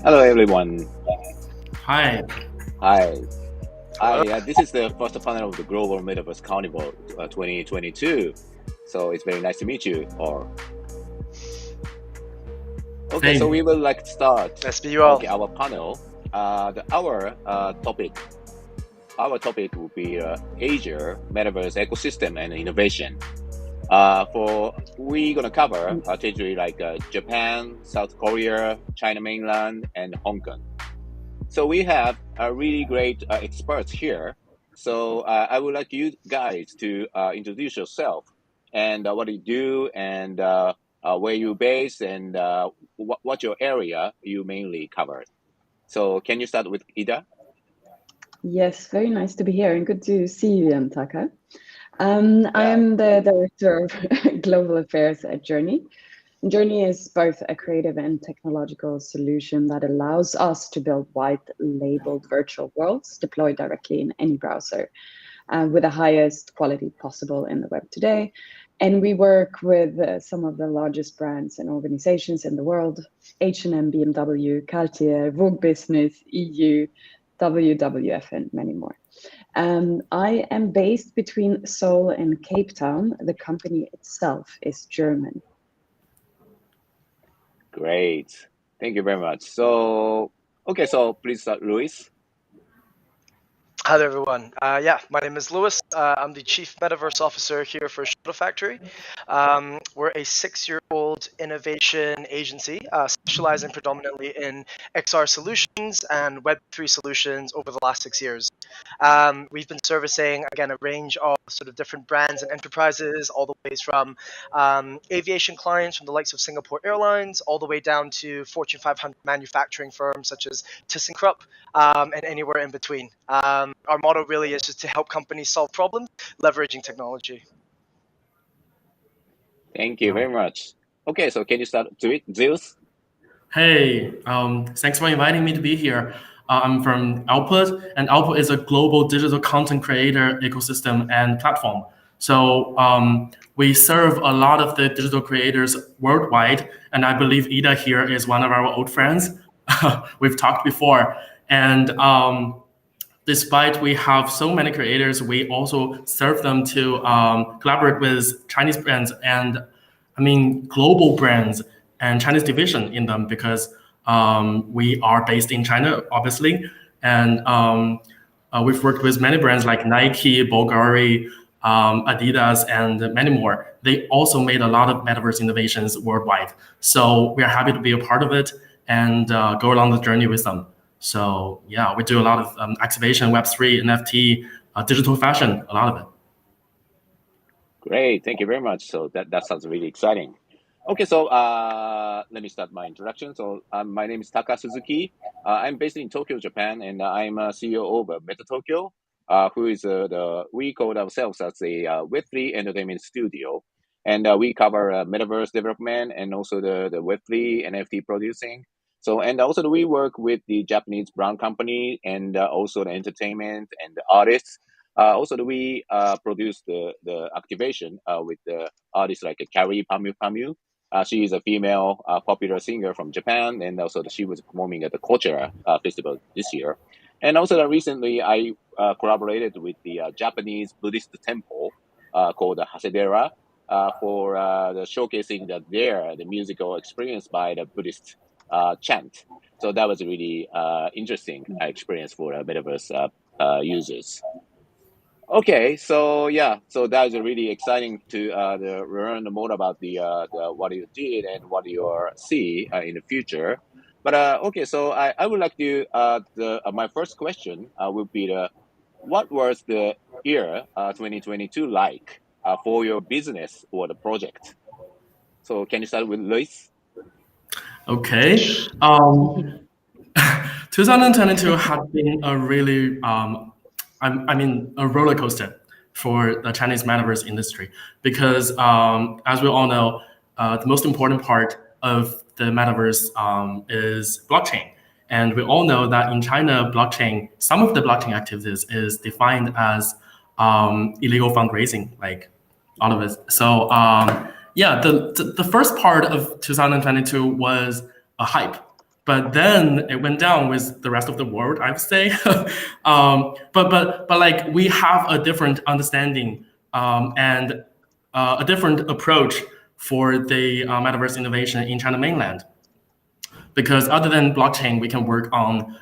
Hello, everyone. Hi. Hi. Hello. This is the first panel of the Global Metaverse Carnival 2022. So it's very nice to meet you all. Okay, so Same. we will like to start. Nice to meet you all. Okay, our panel. Our topic will be Asia Metaverse ecosystem and innovation. We're gonna cover territory like Japan, South Korea, China mainland, and Hong Kong. So we have really great experts here. So I would like you guys to introduce yourself and what you do and where you base and what your area you mainly cover. So can you start with Ida? Yes, very nice to be here and good to see you, Taka. I am the Director of Global Affairs at Journey. Journey is both a creative and technological solution that allows us to build white-labeled virtual worlds deployed directly in any browser with the highest quality possible in the web today. And we work with some of the largest brands and organizations in the world: H&M, BMW, Cartier, Vogue Business, EU, WWF, and many more. I am based between Seoul and Cape Town. The company itself is German. Great. Thank you very much. So, okay, so please start, Luis. Hi there, everyone. My name is Lewis. I'm the Chief Metaverse Officer here for Shadow Factory. We're a 6-year-old innovation agency specializing predominantly in XR solutions and Web3 solutions over the last 6 years. We've been servicing, again, a range of sort of different brands and enterprises, all the ways from aviation clients from the likes of Singapore Airlines, all the way down to Fortune 500 manufacturing firms such as ThyssenKrupp, and anywhere in between. Our motto really is just to help companies solve problems leveraging technology. Thank you very much. Okay, so can you start to it, Zeus? Hey, thanks for inviting me to be here. I'm from Output, and Output is a global digital content creator ecosystem and platform. So we serve a lot of the digital creators worldwide, and I believe Ida here is one of our old friends. We've talked before, and despite we have so many creators, we also serve them to collaborate with Chinese brands and global brands and Chinese division in them, because we are based in China, obviously. And we've worked with many brands like Nike, Bulgari, Adidas, and many more. They also made a lot of metaverse innovations worldwide. So we are happy to be a part of it and go along the journey with them. So yeah, we do a lot of activation, Web3, NFT, digital fashion, a lot of it. Great, thank you very much. So that sounds really exciting. Okay, so let me start my introduction. So my name is Taka Suzuki. I'm based in Tokyo, Japan, and I'm a CEO of Meta Tokyo, who is we call ourselves as a Web3 entertainment studio. And we cover metaverse development and also the Web3 NFT producing. So, and also we work with the Japanese brand company and also the entertainment and the artists. Also, we produce the activation with the artists like Carrie Pamu. She is a female popular singer from Japan, and also she was performing at the Coachella festival this year. And also recently, I collaborated with the Japanese Buddhist temple called Hasedera for the showcasing the musical experience by the Buddhist chant. So that was a really interesting experience for metaverse users. Okay, so yeah, so that is really exciting to learn more about the what you did and what you see in the future. But okay, so I would like to my first question would be what was the year 2022 like for your business or the project? So can you start with Luis? Okay. 2022 has been a really, a roller coaster for the Chinese metaverse industry, because as we all know, the most important part of the metaverse is blockchain. And we all know that in China, some of the blockchain activities is defined as illegal fundraising, like all of it. So the first part of 2022 was a hype. But then it went down with the rest of the world, I would say. But like we have a different understanding and a different approach for the metaverse innovation in China mainland. Because other than blockchain, we can work on,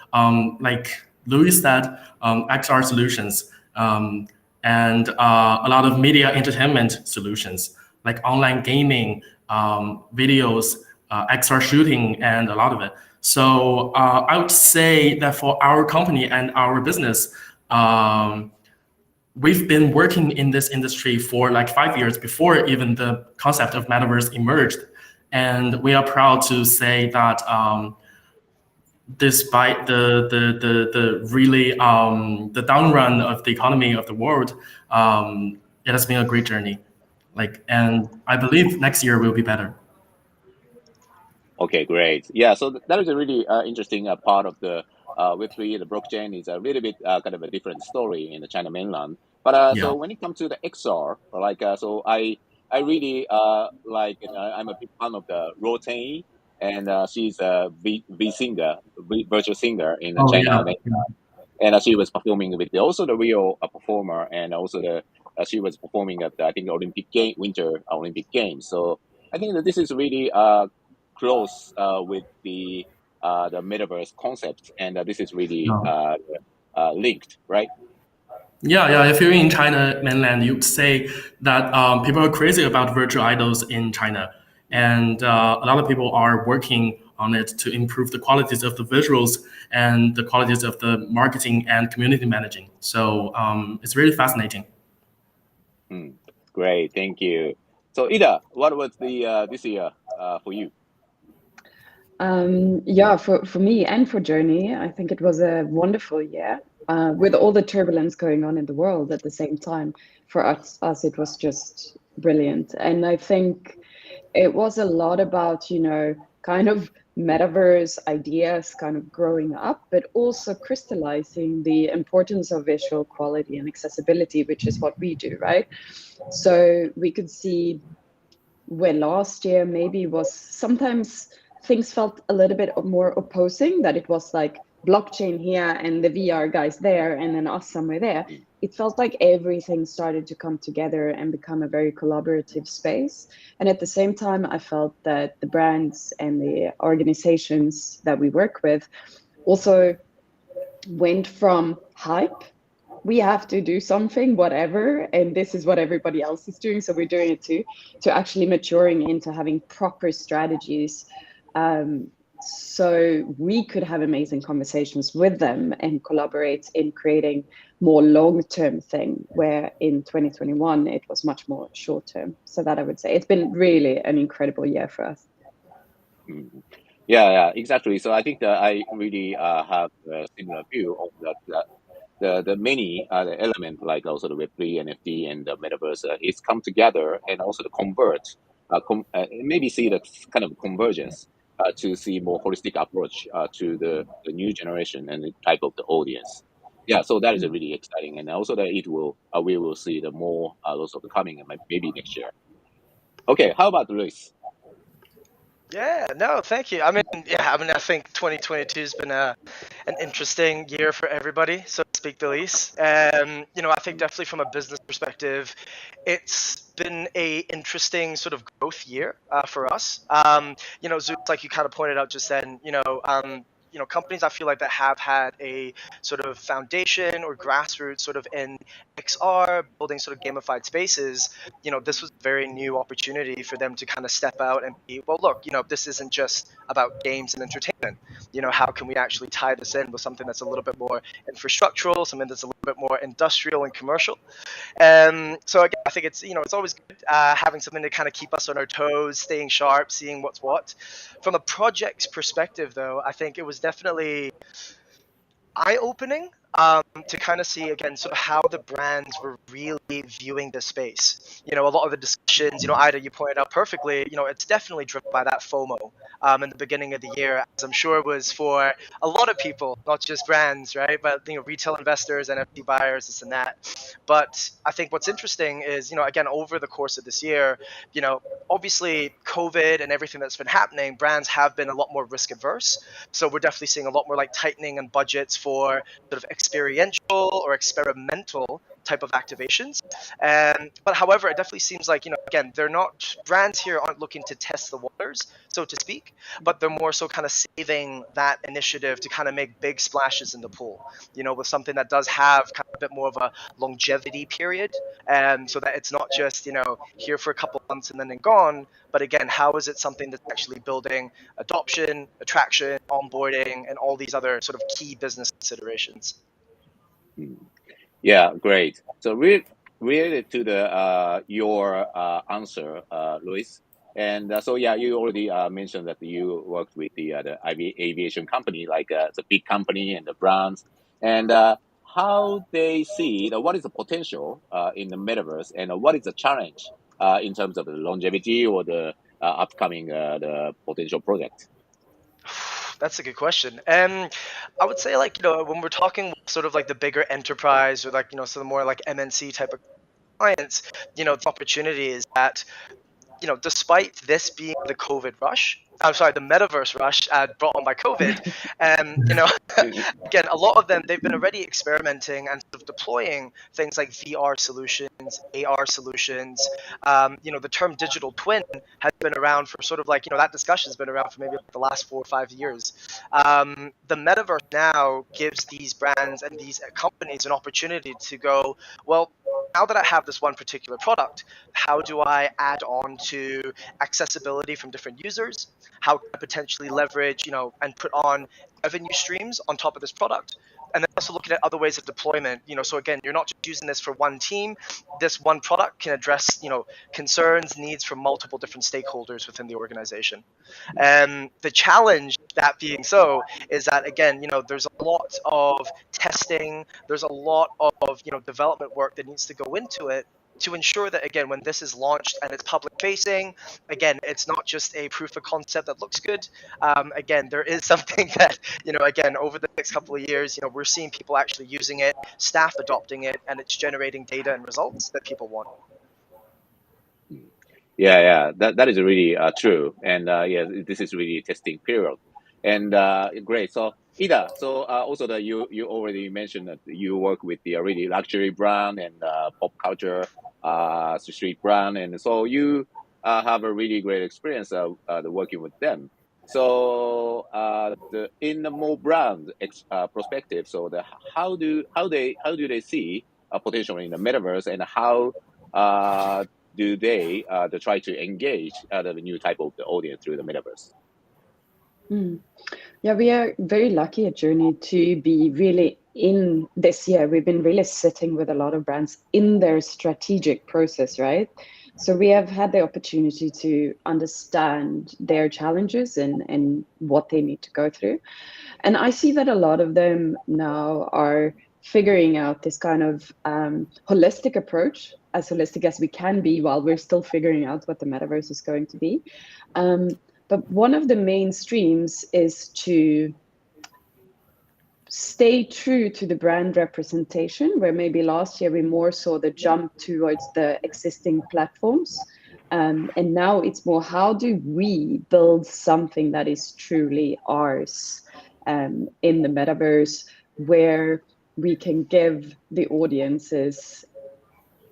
like Louis said, XR solutions and a lot of media entertainment solutions, like online gaming, videos, XR shooting, and a lot of it. So I would say that for our company and our business, we've been working in this industry for like 5 years before even the concept of metaverse emerged. And we are proud to say that despite the really the down run of the economy of the world, it has been a great journey. And I believe next year will be better. Okay, great. Yeah, so that is a really interesting part of the Web3. The blockchain is a little bit kind of a different story in the China mainland. But Yeah. so when it comes to the XR, so I really I'm a big fan of the Rotae, and she's a V singer, virtual singer in China, and she was performing with also the real performer, and also she was performing at I think Winter Olympic Games. So I think that this is really close with the metaverse concept, and this is really linked, right? Yeah. If you're in China mainland, you'd say that people are crazy about virtual idols in China, and a lot of people are working on it to improve the qualities of the visuals and the qualities of the marketing and community managing. So it's really fascinating. Great, thank you. So Ida, what was the this year for you? Yeah, for me and for Journey, I think it was a wonderful year with all the turbulence going on in the world at the same time. For us, it was just brilliant. And I think it was a lot about, kind of metaverse ideas kind of growing up, but also crystallizing the importance of visual quality and accessibility, which is what we do, right? So we could see where last year maybe was sometimes things felt a little bit more opposing, that it was like blockchain here and the VR guys there and then us somewhere there. It felt like everything started to come together and become a very collaborative space. And at the same time, I felt that the brands and the organizations that we work with also went from hype, we have to do something, whatever, and this is what everybody else is doing, so we're doing it too, to actually maturing into having proper strategies, so we could have amazing conversations with them and collaborate in creating more long-term thing, where in 2021 it was much more short-term. So that I would say it's been really an incredible year for us. Yeah, exactly. So I think that I really have a similar view of that. The many element like also the Web3, NFT, and the metaverse is come together, and also to convert, maybe see the kind of convergence to see more holistic approach to the new generation and the type of the audience. Yeah, so that is really exciting, and also that we will see the more those of the coming maybe next year. Okay, how about Luis? Yeah, no, thank you. I mean, I think 2022 has been an interesting year for everybody, so to speak the least. I think definitely from a business perspective, it's been a interesting sort of growth year for us. Zeus, like you kind of pointed out just then, companies I feel like that have had a sort of foundation or grassroots sort of in XR, building sort of gamified spaces, this was a very new opportunity for them to kind of step out and be, well, look, this isn't just about games and entertainment. How can we actually tie this in with something that's a little bit more infrastructural, something that's a little bit more industrial and commercial? So again, I think it's always good having something to kind of keep us on our toes, staying sharp, seeing what's what. From a project's perspective, though, I think it was definitely eye-opening to kind of see again sort of how the brands were really viewing the space. A lot of the discussions, Ida, you pointed out perfectly, it's definitely driven by that FOMO. in the beginning of the year, as I'm sure was for a lot of people, not just brands, right? But retail investors, NFT buyers, this and that. But I think what's interesting is, again, over the course of this year, obviously COVID and everything that's been happening, brands have been a lot more risk adverse. So we're definitely seeing a lot more like tightening and budgets for sort of experiential or experimental type of activations. But however, it definitely seems like, again, they're not, brands here aren't looking to test the waters, so to speak, but they're more so kind of saving that initiative to kind of make big splashes in the pool, with something that does have kind of a bit more of a longevity period. So that it's not just, here for a couple months and then gone, but again, how is it something that's actually building adoption, attraction, onboarding, and all these other sort of key business considerations? Yeah, great. So related to the your answer, Luis, and so yeah, you already mentioned that you worked with the aviation company, like it's a big company and the brands, and how they see what is the potential in the metaverse, and what is the challenge in terms of the longevity or the upcoming the potential project. That's a good question. I would say, like, when we're talking sort of like the bigger enterprise or like, so the more like MNC type of clients, the opportunity is that, despite this being the COVID rush, I'm sorry, the metaverse rush brought on by COVID, again, a lot of them, they've been already experimenting and sort of deploying things like VR solutions, AR solutions. The term digital twin has been around for sort of like, that discussion has been around for maybe like the last 4 or 5 years. The metaverse now gives these brands and these companies an opportunity to go, well, now that I have this one particular product, how do I add on to accessibility from different users? How can I potentially leverage, and put on revenue streams on top of this product? And then also looking at other ways of deployment, so again, you're not just using this for one team. This one product can address, concerns, needs from multiple different stakeholders within the organization. And the challenge, that being so, is that again, there's a lot of testing, there's a lot of, development work that needs to go into it to ensure that, again, when this is launched and it's public facing, again, it's not just a proof of concept that looks good. Again, there is something that, again, over the next couple of years, we're seeing people actually using it, staff adopting it, and it's generating data and results that people want. Yeah, that is really true, and yeah, this is really testing period, and great. So Ida, so also that you already mentioned that you work with the really luxury brand and pop culture street brand, and so you have a really great experience the working with them. So in the more brand perspective, so how do they see potential in the metaverse, and how do they try to engage the new type of the audience through the metaverse? Yeah, we are very lucky at Journey to be really in this year. We've been really sitting with a lot of brands in their strategic process, right? So we have had the opportunity to understand their challenges and what they need to go through. And I see that a lot of them now are figuring out this kind of holistic approach, as holistic as we can be while we're still figuring out what the metaverse is going to be. But one of the main streams is to stay true to the brand representation, where maybe last year we more saw the jump towards the existing platforms. And now it's more, how do we build something that is truly ours in the metaverse, where we can give the audiences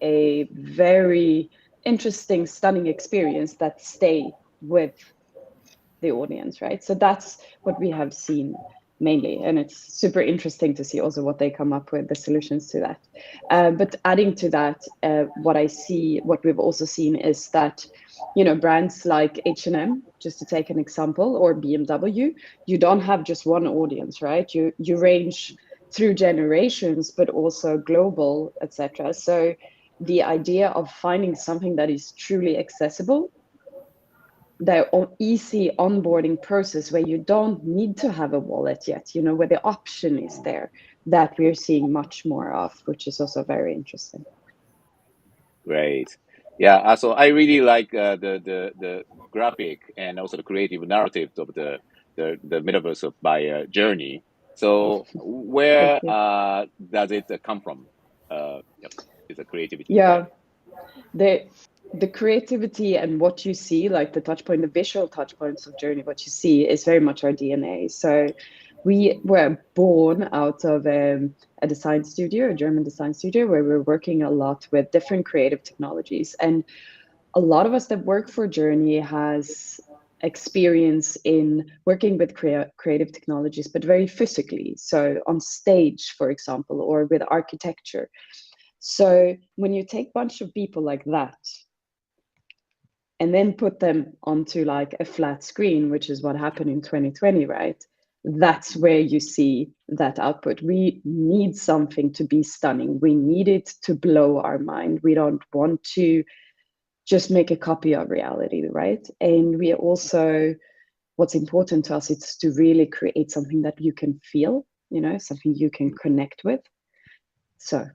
a very interesting, stunning experience that stay with the audience, right? So that's what we have seen mainly, and it's super interesting to see also what they come up with, the solutions to that. But adding to that, what we've also seen is that, brands like H&M, just to take an example, or BMW, you don't have just one audience, right? You range through generations, but also global, etc. So the idea of finding something that is truly accessible, the easy onboarding process where you don't need to have a wallet yet, where the option is there, that we're seeing much more of, which is also very interesting. Great. Yeah, so I really like the graphic and also the creative narrative of the metaverse of by Journey. So Thank where you. does it come from? Yep, is the creativity there? Yeah, the the creativity and what you see, like the touch point, the visual touch points of Journey, what you see is very much our DNA. So we were born out of a design studio, a German design studio, where we're working a lot with different creative technologies. And a lot of us that work for Journey has experience in working with creative technologies, but very physically. So on stage, for example, or with architecture. So when you take a bunch of people like that and then put them onto like a flat screen, which is what happened in 2020, right? That's where you see that output. We need something to be stunning. We need it to blow our mind. We don't want to just make a copy of reality, right? And we also, what's important to us is to really create something that you can feel, something you can connect with. So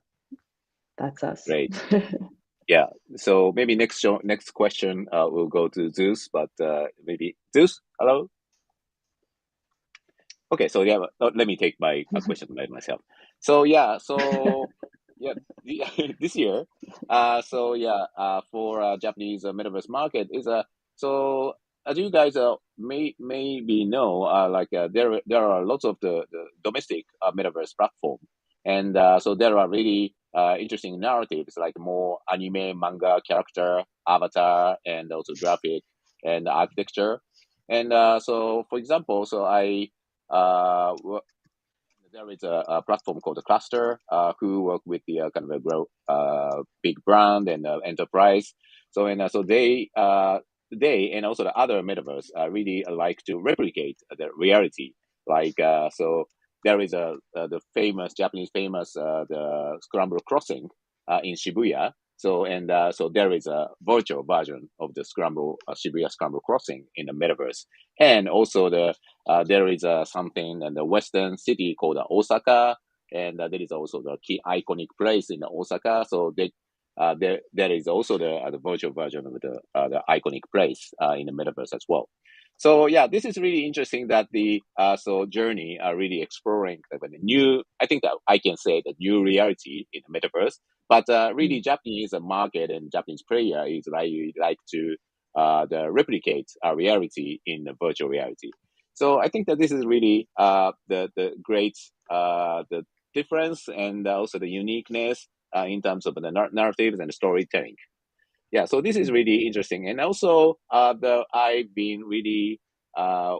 that's us. Great. Yeah. So maybe next question will go to Zeus, but maybe Zeus, hello. Okay, so yeah, let me take my question by myself. So yeah, yeah, this year, for Japanese metaverse market is so as you guys maybe know, there are lots of the domestic metaverse platform, and so there are really interesting narratives like more anime, manga character, avatar, and also graphic and architecture, and so for example, uh, there is a platform called the Cluster, who work with the kind of big brand and enterprise. So so they and also the other metaverse really like to replicate the reality. So there is the famous Japanese famous the Scramble Crossing in Shibuya. So there is a virtual version of the Shibuya Scramble Crossing in the metaverse, and also there is something in the western city called Osaka, and there is also the key iconic place in Osaka. So there is also the virtual version of the iconic place in the metaverse as well. So yeah, this is really interesting that the so Journey are really exploring the new. I think that I can say the new reality in the metaverse, but really Japanese market and Japanese player is like to replicate our reality in the virtual reality. So I think that this is really the great the difference and also the uniqueness in terms of the narratives and the storytelling. Yeah, so this is really interesting, and also I've been really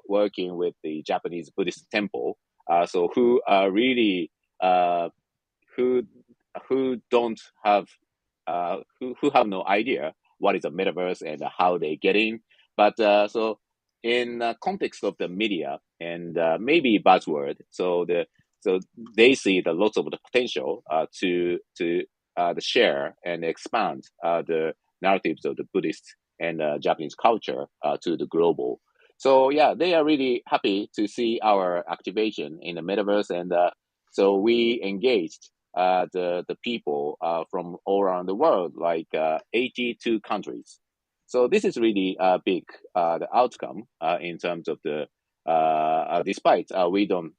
working with the Japanese Buddhist temple, so who are really who who don't have who have no idea what is a metaverse and how they get in. But so in context of the media and maybe buzzword, so they see the lots of the potential to the share and expand the narratives of the Buddhist and Japanese culture to the global. So yeah, they are really happy to see our activation in the metaverse, and so we engaged the people from all around the world, like 82 countries. So this is really big the outcome in terms of the despite we don't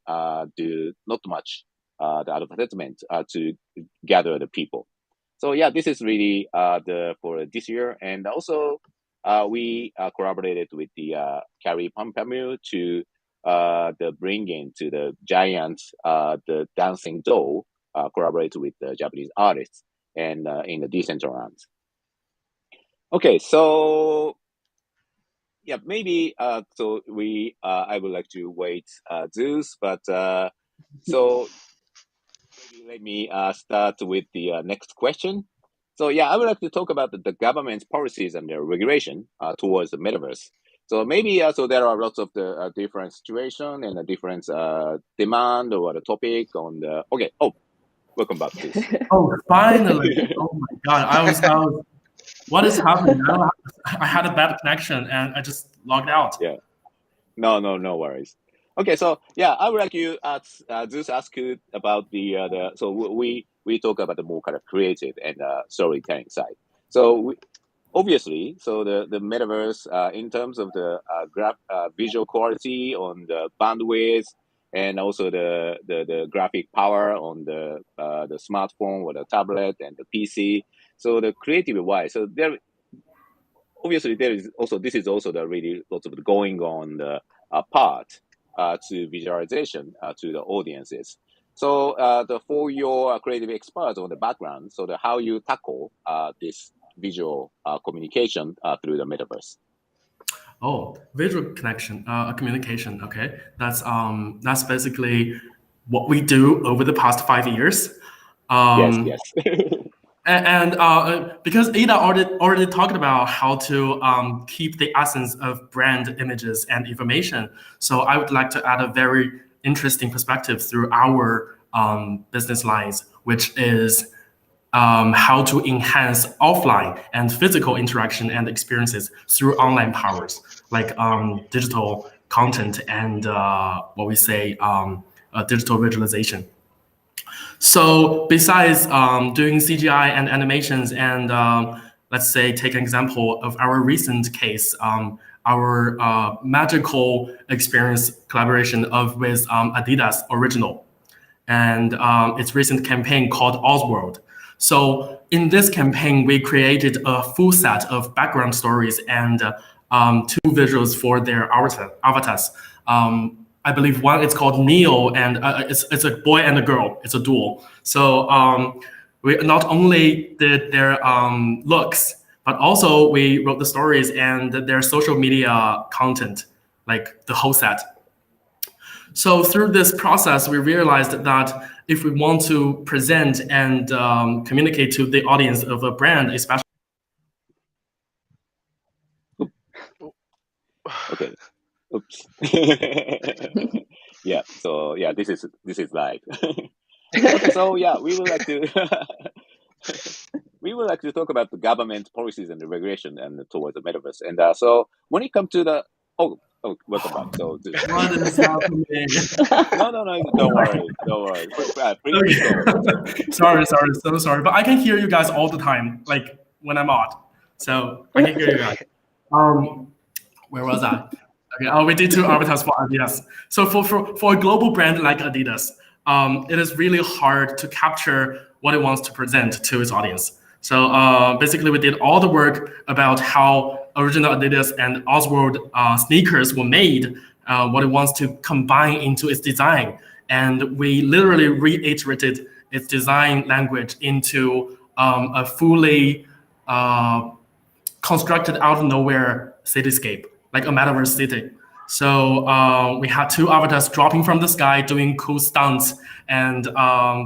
do not much the advertisement to gather the people. So yeah, this is really the for this year, and also we collaborated with the Carrie Pampamu to the bring in to the giant the dancing doll, collaborate with the Japanese artists and in the Decentraland. Okay, so yeah, maybe so we I would like to wait Zeus, but so maybe let me start with the next question. So yeah, I would like to talk about the government's policies and their regulation towards the metaverse. So maybe so there are lots of the different situation and a different demand or the topic on the. Okay, oh, welcome back, Zeus. Oh, finally! Oh my God, what is happening? I had a bad connection and I just logged out. Yeah. No worries. Okay, so yeah, I would like you just ask you about the so we talk about the more kind of creative and storytelling side. So obviously, so the metaverse, in terms of the visual quality on the bandwidth, and also the graphic power on the smartphone or the tablet and the PC. So the creative wise, so there obviously there is also, this is also the really lots of going on the part to visualization to the audiences. So for your creative experts on the background, so how you tackle this visual communication through the metaverse. Oh, visual connection, communication. Okay, that's basically what we do over the past 5 years. Yes. And because Ada already talked about how to keep the essence of brand images and information, so I would like to add a very interesting perspective through our business lines, which is how to enhance offline and physical interaction and experiences through online powers, like digital content and what we say digital visualization. So besides doing CGI and animations, and let's say take an example of our recent case, our magical experience collaboration with Adidas Original, and its recent campaign called Osworld. So in this campaign, we created a full set of background stories and two visuals for their avatars. I believe one is called Neo, and it's a boy and a girl. It's a duel. So we not only did their looks, but also we wrote the stories and their social media content, like the whole set. So through this process, we realized that if we want to present and communicate to the audience of a brand, especially. Okay. Oops. Yeah. So yeah, this is live. Okay. So yeah, we would like to talk about the government policies and the regulation and towards the metaverse. And so when it comes to the welcome back. So What is happening? No, don't worry. Sorry, so sorry, but I can hear you guys all the time, like when I'm out. So I can hear you guys. Where was I? Okay, we did two avatars for Adidas. So for a global brand like Adidas, it is really hard to capture what it wants to present to its audience. So basically, we did all the work about how original Adidas and Osworld sneakers were made, what it wants to combine into its design. And we literally reiterated its design language into a fully constructed out of nowhere cityscape, like a metaverse city. So we had two avatars dropping from the sky, doing cool stunts, and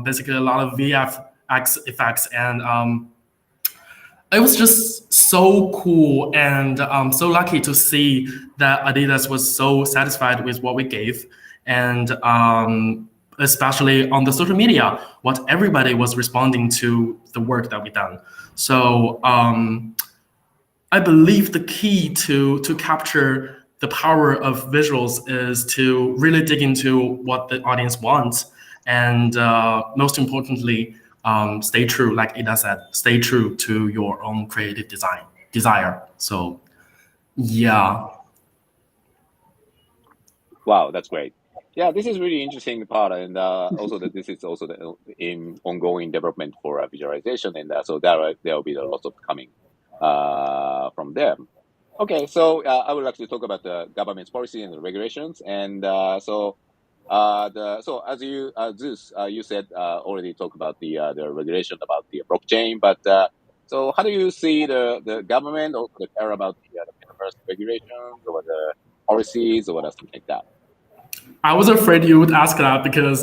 basically a lot of VFX effects. And it was just so cool, and so lucky to see that Adidas was so satisfied with what we gave. And especially on the social media, what everybody was responding to the work that we done. So I believe the key to capture the power of visuals is to really dig into what the audience wants, and most importantly, stay true, like Ida said, stay true to your own creative desire. So, yeah. Wow, that's great. Yeah, this is really interesting part, and also that this is also in ongoing development for visualization, and so there will be a lot of coming from them. Okay, so I would like to talk about the government's policy and the regulations, and so as you Zeus, you said already talk about the regulation about the blockchain, but so how do you see the government or care about the metaverse regulations or the policies or something like that? I was afraid you would ask that because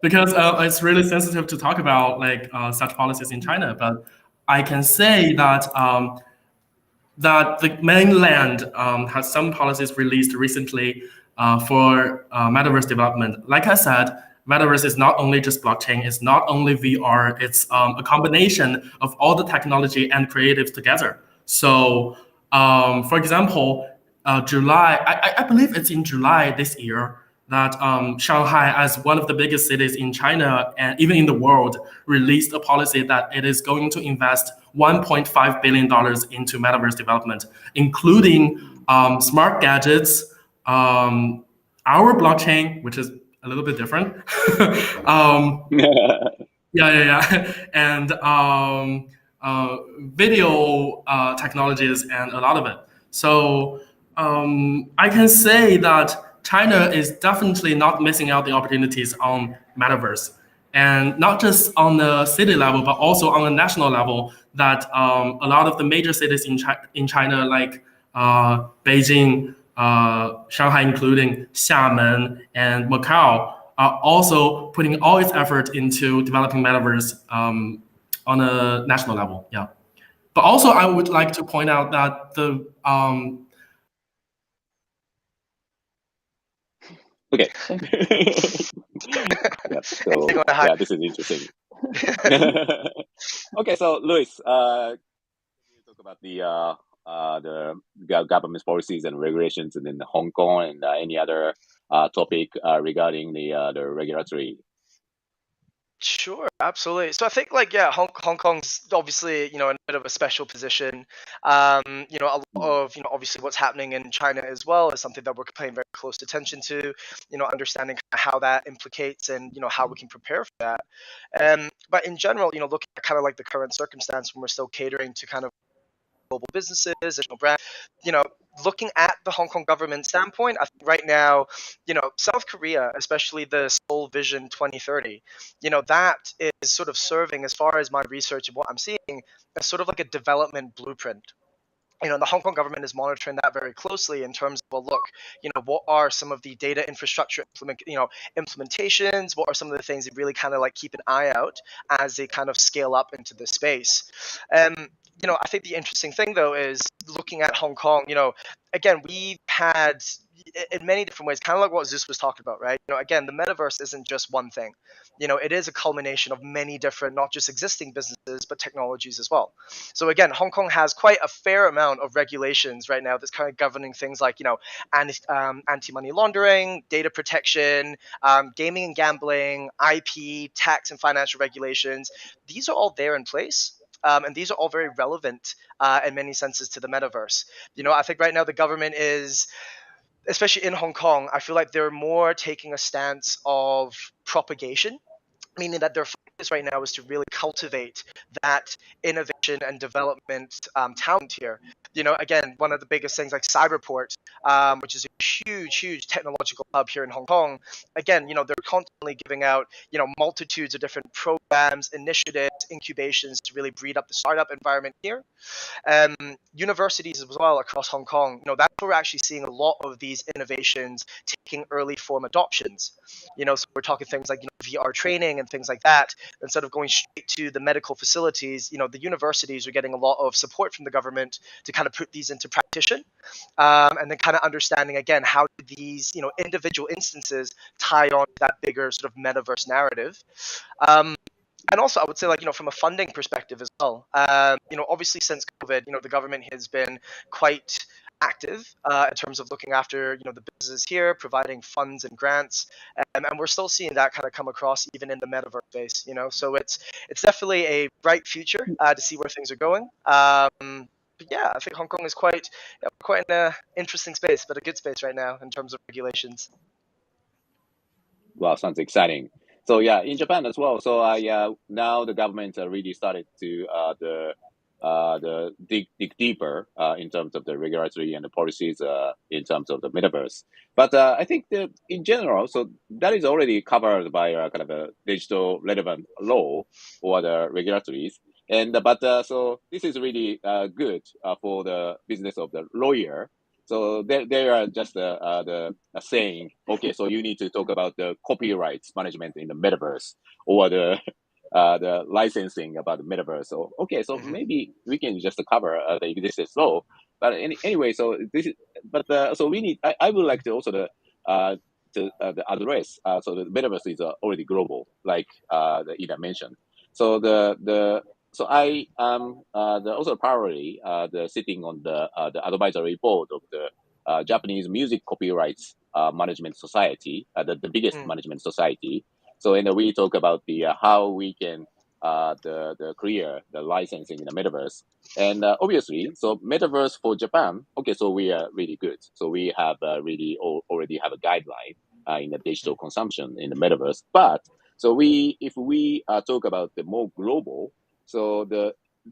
because it's really sensitive to talk about like such policies in China. But I can say that that the mainland has some policies released recently for metaverse development. Like I said, metaverse is not only just blockchain, it's not only VR, it's a combination of all the technology and creatives together. So, for example, July, I believe it's in July this year, that Shanghai, as one of the biggest cities in China and even in the world, released a policy that it is going to invest $1.5 billion into metaverse development, including smart gadgets, our blockchain, which is a little bit different. And video technologies and a lot of it. So I can say that China is definitely not missing out the opportunities on metaverse, and not just on the city level, but also on a national level. That a lot of the major cities in China, like Beijing, Shanghai, including Xiamen and Macau, are also putting all its effort into developing metaverse on a national level. Yeah. But also, I would like to point out that the Okay. Sure. Yeah. So yeah, this is interesting. Okay, so Luis, you talk about the government's policies and regulations in Hong Kong and any other topic regarding the regulatory. Sure, absolutely. So I think Hong Kong's obviously, in a bit of a special position. A lot of, obviously what's happening in China as well is something that we're paying very close attention to, understanding how that implicates and, how we can prepare for that. But in general, looking at kind of like the current circumstance when we're still catering to kind of global businesses, brand, you know, looking at the Hong Kong government standpoint, I think right now, South Korea, especially the Seoul Vision 2030, that is sort of serving, as far as my research and what I'm seeing, as sort of like a development blueprint. The Hong Kong government is monitoring that very closely in terms of, well, look, what are some of the data infrastructure implementations? What are some of the things that really kind of like keep an eye out as they kind of scale up into the space? I think the interesting thing though is looking at Hong Kong. Again, we've had in many different ways, kind of like what Zeus was talking about, right? Again, the metaverse isn't just one thing. It is a culmination of many different, not just existing businesses, but technologies as well. So again, Hong Kong has quite a fair amount of regulations right now that's kind of governing things like, anti-money laundering, data protection, gaming and gambling, IP, tax and financial regulations. These are all there in place. And these are all very relevant in many senses to the metaverse. I think right now the government is, especially in Hong Kong, I feel like they're more taking a stance of propagation, meaning that their focus right now is to really cultivate that innovation and development talent here. Again, one of the biggest things like Cyberport, which is a huge technological hub here in Hong Kong. Again, they're constantly giving out, multitudes of different programs, initiatives, incubations to really breed up the startup environment here. Universities as well across Hong Kong, that's where we're actually seeing a lot of these innovations taking early form adoptions. So we're talking things like VR training and things like that. Instead of going straight to the medical facilities, the universities are getting a lot of support from the government to kind of put these into practice, and then kind of understanding again how these individual instances tie on to that bigger sort of metaverse narrative. And also, I would say, from a funding perspective as well, obviously since COVID, the government has been quite active in terms of looking after, the businesses here, providing funds and grants, and we're still seeing that kind of come across even in the metaverse space. So it's definitely a bright future to see where things are going. But yeah, I think Hong Kong is quite in an interesting space, but a good space right now in terms of regulations. Wow, sounds exciting. So yeah, in Japan as well. So yeah, now the government really started to the dig deeper in terms of the regulatory and the policies in terms of the metaverse. But I think that in general, so that is already covered by kind of a digital relevant law or the regulatories. And so this is really good for the business of the lawyer. So they are just saying, okay, so you need to talk about the copyrights management in the metaverse or the licensing about the metaverse. So okay, so maybe we can just cover the existing law. But anyway, so this is, but so we need. I would like to also the address. So the metaverse is already global, like the Ida mentioned. So so I am also parallelly the sitting on the advisory board of the Japanese Music Copyrights Management Society, the biggest management society. So, and we talk about the how we can the clear the licensing in the metaverse. And obviously, so metaverse for Japan, okay, so we are really good. So we have really already have a guideline in the digital consumption in the metaverse. But so if we talk about the more global, so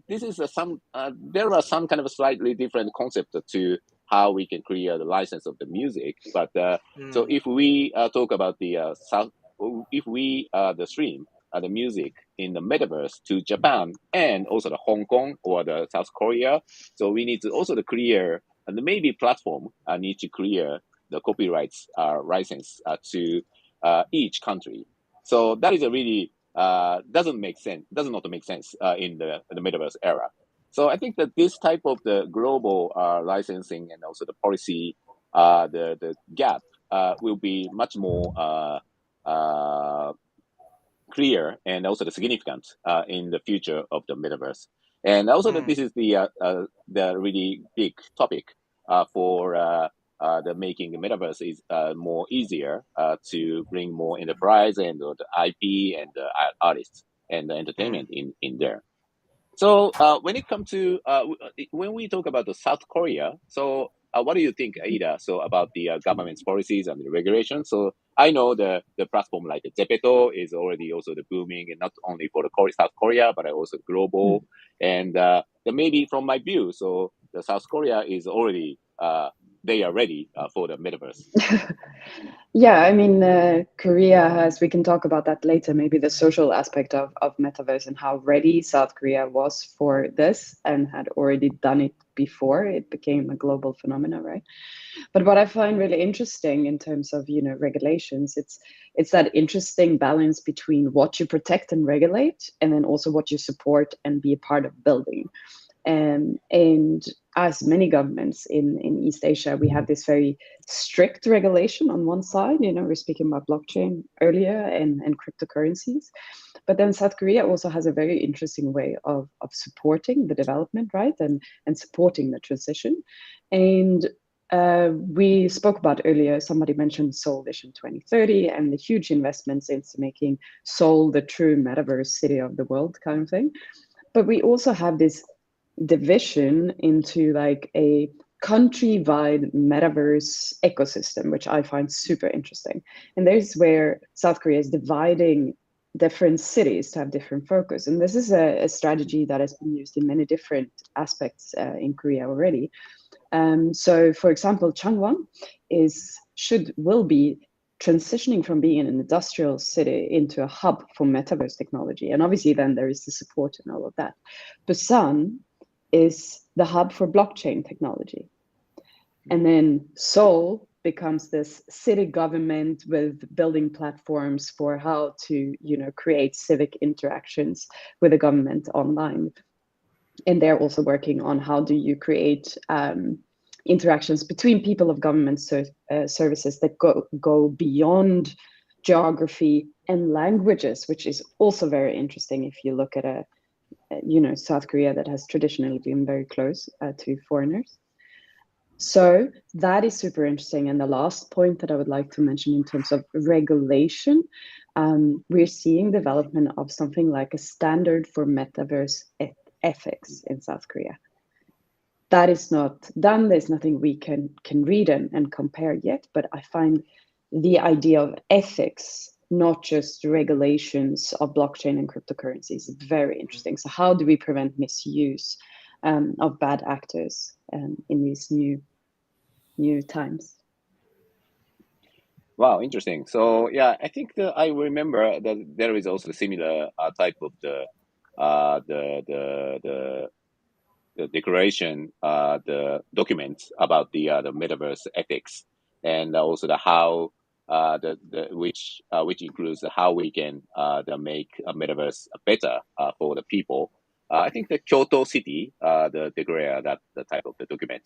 this is there are some kind of a slightly different concept to how we can clear the license of the music. But so if we talk about the if we the stream the music in the metaverse to Japan and also the Hong Kong or the South Korea, so we need to also to clear and maybe platform need to clear the copyrights license to each country. So that is a really does not make sense in the metaverse era. So I think that this type of the global licensing and also the policy, the gap will be much more clear and also the significant in the future of the metaverse. And also that this is the really big topic for the making the metaverse is more easier to bring more enterprise and the IP and the artists and the entertainment in there. So when it comes to when we talk about the South Korea, so what do you think, Aida? So about the government's policies and the regulations. So I know the platform like the Zepeto is already also the booming, and not only for the South Korea but also global. And maybe from my view, so the South Korea is already they are ready for the metaverse. Yeah, I mean, Korea has, we can talk about that later, maybe the social aspect of metaverse and how ready South Korea was for this and had already done it before it became a global phenomenon, right? But what I find really interesting in terms of, regulations, it's that interesting balance between what you protect and regulate and then also what you support and be a part of building. And as many governments in East Asia, we have this very strict regulation on one side. We're speaking about blockchain earlier and cryptocurrencies. But then South Korea also has a very interesting way of supporting the development, right? And supporting the transition. And we spoke about earlier, somebody mentioned Seoul Vision 2030 and the huge investments into making Seoul the true metaverse city of the world kind of thing. But we also have this division into like a country-wide metaverse ecosystem, which I find super interesting. And there's where South Korea is dividing different cities to have different focus. And this is a strategy that has been used in many different aspects in Korea already. So for example, Changwon will be transitioning from being an industrial city into a hub for metaverse technology. And obviously then there is the support and all of that. Busan is the hub for blockchain technology. And then Seoul becomes this city government with building platforms for how to, create civic interactions with the government online. And they're also working on how do you create interactions between people of government services that go beyond geography and languages, which is also very interesting if you look at South Korea that has traditionally been very close to foreigners. So that is super interesting. And the last point that I would like to mention in terms of regulation, we're seeing development of something like a standard for metaverse ethics in South Korea. That is not done. There's nothing we can read and compare yet, but I find the idea of ethics, not just regulations of blockchain and cryptocurrencies, very interesting. So how do we prevent misuse of bad actors in these new times? Wow, interesting. So yeah, I think that I remember that there is also a similar type of the declaration, the documents about the metaverse ethics, and also the how which includes how we can make a metaverse better for the people. I think the Kyoto City declare that the type of the document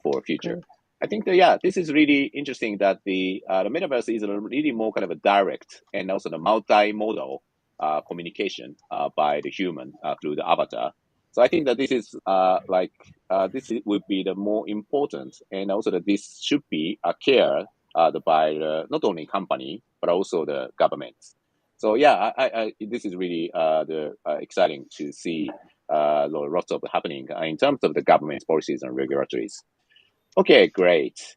for future. Great. I think that this is really interesting that the metaverse is a really more kind of a direct and also the multimodal communication by the human through the avatar. So I think that this is would be the more important, and also that this should be cared by not only company but also the government. So yeah, this is really exciting to see lots of happening in terms of the government policies and regulatories. Okay, great.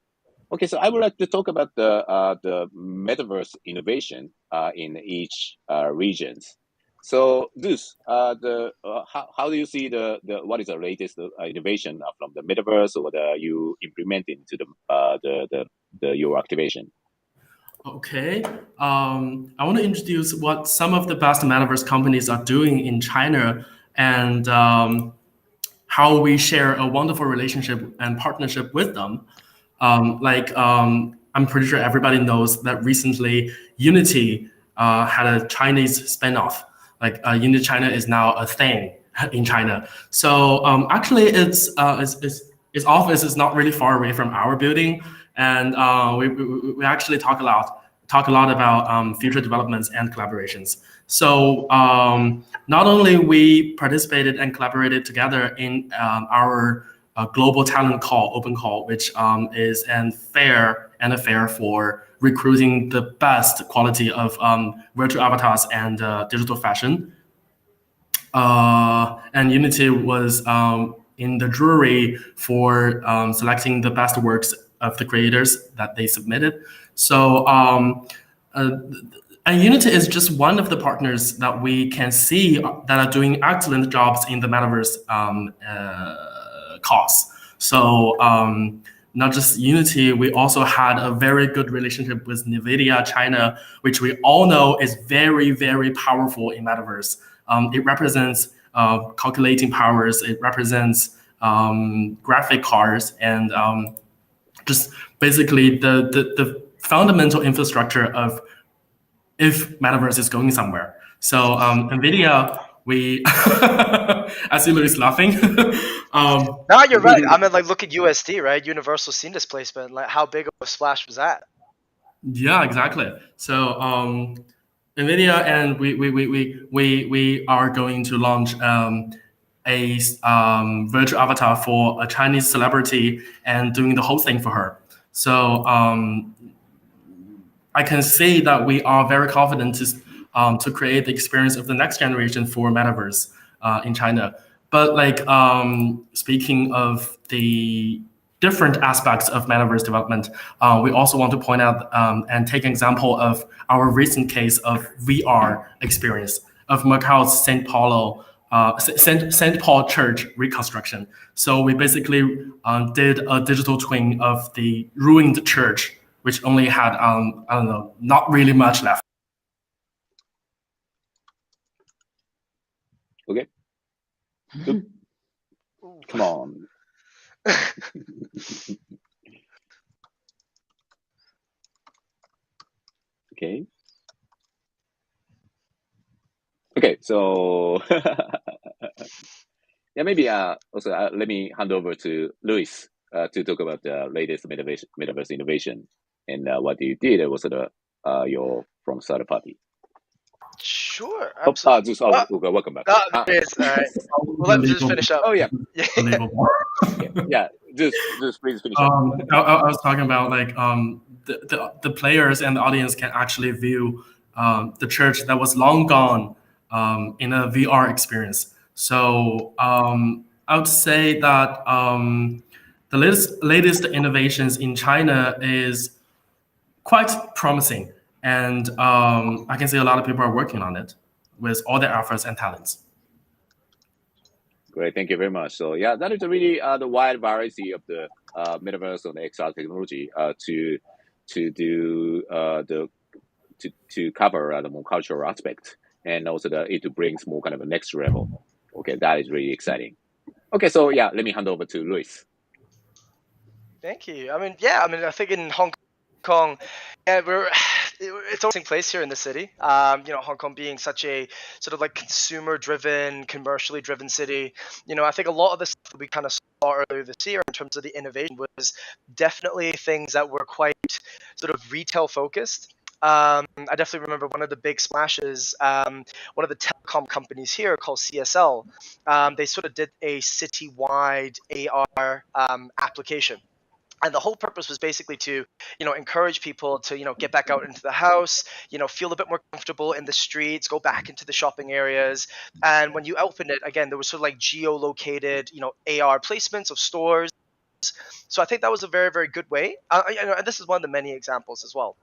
Okay, so I would like to talk about the metaverse innovation in each regions. So, Zeus, how do you see the what is the latest innovation from the metaverse or you implement into your activation? Okay. I want to introduce what some of the best metaverse companies are doing in China, and how we share a wonderful relationship and partnership with them. I'm pretty sure everybody knows that recently Unity had a Chinese spinoff. Unity China is now a thing in China. So actually, its office is not really far away from our building, and we actually talk a lot about future developments and collaborations. So not only we participated and collaborated together in our global talent call, open call, which is an affair for recruiting the best quality of virtual avatars and digital fashion. And Unity was in the jury for selecting the best works of the creators that they submitted. So, and Unity is just one of the partners that we can see that are doing excellent jobs in the metaverse cause. So, not just Unity, we also had a very good relationship with NVIDIA China, which we all know is very, very powerful in metaverse. It represents calculating powers, it represents graphic cards, and just basically the fundamental infrastructure of if metaverse is going somewhere. So NVIDIA, we, I see Louis laughing. No, you're right. I mean, look at USD, right? Universal scene displacement. Like, how big of a splash was that? Yeah, exactly. So NVIDIA and we are going to launch a virtual avatar for a Chinese celebrity and doing the whole thing for her. So I can say that we are very confident to create the experience of the next generation for metaverse in China. But speaking of the different aspects of metaverse development, we also want to point out and take an example of our recent case of VR experience of Macau's St. Paul Church reconstruction. So we basically did a digital twin of the ruined church, which only had, I don't know, not really much left. Okay. Come on. Okay. Okay, so yeah, maybe also let me hand over to Luis to talk about the latest metaverse innovation and what you did. It was your from third party. Sure, absolutely. Okay, welcome back. It is. All right. Well, let me just finish up. Oh yeah. Yeah, just please finish up. I was talking about the players and the audience can actually view the church that was long gone in a VR experience. So I would say that the latest innovations in China is quite promising, and I can see a lot of people are working on it with all their efforts and talents. Great, thank you very much. So yeah, that is really the wide variety of the metaverse and XR technology to do to cover the more cultural aspect, and also it brings more kind of a next level. Okay, that is really exciting. Okay, so yeah, let me hand over to Luis. Thank you. I mean, I think in Hong Kong, it's a place here in the city. Hong Kong being such a sort of consumer-driven, commercially driven city. I think a lot of the stuff that we kind of saw earlier this year in terms of the innovation was definitely things that were quite sort of retail focused. I definitely remember one of the big splashes. One of the telecom companies here called CSL, they sort of did a citywide AR application. And the whole purpose was basically to, encourage people to, get back out into the house, feel a bit more comfortable in the streets, go back into the shopping areas. And when you opened it, again, there was sort of like geolocated, AR placements of stores. So I think that was a very, very good way. And this is one of the many examples as well.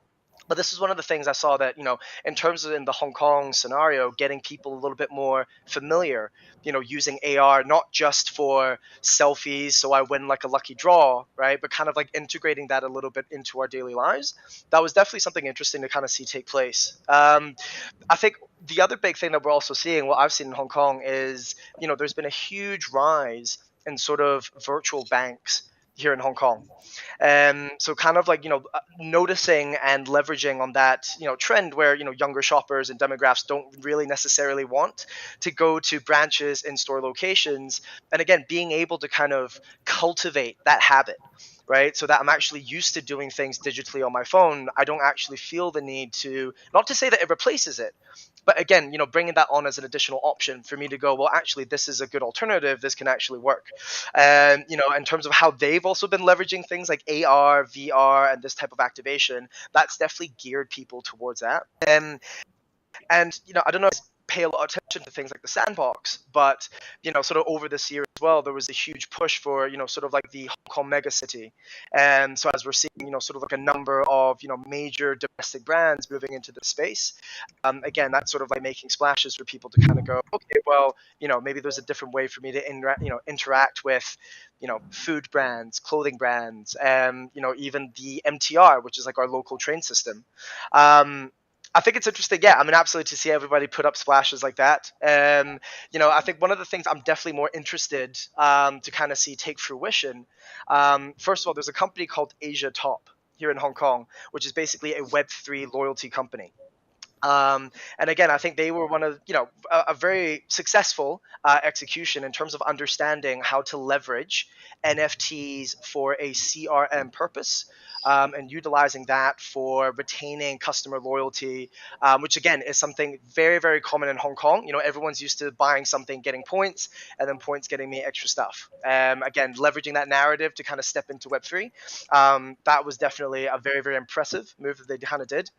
But this is one of the things I saw that, in terms of in the Hong Kong scenario, getting people a little bit more familiar, using AR, not just for selfies, so I win like a lucky draw, right? But kind of like integrating that a little bit into our daily lives. That was definitely something interesting to kind of see take place. I think the other big thing that we're also seeing, what I've seen in Hong Kong is, there's been a huge rise in sort of virtual banks here in Hong Kong. So kind of like, noticing and leveraging on that, trend where, younger shoppers and demographics don't really necessarily want to go to branches in store locations. And again, being able to kind of cultivate that habit, right? So that I'm actually used to doing things digitally on my phone. I don't actually feel the need to, not to say that it replaces it, but again, bringing that on as an additional option for me to go, well, actually, this is a good alternative. This can actually work. And, in terms of how they've also been leveraging things like AR, VR, and this type of activation, that's definitely geared people towards that. And I don't know if you pay a lot of attention to things like the sandbox, but, sort of over this year as well, there was a huge push for, sort of like the Hong Kong mega city. And so as we're seeing, sort of like a number of, major domestic brands moving into the space, again, that's sort of like making splashes for people to kind of go, okay, well, maybe there's a different way for me to interact with, food brands, clothing brands, and, even the MTR, which is like our local train system. I think it's interesting. Yeah, I mean, absolutely, to see everybody put up splashes like that. I think one of the things I'm definitely more interested to kind of see take fruition. First of all, there's a company called Asia Top here in Hong Kong, which is basically a Web3 loyalty company. And again, I think they were one of, a very successful execution in terms of understanding how to leverage NFTs for a CRM purpose, and utilizing that for retaining customer loyalty, which again is something very, very common in Hong Kong. Everyone's used to buying something, getting points, and then points getting me extra stuff. Again, leveraging that narrative to kind of step into Web3. That was definitely a very, very impressive move that they kind of did.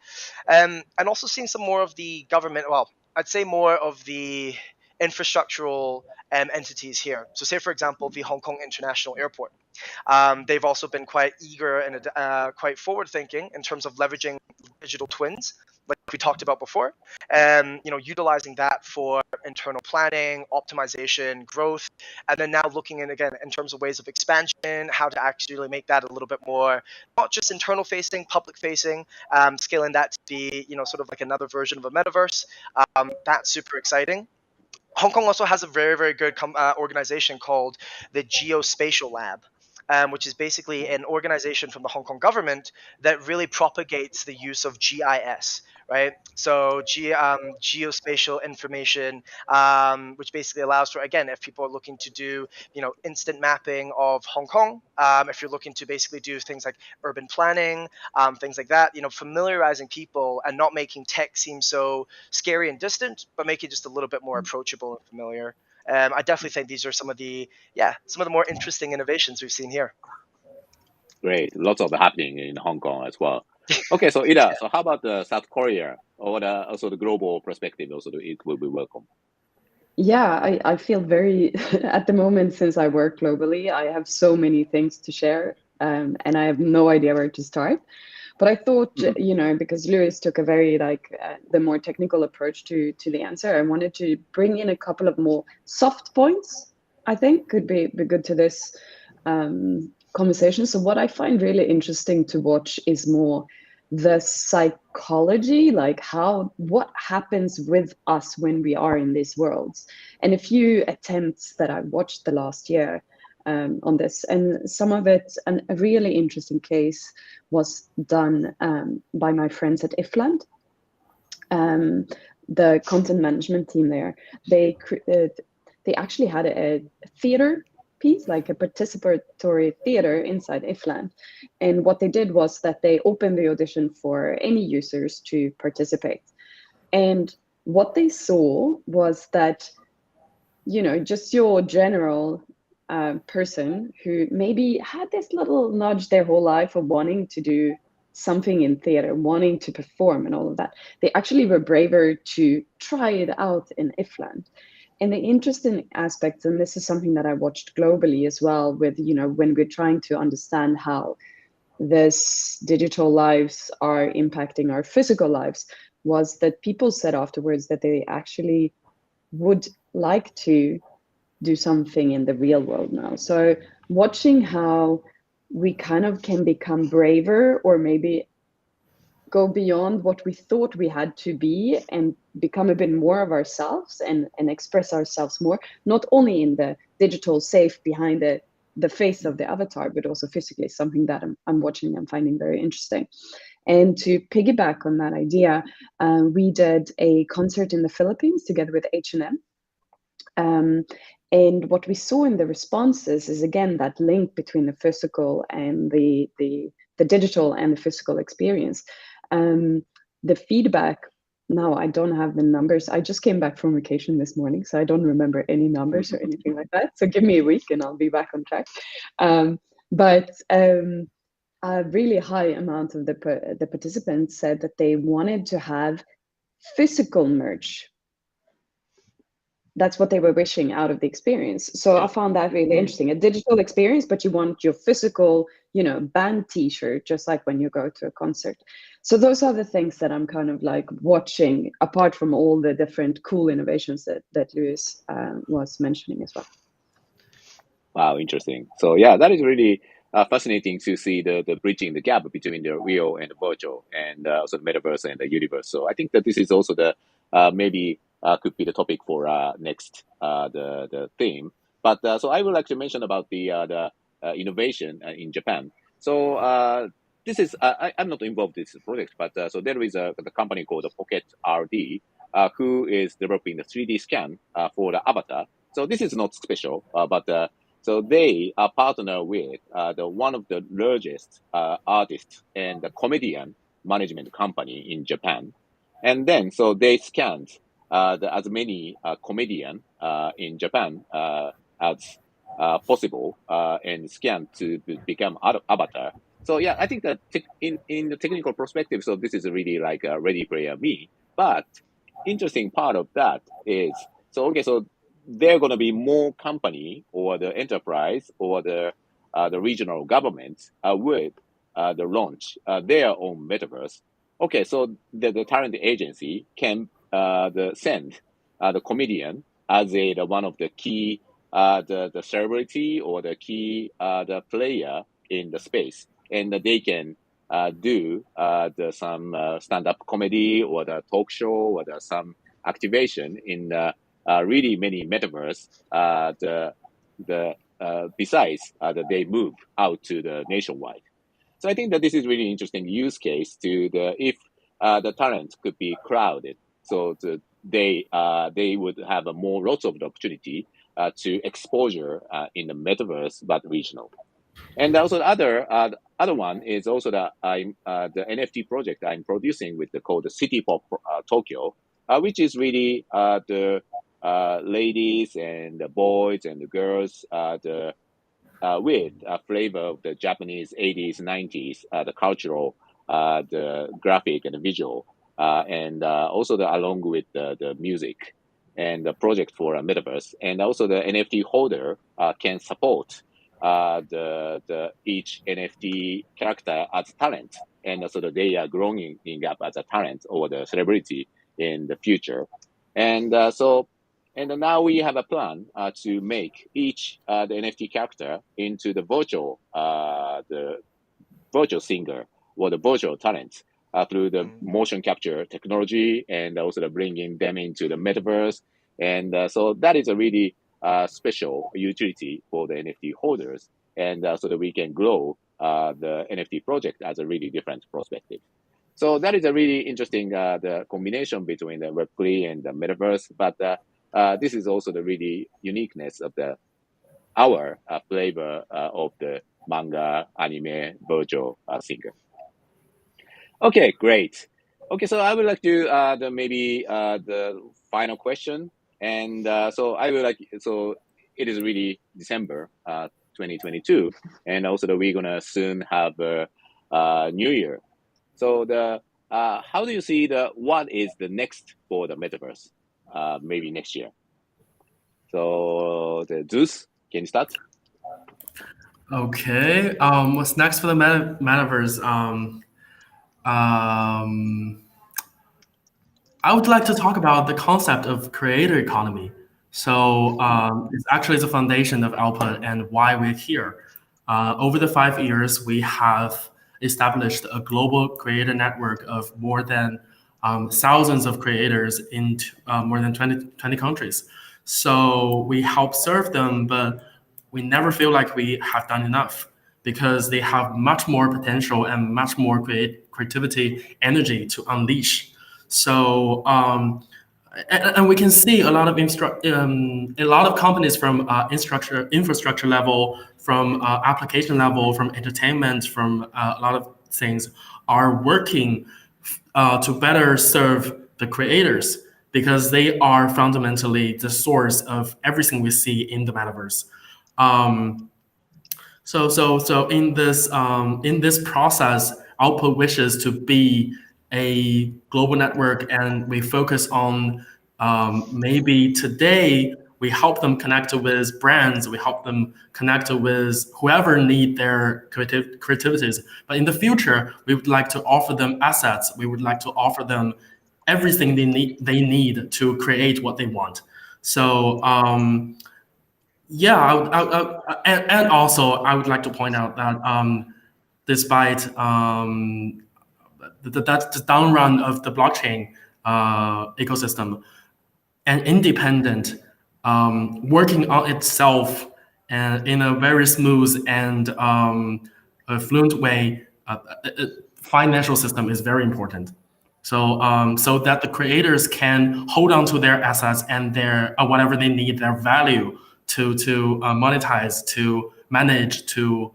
And also seeing some more of the government, well, I'd say more of the infrastructural entities here. So say, for example, the Hong Kong International Airport. They've also been quite eager and quite forward thinking in terms of leveraging digital twins, like we talked about before, and utilizing that for internal planning, optimization, growth, and then now looking in again in terms of ways of expansion, how to actually make that a little bit more not just internal facing, public facing, scaling that to be sort of like another version of a metaverse. That's super exciting. Hong Kong also has a very, very good organization called the Geospatial Lab, which is basically an organization from the Hong Kong government that really propagates the use of GIS, right? So geospatial information, which basically allows for, again, if people are looking to do, instant mapping of Hong Kong, if you're looking to basically do things like urban planning, things like that, familiarizing people and not making tech seem so scary and distant, but make it just a little bit more approachable and familiar. I definitely think these are some of the more interesting innovations we've seen here. Great, lots of happening in Hong Kong as well. Okay, so Ida, so how about South Korea or also the global perspective? Also, it will be welcome. Yeah, I feel very, at the moment, since I work globally, I have so many things to share, and I have no idea where to start. But I thought, because Lewis took a very the more technical approach to the answer, I wanted to bring in a couple of more soft points. I think could be good to this conversation. So what I find really interesting to watch is more the psychology, like what happens with us when we are in these worlds. And a few attempts that I watched the last year on this, and some of it, and a really interesting case was done by my friends at IFLAND. The content management team there, they actually had a theater piece, like a participatory theater inside Ifland. And what they did was that they opened the audition for any users to participate. And what they saw was that, just your general person who maybe had this little nudge their whole life of wanting to do something in theater, wanting to perform and all of that, they actually were braver to try it out in Ifland. And the interesting aspects, and this is something that I watched globally as well, with, when we're trying to understand how this digital lives are impacting our physical lives, was that people said afterwards that they actually would like to do something in the real world now. So watching how we kind of can become braver, or maybe go beyond what we thought we had to be and become a bit more of ourselves and express ourselves more, not only in the digital safe behind the face of the avatar, but also physically, something that I'm watching and finding very interesting. And to piggyback on that idea, we did a concert in the Philippines together with H&M. And what we saw in the responses is, again, that link between the physical and the digital and the physical experience. The feedback, now I don't have the numbers. I just came back from vacation this morning, so I don't remember any numbers or anything like that. So give me a week and I'll be back on track. But a really high amount of the participants said that they wanted to have physical merch. That's what they were wishing out of the experience. So I found that really interesting. A digital experience, but you want your physical, band t-shirt, just like when you go to a concert. So those are the things that I'm kind of like watching, apart from all the different cool innovations that Lewis was mentioning as well. Wow, interesting. So yeah, that is really fascinating to see the bridging the gap between the real and the virtual, and also the metaverse and the universe. So I think that this is also the maybe could be the topic for next the theme. But so I would like to mention about the innovation in Japan. So this is I'm not involved in this project, but so there is the company called Pocket RD who is developing the 3D scan for the avatar. So this is not special, but so they are partner with one of the largest artists and the comedian management company in Japan. And then so they scanned as many comedian in Japan as possible and scanned to become avatar. So yeah, I think that in the technical perspective, so this is really like a Ready Player Me. But interesting part of that is, so there are going to be more company or the enterprise or the regional government with the launch their own metaverse. Okay, so the talent agency can send the comedian as the one of the key the celebrity or the key the player in the space, and they can do some stand-up comedy or the talk show or some activation in really many metaverse. Besides that they move out to the nationwide. So I think that this is really interesting use case to if the talent could be crowded, so they would have lots of the opportunity to exposure in the metaverse but regional. And also the other one is also the NFT project I'm producing with called the City Pop Tokyo, which is really the ladies and the boys and the girls with a flavor of the Japanese 80s, 90s, the cultural, the graphic and the visual, and also along with the music and the project for a metaverse. And also the NFT holder can support the each NFT character as talent, and so that they are growing up as a talent or the celebrity in the future. And and now we have a plan to make each the NFT character into the virtual singer or the virtual talent through the motion capture technology, and also the bringing them into the metaverse. And so that is a really special utility for the NFT holders, and so that we can grow the NFT project as a really different perspective. So that is a really interesting the combination between the Web3 and the metaverse. But this is also the really uniqueness of the our flavor of the manga, anime, virtual singer. Okay, great. Okay, so I would like to the final question, and so I would like so it is really December 2022, and also that we're gonna soon have New Year. So the how do you see what is the next for the metaverse? Maybe next year. So the Zeus, can you start? Okay. What's next for the metaverse? I would like to talk about the concept of creator economy. So it's actually the foundation of Output and why we're here. Over the 5 years, we have established a global creator network of more than thousands of creators in more than 20 countries. So we help serve them, but we never feel like we have done enough because they have much more potential and much more creativity, energy to unleash. So and we can see a lot of companies from infrastructure level, from application level, from entertainment, from a lot of things are working to better serve the creators because they are fundamentally the source of everything we see in the metaverse. So in this process, Output wishes to be a global network, and we focus on maybe today we help them connect with brands, we help them connect with whoever need their creativities. But in the future, we would like to offer them assets. We would like to offer them everything they need to create what they want. So. Yeah, and also I would like to point out that despite the down run of the blockchain ecosystem, an independent working on itself and in a very smooth and a fluent way, financial system is very important. So that the creators can hold on to their assets and their whatever they need, their value to monetize, to manage, to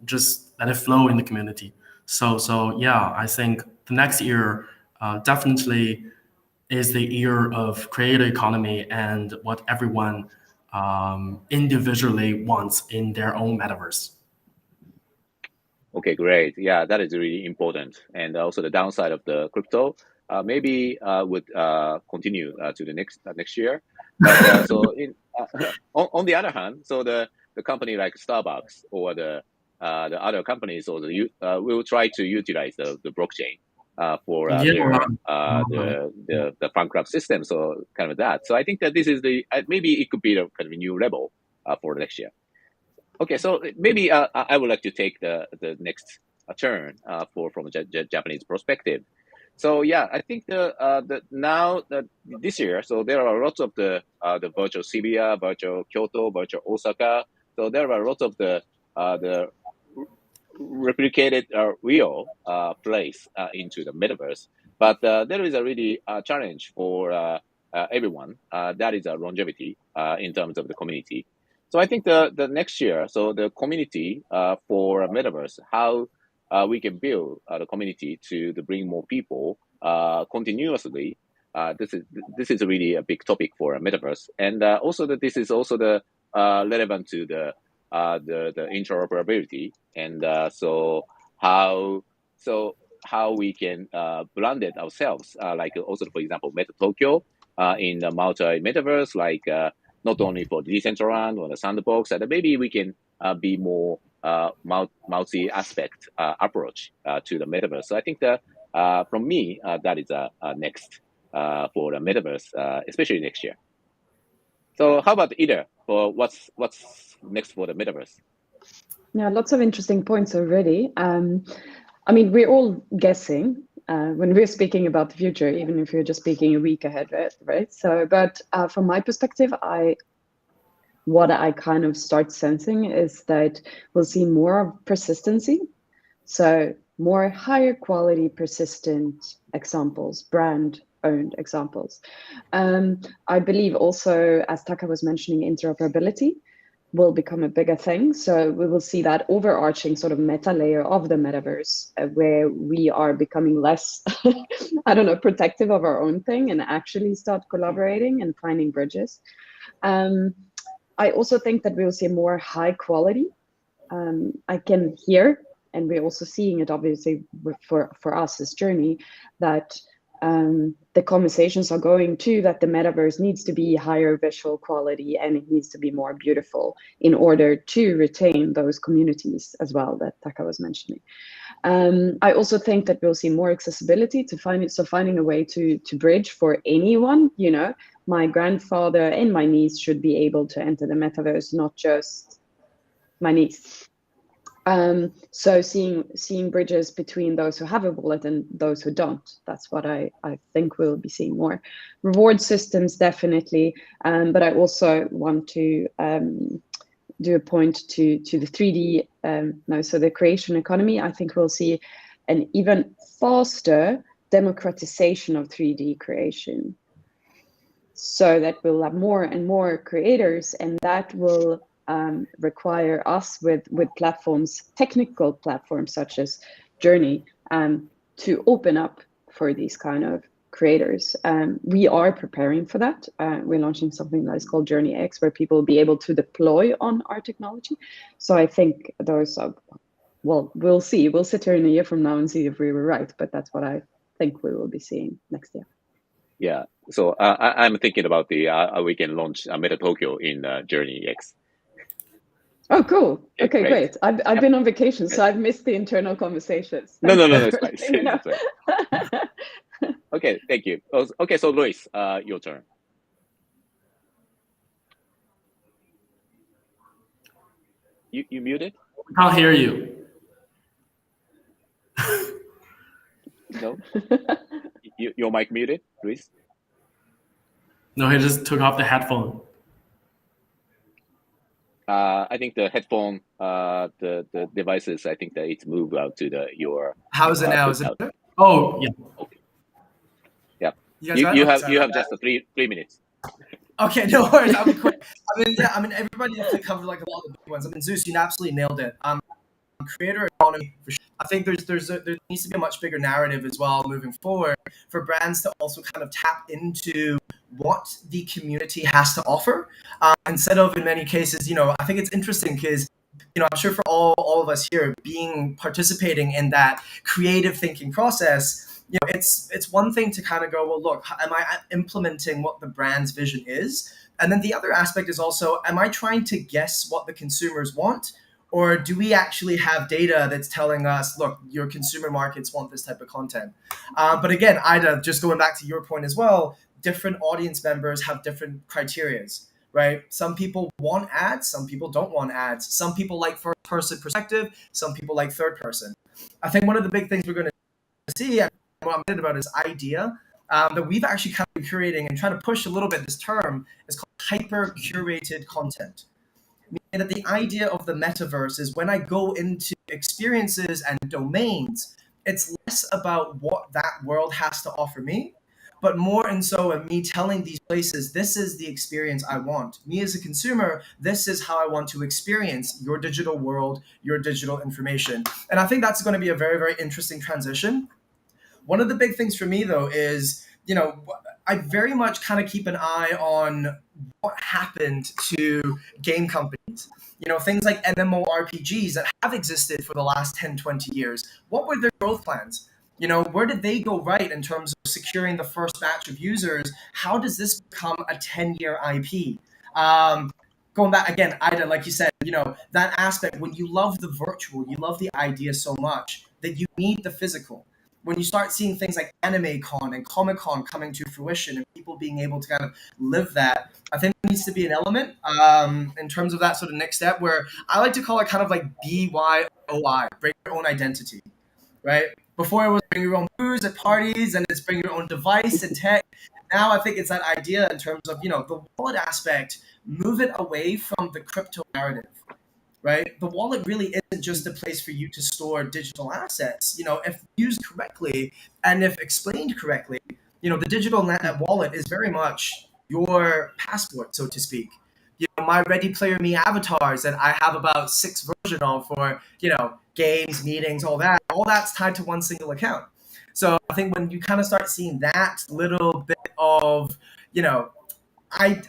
just let it flow in the community. So yeah, I think the next year definitely is the year of creator economy and what everyone individually wants in their own metaverse. Okay, great. Yeah, that is really important. And also the downside of the crypto maybe would continue to the next year. But on the other hand, so the company like Starbucks or the other companies or will try to utilize the blockchain for the fan club system. So kind of that. So I think that this is maybe it could be the kind of a new level for next year. Okay, so maybe I would like to take the next turn from a Japanese perspective. So yeah, I think this year, so there are lots of the virtual Shibuya, virtual Kyoto, virtual Osaka. So there are lots of the replicated real place into the metaverse. But there is a really challenge for everyone. That is a longevity in terms of the community. So I think the next year, so the community for a metaverse, how we can build the community to bring more people continuously. This is really a big topic for a metaverse, and also that this is also the relevant to the interoperability, and so how we can brand it ourselves, like also for example, Meta Tokyo in the multi metaverse, like. Not only for the Decentraland or the Sandbox, and maybe we can be more multi-aspect approach to the metaverse. So I think that from me, that is next for the metaverse, especially next year. So how about Ida for what's next for the metaverse? Yeah, lots of interesting points already. I mean, we're all guessing when we're speaking about the future, even if you're just speaking a week ahead, right? So, but from my perspective, what I kind of start sensing is that we'll see more persistency. So more higher quality, persistent examples, brand owned examples. I believe also, as Taka was mentioning, interoperability. will become a bigger thing. So we will see that overarching sort of meta layer of the metaverse where we are becoming less, I don't know, protective of our own thing and actually start collaborating and finding bridges. I also think that we will see more high quality. I can hear, and we're also seeing it obviously for us as Journey, that the conversations are going to that the metaverse needs to be higher visual quality and it needs to be more beautiful in order to retain those communities as well that Taka was mentioning. I also think that we'll see more accessibility to find it. So finding a way to bridge for anyone, you know, my grandfather and my niece should be able to enter the metaverse, not just my niece. So seeing bridges between those who have a wallet and those who don't, that's what I think we'll be seeing more. Reward systems, definitely, but I also want to do a point to the 3D, so the creation economy. I think we'll see an even faster democratization of 3D creation, so that we'll have more and more creators, and that will require us with platforms, technical platforms such as Journey, to open up for these kind of creators. We are preparing for that. We're launching something that is called Journey X, where people will be able to deploy on our technology. So I think those are, well, we'll see. We'll sit here in a year from now and see if we were right, but that's what I think we will be seeing next year. Yeah. So I'm thinking about the we can launch Meta Tokyo in Journey X. Oh, cool. Yeah, okay, great. I've been on vacation, so I've missed the internal conversations. No, it's fine. It's fine. Okay, thank you. Okay, so Luis, your turn. You muted? I can't hear you. No? Your mic muted, Luis? No, he just took off the headphone. I think the headphone, the devices, I think that it's moved out to your. How is it now? Is it better? Oh, yeah. Okay. Yeah. You have just 3 minutes. Okay, no worries. I'll be quick. Everybody definitely covered like a lot of the big ones. Zeus, you absolutely nailed it. Creator economy, for sure. I think there needs to be a much bigger narrative as well moving forward for brands to also kind of tap into what the community has to offer, instead of, in many cases, I think it's interesting because, I'm sure for all of us here participating in that creative thinking process, it's one thing to kind of go, well, look, am I implementing what the brand's vision is? And then the other aspect is also, am I trying to guess what the consumers want? Or do we actually have data that's telling us, look, your consumer markets want this type of content? But again, Ida, just going back to your point as well, different audience members have different criterias, right? Some people want ads, some people don't want ads. Some people like first-person perspective, some people like third-person. I think one of the big things we're going to see, and what I'm excited about, is idea that we've actually kind of been curating and trying to push a little bit. This term is called hyper-curated content. Meaning that the idea of the metaverse is when I go into experiences and domains, it's less about what that world has to offer me, but more and so of me telling these places, this is the experience I want. Me as a consumer, this is how I want to experience your digital world, your digital information. And I think that's going to be a very, very interesting transition. One of the big things for me, though, is, I very much kind of keep an eye on what happened to game companies. Things like MMORPGs that have existed for the last 10, 20 years. What were their growth plans? Where did they go right in terms of securing the first batch of users? How does this become a 10-year IP? Going back again, Ida, like you said, that aspect, when you love the virtual, you love the idea so much that you need the physical. When you start seeing things like Anime Con and Comic Con coming to fruition and people being able to kind of live that, I think there needs to be an element in terms of that sort of next step, where I like to call it kind of like BYOI, bring your own identity, right? Before it was bring your own booze at parties, and it's bring your own device and tech. Now I think it's that idea in terms of, the wallet aspect, move it away from the crypto narrative. Right? The wallet really isn't just a place for you to store digital assets. If used correctly and if explained correctly, the digital wallet is very much your passport, so to speak. my Ready Player Me avatars that I have about 6 version of for games, meetings, all that. All that's tied to one single account. So I think when you kind of start seeing that little bit of you know I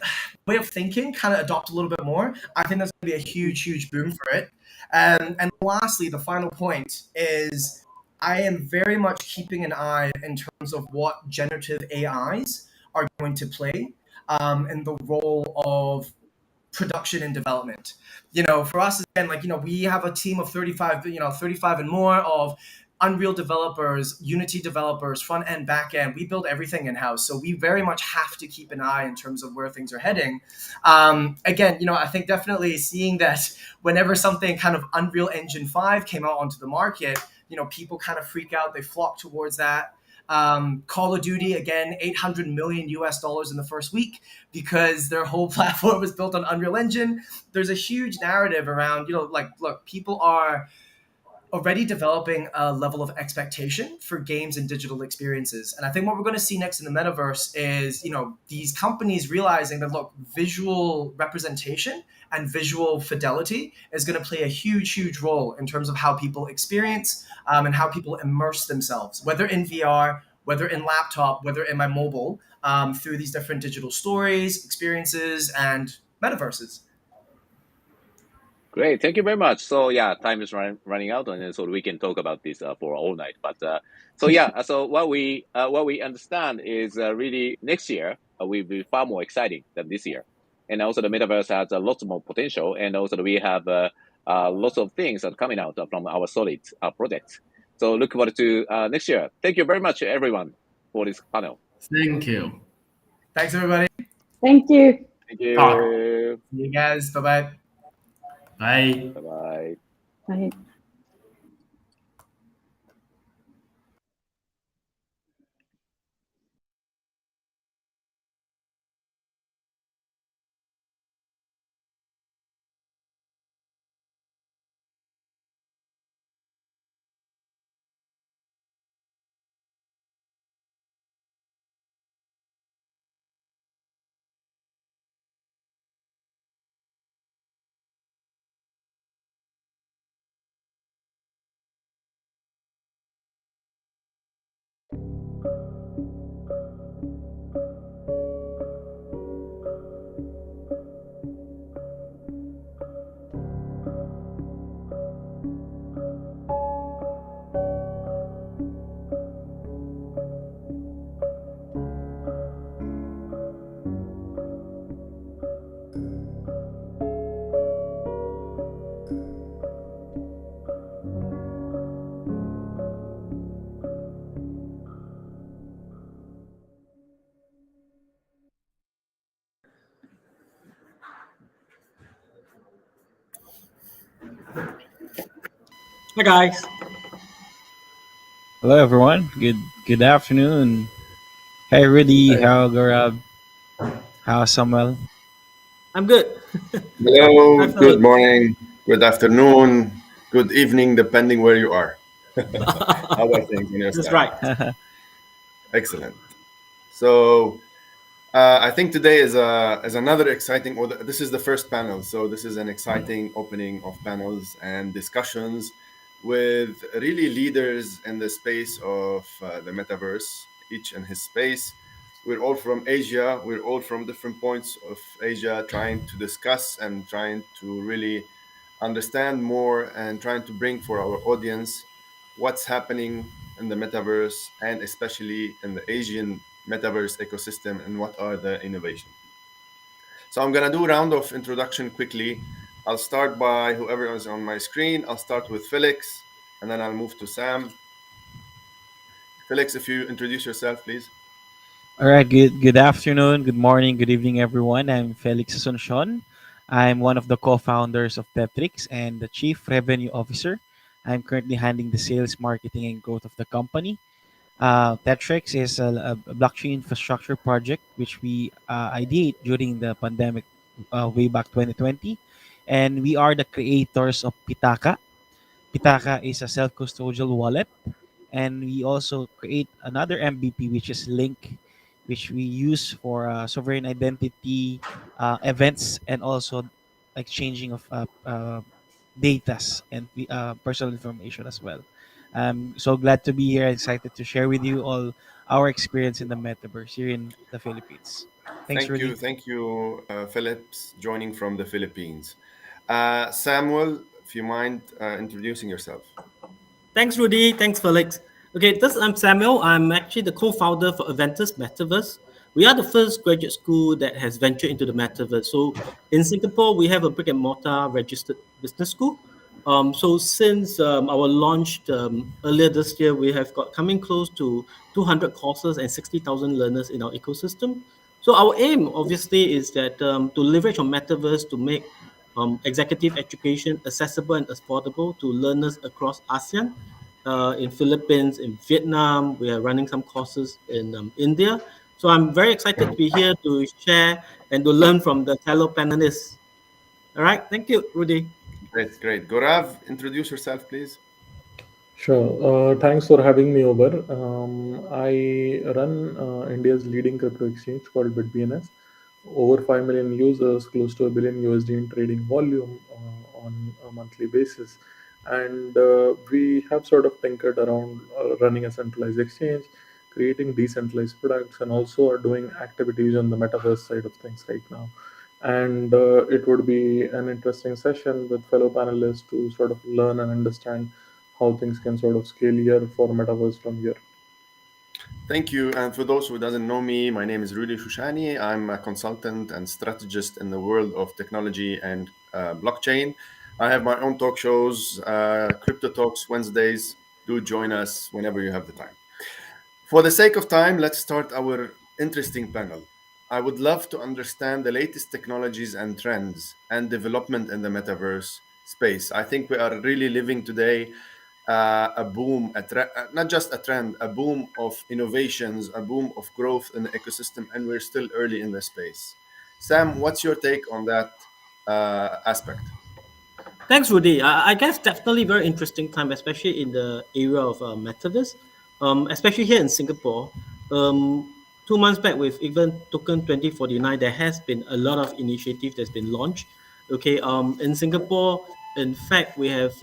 way of thinking kind of adopt a little bit more, I think there's going to be a huge boom for it. And lastly, the final point is I am very much keeping an eye in terms of what generative AIs are going to play in the role of production and development. For us again, we have a team of 35, 35 and more of Unreal developers, Unity developers, front end, back end. We build everything in house, so we very much have to keep an eye in terms of where things are heading. Again, I think definitely seeing that whenever something kind of Unreal Engine 5 came out onto the market, people kind of freak out. They flock towards that. Call of Duty, again, 800 million US dollars in the first week because their whole platform was built on Unreal Engine. There's a huge narrative around, look, people are already developing a level of expectation for games and digital experiences. And I think what we're going to see next in the metaverse is, these companies realizing that, look, visual representation and visual fidelity is going to play a huge role in terms of how people experience and how people immerse themselves, whether in VR, whether in laptop, whether in my mobile, through these different digital stories, experiences, and metaverses. Great, thank you very much. So yeah, time is running out, and so we can talk about this for all night. But so yeah, so what we understand is really next year will be far more exciting than this year, and also the metaverse has a lot more potential, and also we have lots of things that are coming out from our solid project. So look forward to next year. Thank you very much, everyone, for this panel. Thank you. Thanks, everybody. Thank you. Thank you. See you guys. Bye-bye. Bye. Bye. Bye. Hi guys. Hello, everyone. Good afternoon. Hey, Rudy. How Gaurav? How Samuel? I'm good. Hello, I'm good Philip. morning, good afternoon, good evening, depending where you are. How are things in your That's side? right. Excellent. So I think today is another exciting. Or this is the first panel, so this is an exciting opening of panels and discussions with really leaders in the space of the metaverse, each in his space. We're all from Asia. We're all from different points of Asia, trying to discuss and trying to really understand more and trying to bring for our audience what's happening in the metaverse and especially in the Asian metaverse ecosystem and what are the innovations. So I'm gonna do a round of introduction quickly. I'll start by whoever is on my screen. I'll start with Felix and then I'll move to Sam. Felix, if you introduce yourself, please. All right. Good afternoon. Good morning. Good evening, everyone. I'm Felix Asuncion. I'm one of the co-founders of Tetrix and the chief revenue officer. I'm currently handling the sales, marketing, and growth of the company. Tetrix is a blockchain infrastructure project which we ideate during the pandemic way back 2020, and we are the creators of Pitaka. Pitaka is a self-custodial wallet, and we also create another MVP which is Link, which we use for sovereign identity, events, and also exchanging of datas and personal information as well. I'm so glad to be here. Excited to share with you all our experience in the metaverse here in the Philippines. Thanks, Rudy. Thank you, Phillips, joining from the Philippines. Samuel, if you mind introducing yourself. Thanks, Rudy. Thanks, Felix. Okay, this I'm Samuel. I'm actually the co-founder for Aventus Metaverse. We are the first graduate school that has ventured into the metaverse. So in Singapore, we have a brick and mortar registered business school. So since our launch earlier this year, we have got coming close to 200 courses and 60,000 learners in our ecosystem. So our aim, obviously, is that to leverage on metaverse to make executive education accessible and affordable to learners across ASEAN, in Philippines, in Vietnam. We are running some courses in India. So I'm very excited to be here to share and to learn from the fellow panelists. All right, thank you, Rudy. Great, great. Gorav, introduce yourself, please. Sure. Thanks for having me over. I run India's leading crypto exchange called BitBNS. Over 5 million users, close to a billion USD in trading volume on a monthly basis. And we have sort of tinkered around running a centralized exchange, creating decentralized products, and also are doing activities on the metaverse side of things right now. And it would be an interesting session with fellow panelists to sort of learn and understand how things can sort of scale here for metaverse from here. Thank you. And for those who doesn't know me, my name is Rudy Shushani. I'm a consultant and strategist in the world of technology and blockchain. I have my own talk shows, Crypto Talks Wednesdays. Do join us whenever you have the time. For the sake of time, let's start our interesting panel. I would love to understand the latest technologies and trends and development in the metaverse space. I think we are really living today a boom, not just a trend, a boom of innovations, a boom of growth in the ecosystem, and we're still early in the space. Sam, what's your take on that aspect? Thanks, Rudy. I guess definitely very interesting time, especially in the area of metaverse, especially here in Singapore. 2 months back, with even Token 2049, there has been a lot of initiative that's been launched. Okay, in Singapore, in fact, we have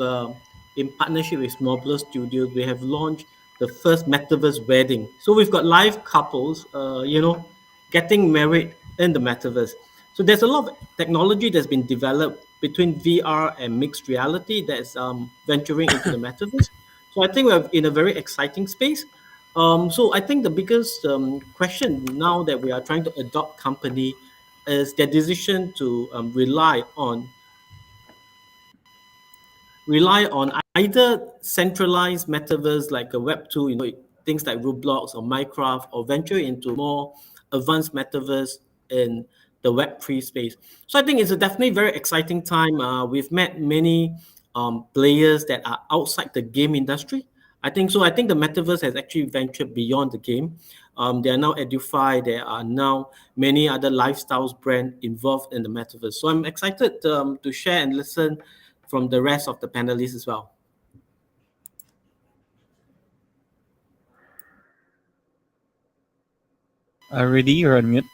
in partnership with Mobler Studios, we have launched the first metaverse wedding. So we've got live couples, getting married in the metaverse. So there's a lot of technology that's been developed between VR and mixed reality that's venturing into the metaverse. So I think we're in a very exciting space. So I think the biggest question now that we are trying to adopt company is their decision to rely on either centralized metaverse like a Web 2, things like Roblox or Minecraft, or venture into more advanced metaverse in the Web 3 space. So I think it's a definitely very exciting time. We've met many players that are outside the game industry. I think so. I think the metaverse has actually ventured beyond the game. There are now Edufy. There are now many other lifestyles brand involved in the metaverse. So I'm excited to share and listen from the rest of the panelists as well. Rudy, you're on mute.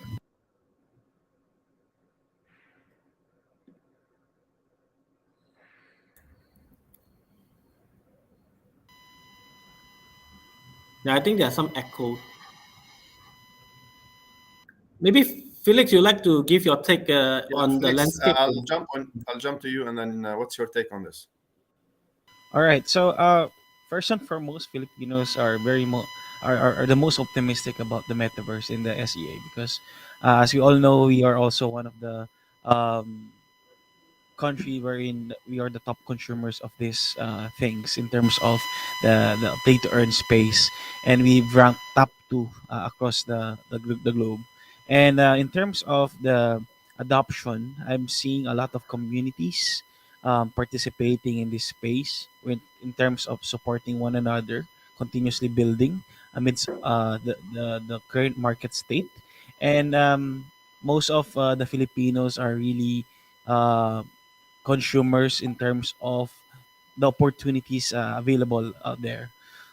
Yeah, I think there's some echo. Maybe Felix, you'd like to give your take on the Felix, landscape. I'll jump to you, and then what's your take on this? All right. So, first and foremost, Filipinos are are the most optimistic about the metaverse in the SEA because, as we all know, we are also one of the um, country wherein we are the top consumers of these things in terms of the play to earn space, and we've ranked top two across the globe. And in terms of the adoption, I'm seeing a lot of communities participating in this space in terms of supporting one another, continuously building amidst the current market state. And most of the Filipinos are really consumers in terms of the opportunities available out there.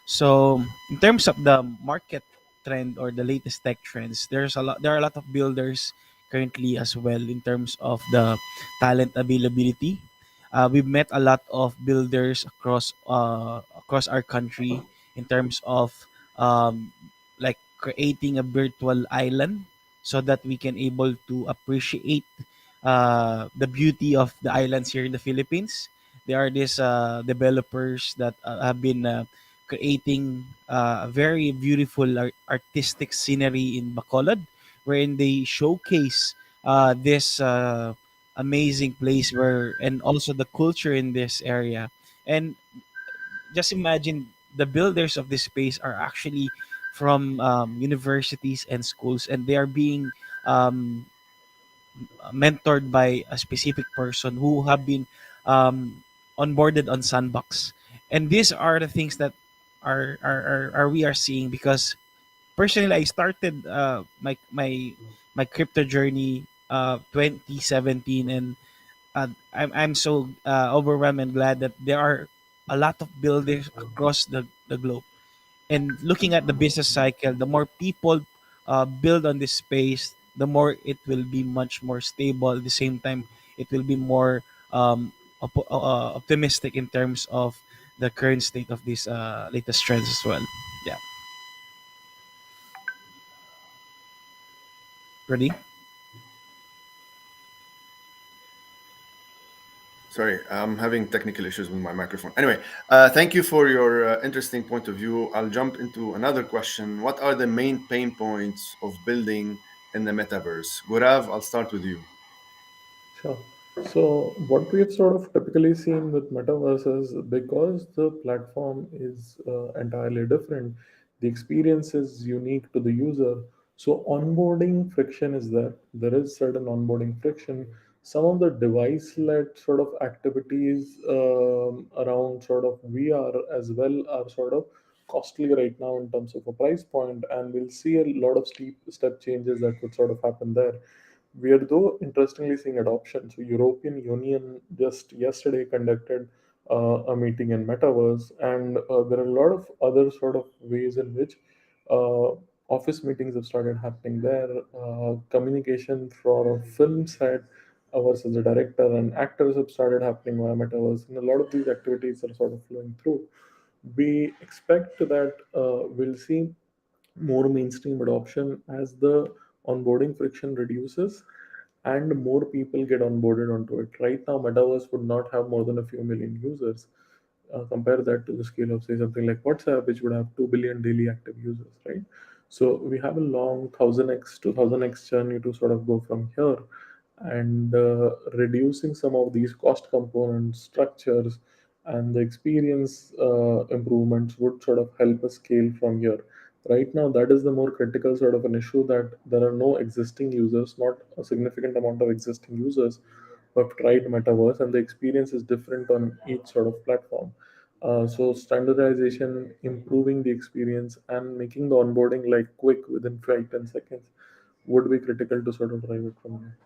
So in terms of the market trend or the latest tech trends, there are a lot of builders currently as well in terms of the talent availability. We've met a lot of builders across our country in terms of um, like creating a virtual island so that we can able to appreciate the beauty of the islands here in the Philippines. There are these developers that have been creating a very beautiful artistic scenery in Bacolod, wherein they showcase this amazing place where and also the culture in this area. And just imagine the builders of this space are actually from universities and schools, and they are being um, mentored by a specific person who have been onboarded on Sandbox. And these are the things that are we are seeing because personally I started my crypto journey 2017, and I'm so overwhelmed and glad that there are a lot of builders across the globe. And looking at the business cycle, the more people build on this space, the more it will be much more stable. At the same time, it will be more optimistic in terms of the current state of these latest trends as well. Yeah. Ready? Sorry, I'm having technical issues with my microphone. Anyway, thank you for your interesting point of view. I'll jump into another question. What are the main pain points of building in the metaverse? Gurav, I'll start with you. Sure. So what we have sort of typically seen with metaverse is because the platform is entirely different, the experience is unique to the user. So onboarding friction is there. There is certain onboarding friction. Some of the device-led sort of activities around sort of VR as well are sort of costly right now in terms of a price point, and we'll see a lot of steep step changes that could sort of happen there. We are though interestingly seeing adoption. So European Union just yesterday conducted a meeting in Metaverse, and there are a lot of other sort of ways in which uh, office meetings have started happening there. Communication for a film set versus a director and actors have started happening via Metaverse, and a lot of these activities are sort of flowing through. We expect that we'll see more mainstream adoption as the onboarding friction reduces and more people get onboarded onto it. Right now, Metaverse would not have more than a few million users. Compare that to the scale of, say, something like WhatsApp, which would have 2 billion daily active users, right? So we have a long 1000x to 1000x journey to sort of go from here, and reducing some of these cost components, structures, and the experience improvements would sort of help us scale from here. Right now, that is the more critical sort of an issue, that there are no existing users, not a significant amount of existing users who have tried Metaverse, and the experience is different on each sort of platform. So standardization, improving the experience, and making the onboarding like quick within 5-10 seconds would be critical to sort of drive it from there.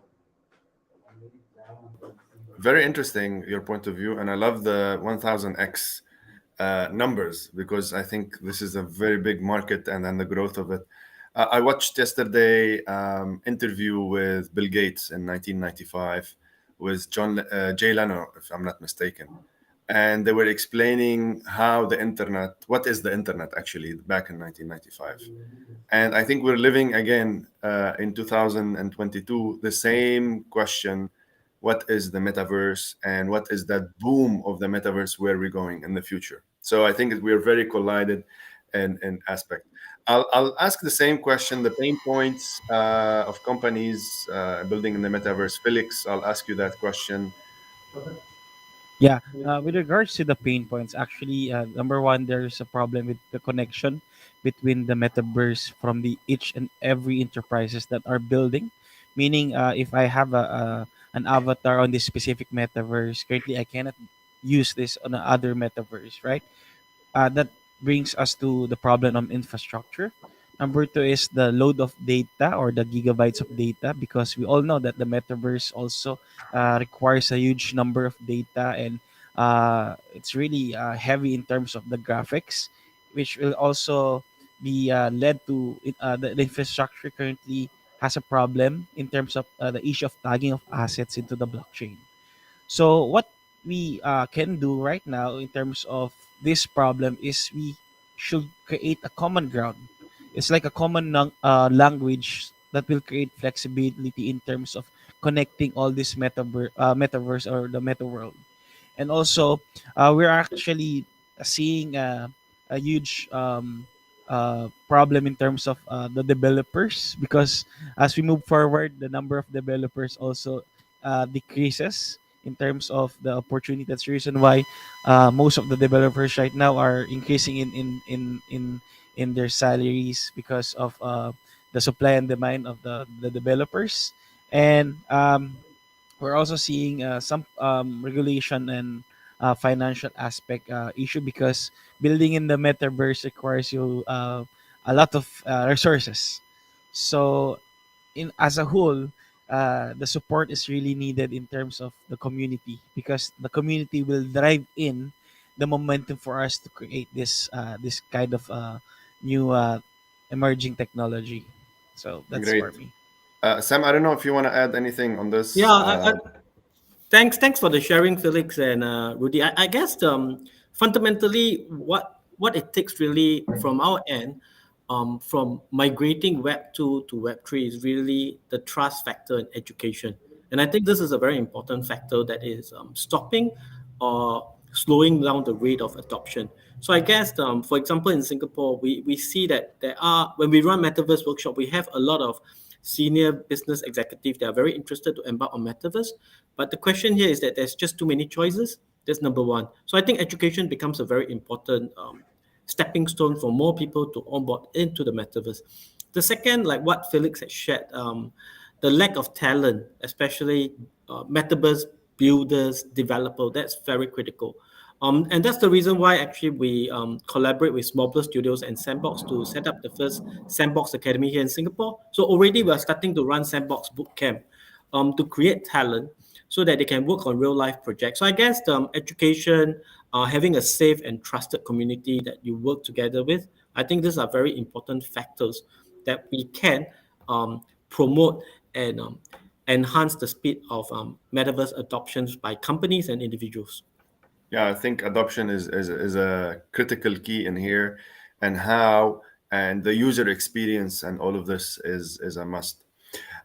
Very interesting, your point of view. And I love the 1000x numbers because I think this is a very big market and then the growth of it. I watched yesterday interview with Bill Gates in 1995 with Jay Leno, if I'm not mistaken. And they were explaining how the internet, what is the internet actually back in 1995. And I think we're living again in 2022, the same question: what is the metaverse and what is that boom of the metaverse, where we're going in the future? So I think that we're very collided in aspect. I'll ask the same question, the pain points of companies building in the metaverse. Felix, I'll ask you that question. Yeah, with regards to the pain points, actually, number one, there's a problem with the connection between the metaverse from the each and every enterprises that are building. Meaning, if I have a an avatar on this specific metaverse, currently I cannot use this on another metaverse, right? That brings us to the problem of infrastructure. Number two is the load of data or the gigabytes of data, because we all know that the metaverse also requires a huge number of data, and it's really heavy in terms of the graphics, which will also be led to the infrastructure currently has a problem in terms of the issue of tagging of assets into the blockchain. So what we can do right now in terms of this problem is we should create a common ground. It's like a common language that will create flexibility in terms of connecting all this metaverse or the meta world. And also, we're actually seeing a huge problem in terms of the developers, because as we move forward, the number of developers also decreases in terms of the opportunity. That's the reason why most of the developers right now are increasing in their salaries because of the supply and demand of the developers. And we're also seeing some regulation and financial aspect issue, because building in the metaverse requires you a lot of resources. So in as a whole, the support is really needed in terms of the community, because the community will drive in the momentum for us to create this kind of new emerging technology. So that's for Great. me. Sam, I don't know if you want to add anything on Yeah, this. thanks for the sharing, Felix and Rudy. I guess fundamentally what it takes really from our end, from migrating Web 2 to Web 3 is really the trust factor in education. And I think this is a very important factor that is stopping or slowing down the rate of adoption. So I guess, for example, in Singapore, we see that there are, when we run Metaverse workshop, we have a lot of senior business executives that are very interested to embark on Metaverse. But the question here is that there's just too many choices. That's number one. So I think education becomes a very important stepping stone for more people to onboard into the metaverse. The second, like what Felix had shared, the lack of talent, especially metaverse builders, developer, that's very critical. And that's the reason why actually we collaborate with Smaller Studios and Sandbox to set up the first Sandbox Academy here in Singapore. So already we are starting to run Sandbox Bootcamp to create talent so that they can work on real life projects. So I guess education, having a safe and trusted community that you work together with, I think these are very important factors that we can promote and enhance the speed of metaverse adoptions by companies and individuals. Yeah, I think adoption is a critical key in here, and how and the user experience and all of this is a must.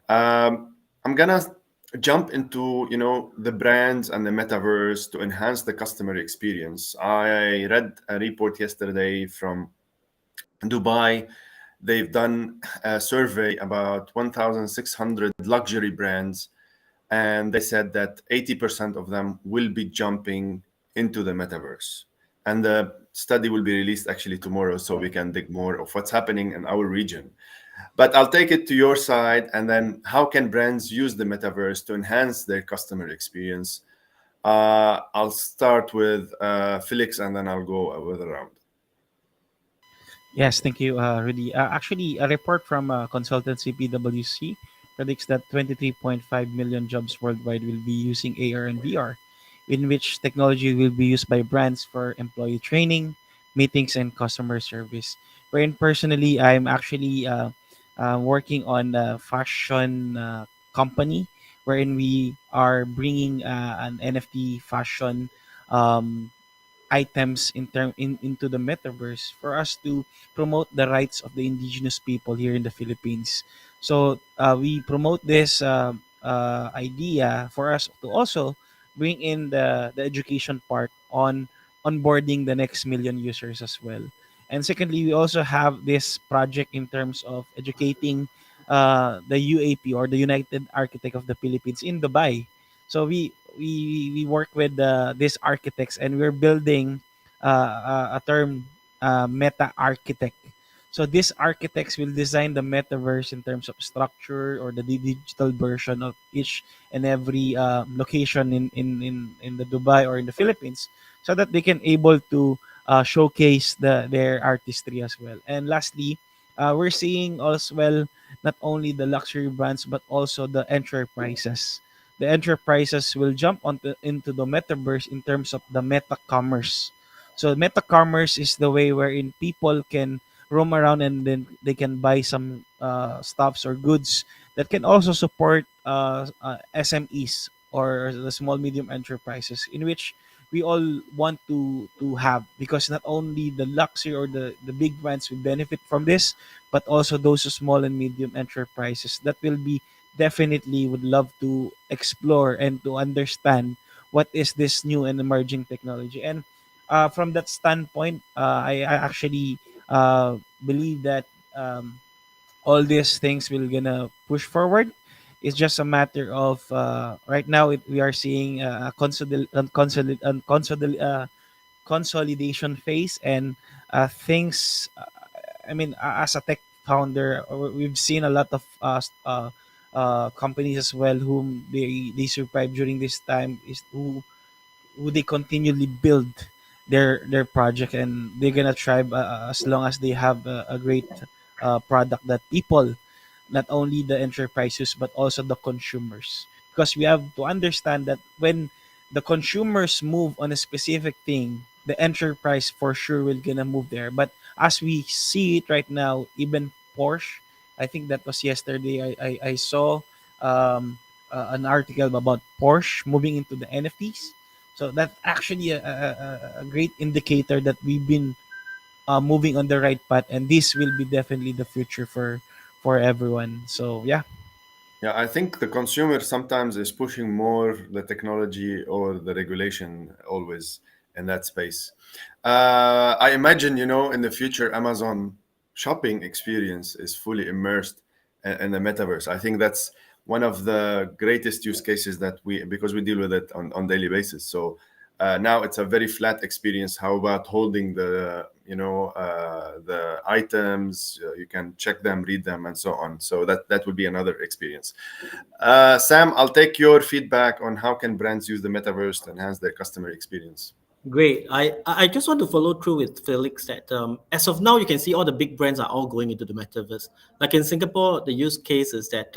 I'm gonna jump into the brands and the metaverse to enhance the customer experience. I read a report yesterday from Dubai. They've done a survey about 1,600 luxury brands, and they said that 80% of them will be jumping into the metaverse. And the study will be released actually tomorrow, so we can dig more of what's happening in our region. But I'll take it to your side, and then how can brands use the metaverse to enhance their customer experience? I'll start with Felix, and then I'll go with around. Yes, thank you, Rudy. Actually, a report from consultancy PwC predicts that 23.5 million jobs worldwide will be using AR and VR, in which technology will be used by brands for employee training, meetings, and customer service. Wherein personally, I'm actually working on a fashion company wherein we are bringing an NFT fashion um, items into the metaverse for us to promote the rights of the indigenous people here in the Philippines. So we promote this idea for us to also bring in the education part on onboarding the next million users as well. And secondly, we also have this project in terms of educating the UAP, or the United Architect of the Philippines, in Dubai. So we work with these architects, and we're building a term, meta architect. So these architects will design the metaverse in terms of structure, or the digital version of each and every location in the Dubai or in the Philippines, so that they can able to showcase their artistry as well. And lastly, we're seeing as well not only the luxury brands but also the enterprises. The enterprises will jump into the metaverse in terms of the meta commerce. So meta commerce is the way wherein people can roam around, and then they can buy some stuffs or goods that can also support SMEs or the small medium enterprises, in which we all want to have, because not only the luxury or the big brands will benefit from this, but also those small and medium enterprises that will be definitely would love to explore and to understand what is this new and emerging technology. And from that standpoint, I actually believe that all these things will gonna push forward. It's just a matter of right now we are seeing consolidation phase, and things. I mean, as a tech founder, we've seen a lot of companies as well whom they survive during this time, is who they continually build their project, and they're gonna thrive as long as they have a great product that people, not only the enterprises but also the consumers, because we have to understand that when the consumers move on a specific thing, the enterprise for sure will gonna move there. But as we see it right now, even Porsche, I think that was yesterday, I saw an article about Porsche moving into the NFTs. So that's actually a great indicator that we've been moving on the right path, and this will be definitely the future for everyone. So yeah. Yeah, I think the consumer sometimes is pushing more the technology or the regulation always in that space. I imagine, in the future, Amazon shopping experience is fully immersed in the metaverse. I think that's one of the greatest use cases that because we deal with it on daily basis. So now it's a very flat experience. How about holding the items? You can check them, read them, and so on. So that would be another experience. Sam, I'll take your feedback on how can brands use the metaverse to enhance their customer experience. Great. I just want to follow through with Felix that as of now, you can see all the big brands are all going into the metaverse. Like in Singapore, the use case is that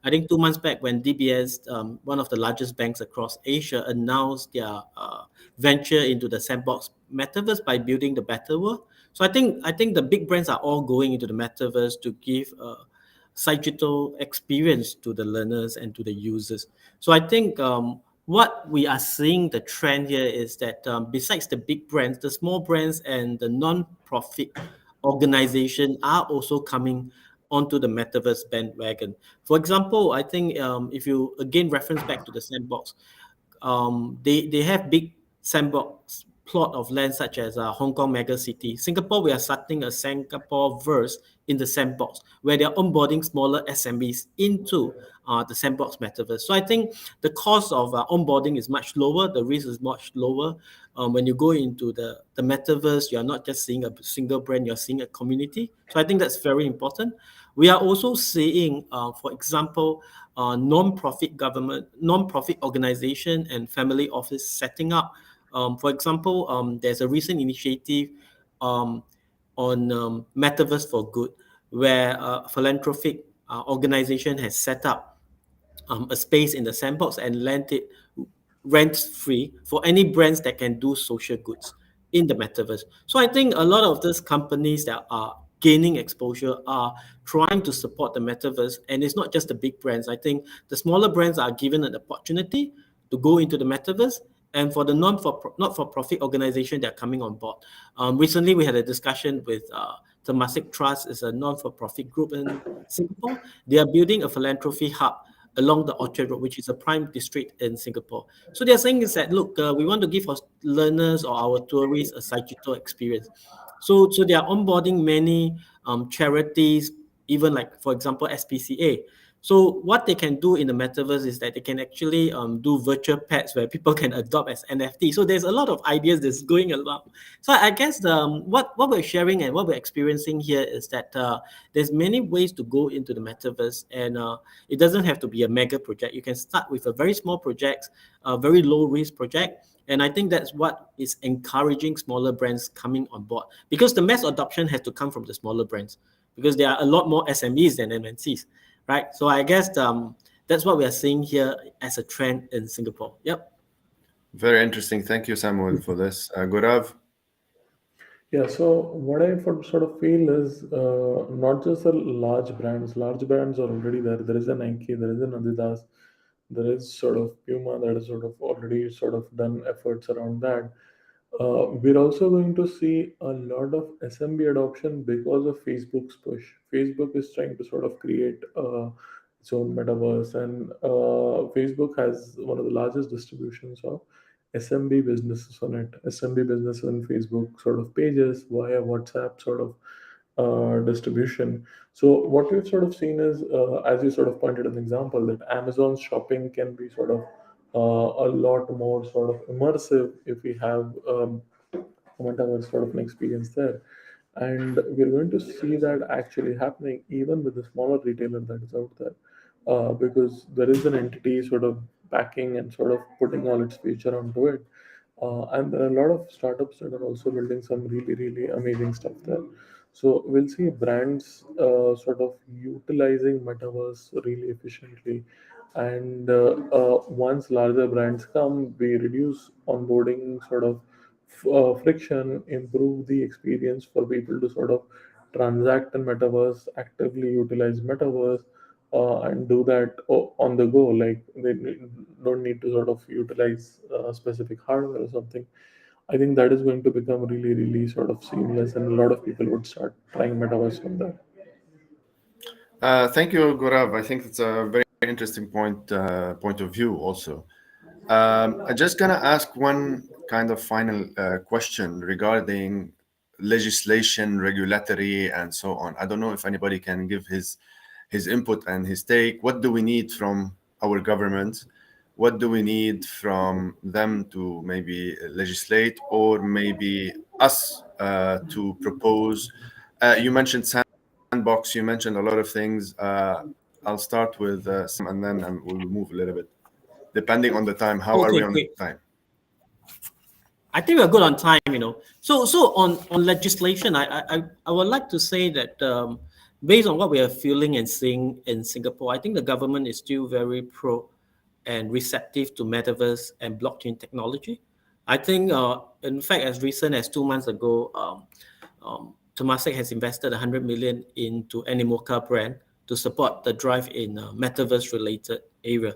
I think 2 months back when DBS, one of the largest banks across Asia, announced their venture into the sandbox metaverse by building the Better World. So I think the big brands are all going into the metaverse to give digital experience to the learners and to the users. So I think what we are seeing the trend here is that besides the big brands, the small brands and the non-profit organization are also coming onto the metaverse bandwagon. For example, I think if you again reference back to the sandbox, they have big sandbox plot of land such as Hong Kong mega city. Singapore, we are starting a Singapore verse in the sandbox where they're onboarding smaller SMBs into the sandbox metaverse. So I think the cost of onboarding is much lower. The risk is much lower. When you go into the metaverse, you're not just seeing a single brand, you're seeing a community. So I think that's very important. We are also seeing, for example, non-profit organization and family office setting up. For example, there's a recent initiative on Metaverse for Good, where a philanthropic organization has set up a space in the sandbox and lent it rent free for any brands that can do social goods in the metaverse. So I think a lot of these companies that are gaining exposure are trying to support the metaverse, and it's not just the big brands. I think the smaller brands are given an opportunity to go into the metaverse, and for the not for profit organization that are coming on board. Recently, we had a discussion with Temasek Trust, is a non-for-profit group in Singapore. They are building a philanthropy hub along the Orchard Road, which is a prime district in Singapore. So they're saying is that, look, we want to give our learners or our tourists a digital experience. So they are onboarding many charities, even like, for example, SPCA. So what they can do in the metaverse is that they can actually do virtual pets where people can adopt as NFT. So there's a lot of ideas that's going along. So I guess what we're sharing and what we're experiencing here is that there's many ways to go into the metaverse, and it doesn't have to be a mega project. You can start with a very small project, a very low risk project. And I think that's what is encouraging smaller brands coming on board, because the mass adoption has to come from the smaller brands, because there are a lot more SMEs than MNCs. Right. So I guess that's what we are seeing here as a trend in Singapore. Yep. Very interesting. Thank you, Samuel, for this. Gaurav? Yeah, so what I sort of feel is not just the large brands. Large brands are already there. There is a Nike, there is an Adidas, there is sort of Puma that has sort of already sort of done efforts around that. We're also going to see a lot of SMB adoption because of Facebook's push. Facebook is trying to sort of create its own metaverse, and Facebook has one of the largest distributions of SMB businesses on it. SMB business on Facebook sort of pages via WhatsApp sort of distribution. So what we've sort of seen is, as you sort of pointed an example, that Amazon's shopping can be sort of a lot more sort of immersive if we have metaverse sort of an experience there. And we're going to see that actually happening even with the smaller retailer that is out there, because there is an entity sort of backing and sort of putting all its future onto it. And there are a lot of startups that are also building some really, really amazing stuff there. So we'll see brands sort of utilizing metaverse really efficiently. And once larger brands come, we reduce onboarding sort of friction, improve the experience for people to sort of transact in metaverse, actively utilize metaverse, and do that on the go. Like they don't need to sort of utilize specific hardware or something. I think that is going to become really, really sort of seamless, and a lot of people would start trying metaverse from there. Thank you, Gaurav. I think it's a very interesting point of view also. I'm just gonna ask one kind of final question regarding legislation, regulatory, and so on. I don't know if anybody can give his input and his take. What do we need from our government? What do we need from them to maybe legislate, or maybe us to propose? You mentioned sandbox. You mentioned a lot of things. I'll start with Sam, and then we'll move a little bit depending on the time. How are we Okay, on great. time? I think we're good on time, So on legislation, I would like to say that based on what we are feeling and seeing in Singapore, I think the government is still very pro and receptive to metaverse and blockchain technology. I think, in fact, as recent as 2 months ago, Temasek has invested 100 million into Animoca brand to support the drive in metaverse related area.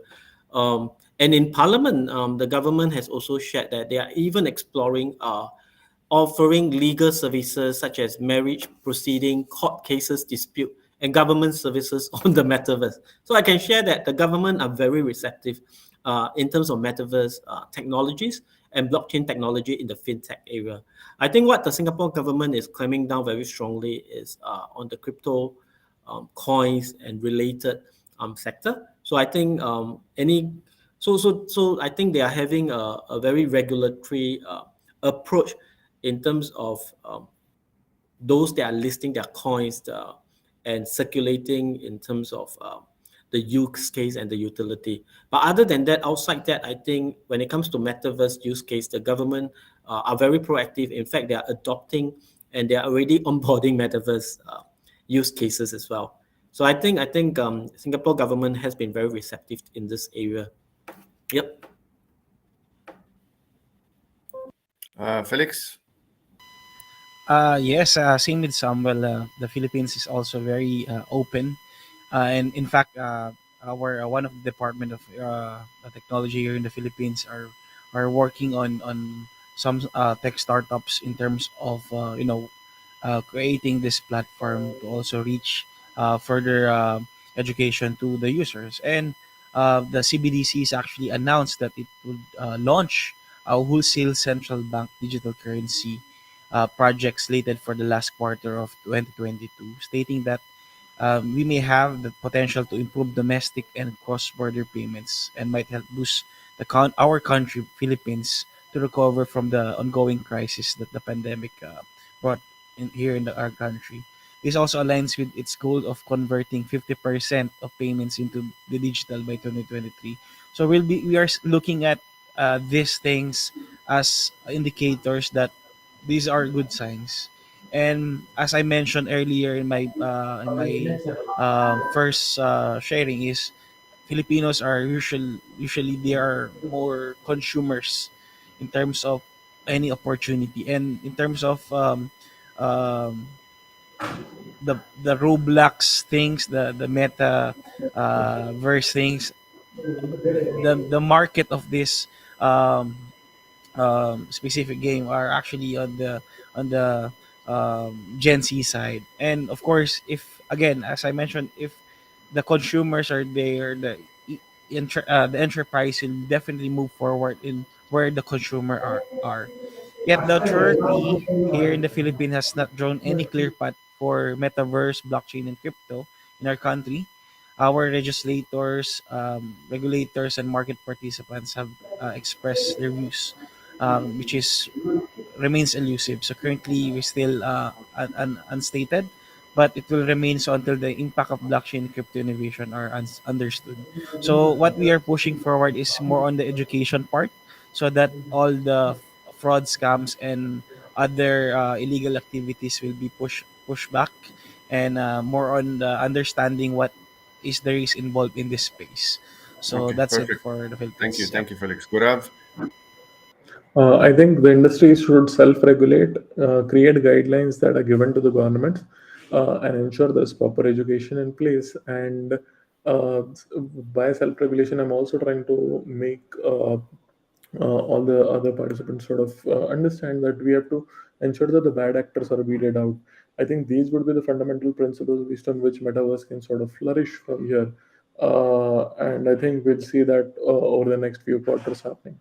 And in Parliament, the government has also shared that they are even exploring offering legal services such as marriage proceeding, court cases dispute, and government services on the metaverse. So I can share that the government are very receptive in terms of metaverse technologies and blockchain technology in the fintech area. I think what the Singapore government is claiming down very strongly is on the crypto coins and related sector. So I think I think they are having a very regulatory approach in terms of those that are listing their coins and circulating in terms of the use case and the utility. But other than that, outside that, I think when it comes to metaverse use case, the government are very proactive. In fact, they are adopting and they are already onboarding metaverse use cases as well. So I think Singapore government has been very receptive in this area. Yep. Felix? Yes, same with Samuel. The Philippines is also very open, and in fact, our one of the Department of Technology here in the Philippines are working on some tech startups in terms of creating this platform to also reach further education to the users. And the CBDC has actually announced that it would launch a wholesale central bank digital currency project slated for the last quarter of 2022, stating that we may have the potential to improve domestic and cross-border payments and might help boost our country, Philippines, to recover from the ongoing crisis that the pandemic brought here in our country. This also aligns with its goal of converting 50% of payments into the digital by 2023. So we are looking at these things as indicators that these are good signs. And as I mentioned earlier in my first sharing is Filipinos are usually they are more consumers in terms of any opportunity. And in terms of um, the Roblox things, the meta verse things, the market of this um, specific game are actually on the Gen Z side. And of course, if again, as I mentioned, if the consumers are there, the enterprise will definitely move forward in where the consumer are. Yet the authority here in the Philippines has not drawn any clear path for metaverse, blockchain, and crypto in our country. Our legislators, regulators, and market participants have expressed their views, which is remains elusive. So currently, we're still unstated, but it will remain so until the impact of blockchain and crypto innovation are understood. So what we are pushing forward is more on the education part, so that all the fraud scams and other illegal activities will be pushed back, and more on the understanding what is the risk involved in this space. So Okay, that's it perfect. for the Philippines. Yep. Thank you, Felix. Gurav. I think the industry should self-regulate, create guidelines that are given to the government, and ensure there's proper education in place. And by self-regulation, I'm also trying to make all the other participants sort of understand that we have to ensure that the bad actors are weeded out. I think these would be the fundamental principles based on which metaverse can sort of flourish from here. And I think we'll see that over the next few quarters happening.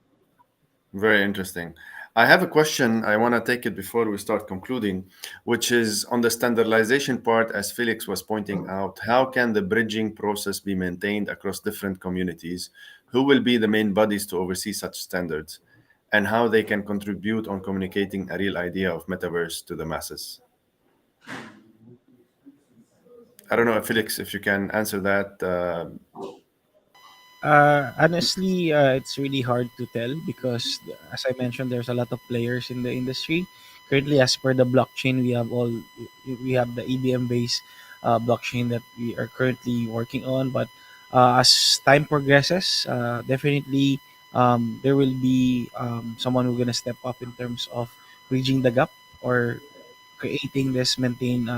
Very interesting. I have a question. I want to take it before we start concluding, which is on the standardization part, as Felix was pointing out. How can the bridging process be maintained across different communities? Who will be the main bodies to oversee such standards? And how they can contribute on communicating a real idea of metaverse to the masses? I don't know, Felix, if you can answer that. Honestly, it's really hard to tell because, as I mentioned, there's a lot of players in the industry. Currently, as per the blockchain, we have the EBM based blockchain that we are currently working on. But as time progresses, definitely there will be someone who's gonna step up in terms of bridging the gap or creating this maintain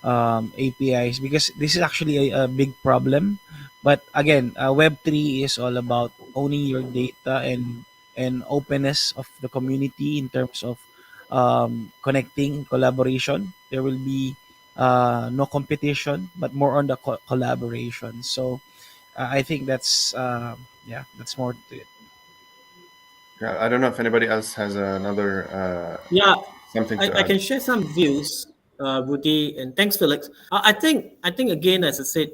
APIs, because this is actually a big problem. But again, Web3 is all about owning your data and openness of the community in terms of connecting collaboration. There will be no competition, but more on the collaboration. So I think that's yeah, that's more to it. I don't know if anybody else has another Yeah, something to I add. can share some views, Rudy, and thanks, Felix. I think again, as I said,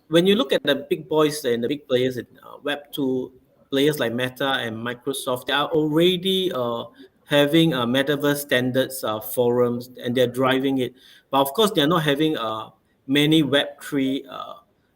when you look at the big boys and the big players in Web2, players like Meta and Microsoft, they are already having metaverse standards forums, and they're driving it. But of course, they're not having many Web3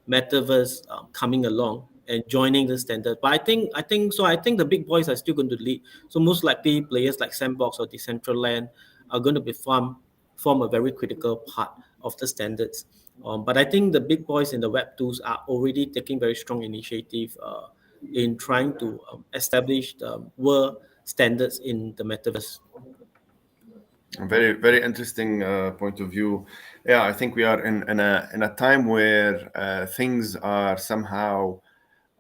metaverse coming along and joining the standard. But I think so. I think the big boys are still going to lead. So most likely, players like Sandbox or Decentraland are going to form a very critical part of the standards. But I think the big boys in the Web tools are already taking very strong initiative in trying to establish the world standards in the metaverse. Very, very interesting point of view. Yeah, I think we are in a time where things are somehow,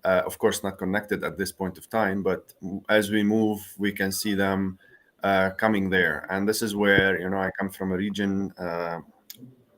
of course, not connected at this point of time, but as we move, we can see them coming there. And this is where, I come from a region.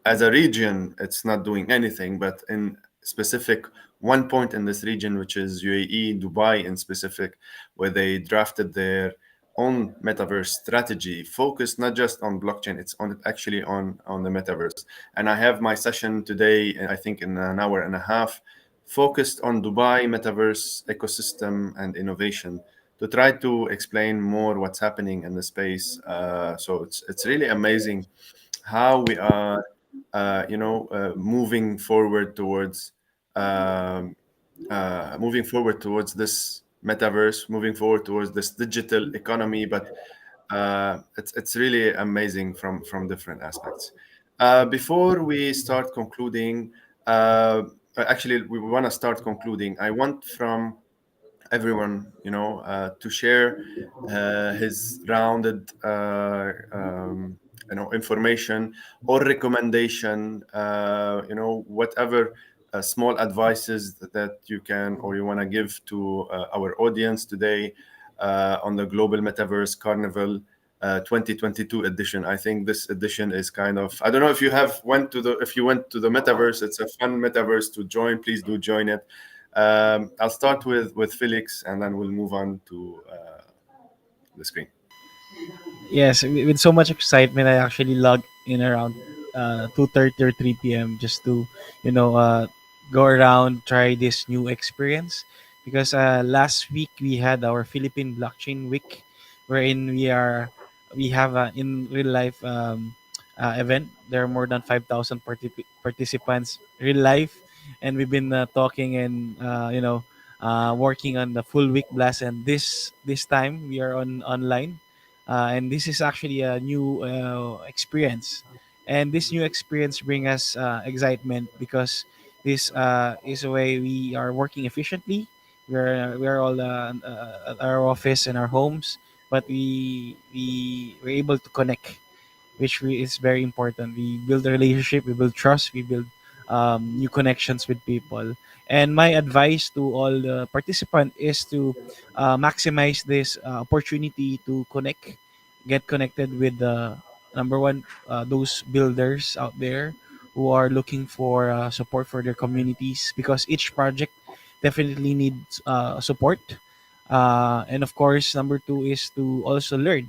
As a region, it's not doing anything, but in specific one point in this region, which is UAE, Dubai in specific, where they drafted their own metaverse strategy, focused not just on blockchain, it's on actually on the metaverse. And I have my session today, I think in an hour and a half, focused on Dubai metaverse ecosystem and innovation to try to explain more what's happening in the space. So it's really amazing how we are moving forward towards um, moving forward towards this metaverse, moving forward towards this digital economy. But it's really amazing from different aspects. Before we start concluding, actually, we want to start concluding. I want from everyone, to share his rounded, information or recommendation, whatever small advices that you can or you want to give to our audience today on the Global Metaverse Carnival 2022 edition. I think this edition is kind of, I don't know if you went to the metaverse. It's a fun metaverse to join. Please do join it. I'll start with Felix, and then we'll move on to the screen. Yes, with so much excitement, I actually logged in around 2:30 or 3 p.m. just to, you know, uh, go around, try this new experience. Because last week we had our Philippine Blockchain Week, wherein we have a in real life event. There are more than 5,000 participants real life, and we've been talking and working on the full week blast. And this time we are on online, and this is actually a new experience, and this new experience bring us excitement because this is a way we are working efficiently. We're all at our office and our homes, but we were able to connect, which is very important. We build a relationship, we build trust, we build new connections with people. And my advice to all the participants is to maximize this opportunity to connect, get connected with the number one, those builders out there who are looking for support for their communities, because each project definitely needs support. And of course, number two is to also learn.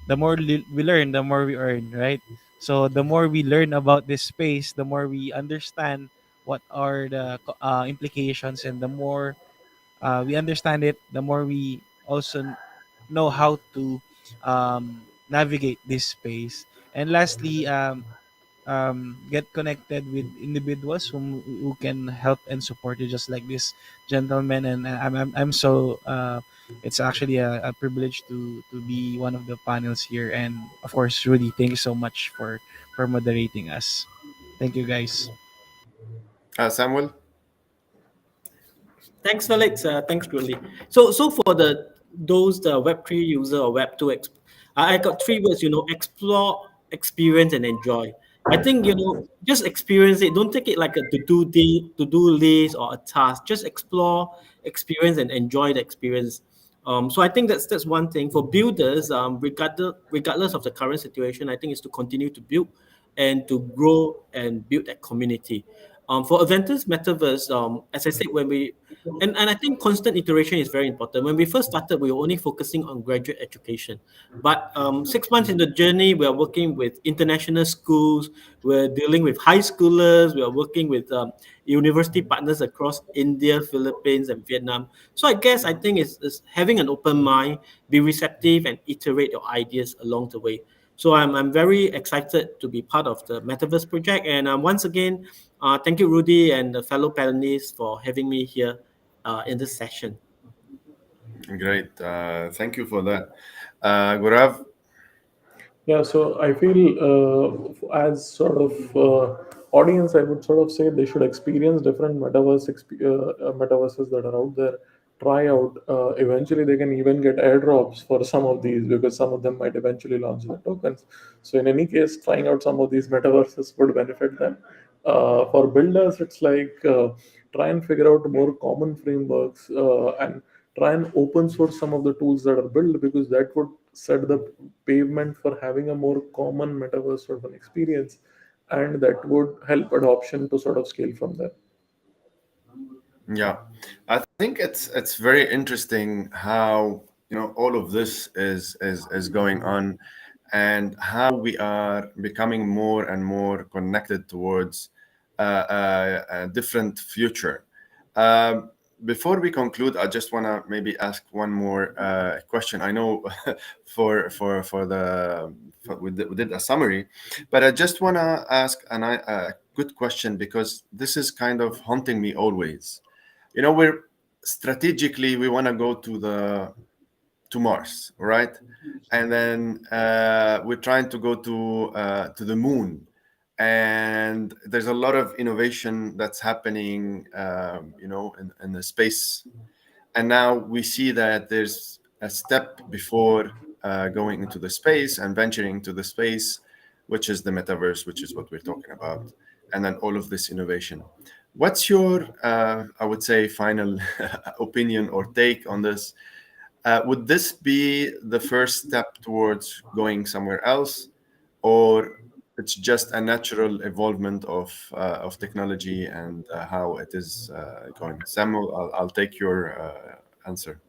The more we learn, the more we earn, right? So the more we learn about this space, the more we understand what are the implications, and the more we understand it, the more we also know how to navigate this space. And lastly, get connected with individuals who can help and support you, just like this gentleman. And I'm so it's actually a privilege to be one of the panels here. And of course, Rudy, thank you so much for moderating us. Thank you, guys. Samuel. Thanks, Felix. Thanks, Julie. So for the Web3 user or Web2, I got three words. Explore, experience, and enjoy. I think just experience it. Don't take it like a to do list or a task. Just explore, experience, and enjoy the experience. So I think that's one thing for builders. Regardless of the current situation, I think is to continue to build and to grow and build that community. For Aventus Metaverse, as I said, when we and I think constant iteration is very important. When we first started, we were only focusing on graduate education. But 6 months in the journey, we are working with international schools, we're dealing with high schoolers, we are working with university partners across India, Philippines, and Vietnam. So I think it's having an open mind, be receptive, and iterate your ideas along the way. So I'm very excited to be part of the Metaverse project. And once again, thank you, Rudy, and the fellow panelists for having me here in this session. Great. Thank you for that. Gaurav. Yeah, so I feel as sort of audience, I would sort of say they should experience different metaverses that are out there. Try out. Eventually, they can even get airdrops for some of these, because some of them might eventually launch the tokens. So in any case, trying out some of these metaverses would benefit them. For builders, it's like try and figure out more common frameworks, and try and open source some of the tools that are built, because that would set the pavement for having a more common metaverse sort of an experience, and that would help adoption to sort of scale from there. Yeah, I think it's very interesting how all of this is going on, and how we are becoming more and more connected towards a different future. Um, Before we conclude, I just want to maybe ask one more question. I know we did a summary, but I just want to ask a good question, because this is kind of haunting me always. We're strategically we want to go to Mars, right? And then we're trying to go to the moon, and there's a lot of innovation that's happening, in the space. and now we see that there's a step before going into the space and venturing into the space, which is the metaverse, which is what we're talking about, and then all of this innovation. What's your, I would say, final opinion or take on this? Would this be the first step towards going somewhere else, or it's just a natural evolvement of technology and how it is going? Samuel, I'll take your answer.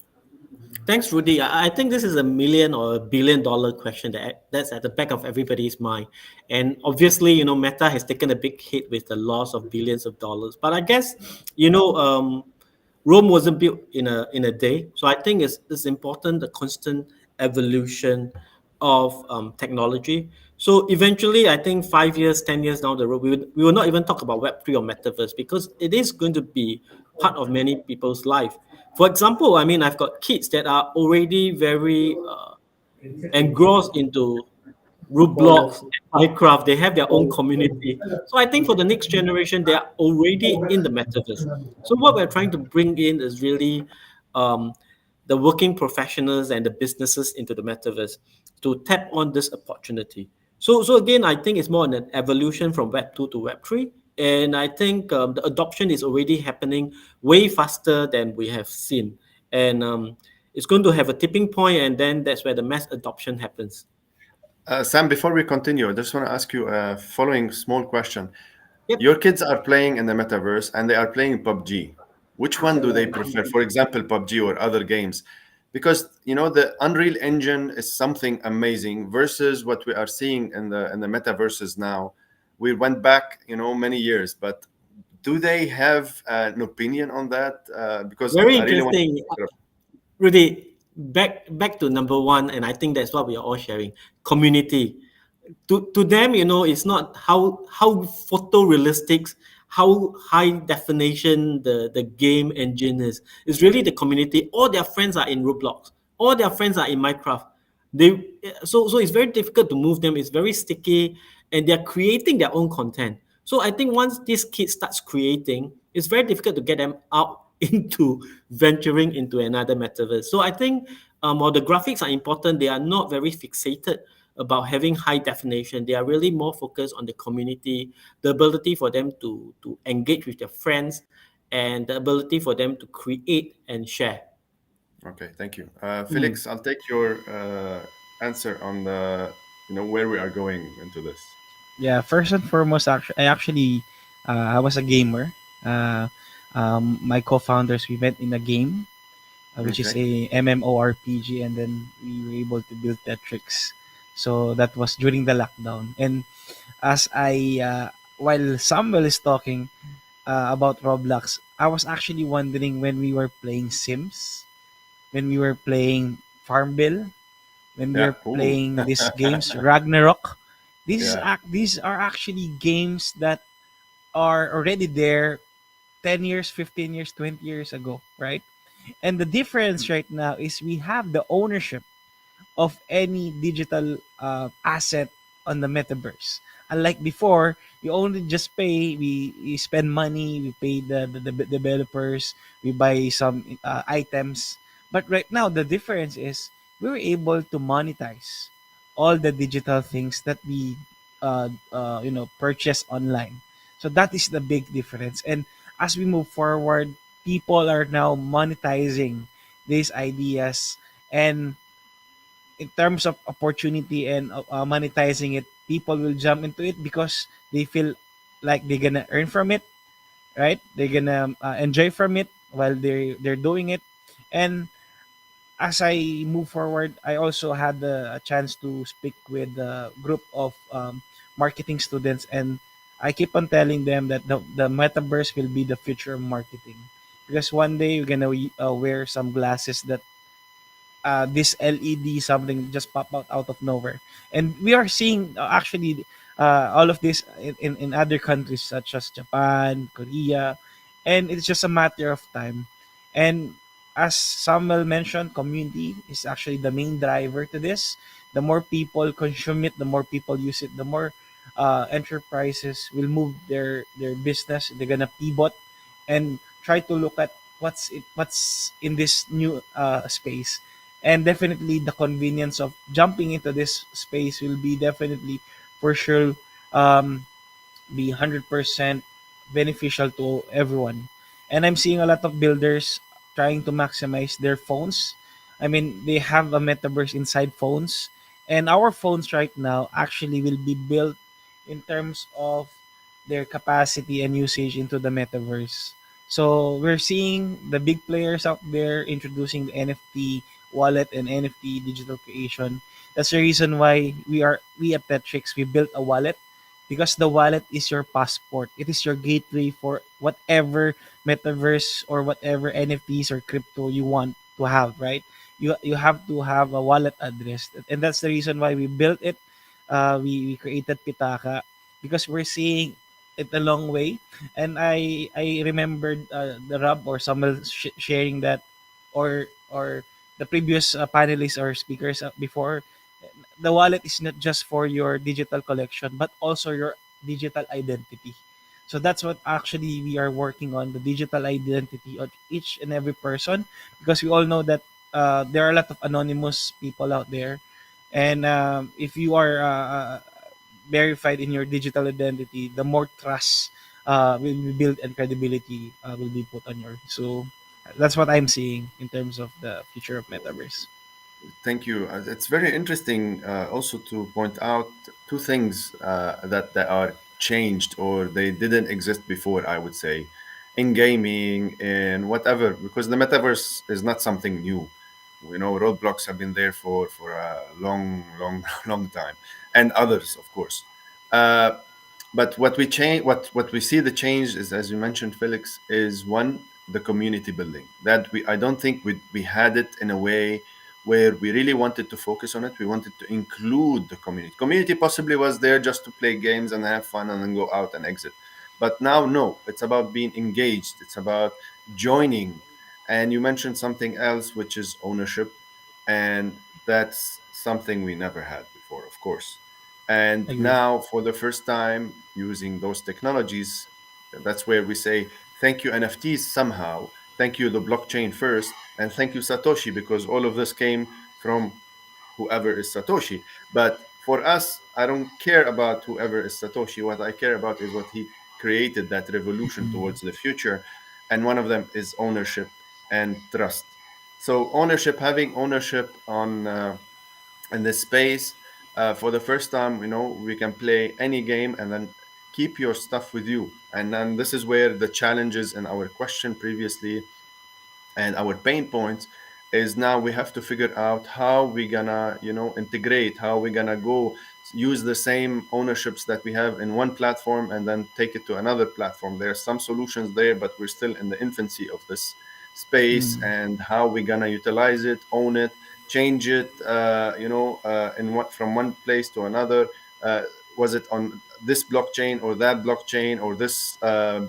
Thanks, Rudy. I think this is a million or $1 billion question that's at the back of everybody's mind. And obviously, Meta has taken a big hit with the loss of billions of dollars. But I guess, Rome wasn't built in a day. So I think it's important the constant evolution of technology. So eventually, I think 5 years, 10 years down the road, we will not even talk about Web3 or Metaverse because it is going to be part of many people's life. For example, I mean, I've got kids that are already very engrossed into Roblox, Minecraft. They have their own community. So I think for the next generation, they are already in the metaverse. So what we're trying to bring in is really um, the working professionals and the businesses into the metaverse to tap on this opportunity. So again, I think it's more an evolution from Web 2 to Web 3. And I think the adoption is already happening way faster than we have seen. And it's going to have a tipping point, and then that's where the mass adoption happens. Sam, before we continue, I just want to ask you a following small question. Yep. Your kids are playing in the metaverse and they are playing PUBG. Which one do they prefer? For example, PUBG or other games? Because the Unreal Engine is something amazing versus what we are seeing in the metaverses now. We went back, many years, but do they have an opinion on that? Because Very I really want interesting. to. Rudy, back to number one, and I think that's what we are all sharing. Community. To them, it's not how photorealistic, how high definition the game engine is. It's really the community. All their friends are in Roblox. All their friends are in Minecraft. So it's very difficult to move them. It's very sticky, and they're creating their own content. So I think once this kid starts creating, it's very difficult to get them out into venturing into another metaverse. So I think while the graphics are important, they are not very fixated about having high definition. They are really more focused on the community, the ability for them to engage with their friends, and the ability for them to create and share. Okay, thank you. Felix, I'll take your answer on where we are going into this. Yeah, first and foremost, I was a gamer. My co-founders, we met in a game, which is Okay. a MMORPG, and then we were able to build Tetrix. So that was during the lockdown. And as while Samuel is talking about Roblox, I was actually wondering when we were playing Sims, when we were playing Farmville, when we Yeah. were Ooh. playing these games, Ragnarok. Yeah. These are actually games that are already there 10 years, 15 years, 20 years ago, right? And the difference right now is we have the ownership of any digital asset on the metaverse. Unlike before, you only just pay, we spend money, we pay the developers, we buy some items. But right now, the difference is we were able to monetize all the digital things that we purchase online. So that is the big difference. And as we move forward, people are now monetizing these ideas, and in terms of opportunity and monetizing it, people will jump into it because they feel like they're gonna earn from it, right? They're gonna enjoy from it while they're doing it. And as I move forward, I also had a chance to speak with a group of marketing students, and I keep on telling them that the metaverse will be the future of marketing, because one day you're gonna wear some glasses that this LED something just pop out of nowhere. And we are seeing actually all of this in other countries such as Japan, Korea, and it's just a matter of time. And as Samuel mentioned, community is actually the main driver to this. The more people consume it, the more people use it, the more enterprises will move their business. They're gonna pivot and try to look at what's in this new space. And definitely the convenience of jumping into this space will be definitely for sure um, be 100% beneficial to everyone. And I'm seeing a lot of builders trying to maximize their phones. I mean, they have a metaverse inside phones, and our phones right now actually will be built in terms of their capacity and usage into the metaverse. So we're seeing the big players out there introducing the NFT wallet and NFT digital creation. That's the reason why we at Tetrix we built a wallet, because the wallet is your passport. It is your gateway for whatever metaverse or whatever NFTs or crypto you want to have, right? You have to have a wallet address, and that's the reason why we built it. We created Pitaka because we're seeing it a long way, and I remembered the Rob or someone sharing that, or the previous panelists or speakers before, the wallet is not just for your digital collection but also your digital identity. So that's what actually we are working on, the digital identity of each and every person, because we all know that there are a lot of anonymous people out there, and if you are verified in your digital identity, the more trust will be built and credibility will be put on your. So that's what I'm seeing in terms of the future of metaverse. Thank you. It's very interesting also to point out two things that are changed or they didn't exist before, I would say, in gaming and whatever, because the metaverse is not something new. You know, roadblocks have been there for a long, long, long time, and others, of course. Uh, but what we change, what we see the change is, as you mentioned, Felix, is one, the community building. That I don't think we had it in a way where we really wanted to focus on it. We wanted to include the community. Community possibly was there just to play games and have fun and then go out and exit. But now, no, it's about being engaged. It's about joining. And you mentioned something else, which is ownership. And that's something we never had before, of course. And Agree. now, for the first time, using those technologies, that's where we say, thank you, NFTs, somehow. Thank you, the blockchain first. And thank you, Satoshi, because all of this came from whoever is Satoshi. But for us, I don't care about whoever is Satoshi. What I care about is what he created, that revolution towards the future. And one of them is ownership and trust. So ownership, having ownership on in this space, for the first time, you know, we can play any game and then keep your stuff with you. And then this is where the challenges in our question previously and our pain points is, now we have to figure out how we gonna, you know, integrate, how we gonna go use the same ownerships that we have in one platform and then take it to another platform. There are some solutions there, but we're still in the infancy of this space, Mm. and how we gonna utilize it, own it, change it, in what, from one place to another. Was it on this blockchain or that blockchain or this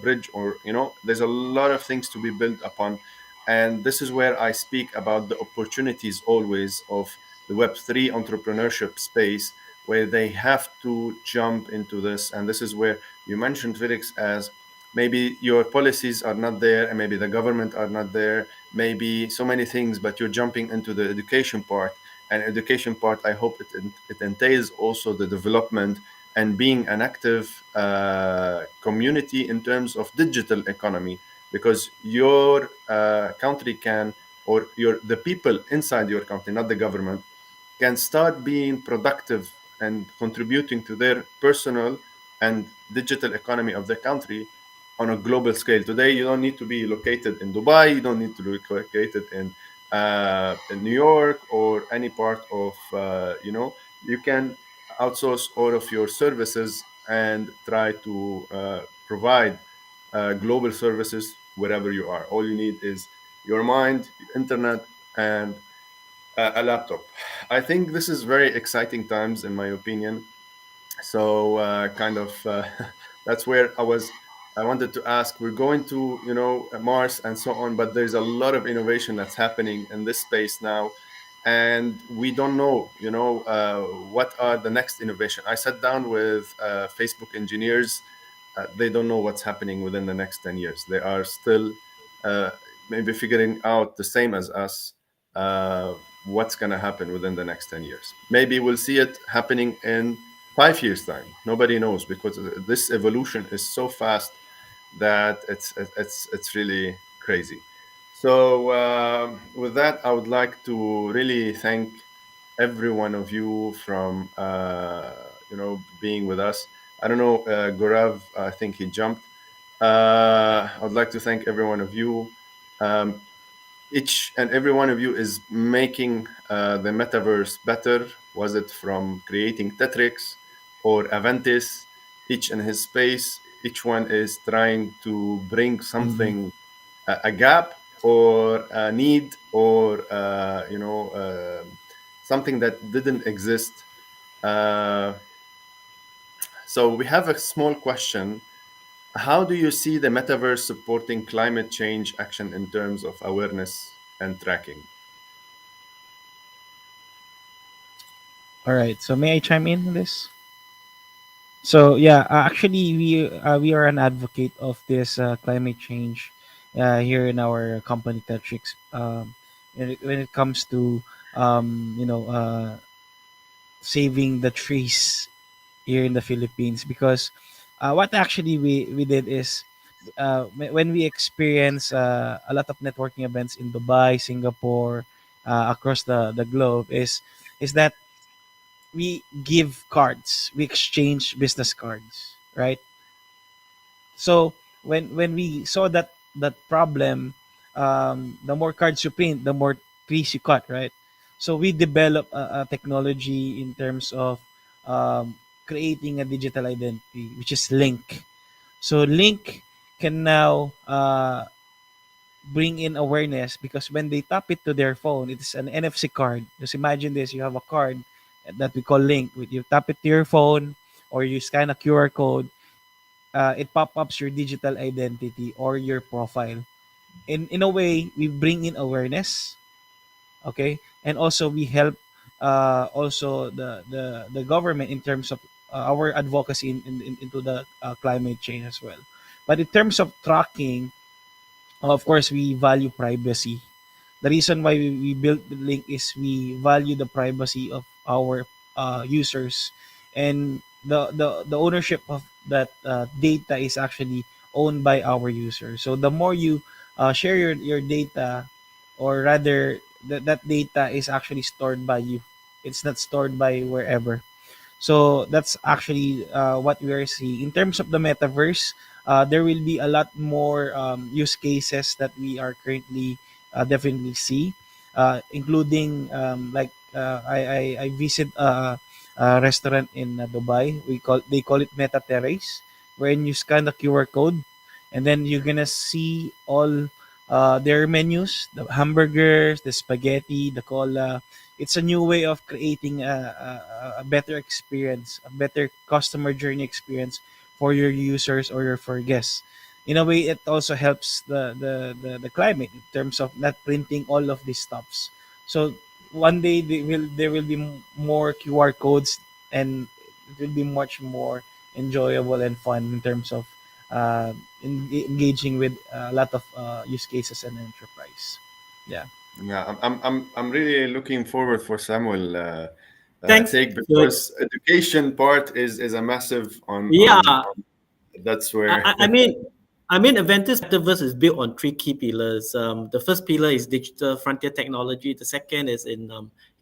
bridge, or, you know, there's a lot of things to be built upon. And this is where I speak about the opportunities always of the Web3 entrepreneurship space, where they have to jump into this. And this is where you mentioned, Felix, as maybe your policies are not there, and maybe the government are not there, maybe so many things, but you're jumping into the education part. And education part, I hope it entails also the development and being an active community in terms of digital economy, because your country can, or your the people inside your country, not the government, can start being productive and contributing to their personal and digital economy of the country on a global scale. Today, you don't need to be located in Dubai, you don't need to be located in New York or any part of, you can outsource all of your services and try to provide global services wherever you are. All you need is your mind, internet, and a laptop. I think this is very exciting times, in my opinion. So kind of that's where I wanted to ask. We're going to, Mars and so on, but there's a lot of innovation that's happening in this space now, and we don't know, what are the next innovation. I sat down with Facebook engineers. They don't know what's happening within the next 10 years. They are still maybe figuring out the same as us what's going to happen within the next 10 years. Maybe we'll see it happening in 5 years' time. Nobody knows, because this evolution is so fast that it's really crazy. So with that, I would like to really thank every one of you from being with us. I don't know, Gaurav, I think he jumped. I would like to thank every one of you. Each and every one of you is making the metaverse better. Was it from creating Tetrix or Aventis? Each in his space. Each one is trying to bring something, a gap or a need, or something that didn't exist. So we have a small question. How do you see the metaverse supporting climate change action in terms of awareness and tracking? All right. So may I chime in on this? So yeah, actually we are an advocate of this climate change here in our company Tetrix. When it comes to saving the trees here in the Philippines, because what actually we did is when we experience a lot of networking events in Dubai, Singapore, across the globe, is that we give cards, we exchange business cards, right? So when we saw that problem, the more cards you print, the more trees you cut, right? So we develop a technology in terms of creating a digital identity, which is Link. So Link can now bring in awareness, because when they tap it to their phone, it's an NFC card. Just imagine this: you have a card that we call Link. You tap it to your phone, or you scan a QR code, it pop-ups your digital identity or your profile. In a way, we bring in awareness, okay, and also we help also the government in terms of our advocacy into the climate change as well. But in terms of tracking, of course, we value privacy. The reason why we built the Link is we value the privacy of our users, and the ownership of that data is actually owned by our users. So the more you share your data, or rather that data is actually stored by you. It's not stored by wherever. So that's actually what we are seeing in terms of the metaverse. There will be a lot more use cases that we are currently definitely see, including I visit a restaurant in Dubai. They call it Meta Terrace, wherein you scan the QR code, and then you're gonna see all their menus: the hamburgers, the spaghetti, the cola. It's a new way of creating a better experience, a better customer journey experience for your users or for guests. In a way, it also helps the climate in terms of not printing all of these stuffs. So one day there will be more QR codes, and it will be much more enjoyable and fun in terms of engaging with a lot of use cases and enterprise. Yeah. Yeah, I'm really looking forward for Samuel Thanks. take, because education part is a massive Yeah, that's I, where I I mean, Aventus Metaverse is built on three key pillars. The first pillar is digital frontier technology. The second is in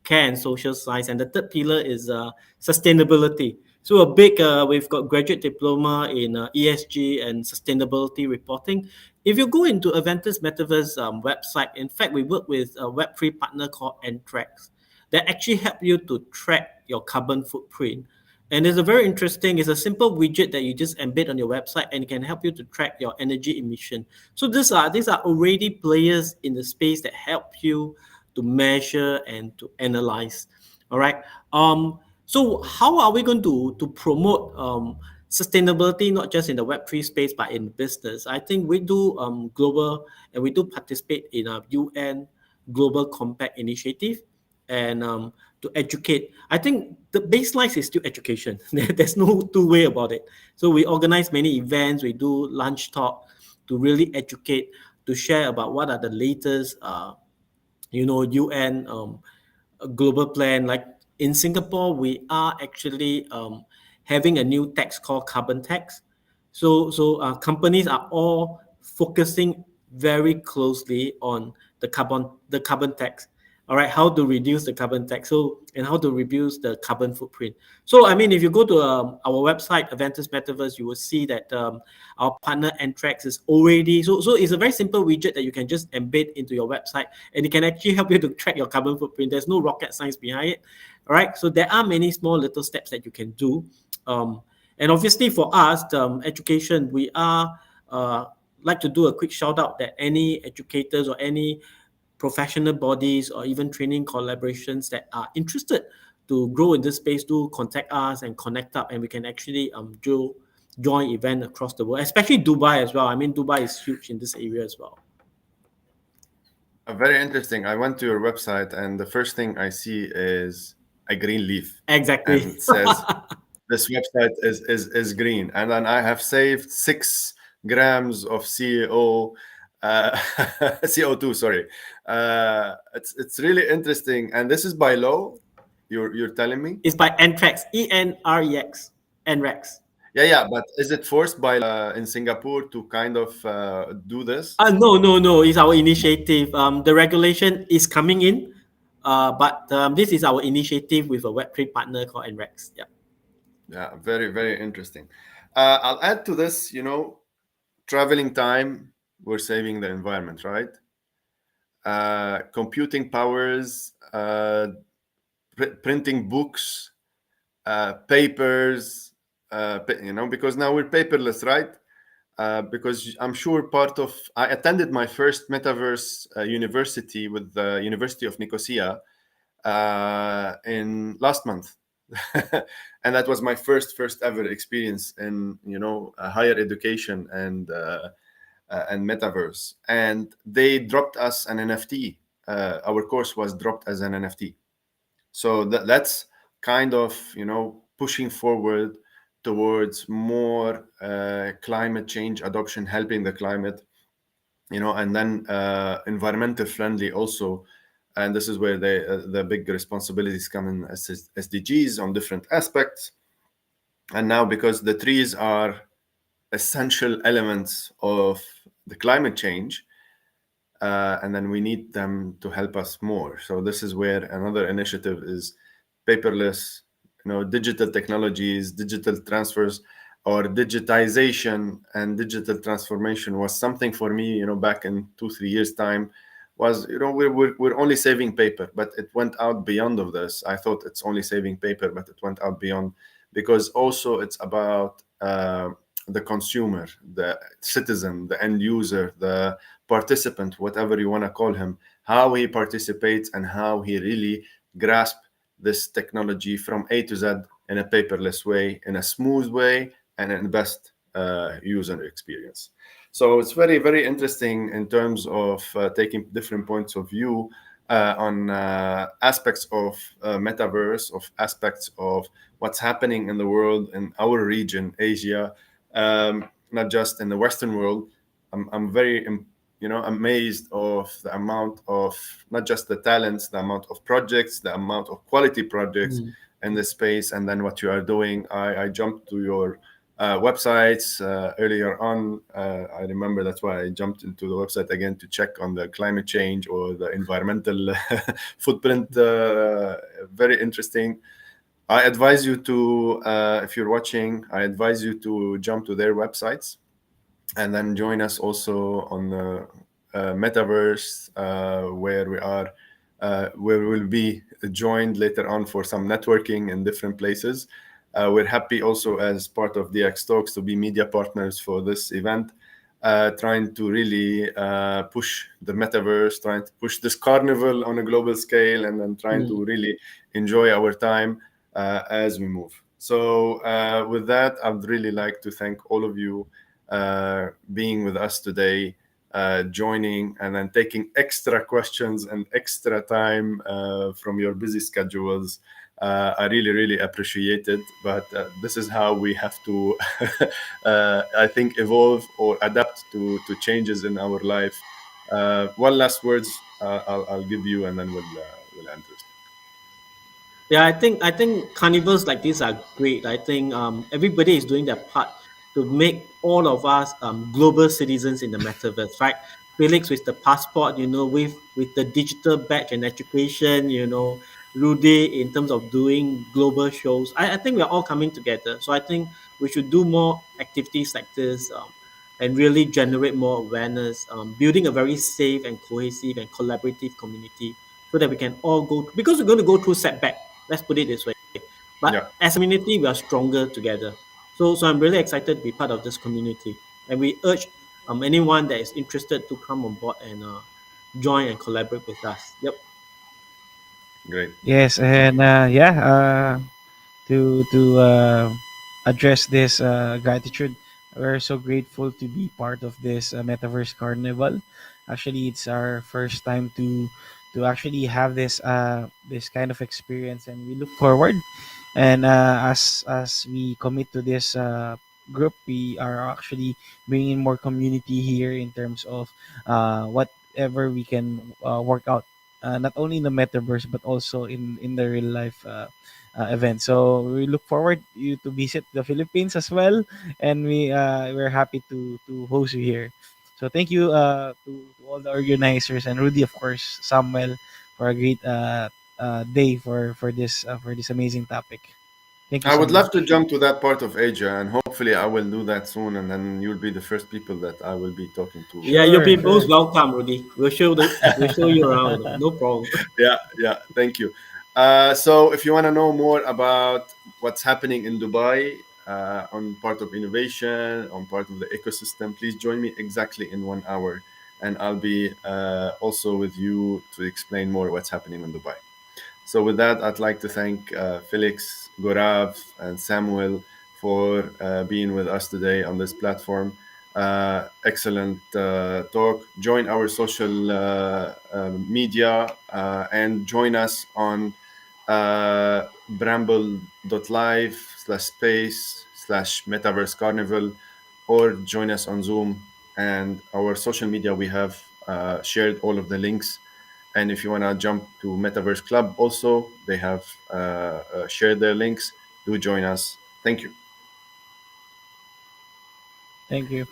care and social science, and the third pillar is sustainability. So we've got graduate diploma in ESG and sustainability reporting. If you go into Aventus Metaverse website, in fact, we work with a Web3 partner called Ntrax that actually help you to track your carbon footprint. And it's a very interesting, it's a simple widget that you just embed on your website, and it can help you to track your energy emission. So these are already players in the space that help you to measure and to analyze. All right. So how are we going to promote sustainability, not just in the Web3 space, but in business? I think we do global, and we do participate in a UN Global Compact Initiative, and to educate. I think the baseline is still education. There's no two way about it. So we organize many events. We do lunch talk to really educate to share about what are the latest, UN global plan. Like in Singapore, we are actually having a new tax called carbon tax. So companies are all focusing very closely on the carbon tax. All right, how to reduce the carbon tax, and how to reduce the carbon footprint. So I mean, if you go to our website, Aventus Metaverse, you will see that our partner Antrax is already, so it's a very simple widget that you can just embed into your website, and it can actually help you to track your carbon footprint. There's no rocket science behind it. All right, so there are many small little steps that you can do. And obviously for us, education, we are like to do a quick shout out that any educators or any professional bodies or even training collaborations that are interested to grow in this space, do contact us and connect up, and we can actually do join event across the world, especially Dubai as well. I mean, Dubai is huge in this area as well. Very interesting. I went to your website, and the first thing I see is a green leaf. Exactly. And it says this website is green. And then I have saved 6 grams of CO2. Sorry. It's really interesting. And this is by law. You're telling me? It's by NREX, ENREX, NREX. Yeah. But is it forced by in Singapore to kind of do this? No. It's our initiative. The regulation is coming in, but this is our initiative with a Web3 partner called NREX. Yeah, very, very interesting. I'll add to this, traveling time, we're saving the environment, right? Computing powers, printing books, papers, because now we're paperless, right? Because I'm sure I attended my first Metaverse university with the University of Nicosia in last month. And that was my first ever experience in higher education and Metaverse. And they dropped us an NFT. Our course was dropped as an NFT. So that's kind of pushing forward towards more climate change adoption, helping the climate, and then environmental friendly also. And this is where the big responsibilities come in as SDGs on different aspects. And now, because the trees are essential elements of the climate change, and then we need them to help us more. So this is where another initiative is paperless, digital technologies, digital transfers, or digitization and digital transformation was something for me, back in 2-3 years time. Was we're only saving paper, but it went out beyond of this. I thought it's only saving paper, but it went out beyond, because also it's about the consumer, the citizen, the end user, the participant, whatever you want to call him, how he participates and how he really grasps this technology from A to Z in a paperless way, in a smooth way, and in the best user experience. So it's very, very interesting in terms of taking different points of view on aspects of Metaverse, of aspects of what's happening in the world, in our region, Asia, not just in the Western world. I'm very, amazed of the amount of not just the talents, the amount of projects, the amount of quality projects in this space, and then what you are doing. I jumped to your websites earlier on. I remember that's why I jumped into the website again to check on the climate change or the environmental footprint. Very interesting. I advise you to, if you're watching, I advise you to jump to their websites and then join us also on the Metaverse, where we are, where we'll be joined later on for some networking in different places. We're happy also as part of DX Talks to be media partners for this event, trying to really push the Metaverse, trying to push this Carnival on a global scale, and then trying to really enjoy our time as we move. So with that, I'd really like to thank all of you being with us today, joining and then taking extra questions and extra time from your busy schedules I really, really appreciate it. But this is how we have to, I think, evolve or adapt to changes in our life. One last words I'll give you, and then we'll end this. Yeah, I think carnivals like this are great. I think everybody is doing their part to make all of us global citizens in the metaverse, right? Felix with the passport, with the digital badge and education, Rudy in terms of doing global shows. I think we are all coming together. So I think we should do more activities like this, and really generate more awareness, building a very safe and cohesive and collaborative community so that we can all go, because we're going to go through setback. Let's put it this way. Yeah, But as a community, we are stronger together. So I'm really excited to be part of this community. And we urge anyone that is interested to come on board and join and collaborate with us. Yep. great. Yes, and to address this gratitude, we're so grateful to be part of this Metaverse Carnival. Actually, it's our first time to actually have this kind of experience, and we look forward. And as we commit to this group, we are actually bringing more community here in terms of whatever we can work out, not only in the metaverse but also in the real life event. So we look forward you to visit the Philippines as well, and we're happy to host you here. So thank you to all the organizers and Rudy, of course, Samuel, for a great day for this amazing topic. Thank you I so would love to much. jump to that part of Asia, and hopefully, I will do that soon. And then you'll be the first people that I will be talking to. Yeah, you'll Sure, be sure. most welcome, Rudy. We'll show you around. No problem. Yeah, yeah. Thank you. So, if you want to know more about what's happening in Dubai on part of innovation, on part of the ecosystem, please join me exactly in 1 hour, and I'll be also with you to explain more what's happening in Dubai. So, with that, I'd like to thank Felix, Gorav, and Samuel for being with us today on this platform. Excellent talk. Join our social media and join us on bramble.live/space/metaverse carnival, or join us on Zoom. And our social media, we have shared all of the links. And if you want to jump to Metaverse Club, also, they have shared their links. Do join us. Thank you. Thank you.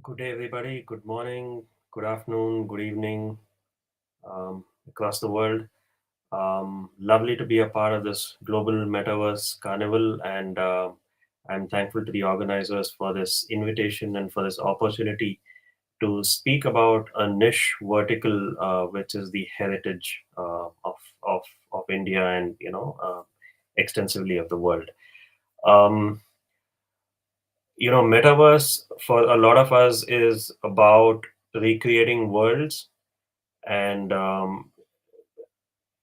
Good day, everybody. Good morning, good afternoon, good evening, across the world. Lovely to be a part of this global metaverse carnival, and I'm thankful to the organizers for this invitation and for this opportunity to speak about a niche vertical, which is the heritage of India and extensively of the world. Um, Metaverse for a lot of us is about recreating worlds, and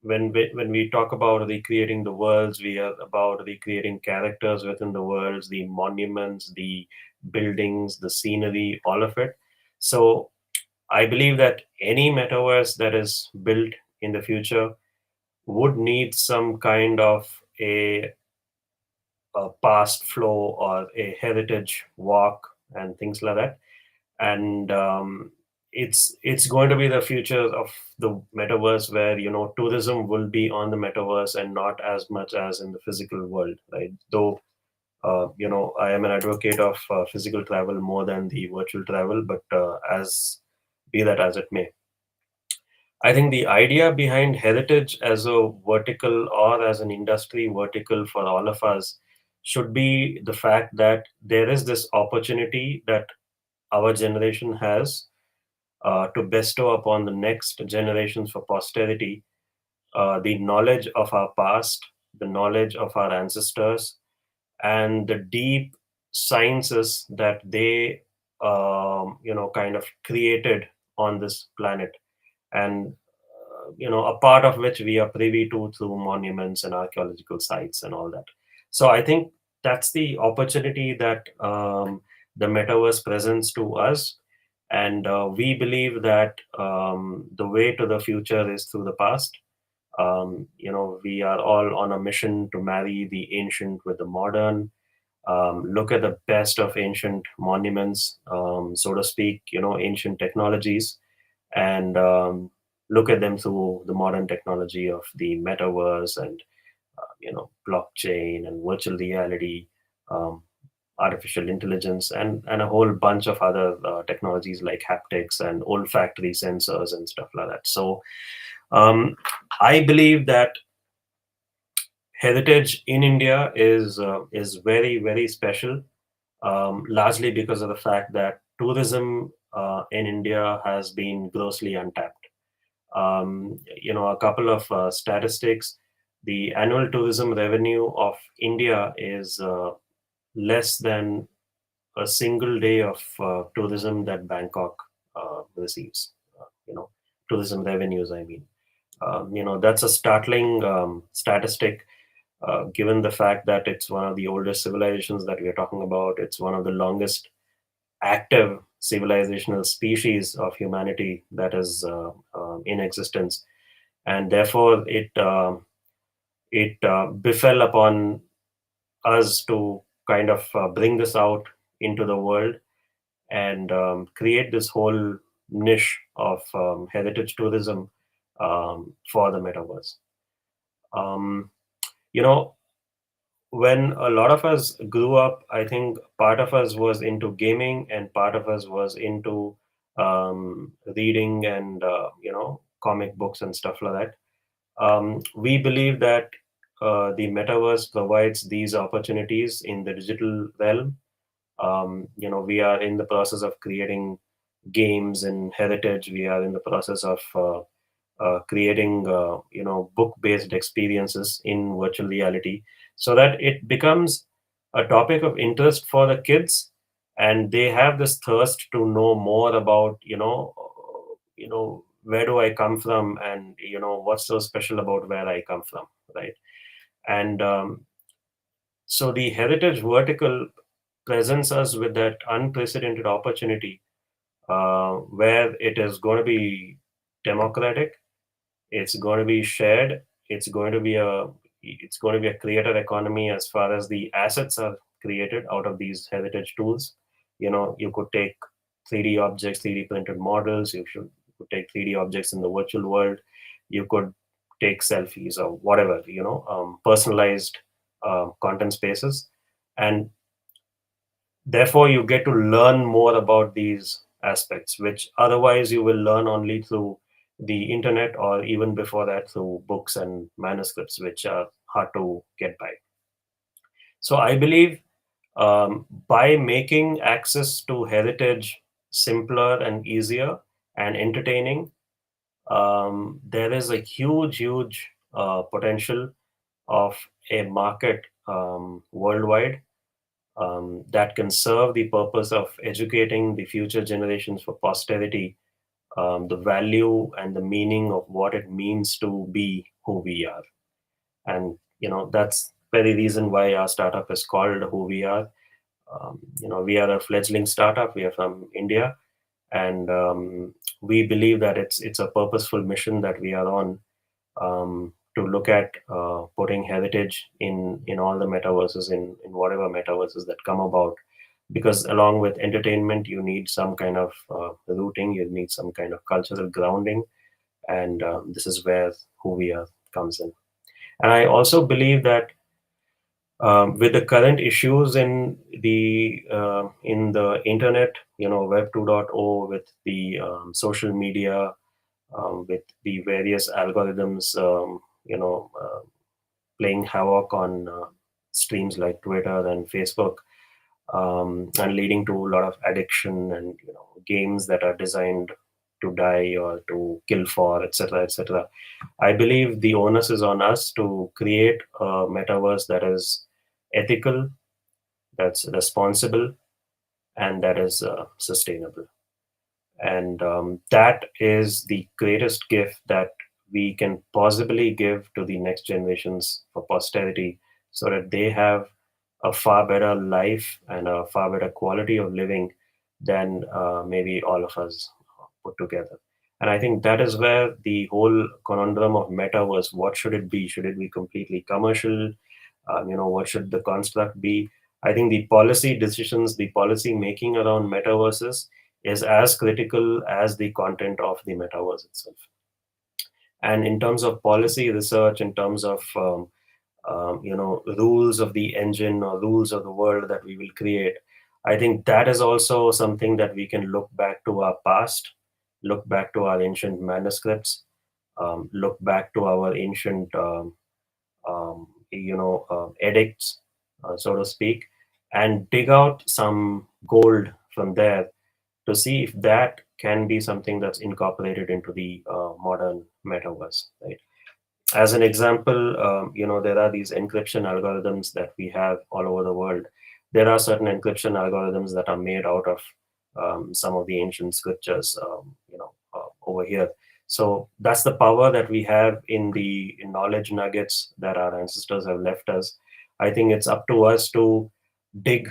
when we talk about recreating the worlds, we are about recreating characters within the worlds, the monuments, the buildings, the scenery, all of it. So I believe that any metaverse that is built in the future would need some kind of a past flow or a heritage walk and things like that. And it's going to be the future of the metaverse, where tourism will be on the metaverse and not as much as in the physical world, right? Though I am an advocate of physical travel more than the virtual travel, but as be that as it may, I think the idea behind heritage as a vertical or as an industry vertical for all of us should be the fact that there is this opportunity that our generation has to bestow upon the next generations for posterity the knowledge of our past, the knowledge of our ancestors, and the deep sciences that they, kind of created on this planet. And a part of which we are privy to through monuments and archaeological sites and all that. So I think that's the opportunity that the metaverse presents to us, and we believe that the way to the future is through the past. We are all on a mission to marry the ancient with the modern, look at the best of ancient monuments, so to speak, ancient technologies, and look at them through the modern technology of the metaverse and blockchain and virtual reality, um, artificial intelligence, and a whole bunch of other technologies like haptics and olfactory sensors and stuff like that. So I believe that heritage in India is very, very special, largely because of the fact that tourism in India has been grossly untapped. A couple of statistics: the annual tourism revenue of India is less than a single day of tourism that Bangkok receives. Tourism revenues, I mean. That's a startling statistic, given the fact that it's one of the oldest civilizations that we are talking about. It's one of the longest active civilizational species of humanity that is in existence, and therefore it befell upon us to kind of bring this out into the world and create this whole niche of heritage tourism for the metaverse. Um, you know, when a lot of us grew up, I think part of us was into gaming and part of us was into reading and comic books and stuff like that. We believe that the metaverse provides these opportunities in the digital realm. We are in the process of creating games and heritage. We are in the process of creating book-based experiences in virtual reality, so that it becomes a topic of interest for the kids, and they have this thirst to know more about where do I come from, and what's so special about where I come from, right? And so the heritage vertical presents us with that unprecedented opportunity, where it is going to be democratic, it's going to be shared, it's going to be a creator economy as far as the assets are created out of these heritage tools. You could take 3D objects, 3D printed models. You could take 3D objects in the virtual world. You could take selfies or whatever, personalized content spaces. And therefore you get to learn more about these aspects, which otherwise you will learn only through the internet, or even before that through books and manuscripts, which are hard to get by. So I believe by making access to heritage simpler and easier and entertaining, there is a huge potential of a market worldwide that can serve the purpose of educating the future generations for posterity, the value and the meaning of what it means to be who we are. And that's very reason why our startup is called Who We Are. We are a fledgling startup. We are from India, and we believe that it's a purposeful mission that we are on, to look at putting heritage in all the metaverses, in whatever metaverses that come about, because along with entertainment you need some kind of rooting, you need some kind of cultural grounding, and this is where Who We Are comes in. And I also believe that with the current issues in the internet, Web 2.0, with the social media, with the various algorithms, playing havoc on streams like Twitter and Facebook, and leading to a lot of addiction, and games that are designed to die or to kill for, etc., etc. I believe the onus is on us to create a metaverse that is ethical, that's responsible, and that is sustainable. And that is the greatest gift that we can possibly give to the next generations for posterity, so that they have a far better life and a far better quality of living than maybe all of us put together. And I think that is where the whole conundrum of metaverse, what should it be? Should it be completely commercial? What should the construct be? I think the policy decisions, the policy making around metaverses is as critical as the content of the metaverse itself. And in terms of policy research, in terms of rules of the engine or rules of the world that we will create, I think that is also something that we can look back to our past, look back to our ancient manuscripts, look back to our ancient edicts, so to speak, and dig out some gold from there to see if that can be something that's incorporated into the modern metaverse, right? As an example, there are these encryption algorithms that we have all over the world. There are certain encryption algorithms that are made out of some of the ancient scriptures, over here. So that's the power that we have in the knowledge nuggets that our ancestors have left us. I think it's up to us to dig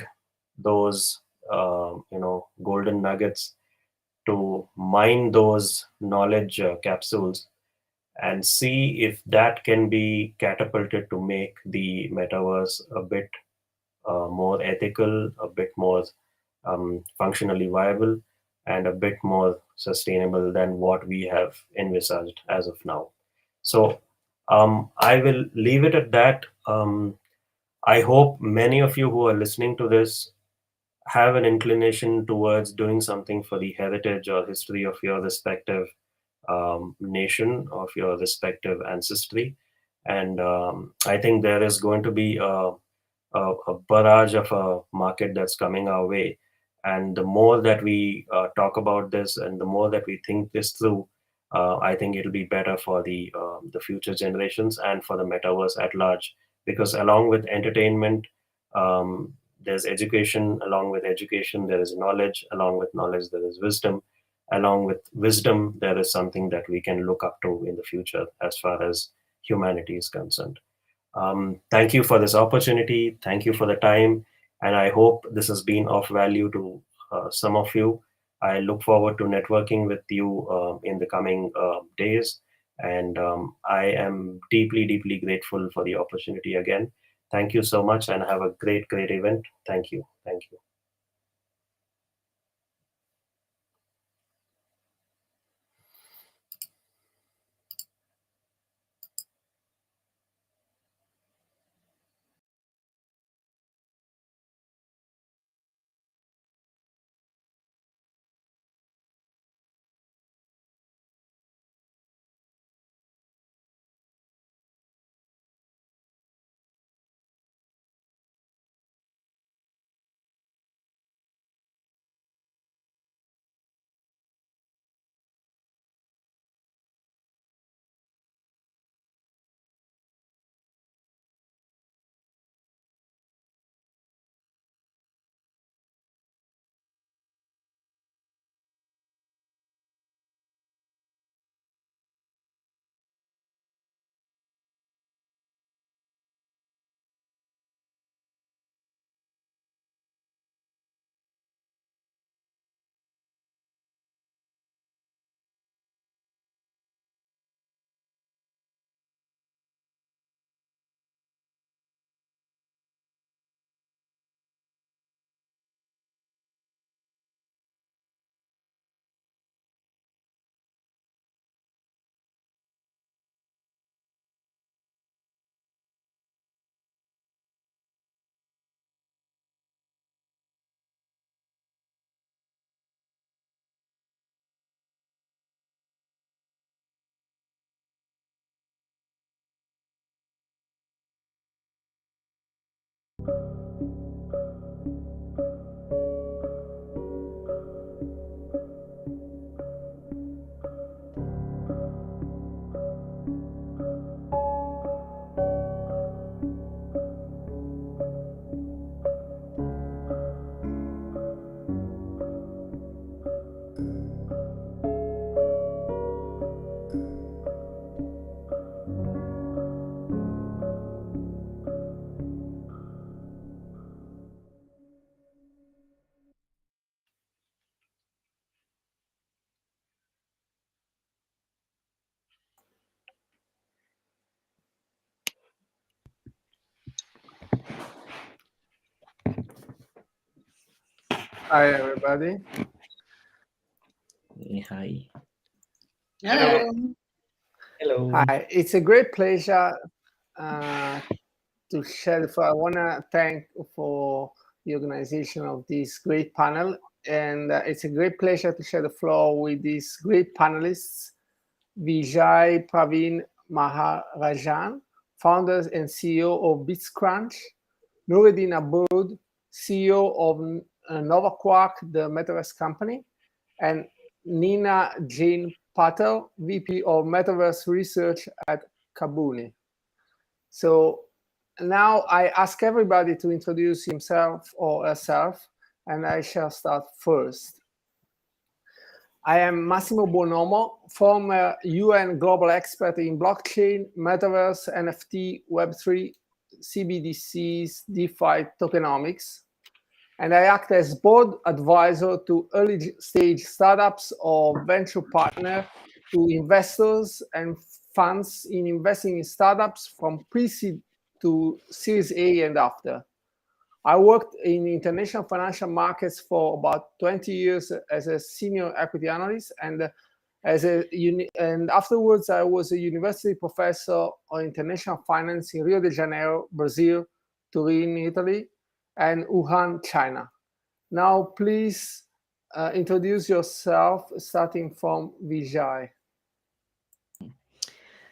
those, golden nuggets, to mine those knowledge capsules, and see if that can be catapulted to make the metaverse a bit more ethical, a bit more functionally viable, and a bit more sustainable than what we have envisaged as of now. So I will leave it at that. I hope many of you who are listening to this have an inclination towards doing something for the heritage or history of your respective nation, of your respective ancestry. And I think there is going to be a barrage of a market that's coming our way. And the more that we talk about this, and the more that we think this through, I think it'll be better for the future generations and for the metaverse at large. Because along with entertainment, there's education. Along with education, there is knowledge. Along with knowledge, there is wisdom. Along with wisdom, there is something that we can look up to in the future as far as humanity is concerned. Thank you for this opportunity. Thank you for the time. And I hope this has been of value to some of you. I look forward to networking with you in the coming days. And I am deeply grateful for the opportunity again. Thank you so much, and have a great event. Thank you. Thank you. Hi, everybody. Hi. Hello. Hello. Hi. It's a great pleasure to share the floor. I want to thank for the organization of this great panel. And it's a great pleasure to share the floor with these great panelists, Vijay Praveen Maharajan, founder and CEO of BitsCrunch, Nuruddin Aboud, CEO of NovaQuark, the Metaverse company, and Nina Jane Patel, VP of Metaverse Research at Kabuni. So now I ask everybody to introduce himself or herself, and I shall start first. I am Massimo Bonomo, former UN global expert in blockchain, metaverse, NFT, Web3, CBDCs, DeFi, tokenomics. And I act as board advisor to early stage startups or venture partner to investors and funds in investing in startups from pre-seed to Series A and after. I worked in international financial markets for about 20 years as a senior equity analyst, and and afterwards I was a university professor on international finance in Rio de Janeiro, Brazil, Turin, Italy, and Wuhan, China. Now, please introduce yourself, starting from Vijay.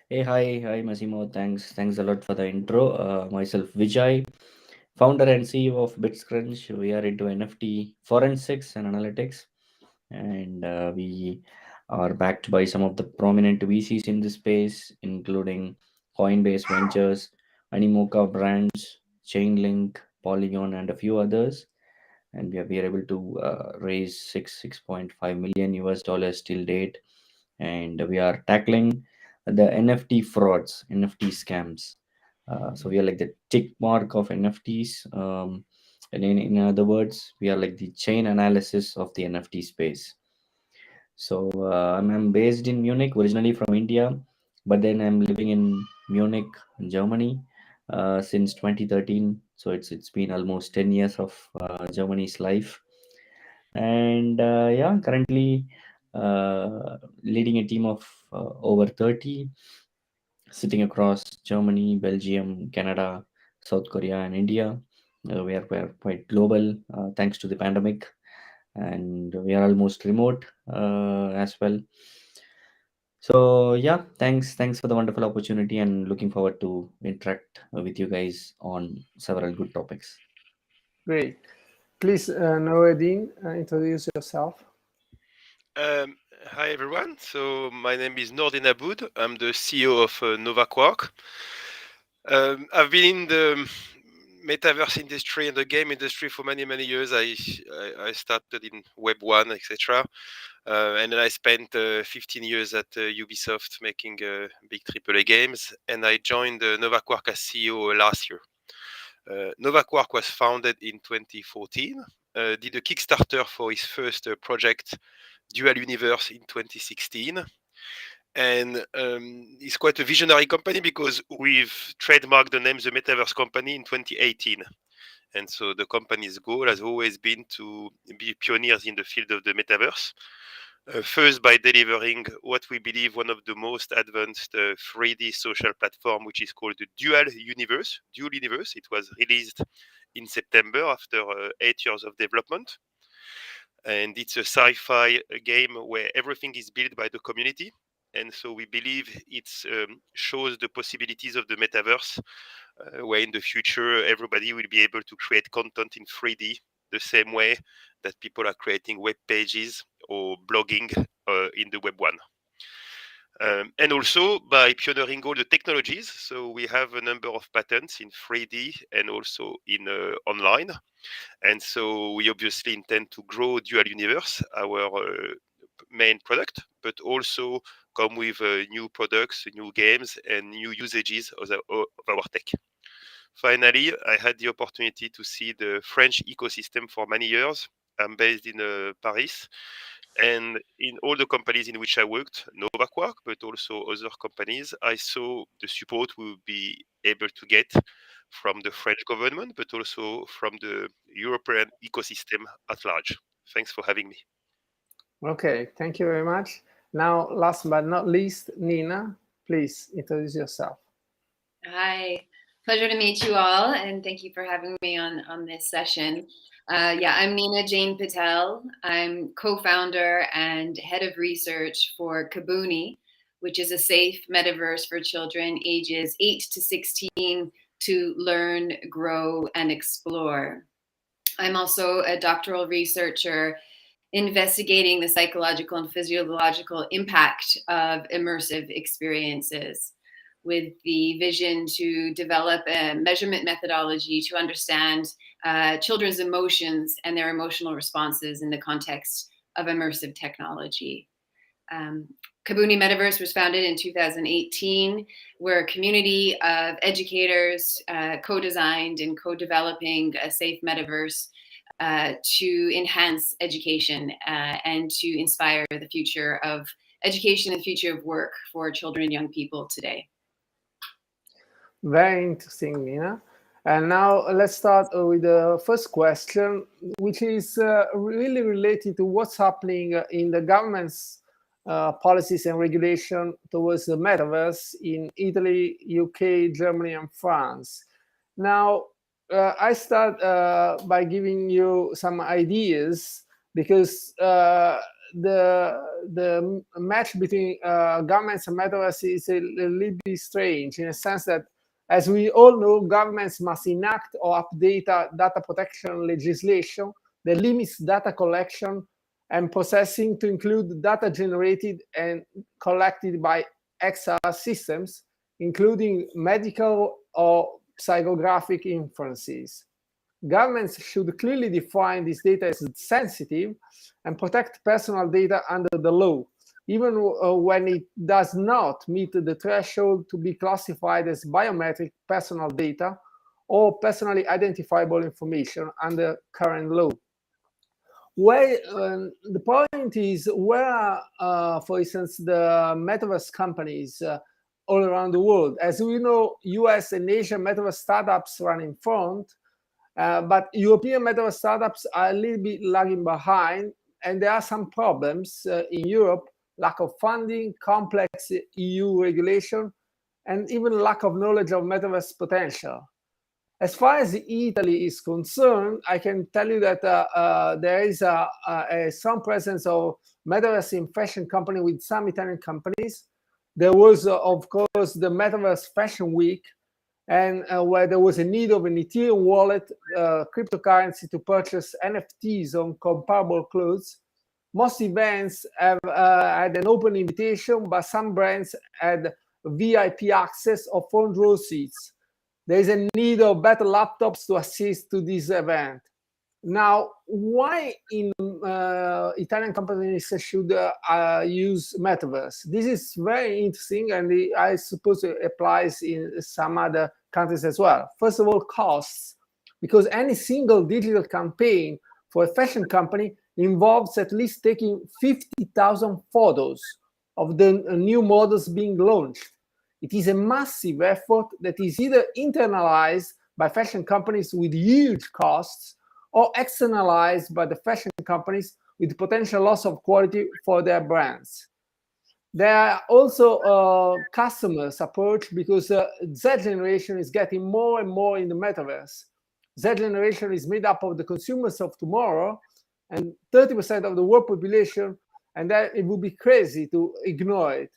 Hey, hi, Massimo. Thanks a lot for the intro. Myself, Vijay, founder and CEO of BitsCrunch. We are into NFT forensics and analytics, and we are backed by some of the prominent VCs in this space, including Coinbase Ventures, Animoca Brands, Chainlink, Polygon, and a few others. And we are able to raise 6.5 million US dollars till date, and we are tackling the NFT frauds, NFT scams. So we are like the tick mark of NFTs. And in other words, we are like the chain analysis of the NFT space. So I'm based in Munich, originally from India, but then I'm living in Munich, Germany, since 2013. So it's been almost 10 years of Germany's life, and yeah, currently leading a team of over 30, sitting across Germany, Belgium, Canada, South Korea, and India. We are quite global thanks to the pandemic, and we are almost remote as well. So yeah, thanks for the wonderful opportunity, and looking forward to interact with you guys on several good topics. Great. Please, Noreddin, introduce yourself. Hi everyone. So my name is Nordin Aboud. I'm the CEO of NovaQuark. I've been in the metaverse industry and the game industry for many years. I started in Web1, etc. And then I spent 15 years at Ubisoft making big AAA games. And I joined NovaQuark as CEO last year. NovaQuark was founded in 2014. Did a Kickstarter for his first project, Dual Universe, in 2016. And it's quite a visionary company because we've trademarked the name The Metaverse Company in 2018. And so the company's goal has always been to be pioneers in the field of the metaverse. First, by delivering what we believe one of the most advanced 3D social platform, which is called the Dual Universe. Dual Universe. It was released in September after 8 years of development. And it's a sci-fi game where everything is built by the community. And so we believe it shows the possibilities of the metaverse, where in the future everybody will be able to create content in 3D the same way that people are creating web pages or blogging in the Web 1. And also by pioneering all the technologies. So we have a number of patents in 3D and also in online. And so we obviously intend to grow Dual Universe, our main product, but also come with new products, new games, and new usages of our tech. Finally, I had the opportunity to see the French ecosystem for many years. I'm based in Paris, and in all the companies in which I worked, NovaQuark, but also other companies, I saw the support we would be able to get from the French government, but also from the European ecosystem at large. Thanks for having me. Okay, thank you very much. Now, last but not least, Nina, please introduce yourself. Hi, pleasure to meet you all, and thank you for having me on this session. I'm Nina Jane Patel. I'm co-founder and head of research for Kabuni, which is a safe metaverse for children ages 8 to 16 to learn, grow, and explore. I'm also a doctoral researcher investigating the psychological and physiological impact of immersive experiences, with the vision to develop a measurement methodology to understand children's emotions and their emotional responses in the context of immersive technology. Kabuni Metaverse was founded in 2018. We're a community of educators co-designed and co-developing a safe metaverse to enhance education and to inspire the future of education and the future of work for children and young people today. Very interesting, Nina. And now let's start with the first question, which is really related to what's happening in the government's policies and regulation towards the metaverse in Italy, UK, Germany, and France. Now, I start by giving you some ideas, because the match between governments and metaverse is a little bit strange, in a sense that, as we all know, governments must enact or update data protection legislation that limits data collection and processing to include data generated and collected by XR systems, including medical or psychographic inferences. Governments should clearly define this data as sensitive and protect personal data under the law, even when it does not meet the threshold to be classified as biometric personal data or personally identifiable information under current law. Where the point is, where for instance, the metaverse companies all around the world? As we know, US and Asian metaverse startups run in front, but European metaverse startups are a little bit lagging behind, and there are some problems in Europe: lack of funding, complex EU regulation, and even lack of knowledge of metaverse potential. As far as Italy is concerned, I can tell you that there is a strong presence of metaverse in fashion company with some Italian companies. There was, of course, the Metaverse Fashion Week, and where there was a need of an Ethereum wallet, cryptocurrency, to purchase NFTs on comparable clothes. Most events have had an open invitation, but some brands had VIP access or front row seats. There is a need of better laptops to assist to this event. Now, why in Italian companies should use Metaverse? This is very interesting, and I suppose it applies in some other countries as well. First of all, costs, because any single digital campaign for a fashion company involves at least taking 50,000 photos of the new models being launched. It is a massive effort that is either internalized by fashion companies with huge costs, or externalized by the fashion companies with potential loss of quality for their brands. There are also customers' approach, because Z generation is getting more and more in the metaverse. Z generation is made up of the consumers of tomorrow, and 30% of the world population, and that it would be crazy to ignore it.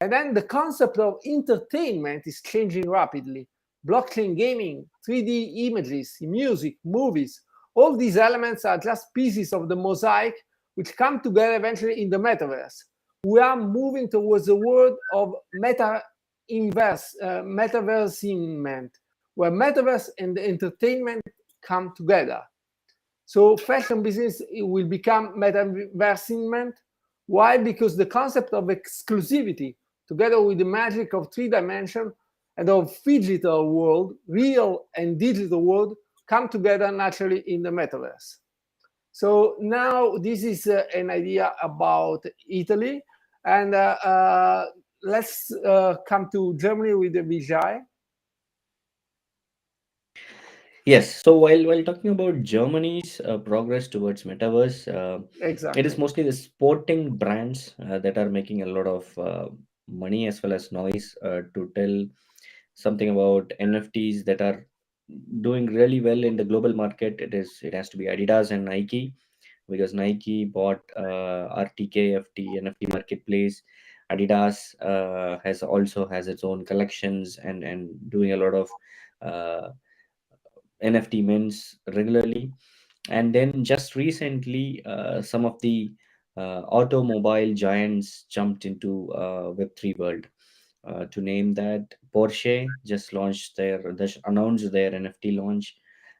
And then the concept of entertainment is changing rapidly. Blockchain gaming, 3D images, music, movies, all these elements are just pieces of the mosaic which come together eventually in the metaverse. We are moving towards a world of metaversiment, where metaverse and entertainment come together. So fashion business will become metaversiment. Why? Because the concept of exclusivity, together with the magic of 3 dimension and of phygital world, real and digital world, come together naturally in the metaverse. So now this is an idea about Italy. And let's come to Germany with the Vijay. Yes. So while talking about Germany's progress towards metaverse, it is Exactly. mostly the sporting brands that are making a lot of money as well as noise to tell something about NFTs that are doing really well in the global market. It has to be Adidas and Nike, because Nike bought RTKFT NFT marketplace. Adidas has also has its own collections and doing a lot of uh, NFT mints regularly. And then just recently, some of the automobile giants jumped into Web3 world. To name that, Porsche just announced their NFT launch,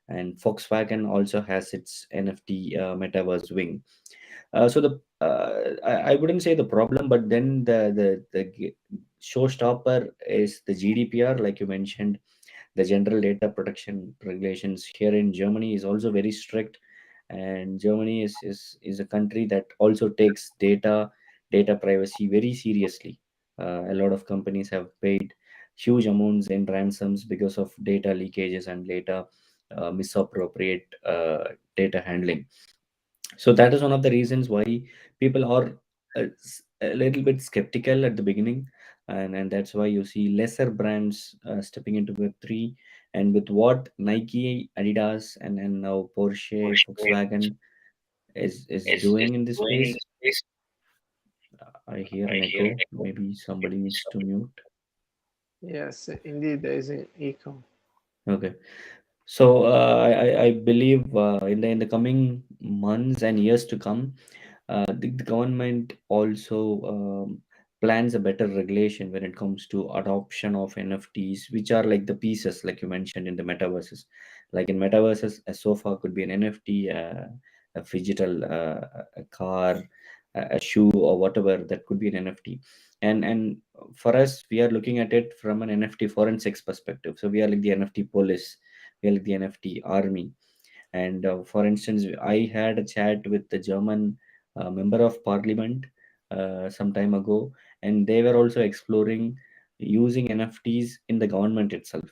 and Volkswagen also has its NFT metaverse wing. So I wouldn't say the problem, but then the showstopper is the GDPR, like you mentioned. The general data protection regulations here in Germany is also very strict, and Germany is a country that also takes data privacy very seriously. A lot of companies have paid huge amounts in ransoms because of data leakages and data misappropriate data handling. So that is one of the reasons why people are a little bit skeptical at the beginning, and that's why you see lesser brands stepping into Web3. And with what Nike, Adidas, and now Porsche, Volkswagen is doing in this space, I hear an echo. Maybe somebody needs to mute. Yes, indeed, there is an echo. Okay. So I believe in the coming months and years to come, the government also plans a better regulation when it comes to adoption of NFTs, which are like the pieces, like you mentioned in the metaverses. Like in metaverses, a sofa could be an NFT, a digital, a car, a shoe, or whatever that could be an NFT. And for us, we are looking at it from an NFT forensics perspective. So we are like the NFT police, we are like the NFT army. And for instance, I had a chat with the German member of parliament some time ago, and they were also exploring using NFTs in the government itself.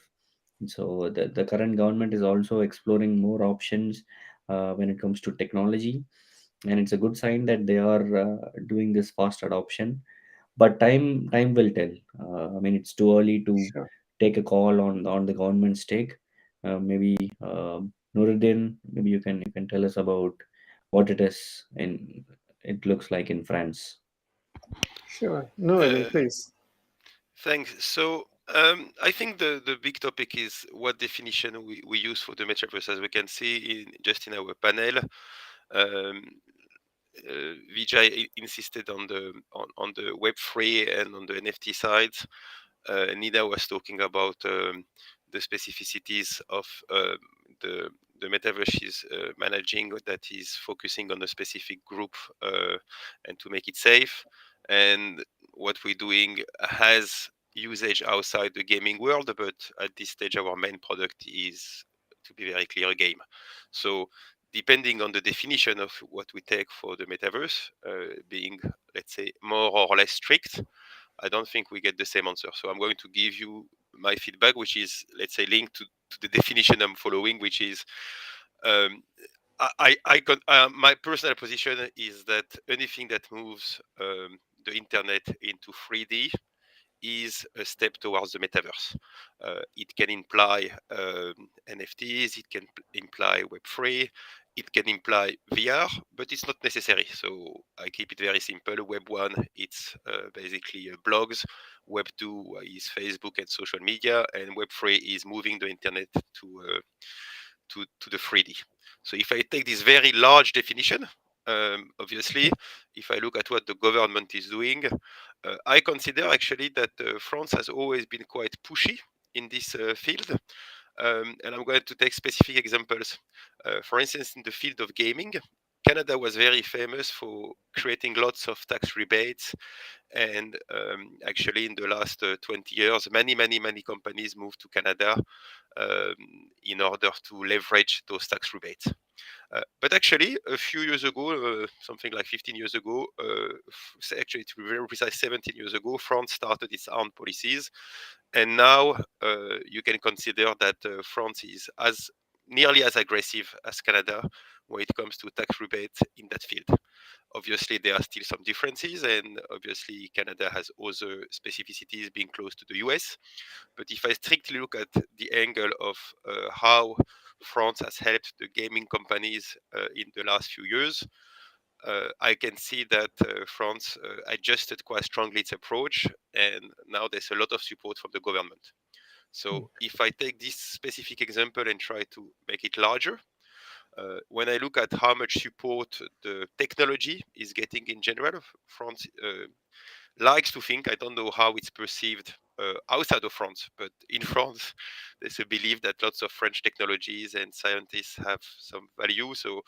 So the current government is also exploring more options when it comes to technology, and it's a good sign that they are doing this fast adoption. But time will tell. I mean, it's too early to Sure. take a call on the government's take. Maybe Nuruddin, maybe you can tell us about what it looks like in France. Sure. No, please. Thanks. So I think the big topic is what definition we use for the metaverse. As we can see just in our panel, um, Vijay insisted on the Web3 and on the NFT side. Nida was talking about the specificities of the the metaverse is managing, that is focusing on a specific group and to make it safe. And what we're doing has usage outside the gaming world, but at this stage, our main product is, to be very clear, a game. So depending on the definition of what we take for the metaverse, being, let's say, more or less strict, I don't think we get the same answer. So I'm going to give you my feedback, which is, let's say, linked to the definition I'm following, which is um, my personal position is that anything that moves the internet into 3D is a step towards the metaverse. It can imply NFTs, it can imply Web3, it can imply VR, but it's not necessary. So I keep it very simple. Web 1, it's basically blogs. Web 2 is Facebook and social media. And Web 3 is moving the internet to the 3D. So if I take this very large definition, obviously, if I look at what the government is doing, I consider actually that France has always been quite pushy in this field. And I'm going to take specific examples. For instance, in the field of gaming, Canada was very famous for creating lots of tax rebates. And actually, in the last 20 years, many companies moved to Canada in order to leverage those tax rebates. But actually, a few years ago, something like 15 years ago, actually to be very precise, 17 years ago, France started its own policies. And now you can consider that France is nearly as aggressive as Canada when it comes to tax rebates in that field. Obviously, there are still some differences, and obviously, Canada has other specificities being close to the US. But if I strictly look at the angle of how France has helped the gaming companies in the last few years, I can see that France adjusted quite strongly its approach, and now there's a lot of support from the government. So if I take this specific example and try to make it larger, when I look at how much support the technology is getting in general, France likes to think, I don't know how it's perceived outside of France, but in France, there's a belief that lots of French technologies and scientists have some value. So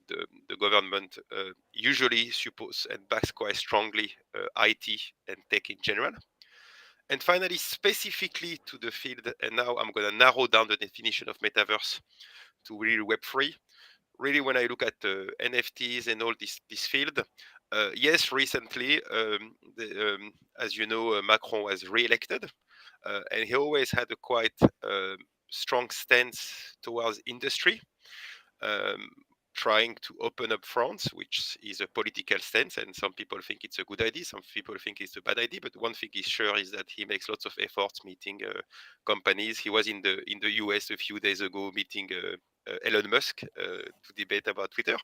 the government usually supports and backs quite strongly IT and tech in general. And finally, specifically to the field, and now I'm going to narrow down the definition of metaverse to really Web3. Really, when I look at NFTs and all this field, yes, recently, as you know, Macron was re-elected, and he always had a quite strong stance towards industry, trying to open up France, which is a political stance, and some people think it's a good idea, some people think it's a bad idea. But one thing is sure is that he makes lots of efforts meeting companies. He was in the US a few days ago meeting Elon Musk to debate about Twitter.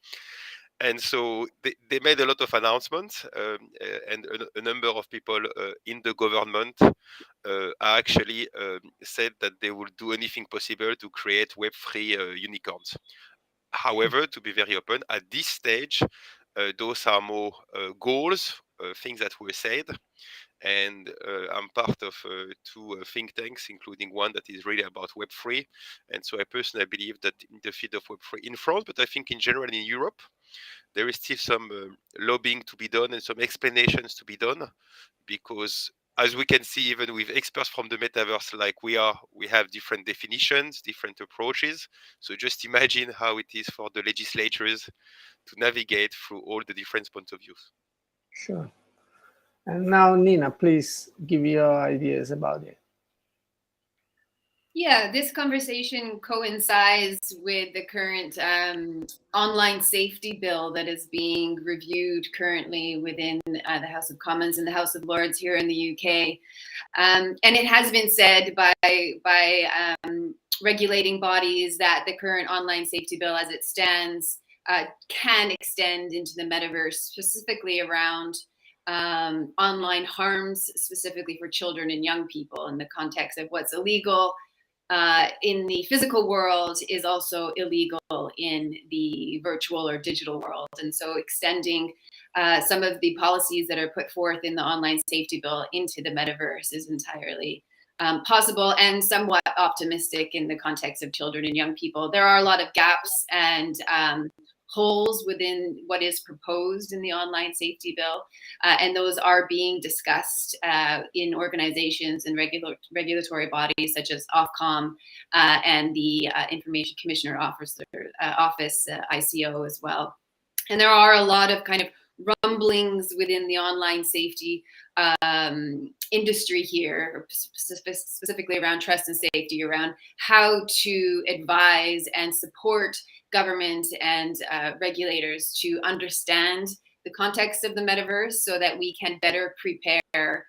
And so they made a lot of announcements, and a number of people in the government actually said that they will do anything possible to create Web3 unicorns. However, to be very open, at this stage, those are more goals, things that were said. And I'm part of two think tanks, including one that is really about Web3. And so I personally believe that in the field of Web3 in France, but I think in general in Europe, there is still some lobbying to be done and some explanations to be done, because as we can see, even with experts from the metaverse like we have different definitions, different approaches. So just imagine how it is for the legislators to navigate through all the different points of view. Sure. And now, Nina, please give your ideas about it. Yeah, this conversation coincides with the current online safety bill that is being reviewed currently within the House of Commons and the House of Lords here in the UK. And it has been said by regulating bodies that the current online safety bill as it stands can extend into the metaverse, specifically around online harms, specifically for children and young people, in the context of what's illegal in the physical world is also illegal in the virtual or digital world. And so extending some of the policies that are put forth in the online safety bill into the metaverse is entirely possible and somewhat optimistic in the context of children and young people. There are a lot of gaps and holes within what is proposed in the online safety bill, and those are being discussed in organizations and regulatory bodies such as Ofcom and the Information Commissioner Office, ICO as well. And there are a lot of kind of rumblings within the online safety industry here, specifically around trust and safety, around how to advise and support government and regulators to understand the context of the metaverse so that we can better prepare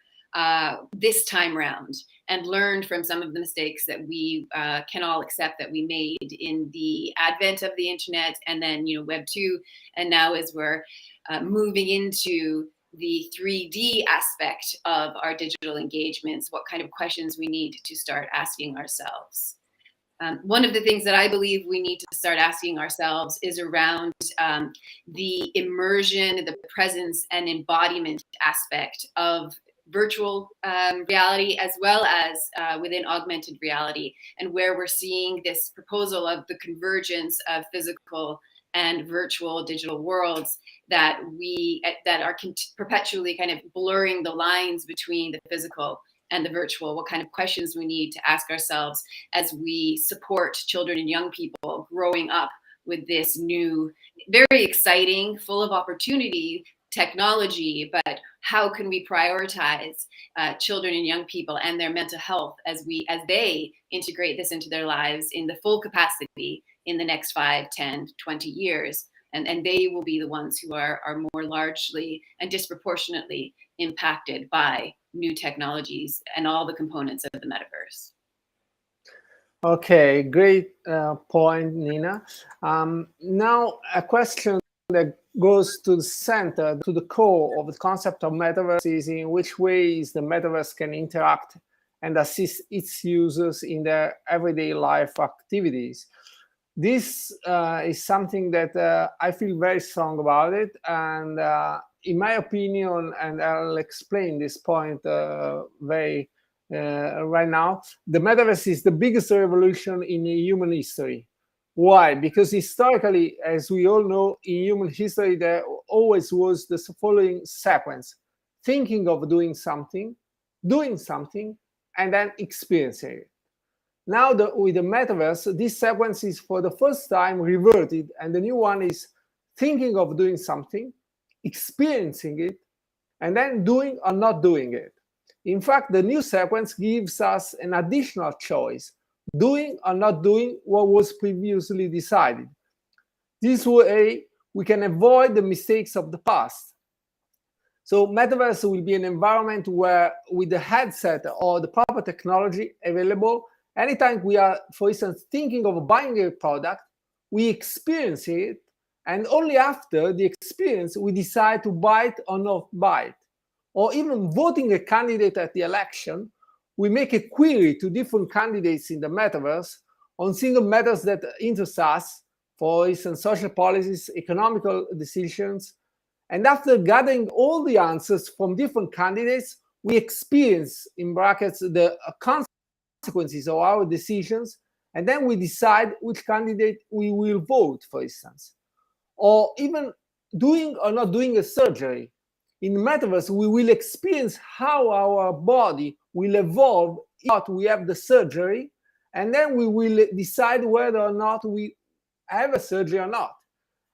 this time round, and learned from some of the mistakes that we can all accept that we made in the advent of the internet, and then Web 2, and now as we're moving into the 3D aspect of our digital engagements, what kind of questions we need to start asking ourselves. One of the things that I believe we need to start asking ourselves is around the immersion, the presence, and embodiment aspect of virtual reality, as well as within augmented reality, and where we're seeing this proposal of the convergence of physical and virtual digital worlds that are perpetually kind of blurring the lines between the physical and the virtual. What kind of questions we need to ask ourselves as we support children and young people growing up with this new, very exciting, full of opportunity technology, but how can we prioritize children and young people and their mental health as they integrate this into their lives in the full capacity in the next 5, 10, 20 years. And they will be the ones who are more largely and disproportionately impacted by new technologies and all the components of the metaverse. Okay, great point, Nina. Now a question that goes to the center, to the core of the concept of metaverse is in which ways the metaverse can interact and assist its users in their everyday life activities. This is something that I feel very strong about it, and in my opinion, and I'll explain this point right now, the metaverse is the biggest revolution in human history. Why? Because historically, as we all know, in human history, there always was the following sequence: thinking of doing something, and then experiencing it. Now, with the metaverse, this sequence is for the first time reverted, and the new one is thinking of doing something, experiencing it, and then doing or not doing it. In fact, the new sequence gives us an additional choice: doing or not doing what was previously decided. This way, we can avoid the mistakes of the past. So metaverse will be an environment where, with the headset or the proper technology available, anytime we are, for instance, thinking of buying a product, we experience it, and only after the experience, we decide to buy it or not buy it. Or even voting a candidate at the election, we make a query to different candidates in the metaverse on single matters that interest us, for instance, social policies, economical decisions. And after gathering all the answers from different candidates, we experience, in brackets, the consequences of our decisions, and then we decide which candidate we will vote, for instance. Or even doing or not doing a surgery. In the metaverse, we will experience how our body will evolve if we have the surgery, and then we will decide whether or not we have a surgery or not.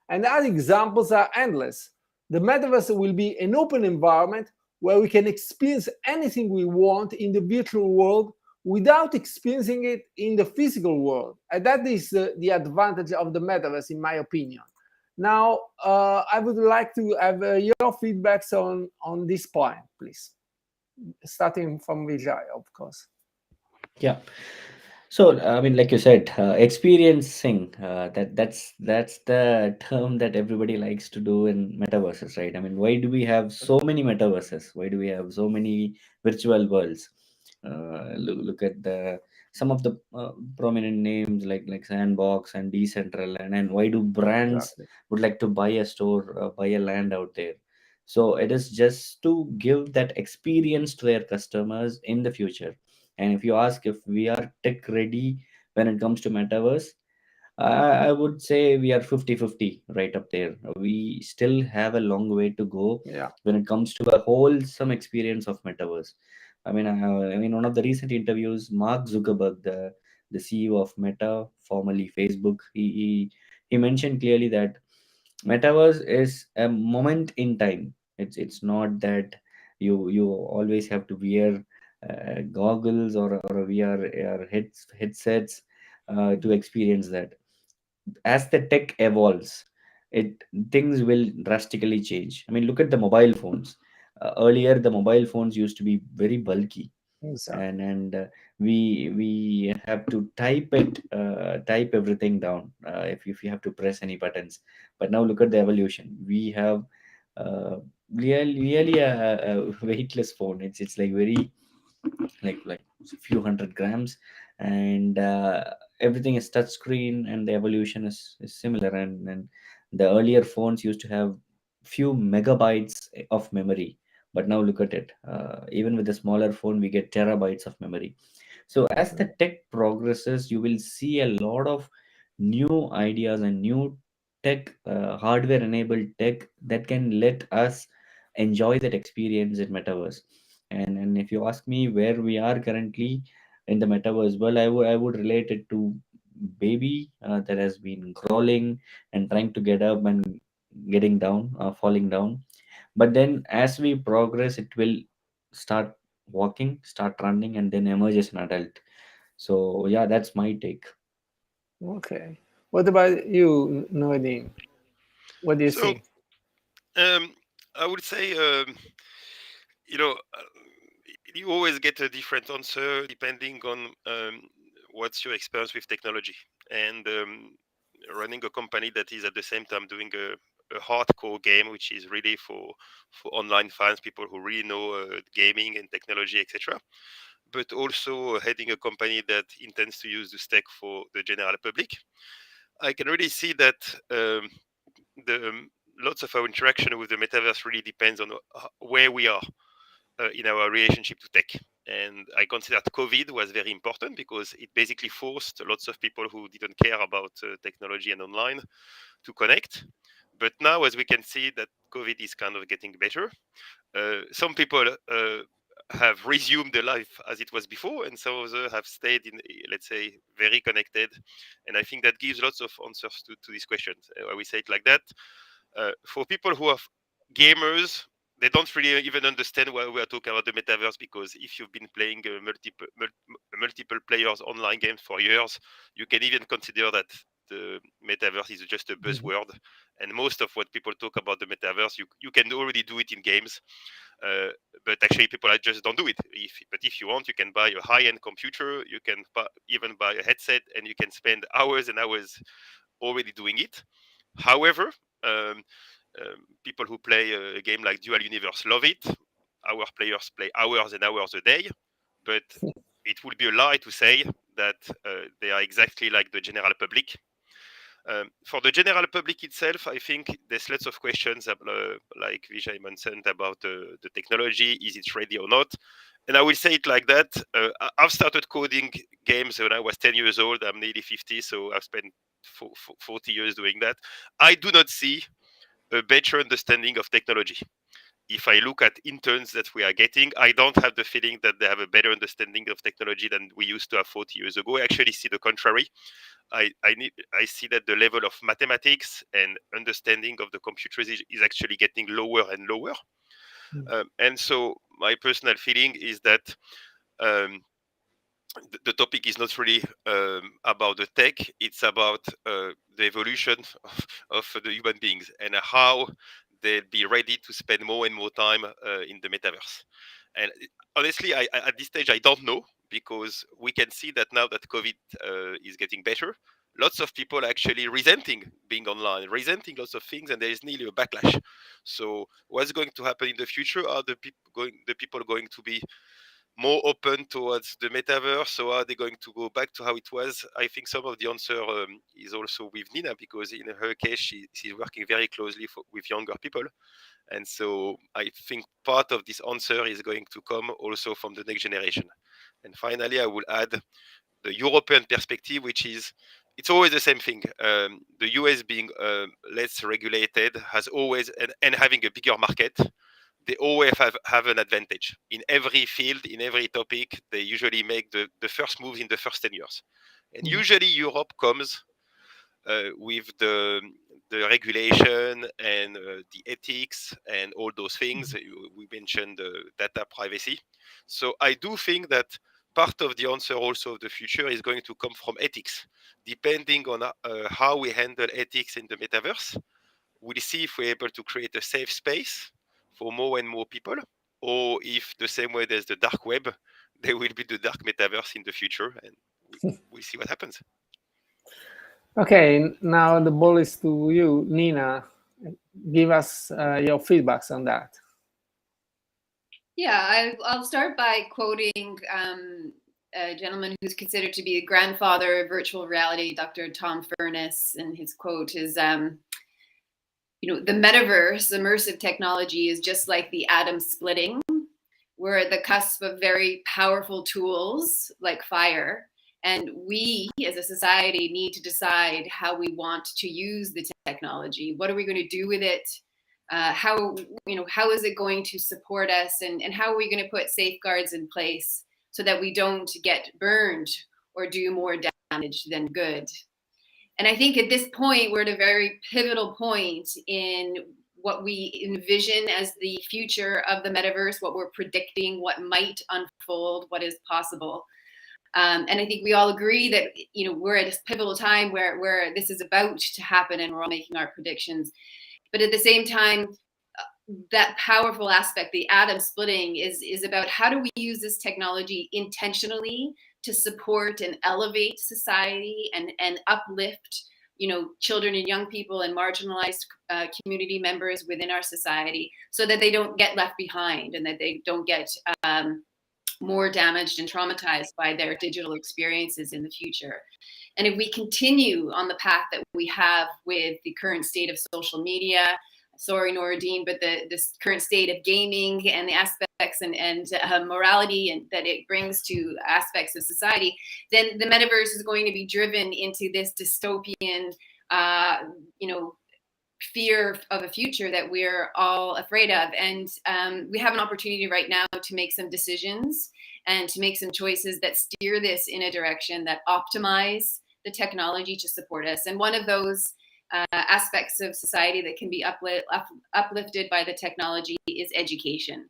And other examples are endless. The metaverse will be an open environment where we can experience anything we want in the virtual world without experiencing it in the physical world. And that is the advantage of the metaverse, in my opinion. Now, I would like to have your feedbacks on this point, please. Starting from Vijay, of course. Yeah. So, I mean, like you said, experiencing, that's the term that everybody likes to do in metaverses, right? I mean, why do we have so many metaverses? Why do we have so many virtual worlds? Look at some of the prominent names like Sandbox and Decentraland, and why do brands would like to buy a store, buy a land out there? So it is just to give that experience to their customers in the future. And if you ask if we are tech ready when it comes to metaverse, I would say we are 50-50 right up there. We still have a long way to go when it comes to a wholesome experience of metaverse. I mean, one of the recent interviews, Mark Zuckerberg, the CEO of Meta, formerly Facebook, he mentioned clearly that metaverse is a moment in time. It's not that you always have to wear goggles or VR headsets to experience that. As the tech evolves, it things will drastically change. I mean, look at the mobile phones. Earlier, the mobile phones used to be very bulky, Exactly. and we have to type everything down if you have to press any buttons. But now look at the evolution. We have uh, really a weightless phone. It's like very like a few hundred grams, and everything is touch screen, and the evolution is similar. And the earlier phones used to have few megabytes of memory, but now look at it. Even with the smaller phone, we get terabytes of memory. So as the tech progresses, you will see a lot of new ideas and new tech, hardware enabled tech that can let us enjoy that experience in metaverse. And if you ask me where we are currently in the metaverse, well, I would relate it to baby that has been crawling and trying to get up and getting down, falling down. But then as we progress, it will start walking, start running, and then emerge as an adult. So yeah, that's my take. Okay. What about you, Noedin? What do you So think? I would say, you know, you always get a different answer depending on what's your experience with technology. And running a company that is at the same time doing a hardcore game, which is really for online fans, people who really know gaming and technology, etc. But also heading a company that intends to use the tech for the general public. I can really see that the lots of our interaction with the metaverse really depends on where we are in our relationship to tech. And I consider that COVID was very important because it basically forced lots of people who didn't care about technology and online to connect. But now, as we can see, that COVID is kind of getting better. Some people have resumed their life as it was before, and some others have stayed in, let's say, very connected. And I think that gives lots of answers to these questions. We say it like that. For people who are gamers, they don't really even understand why we are talking about the metaverse, because if you've been playing multiple players online games for years, you can even consider that the metaverse is just a buzzword. And most of what people talk about the metaverse, you can already do it in games, but actually people just don't do it. But if you want, you can buy a high-end computer, you can even buy a headset, and you can spend hours and hours already doing it. However, um, people who play a game like Dual Universe love it. Our players play hours and hours a day, but it would be a lie to say that they are exactly like the general public. For the general public itself, I think there's lots of questions, like Vijay mentioned, about the technology. Is it ready or not? And I will say it like that. I've started coding games when I was 10 years old. I'm nearly 50, so I've spent 40 years doing that. I do not see a better understanding of technology. If I look at interns that we are getting, I don't have the feeling that they have a better understanding of technology than we used to have 40 years ago. I actually see the contrary. I see that the level of mathematics and understanding of the computers is actually getting lower and lower. And so my personal feeling is that um, the topic is not really about the tech, it's about the evolution of the human beings and how they'll be ready to spend more and more time in the metaverse. And honestly, at this stage, I don't know, because we can see that now that COVID is getting better, lots of people actually resenting being online, resenting lots of things, and there is nearly a backlash. So what's going to happen in the future? Are the people going to be more open towards the metaverse, or are they going to go back to how it was? I think some of the answer is also with Nina, because in her case, she's working very closely with younger people. And so I think part of this answer is going to come also from the next generation. And finally, I will add the European perspective, which is it's always the same thing. The US being less regulated has always, and having a bigger market, they always have an advantage. In every field, in every topic, they usually make the first moves in the first 10 years. And usually Europe comes with the regulation and the ethics and all those things. We mentioned data privacy. So I do think that part of the answer also of the future is going to come from ethics. Depending on how we handle ethics in the metaverse, we'll see if we're able to create a safe space for more and more people, or if the same way there's the dark web, there will be the dark metaverse in the future, and we'll see what happens. Okay, now the ball is to you, Nina. Give us your feedbacks on that. Yeah, I'll start by quoting a gentleman who's considered to be the grandfather of virtual reality, Dr. Tom Furness, and his quote is, the metaverse, immersive technology, is just like the atom splitting. We're at the cusp of very powerful tools like fire, and we as a society need to decide how we want to use the technology. What are we going to do with it? How is it going to support us, and how are we going to put safeguards in place so that we don't get burned or do more damage than good? And I think at this point, we're at a very pivotal point in what we envision as the future of the metaverse, what we're predicting, what might unfold, what is possible. And I think we all agree that we're at a pivotal time where this is about to happen, and we're all making our predictions. But at the same time, that powerful aspect, the atom splitting, is about how do we use this technology intentionally to support and elevate society and uplift children and young people and marginalized community members within our society, so that they don't get left behind and that they don't get more damaged and traumatized by their digital experiences in the future. And if we continue on the path that we have with the current state of social media, sorry, Noradine, but this current state of gaming and the aspects and morality and that it brings to aspects of society, then the metaverse is going to be driven into this dystopian, fear of a future that we're all afraid of. And we have an opportunity right now to make some decisions and to make some choices that steer this in a direction that optimize the technology to support us. And one of those aspects of society that can be uplifted by the technology is education.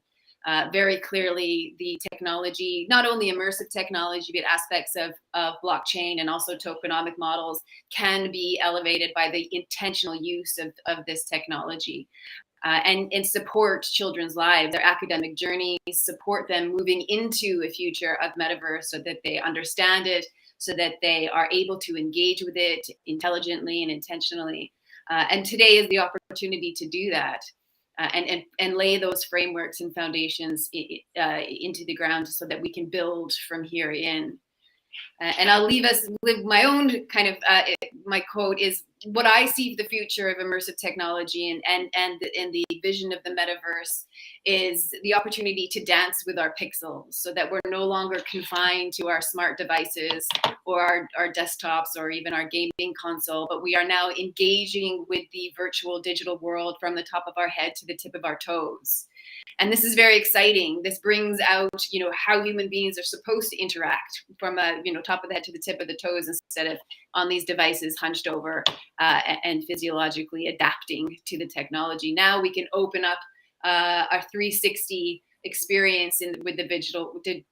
Very clearly, the technology, not only immersive technology, but aspects of blockchain and also tokenomic models can be elevated by the intentional use of this technology. And support children's lives, their academic journeys, support them moving into a future of metaverse so that they understand it, so that they are able to engage with it intelligently and intentionally. And today is the opportunity to do that and lay those frameworks and foundations into the ground so that we can build from here in. And I'll leave us with my own kind of, my quote is, what I see for the future of immersive technology and the vision of the metaverse is the opportunity to dance with our pixels, so that we're no longer confined to our smart devices or our desktops or even our gaming console, but we are now engaging with the virtual digital world from the top of our head to the tip of our toes. And this is very exciting. This brings out, how human beings are supposed to interact from top of the head to the tip of the toes, instead of on these devices hunched over and physiologically adapting to the technology. Now we can open up our 360 experience with the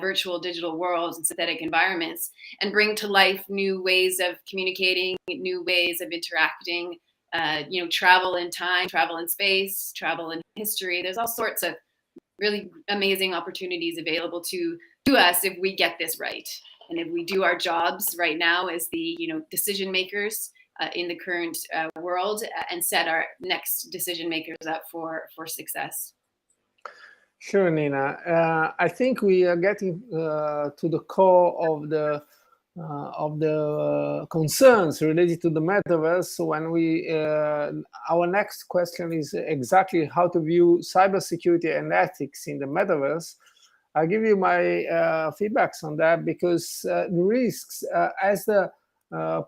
virtual digital worlds and synthetic environments, and bring to life new ways of communicating, new ways of interacting. Travel in time, travel in space, travel in history. There's all sorts of really amazing opportunities available to us if we get this right. And if we do our jobs right now as the decision makers in the current world, and set our next decision makers up for success. Sure, Nina. I think we are getting to the core of the concerns related to the metaverse. When our next question is exactly how to view cybersecurity and ethics in the metaverse. I'll give you my feedbacks on that, because the risks, as the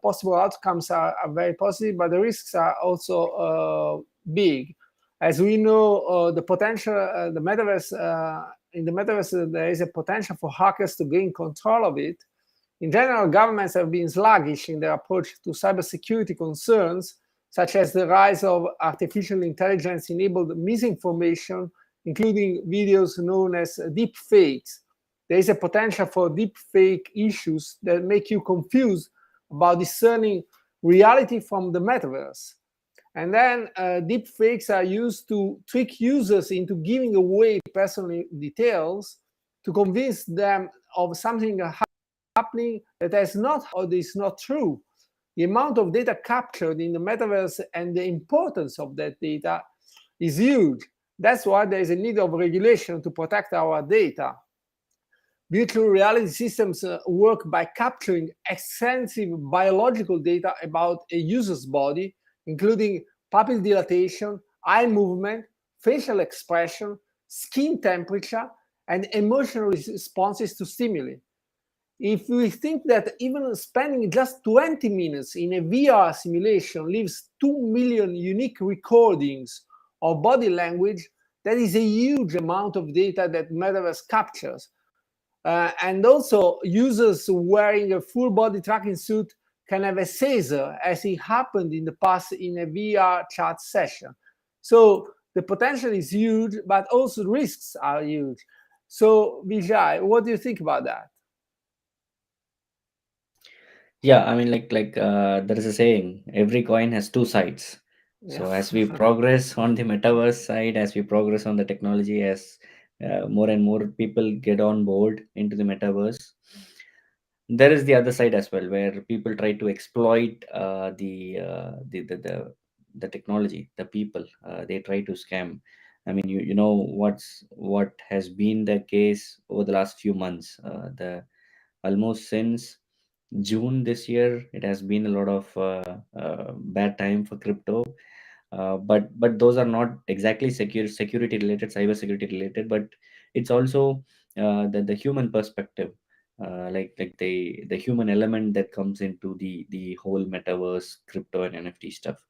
possible outcomes are very positive, but the risks are also big. As we know, the potential, the metaverse, in the metaverse, there is a potential for hackers to gain control of it. In general, governments have been sluggish in their approach to cybersecurity concerns, such as the rise of artificial intelligence-enabled misinformation, including videos known as deep fakes. There is a potential for deep fake issues that make you confused about discerning reality from the metaverse. And then deep fakes are used to trick users into giving away personal details to convince them of something happening that is not or is not true. The amount of data captured in the metaverse and the importance of that data is huge. That's why there is a need of regulation to protect our data. Virtual reality systems work by capturing extensive biological data about a user's body, including pupil dilatation, eye movement, facial expression, skin temperature, and emotional responses to stimuli. If we think that even spending just 20 minutes in a VR simulation leaves 2 million unique recordings of body language, that is a huge amount of data that Metaverse captures. And also, users wearing a full body tracking suit can have a Caesar, as it happened in the past in a VR chat session. So the potential is huge, but also the risks are huge. So, Vijay, what do you think about that? Yeah, I mean, there is a saying, every coin has two sides. So as we progress on the metaverse side, as we progress on the technology, as more and more people get on board into the metaverse, there is the other side as well, where people try to exploit the technology, the people. They try to scam. I mean, you know what has been the case over the last few months. The almost since June this year, it has been a lot of bad time for crypto. But those are not exactly security related, cyber security related, but it's also the human perspective, like the human element that comes into the whole metaverse, crypto and NFT stuff.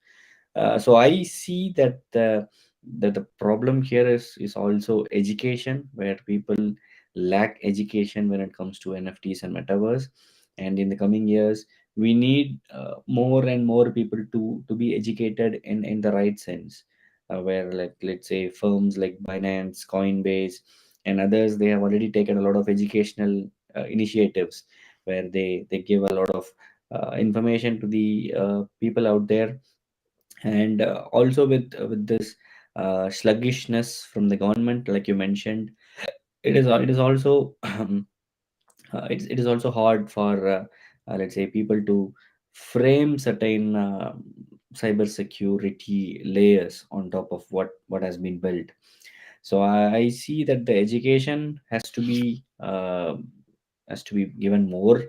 So I see that the problem here is also education, where people lack education when it comes to NFTs and metaverse. And in the coming years, we need more and more people to be educated in the right sense, where, like, let's say firms like Binance, Coinbase, and others, they have already taken a lot of educational initiatives, where they give a lot of information to the people out there. And also with this sluggishness from the government, like you mentioned, it is also it is also hard for let's say people to frame certain cyber security layers on top of what has been built. So I see that the education has to be given more.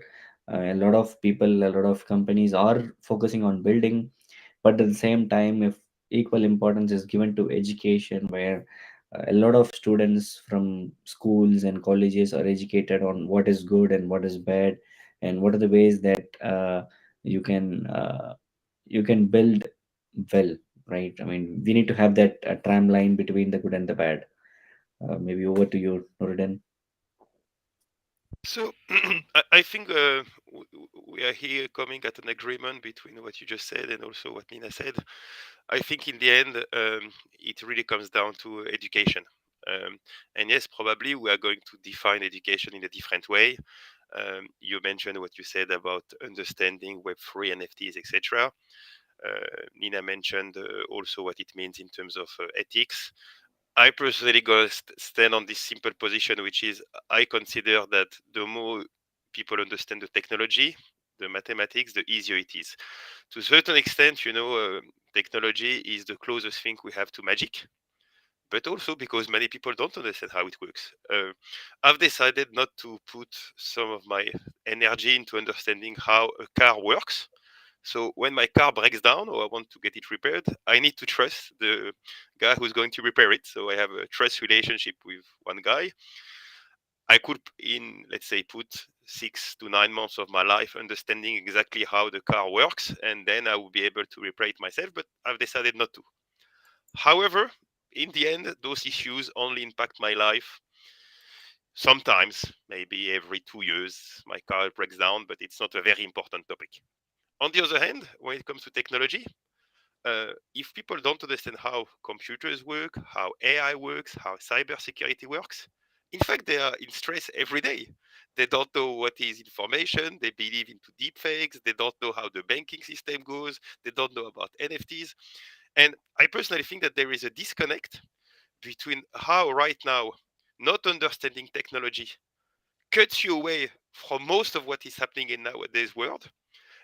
A lot of people, a lot of companies are focusing on building, but at the same time, if equal importance is given to education, where a lot of students from schools and colleges are educated on what is good and what is bad, and what are the ways that you can build well, right? I mean, we need to have that tram line between the good and the bad. Maybe over to you, Nurudin. So I think we are here coming at an agreement between what you just said and also what Nina said. I think in the end, it really comes down to education. And yes, probably we are going to define education in a different way. You mentioned what you said about understanding Web3, NFTs, etc. Nina mentioned also what it means in terms of ethics. I personally go stand on this simple position, which is I consider that the more people understand the technology, the mathematics, the easier it is. To a certain extent, technology is the closest thing we have to magic, but also because many people don't understand how it works. I've decided not to put some of my energy into understanding how a car works. So when my car breaks down or I want to get it repaired, I need to trust the guy who's going to repair it. So I have a trust relationship with one guy. I could, let's say, put 6 to 9 months of my life understanding exactly how the car works, and then I will be able to repair it myself, but I've decided not to. However, in the end, those issues only impact my life sometimes, maybe every 2 years, my car breaks down, but it's not a very important topic. On the other hand, when it comes to technology, if people don't understand how computers work, how AI works, how cybersecurity works, in fact, they are in stress every day. They don't know what is information. They believe into deepfakes. They don't know how the banking system goes. They don't know about NFTs. And I personally think that there is a disconnect between how right now not understanding technology cuts you away from most of what is happening in nowadays world,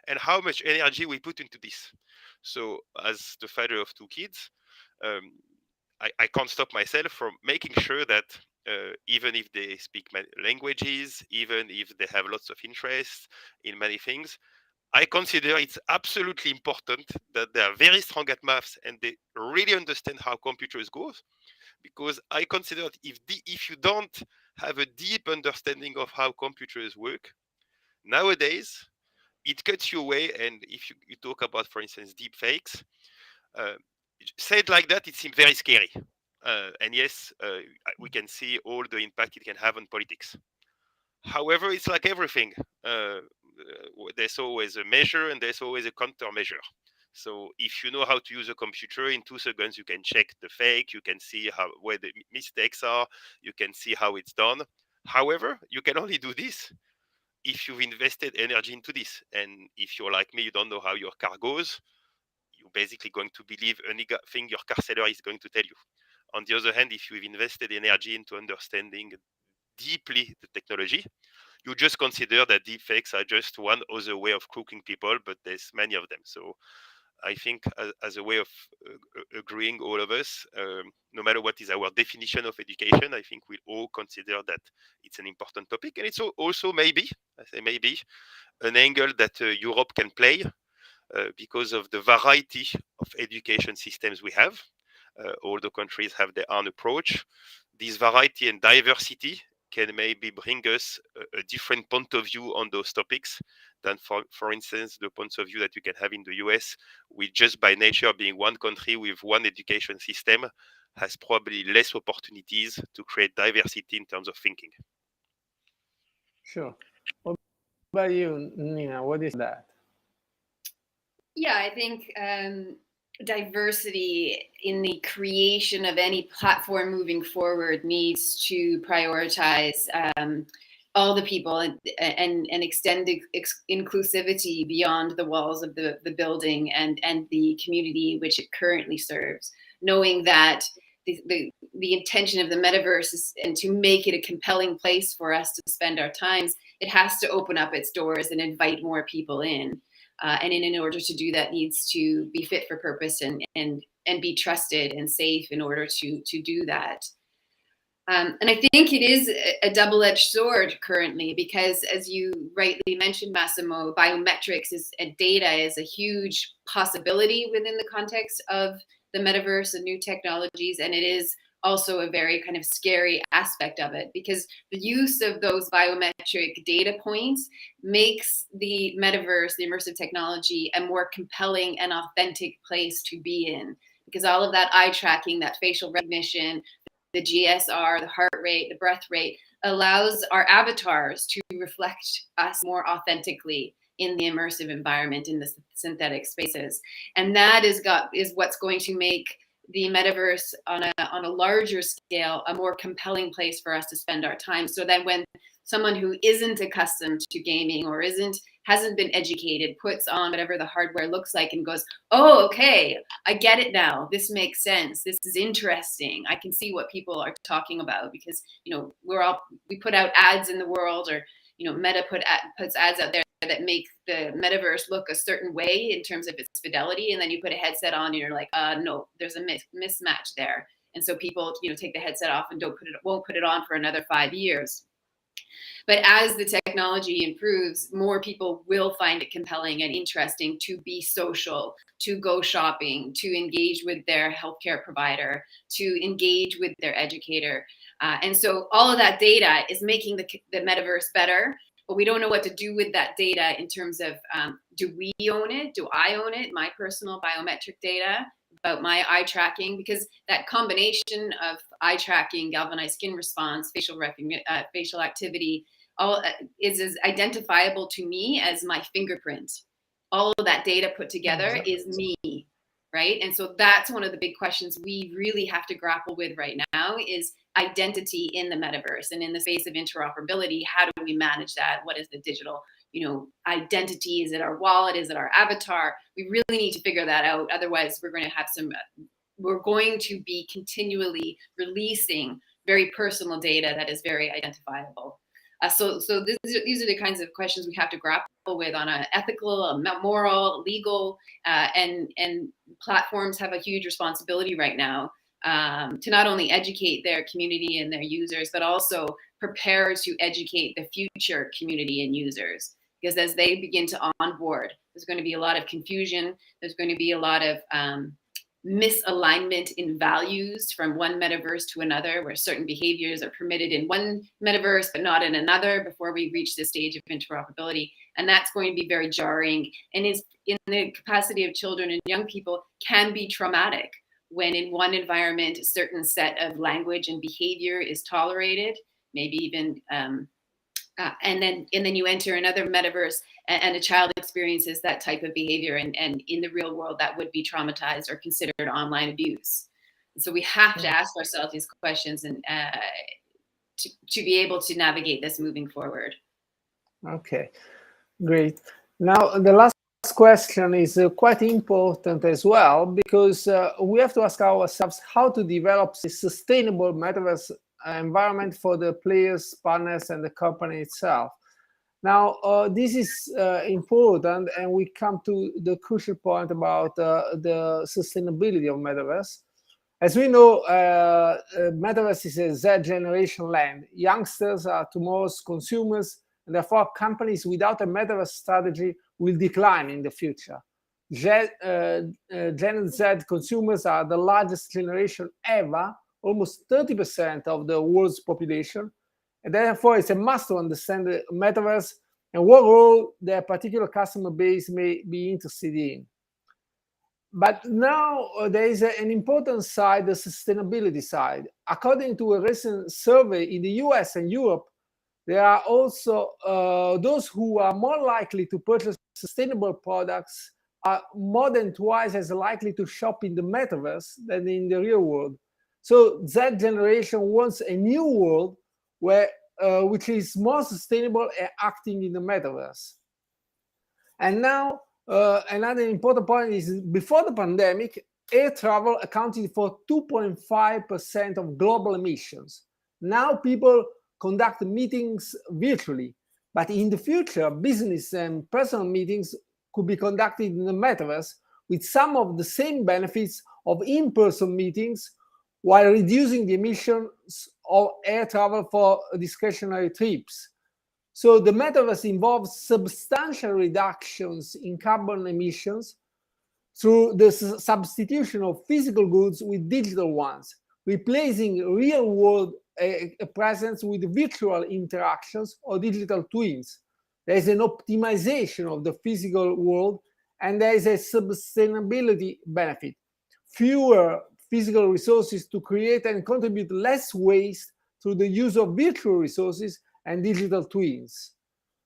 and how much energy we put into this. So as the father of two kids, um, I can't stop myself from making sure that even if they speak many languages, even if they have lots of interest in many things, I consider it's absolutely important that they are very strong at maths and they really understand how computers go. Because I consider that if you don't have a deep understanding of how computers work, nowadays it cuts you away. And if you talk about, for instance, deep fakes, uh, said like that, it seems very scary. And yes, we can see all the impact it can have on politics. However, it's like everything. There's always a measure and there's always a countermeasure. So if you know how to use a computer, in 2 seconds you can check the fake, you can see where the mistakes are, you can see how it's done. However, you can only do this if you've invested energy into this. And if you're like me, you don't know how your car goes, you're basically going to believe anything your car seller is going to tell you. On the other hand, if you've invested energy into understanding deeply the technology, you just consider that deepfakes are just one other way of cooking people, but there's many of them. So I think as a way of agreeing, all of us, no matter what is our definition of education, I think we all consider that it's an important topic. And it's also maybe, I say maybe, an angle that Europe can play because of the variety of education systems we have. All the countries have their own approach. This variety and diversity can maybe bring us a different point of view on those topics than, for instance, the points of view that you can have in the US, which just by nature being one country with one education system has probably less opportunities to create diversity in terms of thinking. Sure. What about you, Nina? What is that? Yeah, I think diversity in the creation of any platform moving forward needs to prioritize all the people and extend inclusivity beyond the walls of the building and the community which it currently serves, knowing that the intention of the metaverse is, and to make it a compelling place for us to spend our times, it has to open up its doors and invite more people in. And in order to do that, needs to be fit for purpose and be trusted and safe in order to do that. And I think it is a double-edged sword currently, because as you rightly mentioned, Massimo, biometrics and data is a huge possibility within the context of the metaverse and new technologies, and it is also a very kind of scary aspect of it, because the use of those biometric data points makes the metaverse, the immersive technology, a more compelling and authentic place to be in, because all of that eye tracking, that facial recognition, the GSR, the heart rate, the breath rate, allows our avatars to reflect us more authentically in the immersive environment, in the synthetic spaces. And that is what's going to make the metaverse on a larger scale a more compelling place for us to spend our time, so that when someone who isn't accustomed to gaming or hasn't been educated puts on whatever the hardware looks like and goes, oh, okay, I get it now, this makes sense, this is interesting, I can see what people are talking about, because we put out ads in the world, or Meta puts ads out there that make the metaverse look a certain way in terms of its fidelity, and then you put a headset on and you're like, no, there's a mismatch there, and so people take the headset off and won't put it on for another 5 years. But as the technology improves, more people will find it compelling and interesting to be social, to go shopping, to engage with their healthcare provider, to engage with their educator. And so all of that data is making the metaverse better, but we don't know what to do with that data in terms of, do we own it? Do I own it? My personal biometric data about my eye tracking, because that combination of eye tracking, galvanized skin response, facial activity, all is as identifiable to me as my fingerprint. All of that data put together is me, right? And so that's one of the big questions we really have to grapple with right now, is identity in the metaverse, and in the space of interoperability, how do we manage that? What is the digital identity? Is it our wallet? Is it our avatar? We really need to figure that out. Otherwise, we're going to be continually releasing very personal data that is very identifiable. So these are the kinds of questions we have to grapple with on an ethical, a moral, legal, and platforms have a huge responsibility right now to not only educate their community and their users, but also prepare to educate the future community and users. Because as they begin to onboard, there's going to be a lot of confusion. There's going to be a lot of misalignment in values from one metaverse to another, where certain behaviors are permitted in one metaverse but not in another before we reach the stage of interoperability. And that's going to be very jarring, and is in the capacity of children and young people can be traumatic when in one environment a certain set of language and behavior is tolerated, maybe even and then you enter another metaverse and a child experiences that type of behavior, and in the real world that would be traumatized or considered online abuse. And so we have to ask ourselves these questions and to be able to navigate this moving forward. Okay, great. Now the last question is quite important as well, because we have to ask ourselves how to develop a sustainable metaverse environment for the players, partners, and the company itself. Now, this is important, and we come to the crucial point about the sustainability of metaverse. As we know, metaverse is a Z generation land. Youngsters are tomorrow's consumers, and therefore companies without a metaverse strategy will decline in the future. Gen Z consumers are the largest generation ever, almost 30% of the world's population, and therefore it's a must to understand the metaverse and what role their particular customer base may be interested in. But now there is an important side, the sustainability side. According to a recent survey in the US and Europe, there are also those who are more likely to purchase sustainable products are more than twice as likely to shop in the metaverse than in the real world. So that generation wants a new world where which is more sustainable and acting in the metaverse. And now another important point is before the pandemic, air travel accounted for 2.5% of global emissions. Now people conduct meetings virtually, but in the future, business and personal meetings could be conducted in the metaverse with some of the same benefits of in-person meetings, while reducing the emissions of air travel for discretionary trips. So the metaverse involves substantial reductions in carbon emissions through the substitution of physical goods with digital ones, replacing real-world presence with virtual interactions or digital twins. There is an optimization of the physical world, and there is a sustainability benefit. Fewer physical resources to create and contribute less waste through the use of virtual resources and digital twins.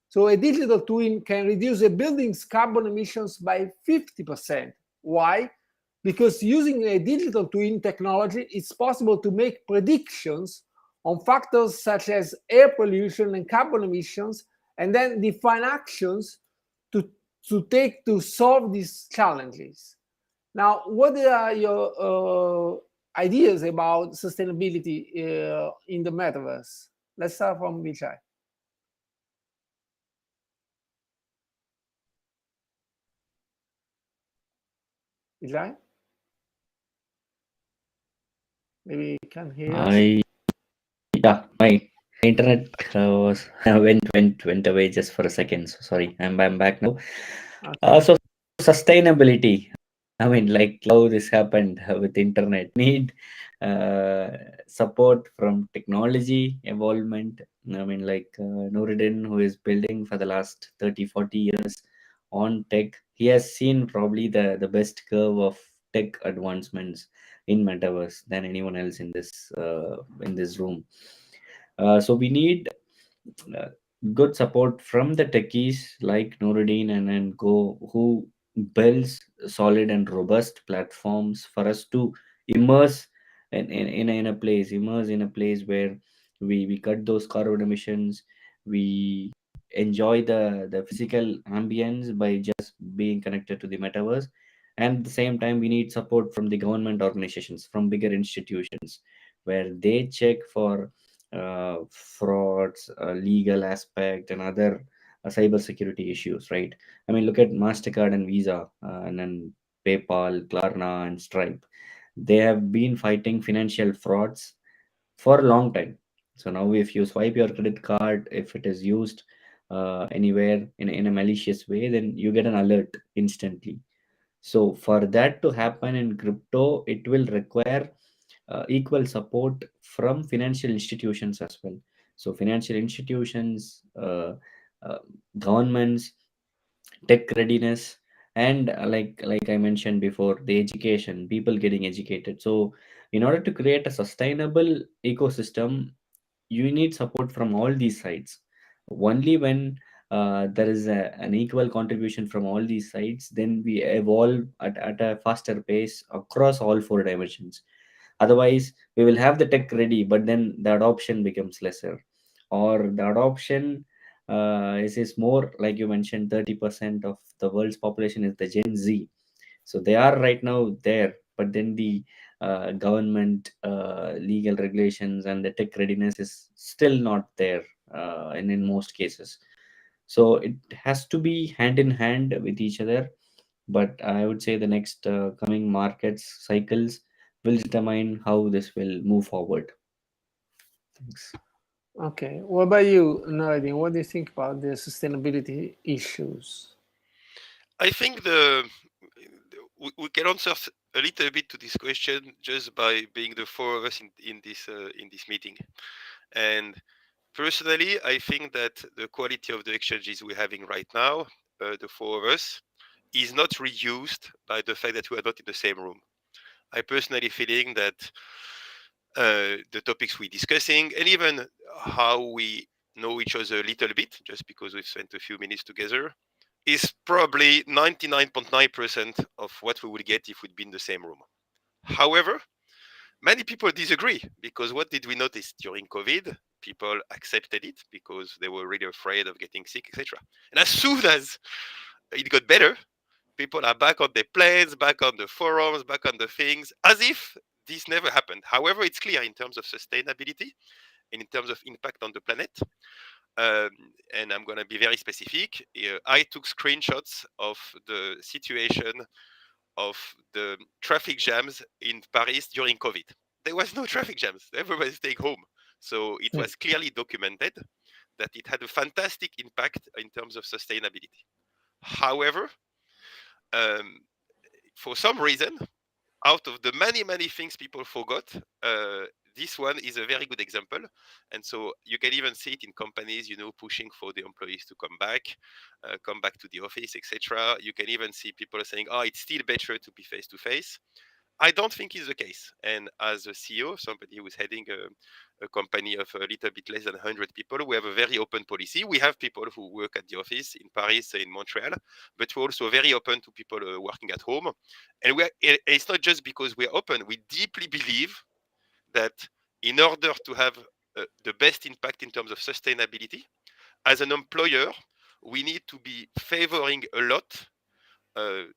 So a digital twin can reduce a building's carbon emissions by 50%. Why? Because using a digital twin technology, it's possible to make predictions on factors such as air pollution and carbon emissions, and then define actions to take to solve these challenges. Now, what are your ideas about sustainability in the metaverse? Let's start from Vijay. Vijay? Maybe you can hear us. Yeah, my internet was went away just for a second. So sorry, I'm back now. Okay. So sustainability. I mean, like how this happened with internet, need support from technology evolvement. I mean, like Nuruddin, who is building for the last 30-40 years on tech, he has seen probably the best curve of tech advancements in metaverse than anyone else in this room. So we need uh, good support from the techies like Nuruddin and Go, who builds solid and robust platforms for us to immerse in a place, immerse in a place where we cut those carbon emissions, we enjoy the physical ambience by just being connected to the metaverse. And at the same time, we need support from the government organizations, from bigger institutions, where they check for frauds, legal aspect, and other cyber security issues, right? I mean, look at Mastercard and Visa, and then PayPal, Klarna, and Stripe. They have been fighting financial frauds for a long time. So now, if you swipe your credit card, if it is used anywhere in a malicious way, then you get an alert instantly. So for that to happen in crypto, it will require equal support from financial institutions as well. So financial institutions, uh, governments, tech readiness, and like I mentioned before, the education, people getting educated. So in order to create a sustainable ecosystem, you need support from all these sides. Only when there is an equal contribution from all these sides, then we evolve at a faster pace across all four dimensions. Otherwise, we will have the tech ready, but then the adoption becomes lesser, or the adoption is more, like you mentioned, 30% of the world's population is the Gen Z. So they are right now there, but then the government, legal regulations, and the tech readiness is still not there in most cases. So it has to be hand in hand with each other. But I would say the next coming markets cycles will determine how this will move forward. Thanks. Okay. What about you, Noradin? What do you think about the sustainability issues? I think we can answer a little bit to this question just by being the four of us in this meeting. And personally, I think that the quality of the exchanges we're having right now, the four of us, is not reduced by the fact that we are not in the same room. I personally feeling that the topics we're discussing, and even how we know each other a little bit, just because we've spent a few minutes together, is probably 99.9% of what we would get if we'd been in the same room. However, many people disagree, because what did we notice during COVID? People accepted it because they were really afraid of getting sick, etc. And as soon as it got better, people are back on their planes, back on the forums, back on the things, as if this never happened. However, it's clear in terms of sustainability and in terms of impact on the planet. And I'm going to be very specific. I took screenshots of the situation of the traffic jams in Paris during COVID. There was no traffic jams. Everybody staying home. So it was clearly documented that it had a fantastic impact in terms of sustainability. However, for some reason, out of the many things people forgot, this one is a very good example. And so you can even see it in companies, pushing for the employees to come back to the office, etc. You can even see people saying, oh, it's still better to be face to face. I don't think it's the case. And as a CEO, somebody who is heading a company of a little bit less than 100 people, we have a very open policy. We have people who work at the office in Paris, in Montreal, but we're also very open to people working at home. And it's not just because we're open. We deeply believe that in order to have the best impact in terms of sustainability, as an employer, we need to be favoring a lot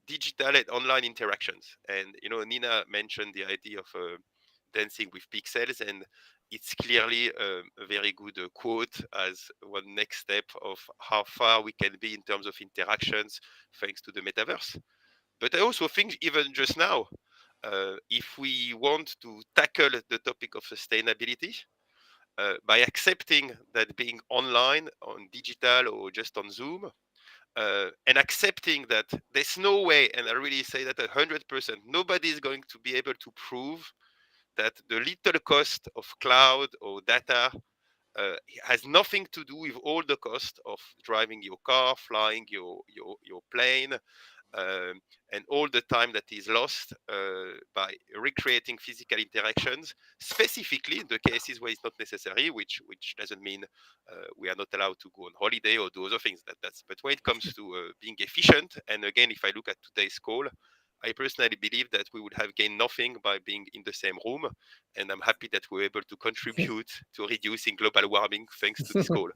digital and online interactions. And Nina mentioned the idea of dancing with pixels, and it's clearly a very good quote as one next step of how far we can be in terms of interactions thanks to the metaverse. But I also think even just now, if we want to tackle the topic of sustainability, by accepting that being online, on digital, or just on Zoom, and accepting that there's no way, and I really say that 100%, nobody is going to be able to prove that the little cost of cloud or data has nothing to do with all the cost of driving your car, flying your plane, and all the time that is lost by recreating physical interactions, specifically in the cases where it's not necessary, which doesn't mean we are not allowed to go on holiday or do other things. But when it comes to being efficient, and again, if I look at today's call, I personally believe that we would have gained nothing by being in the same room, and I'm happy that we're able to contribute to reducing global warming thanks to this call.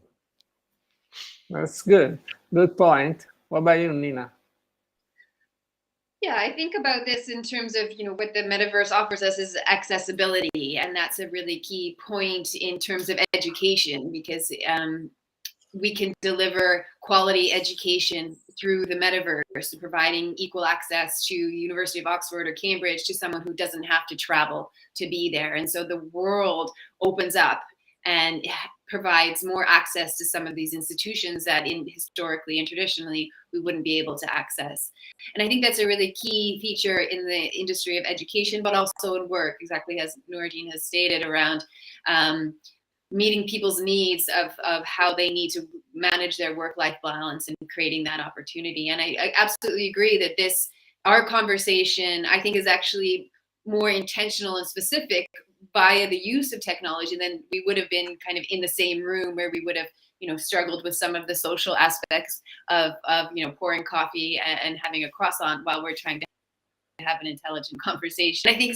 That's good. Good point. What about you, Nina? Yeah, I think about this in terms of, what the metaverse offers us is accessibility, and that's a really key point in terms of education, because we can deliver quality education through the metaverse, providing equal access to University of Oxford or Cambridge to someone who doesn't have to travel to be there. And so the world opens up and provides more access to some of these institutions that historically and traditionally we wouldn't be able to access. And I think that's a really key feature in the industry of education, but also in work, exactly as Nourdine has stated, around meeting people's needs of how they need to manage their work-life balance and creating that opportunity. And I absolutely agree that our conversation, I think, is actually more intentional and specific via the use of technology than we would have been kind of in the same room where we would have struggled with some of the social aspects of pouring coffee and having a croissant while we're trying to have an intelligent conversation. I think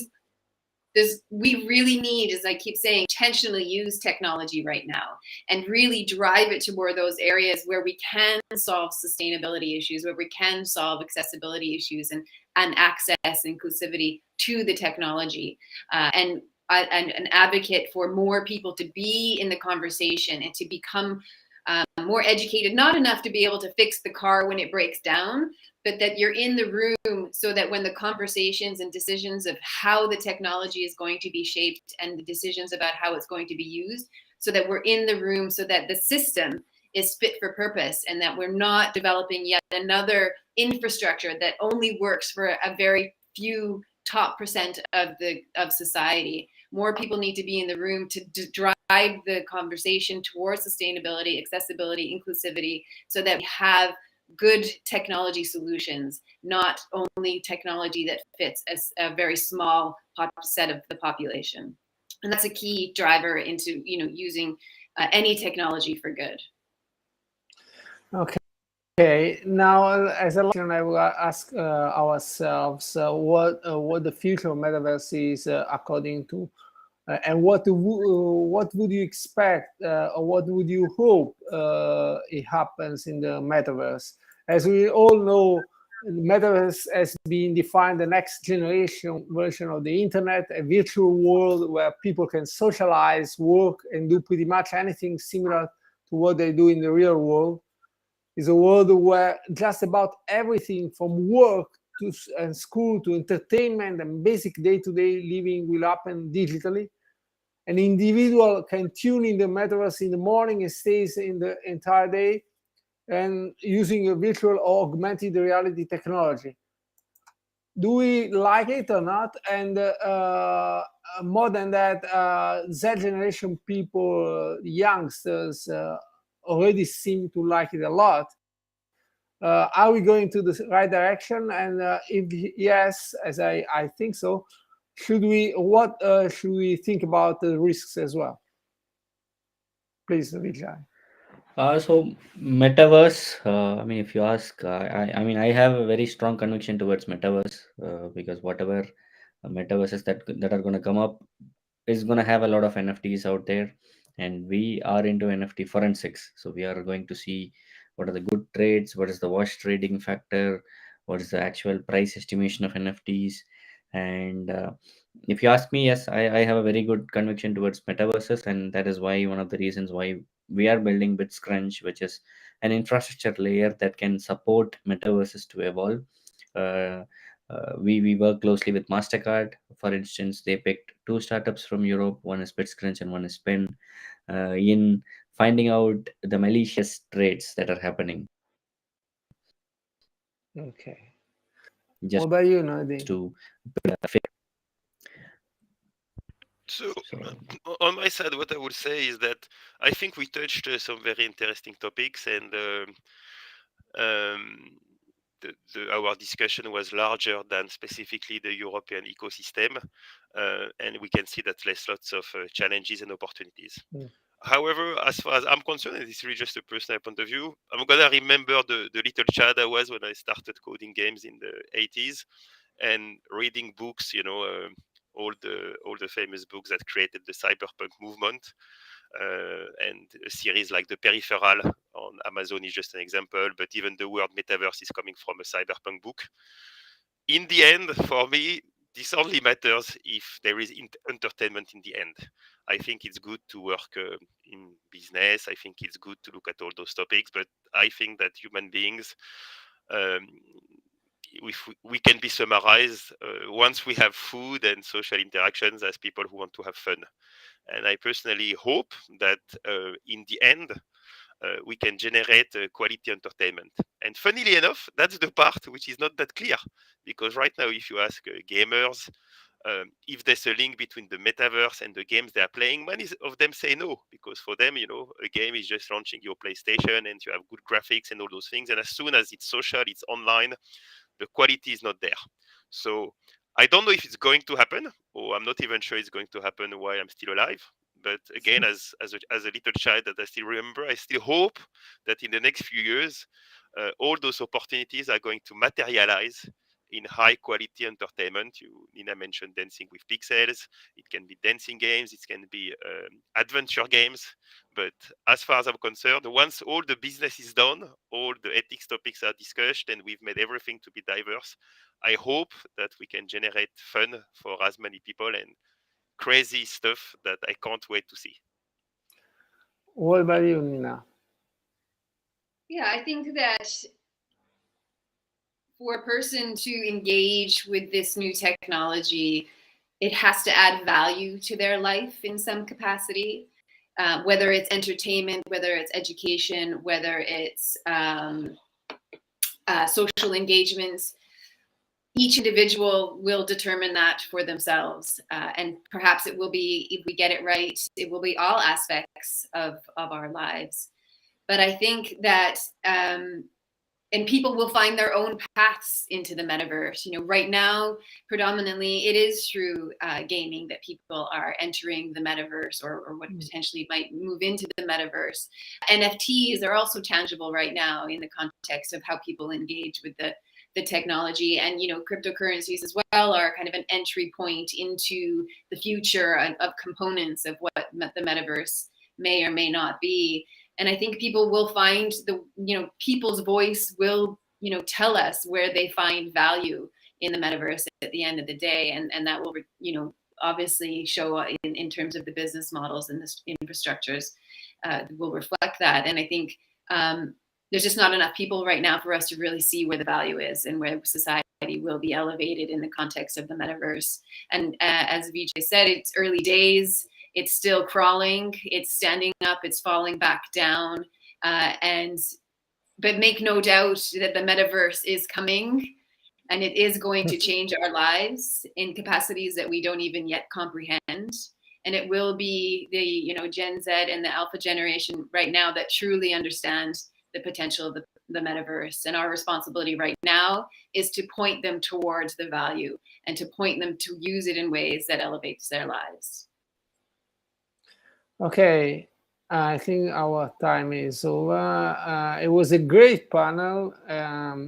we really need, as I keep saying, intentionally use technology right now and really drive it toward those areas where we can solve sustainability issues, where we can solve accessibility issues and access inclusivity to the technology, and an advocate for more people to be in the conversation and to become more educated, not enough to be able to fix the car when it breaks down, but that you're in the room so that when the conversations and decisions of how the technology is going to be shaped and the decisions about how it's going to be used, so that we're in the room so that the system is fit for purpose and that we're not developing yet another infrastructure that only works for a very few top percent of society. More people need to be in the room to drive the conversation towards sustainability, accessibility, inclusivity, so that we have good technology solutions, not only technology that fits a very small set of the population. And that's a key driver into using any technology for good. Okay. Now, as a question, I will ask ourselves what the future of metaverse is according to, and what would you expect, or what would you hope it happens in the metaverse? As we all know, metaverse has been defined the next generation version of the internet, a virtual world where people can socialize, work, and do pretty much anything similar to what they do in the real world. It's a world where just about everything from work to and school to entertainment and basic day-to-day living will happen digitally. An individual can tune in the metaverse in the morning and stays in the entire day, and using a virtual or augmented reality technology. Do we like it or not? And more than that, Z generation people, youngsters, already seem to like it a lot. Are we going to the right direction? And if yes, as I think so, what should we think about the risks as well? Please, Vijay. So metaverse, I mean, if you ask, I mean, I have a very strong conviction towards metaverse, because whatever metaverses that are going to come up is going to have a lot of NFTs out there, and we are into NFT forensics. So we are going to see what are the good trades, what is the wash trading factor, what is the actual price estimation of NFTs. And if you ask me, yes, I have a very good conviction towards metaverses, and that is why one of the reasons why we are building BitsCrunch, which is an infrastructure layer that can support metaverses to evolve. Uh, we work closely with MasterCard. For instance, they picked two startups from Europe. One is BitsCrunch and one is Spin, in finding out the malicious trades that are happening. Okay. Just what about you, Nourdine? to So, on my side, what I would say is that I think we touched some very interesting topics, and our discussion was larger than specifically the European ecosystem, and we can see that there's lots of challenges and opportunities. However, as far as I'm concerned, and this is really just a personal point of view, I'm gonna remember the little child I was when I started coding games in the 80s and reading books, all the famous books that created the cyberpunk movement, and a series like The Peripheral on on Amazon is just an example, but even the word metaverse is coming from a cyberpunk book. In the end, for me, this only matters if there is entertainment in the end. I think it's good to work in business. I think it's good to look at all those topics, but I think that human beings, if we can be summarized once we have food and social interactions as people who want to have fun. And I personally hope that in the end, we can generate quality entertainment. And funnily enough, that's the part which is not that clear, because right now, if you ask gamers if there's a link between the metaverse and the games they are playing, many of them say no, because for them, a game is just launching your PlayStation and you have good graphics and all those things. And as soon as it's social, it's online, the quality is not there. So I don't know if it's going to happen, or I'm not even sure it's going to happen while I'm still alive. But again, as a little child that I still remember, I still hope that in the next few years, all those opportunities are going to materialize in high quality entertainment. Nina mentioned dancing with pixels. It can be dancing games. It can be adventure games. But as far as I'm concerned, once all the business is done, all the ethics topics are discussed, and we've made everything to be diverse, I hope that we can generate fun for as many people and crazy stuff that I can't wait to see. What about you, Nina? Yeah, I think that for a person to engage with this new technology, it has to add value to their life in some capacity, whether it's entertainment, whether it's education, whether it's social engagements. Each individual will determine that for themselves. And perhaps it will be, if we get it right, it will be all aspects of our lives. But I think that and people will find their own paths into the metaverse. Right now, predominantly, it is through gaming that people are entering the metaverse, or what potentially might move into the metaverse. NFTs are also tangible right now in the context of how people engage with the technology, and cryptocurrencies as well are kind of an entry point into the future of components of what the metaverse may or may not be. And I think people will find people's voice will, tell us where they find value in the metaverse at the end of the day. And that will, obviously show in terms of the business models and the infrastructures will reflect that. And I think there's just not enough people right now for us to really see where the value is and where society will be elevated in the context of the metaverse. And as Vijay said, it's early days. It's still crawling, it's standing up, it's falling back down. But make no doubt that the metaverse is coming, and it is going to change our lives in capacities that we don't even yet comprehend. And it will be the Gen Z and the Alpha generation right now that truly understand the potential of the metaverse. And our responsibility right now is to point them towards the value and to point them to use it in ways that elevates their lives. Okay, I think our time is over. It was a great panel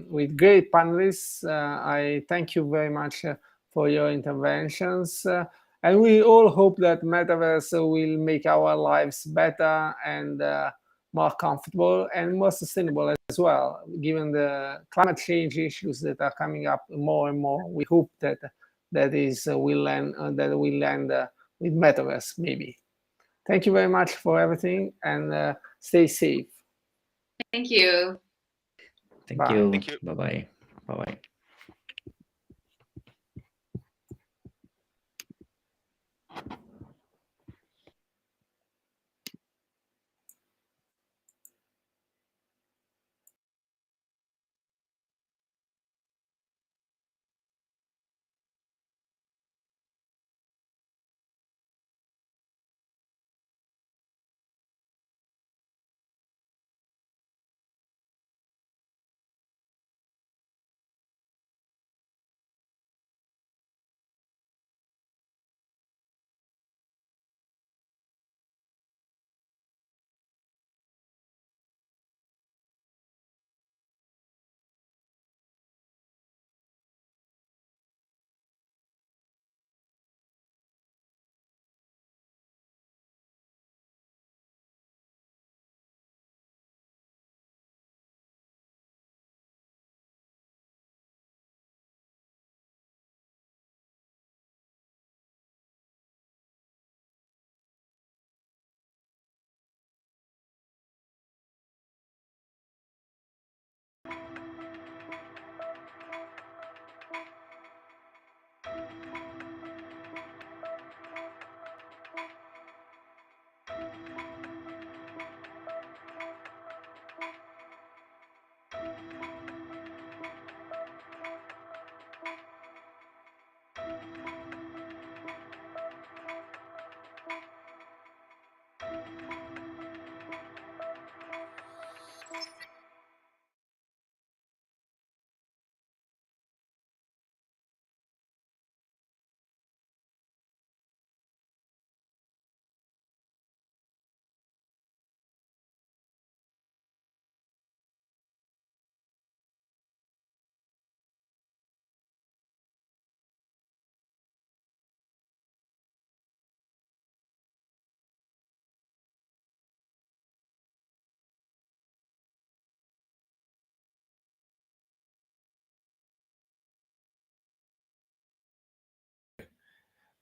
with great panelists. I thank you very much for your interventions. And we all hope that Metaverse will make our lives better and more comfortable and more sustainable as well. Given the climate change issues that are coming up more and more, we hope that will end with Metaverse maybe. Thank you very much for everything, and stay safe. Thank you. Thank you. Bye-bye. Bye-bye.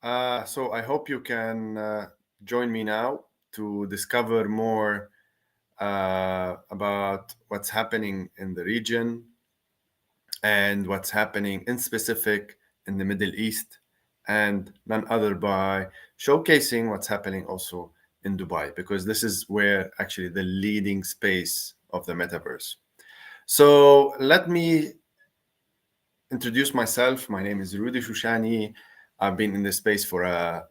So I hope you can join me now to discover more about what's happening in the region and what's happening in specific in the Middle East, and none other by showcasing what's happening also in Dubai, because this is where actually the leading space of the metaverse. So let me introduce myself. My name is Rudy Shushani. I've been in this space for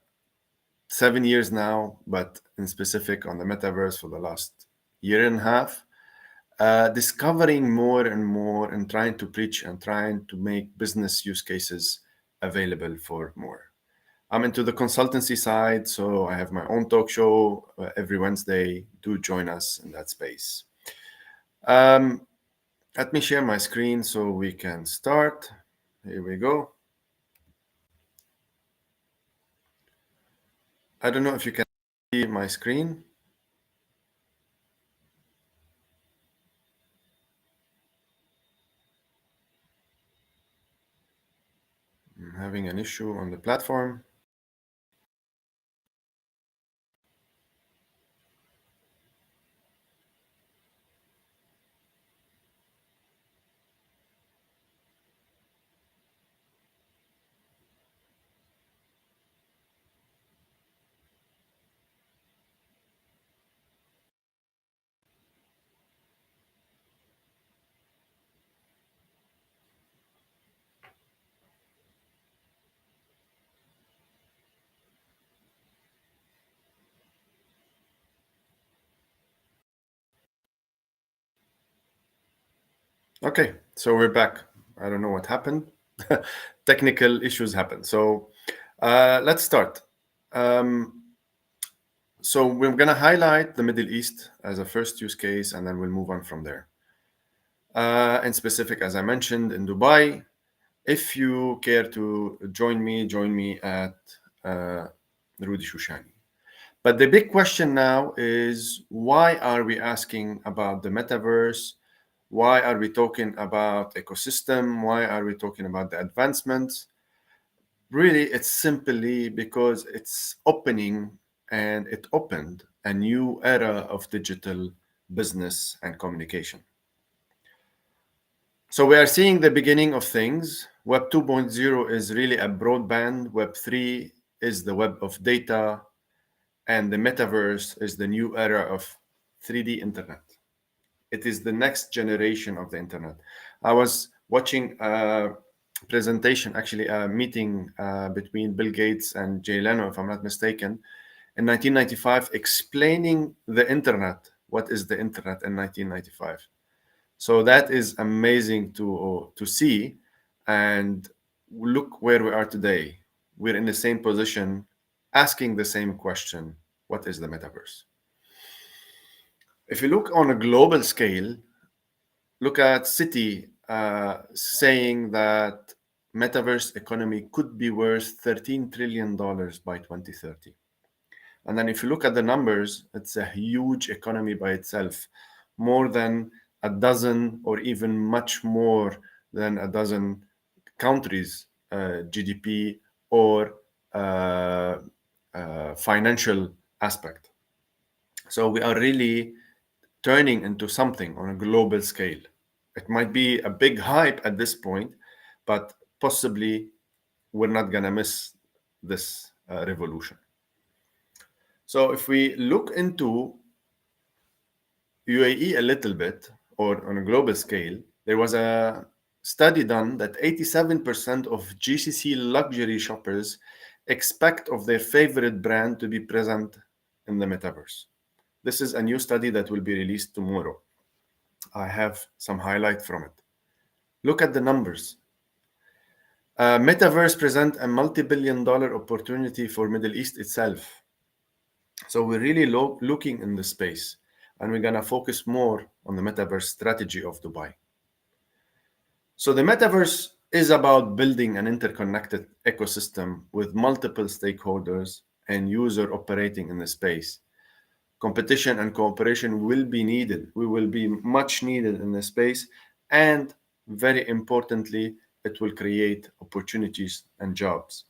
7 years now, but in specific on the metaverse for the last year and a half. Discovering more and more and trying to preach and trying to make business use cases available for more. I'm into the consultancy side, so I have my own talk show every Wednesday. Do join us in that space. Let me share my screen so we can start. Here we go. I don't know if you can see my screen. I'm having an issue on the platform. Okay, so we're back. I don't know what happened. Technical issues happen. So let's start. So we're going to highlight the Middle East as a first use case, and then we'll move on from there. In specific, as I mentioned, in Dubai. If you care to join me at Rudy Shushani. But the big question now is, why are we asking about the metaverse? Why are we talking about ecosystem? Why are we talking about the advancements? Really, it's simply because it's opening, and it opened a new era of digital business and communication. So we are seeing the beginning of things. Web 2.0 is really a broadband. Web 3 is the web of data. And the metaverse is the new era of 3D internet. It is the next generation of the internet. I was watching a presentation, actually a meeting between Bill Gates and Jay Leno, if I'm not mistaken, in 1995, explaining the internet. What is the internet in 1995? So that is amazing to see. And look where we are today. We're in the same position, asking the same question: what is the metaverse? If you look on a global scale, look at Citi saying that metaverse economy could be worth $13 trillion by 2030. And then if you look at the numbers, it's a huge economy by itself, more than a dozen or even much more than a dozen countries' GDP or financial aspect. So we are really turning into something on a global scale. It might be a big hype at this point, but possibly we're not going to miss this revolution. So if we look into UAE a little bit, or on a global scale, there was a study done that 87% of GCC luxury shoppers expect of their favorite brand to be present in the metaverse. This is a new study that will be released tomorrow. I have some highlight from it. Look at the numbers. Metaverse present a multi-billion-dollar opportunity for Middle East itself. So we're really looking in the space, and we're going to focus more on the metaverse strategy of Dubai. So the metaverse is about building an interconnected ecosystem with multiple stakeholders and user operating in the space. Competition and cooperation will be needed. We will be much needed in the space, and very importantly, it will create opportunities and jobs.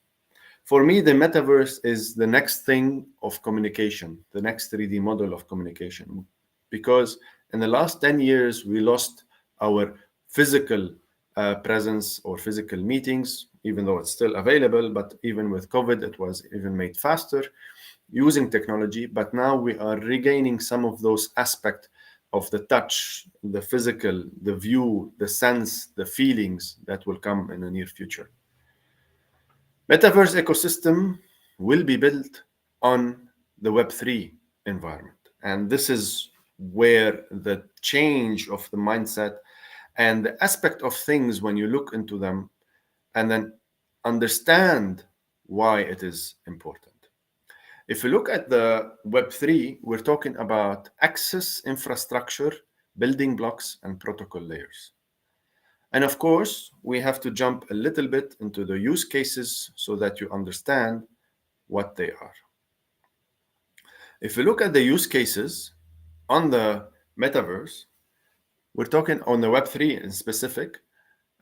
For me, the metaverse is the next thing of communication, the next 3D model of communication. Because in the last 10 years, we lost our physical presence or physical meetings, even though it's still available. But even with COVID, it was even made faster using technology. But now we are regaining some of those aspects of the touch, the physical, the view, the sense, the feelings that will come in the near future. Metaverse ecosystem will be built on the Web3 environment. And this is where the change of the mindset and the aspect of things, when you look into them and then understand why it is important. If you look at the Web3, we're talking about access infrastructure, building blocks, and protocol layers. And of course, we have to jump a little bit into the use cases so that you understand what they are. If you look at the use cases on the metaverse, we're talking on the Web3 in specific,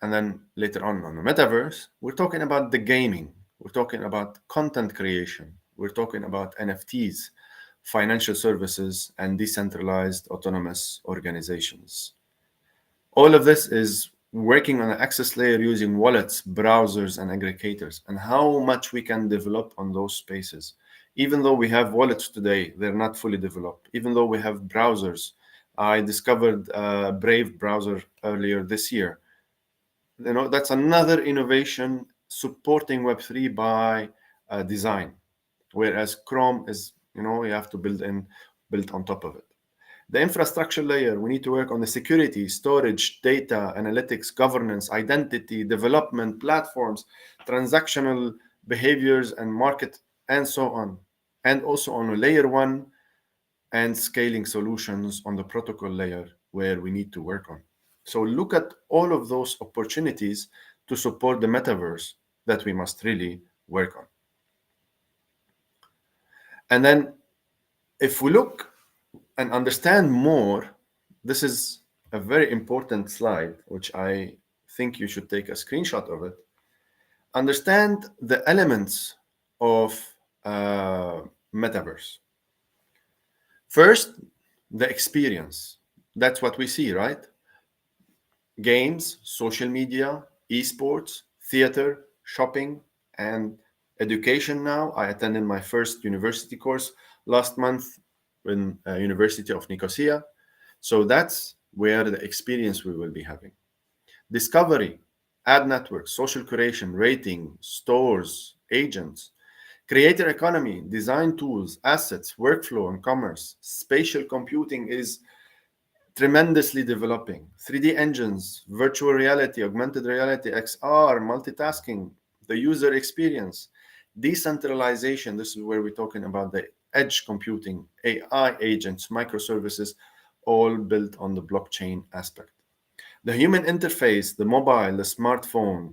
and then later on the metaverse, we're talking about the gaming, we're talking about content creation, we're talking about NFTs, financial services, and decentralized autonomous organizations. All of this is working on an access layer using wallets, browsers, and aggregators, and how much we can develop on those spaces. Even though we have wallets today, they're not fully developed. Even though we have browsers, I discovered Brave browser earlier this year. That's another innovation supporting Web3 by design, whereas Chrome is, you have to build on top of it. The infrastructure layer, we need to work on the security, storage, data, analytics, governance, identity, development, platforms, transactional behaviors, and market, and so on. And also on a layer one and scaling solutions on the protocol layer where we need to work on. So look at all of those opportunities to support the metaverse that we must really work on. And then if we look and understand more, this is a very important slide, which I think you should take a screenshot of it. Understand the elements of metaverse. First, the experience. That's what we see, right? Games, social media, esports, theater, shopping, and education now. I attended my first university course last month in University of Nicosia. So that's where the experience we will be having. Discovery, ad networks, social curation, rating, stores, agents, creator economy, design tools, assets, workflow, and commerce. Spatial computing is tremendously developing. 3D engines, virtual reality, augmented reality, XR, multitasking, the user experience, decentralization. This is where we're talking about the edge computing, AI agents, microservices, all built on the blockchain aspect. The human interface, the mobile, the smartphone,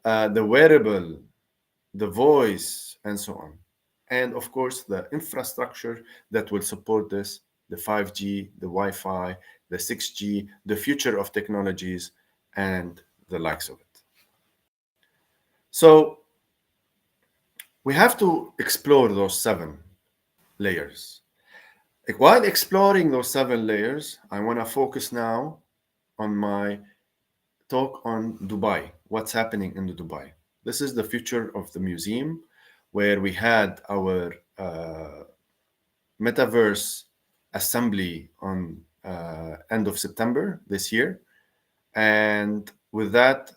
the wearable, the voice, and so on. And of course, the infrastructure that will support this, the 5G, the Wi-Fi, the 6G, the future of technologies, and the likes of it. So we have to explore those 7 layers. While exploring those 7 layers, I want to focus now on my talk on Dubai, what's happening in Dubai. This is the future of the museum, where we had our metaverse assembly on end of September this year. And with that,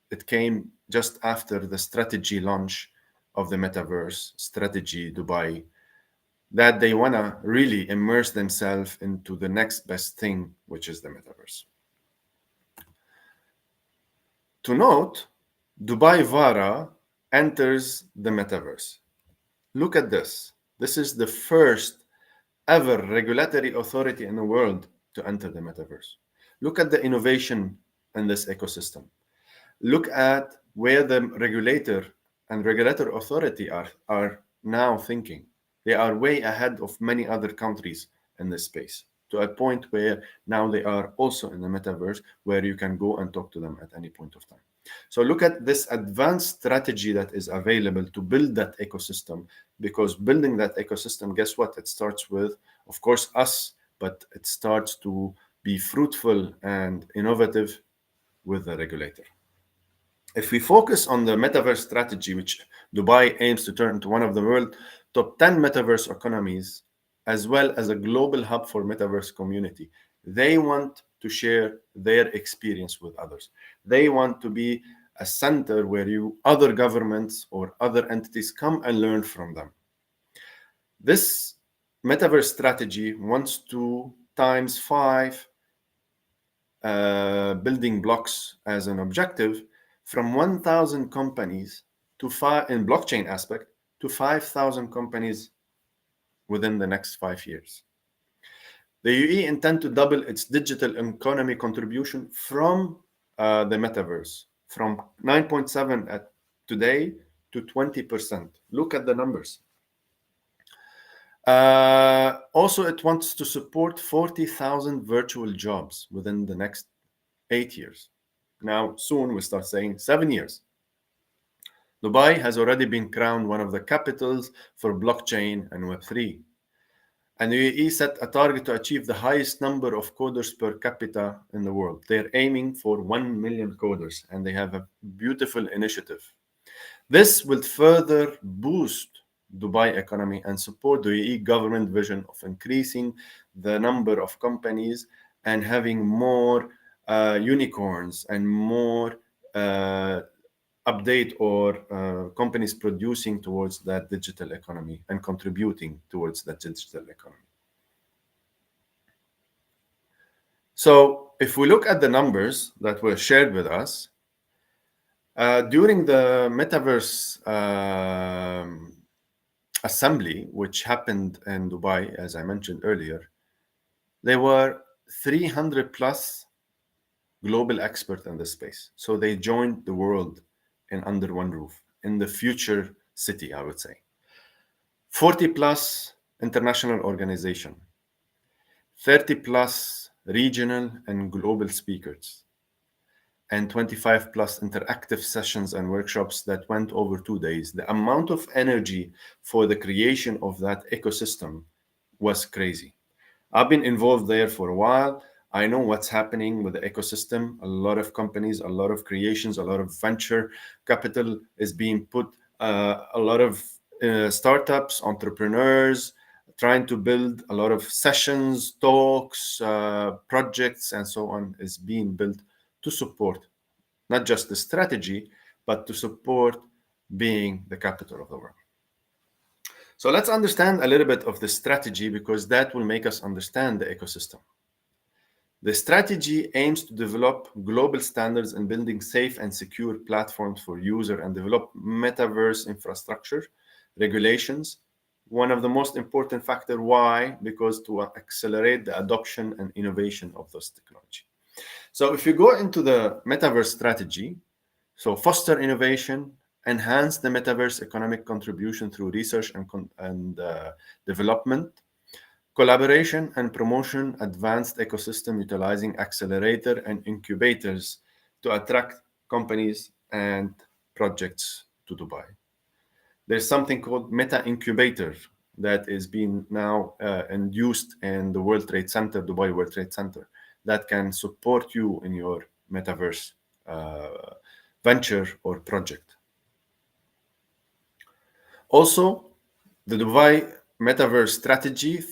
it came just after the strategy launch of the metaverse strategy Dubai, that they want to really immerse themselves into the next best thing, which is the metaverse. To note, Dubai Vara enters the metaverse. Look at this. This is the first ever regulatory authority in the world to enter the metaverse. Look at the innovation in this ecosystem. Look at where the regulator and regulator authority are now thinking. They are way ahead of many other countries in this space, to a point where now they are also in the metaverse, where you can go and talk to them at any point of time. So look at this advanced strategy that is available to build that ecosystem, because building that ecosystem, guess what? It starts with, of course, us, but it starts to be fruitful and innovative with the regulator. If we focus on the metaverse strategy, which Dubai aims to turn into one of the world's top 10 metaverse economies, as well as a global hub for metaverse community, they want to share their experience with others. They want to be a center where other governments or other entities come and learn from them. This metaverse strategy wants to times 5 building blocks as an objective, from 1,000 companies to 5 in blockchain aspect to 5,000 companies within the next 5 years. The UAE intend to double its digital economy contribution from the metaverse, from 9.7 at today to 20%. Look at the numbers. Also, it wants to support 40,000 virtual jobs within the next 8 years. Now, soon we start saying 7 years. Dubai has already been crowned one of the capitals for blockchain and Web3. And the UAE set a target to achieve the highest number of coders per capita in the world. They're aiming for 1 million coders, and they have a beautiful initiative. This will further boost Dubai economy and support the UAE government vision of increasing the number of companies and having more unicorns and more update or companies producing towards that digital economy and contributing towards that digital economy. So if we look at the numbers that were shared with us, during the Metaverse assembly, which happened in Dubai, as I mentioned earlier, there were 300 plus global experts in this space. So they joined the world in under one roof, in the future city, I would say. 40 plus international organization, 30 plus regional and global speakers, and 25 plus interactive sessions and workshops that went over 2 days. The amount of energy for the creation of that ecosystem was crazy. I've been involved there for a while. I know what's happening with the ecosystem. A lot of companies, a lot of creations, a lot of venture capital is being put, a lot of startups, entrepreneurs, trying to build a lot of sessions, talks, projects, and so on is being built to support not just the strategy, but to support being the capital of the world. So let's understand a little bit of the strategy, because that will make us understand the ecosystem. The strategy aims to develop global standards in building safe and secure platforms for users and develop metaverse infrastructure, regulations. One of the most important factors, why? Because to accelerate the adoption and innovation of this technology. So if you go into the metaverse strategy, so foster innovation, enhance the metaverse economic contribution through research and development, collaboration and promotion, advanced ecosystem utilizing accelerator and incubators to attract companies and projects to Dubai. There's something called Meta Incubator that is being now induced in the World Trade Center, Dubai World Trade Center, that can support you in your metaverse venture or project. Also, the Dubai Metaverse strategy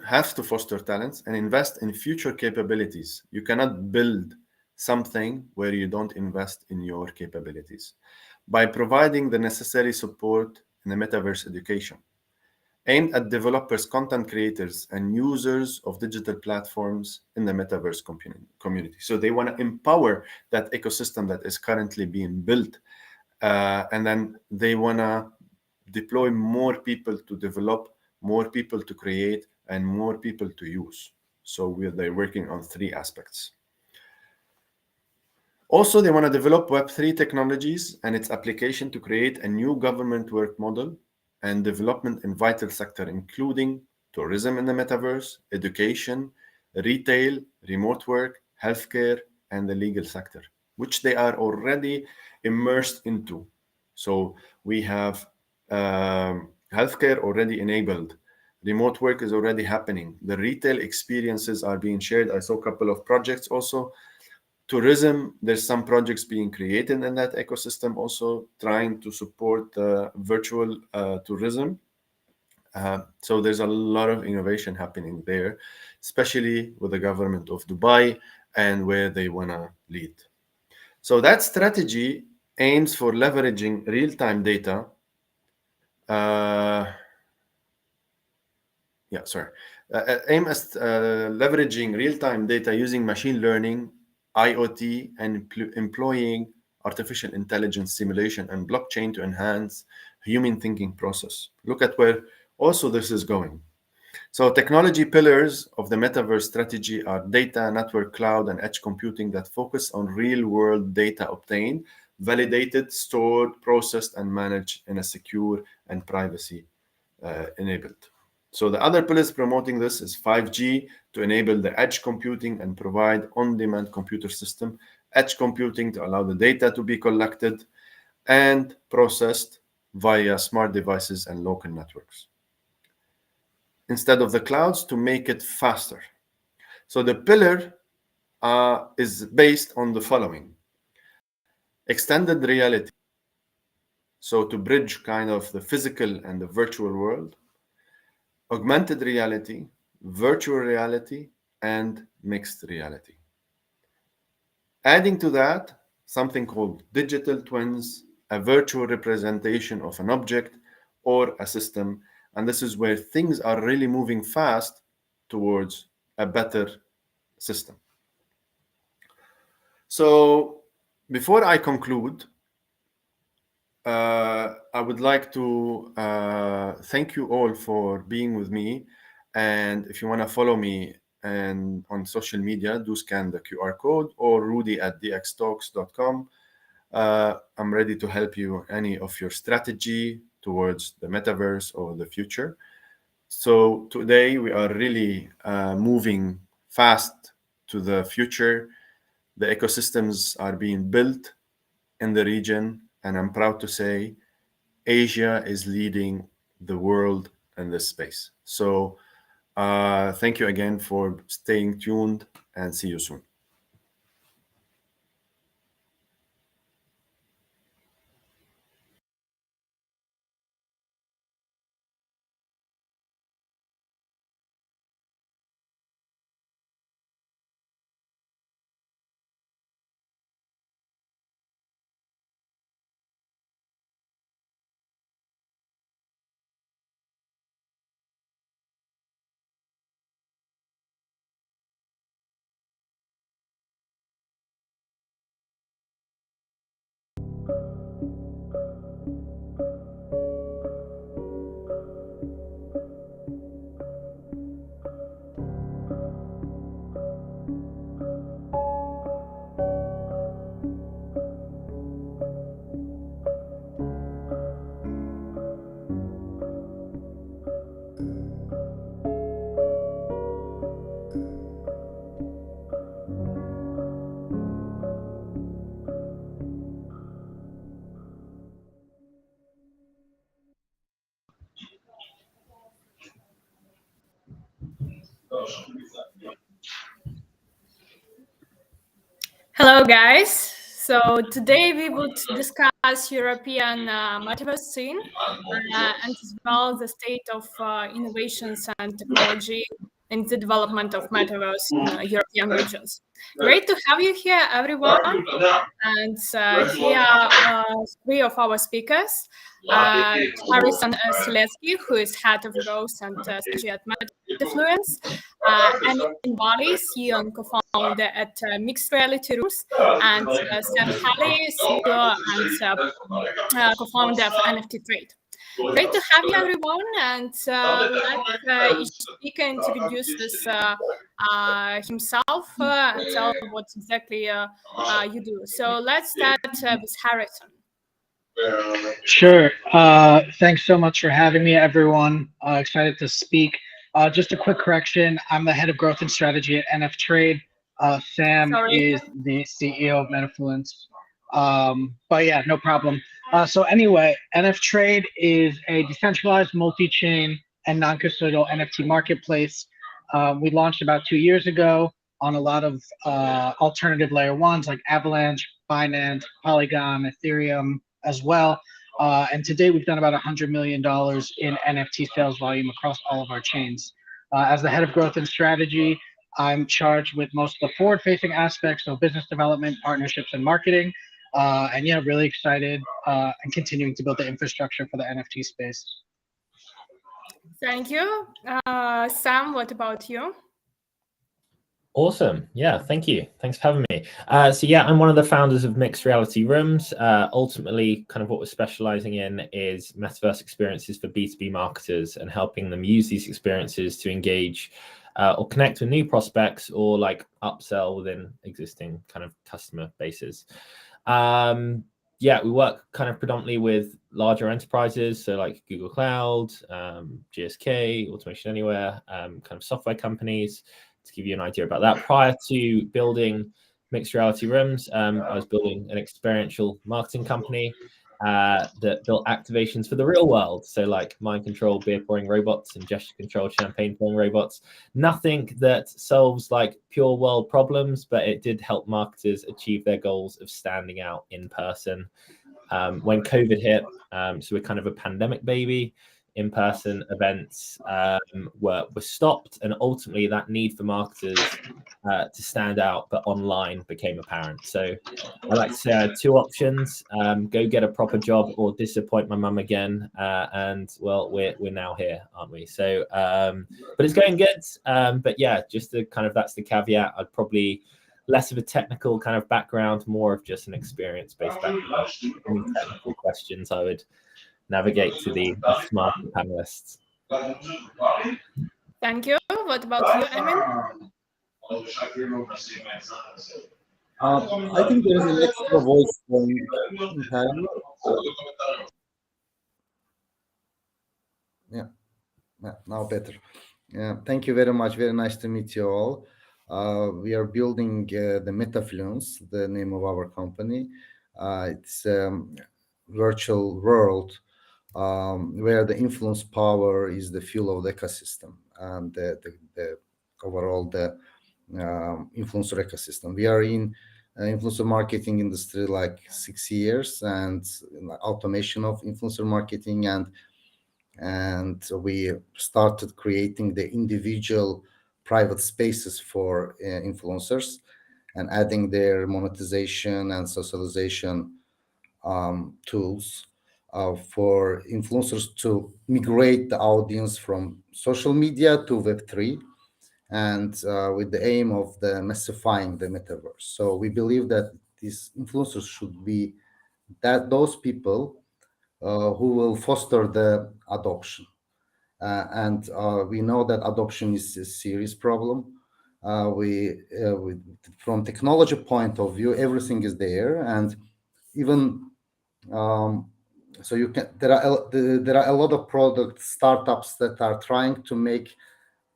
has to foster talents and invest in future capabilities. You cannot build something where you don't invest in your capabilities. By providing the necessary support in the metaverse education, aimed at developers, content creators, and users of digital platforms in the metaverse community. So they want to empower that ecosystem that is currently being built, and then they want to deploy more people to develop, more people to create, and more people to use. So they're working on 3 aspects. Also, they want to develop Web3 technologies and its application to create a new government work model and development in vital sector, including tourism in the metaverse, education, retail, remote work, healthcare, and the legal sector. which they are already immersed into. So we have healthcare already enabled. Remote work is already happening. The retail experiences are being shared. I saw a couple of projects also. Tourism, there's some projects being created in that ecosystem also, trying to support virtual tourism. So there's a lot of innovation happening there, especially with the government of Dubai and where they want to lead. So that strategy aims for leveraging real-time data. Aim at leveraging real-time data using machine learning, IoT, and employing artificial intelligence simulation and blockchain to enhance human thinking process. Look at where also this is going. So technology pillars of the metaverse strategy are data, network, cloud, and edge computing that focus on real-world data obtained, validated, stored, processed, and managed in a secure and privacy enabled. So the other pillars promoting this is 5G to enable the edge computing and provide on-demand computer system, edge computing to allow the data to be collected and processed via smart devices and local networks, instead of the clouds, to make it faster. So the pillar is based on the following: extended reality, so to bridge kind of the physical and the virtual world; augmented reality, virtual reality, and mixed reality. Adding to that, something called digital twins, a virtual representation of an object or a system. And this is where things are really moving fast towards a better system. So before I conclude, I would like to thank you all for being with me. And if you want to follow me and on social media, do scan the QR code or rudy@dxtalks.com. I'm ready to help you any of your strategy towards the metaverse or the future. So today we are really moving fast to the future. The ecosystems are being built in the region, and I'm proud to say Asia is leading the world in this space. So thank you again for staying tuned, and see you soon. Hello, guys. So today we would discuss European metaverse scene and as well the state of innovations and technology in the development of metaverse in European regions. Great to have you here, everyone. And here are three of our speakers. Harrison Seletsky, who is head of growth and strategy at Metafluence, and in Bali, CEO and co-founder at Mixed Reality Rooms, and Sam Halley, CEO and co-founder of NFT Trade. Great to have you, everyone, and let each speaker introduce himself and tell what exactly you do. So let's start with Harrison. Sure. Thanks so much for having me, everyone. Excited to speak. Just a quick correction. I'm the head of growth and strategy at NF Trade. Sam Sorry. is the CEO of Metafluence. But yeah, no problem. So anyway, NF Trade is a decentralized, multi-chain, and non-custodial NFT marketplace. We launched about 2 years ago on a lot of alternative layer ones like Avalanche, Binance, Polygon, Ethereum as well. And today we've done about $100 million in NFT sales volume across all of our chains. As the head of growth and strategy, I'm charged with most of the forward-facing aspects, so business development, partnerships, and marketing. And yeah, really excited and continuing to build the infrastructure for the NFT space. Thank you. Sam, what about you? Awesome. Yeah, thank you. Thanks for having me. So yeah, I'm one of the founders of Mixed Reality Rooms. Ultimately, kind of what we're specializing in is metaverse experiences for B2B marketers and helping them use these experiences to engage or connect with new prospects or like upsell within existing kind of customer bases. Yeah, we work kind of predominantly with larger enterprises, so like Google Cloud, GSK, Automation Anywhere, kind of software companies. To give you an idea about that, prior to building Mixed Reality Rooms, I was building an experiential marketing company that built activations for the real world. So like mind control, beer pouring robots and gesture controlled champagne pouring robots. Nothing that solves like pure world problems, but it did help marketers achieve their goals of standing out in person. When COVID hit, so we're kind of a pandemic baby, in-person events were stopped, and ultimately that need for marketers to stand out but online became apparent. So I like to say I had two options: go get a proper job or disappoint my mum again. And well, we're now here, aren't we? So but it's going good. But yeah, just the kind of, that's the caveat. I'd probably less of a technical kind of background, more of just an experience-based background. Any technical questions I would navigate to the smarter panelists. Thank you. What about you, Emin? I think there is an extra voice in panel. Yeah, now better. Yeah, thank you very much. Very nice to meet you all. We are building the Metafluence, the name of our company. It's a virtual world where the influence power is the fuel of the ecosystem and the overall the influencer ecosystem. We are in influencer marketing industry like 6 years, and automation of influencer marketing, and we started creating the individual private spaces for influencers and adding their monetization and socialization tools for influencers to migrate the audience from social media to Web3, and with the aim of the massifying the metaverse. So we believe that these influencers should be those people who will foster the adoption. And we know that adoption is a serious problem. From technology point of view, everything is there, and even so you can there are a lot of product startups that are trying to make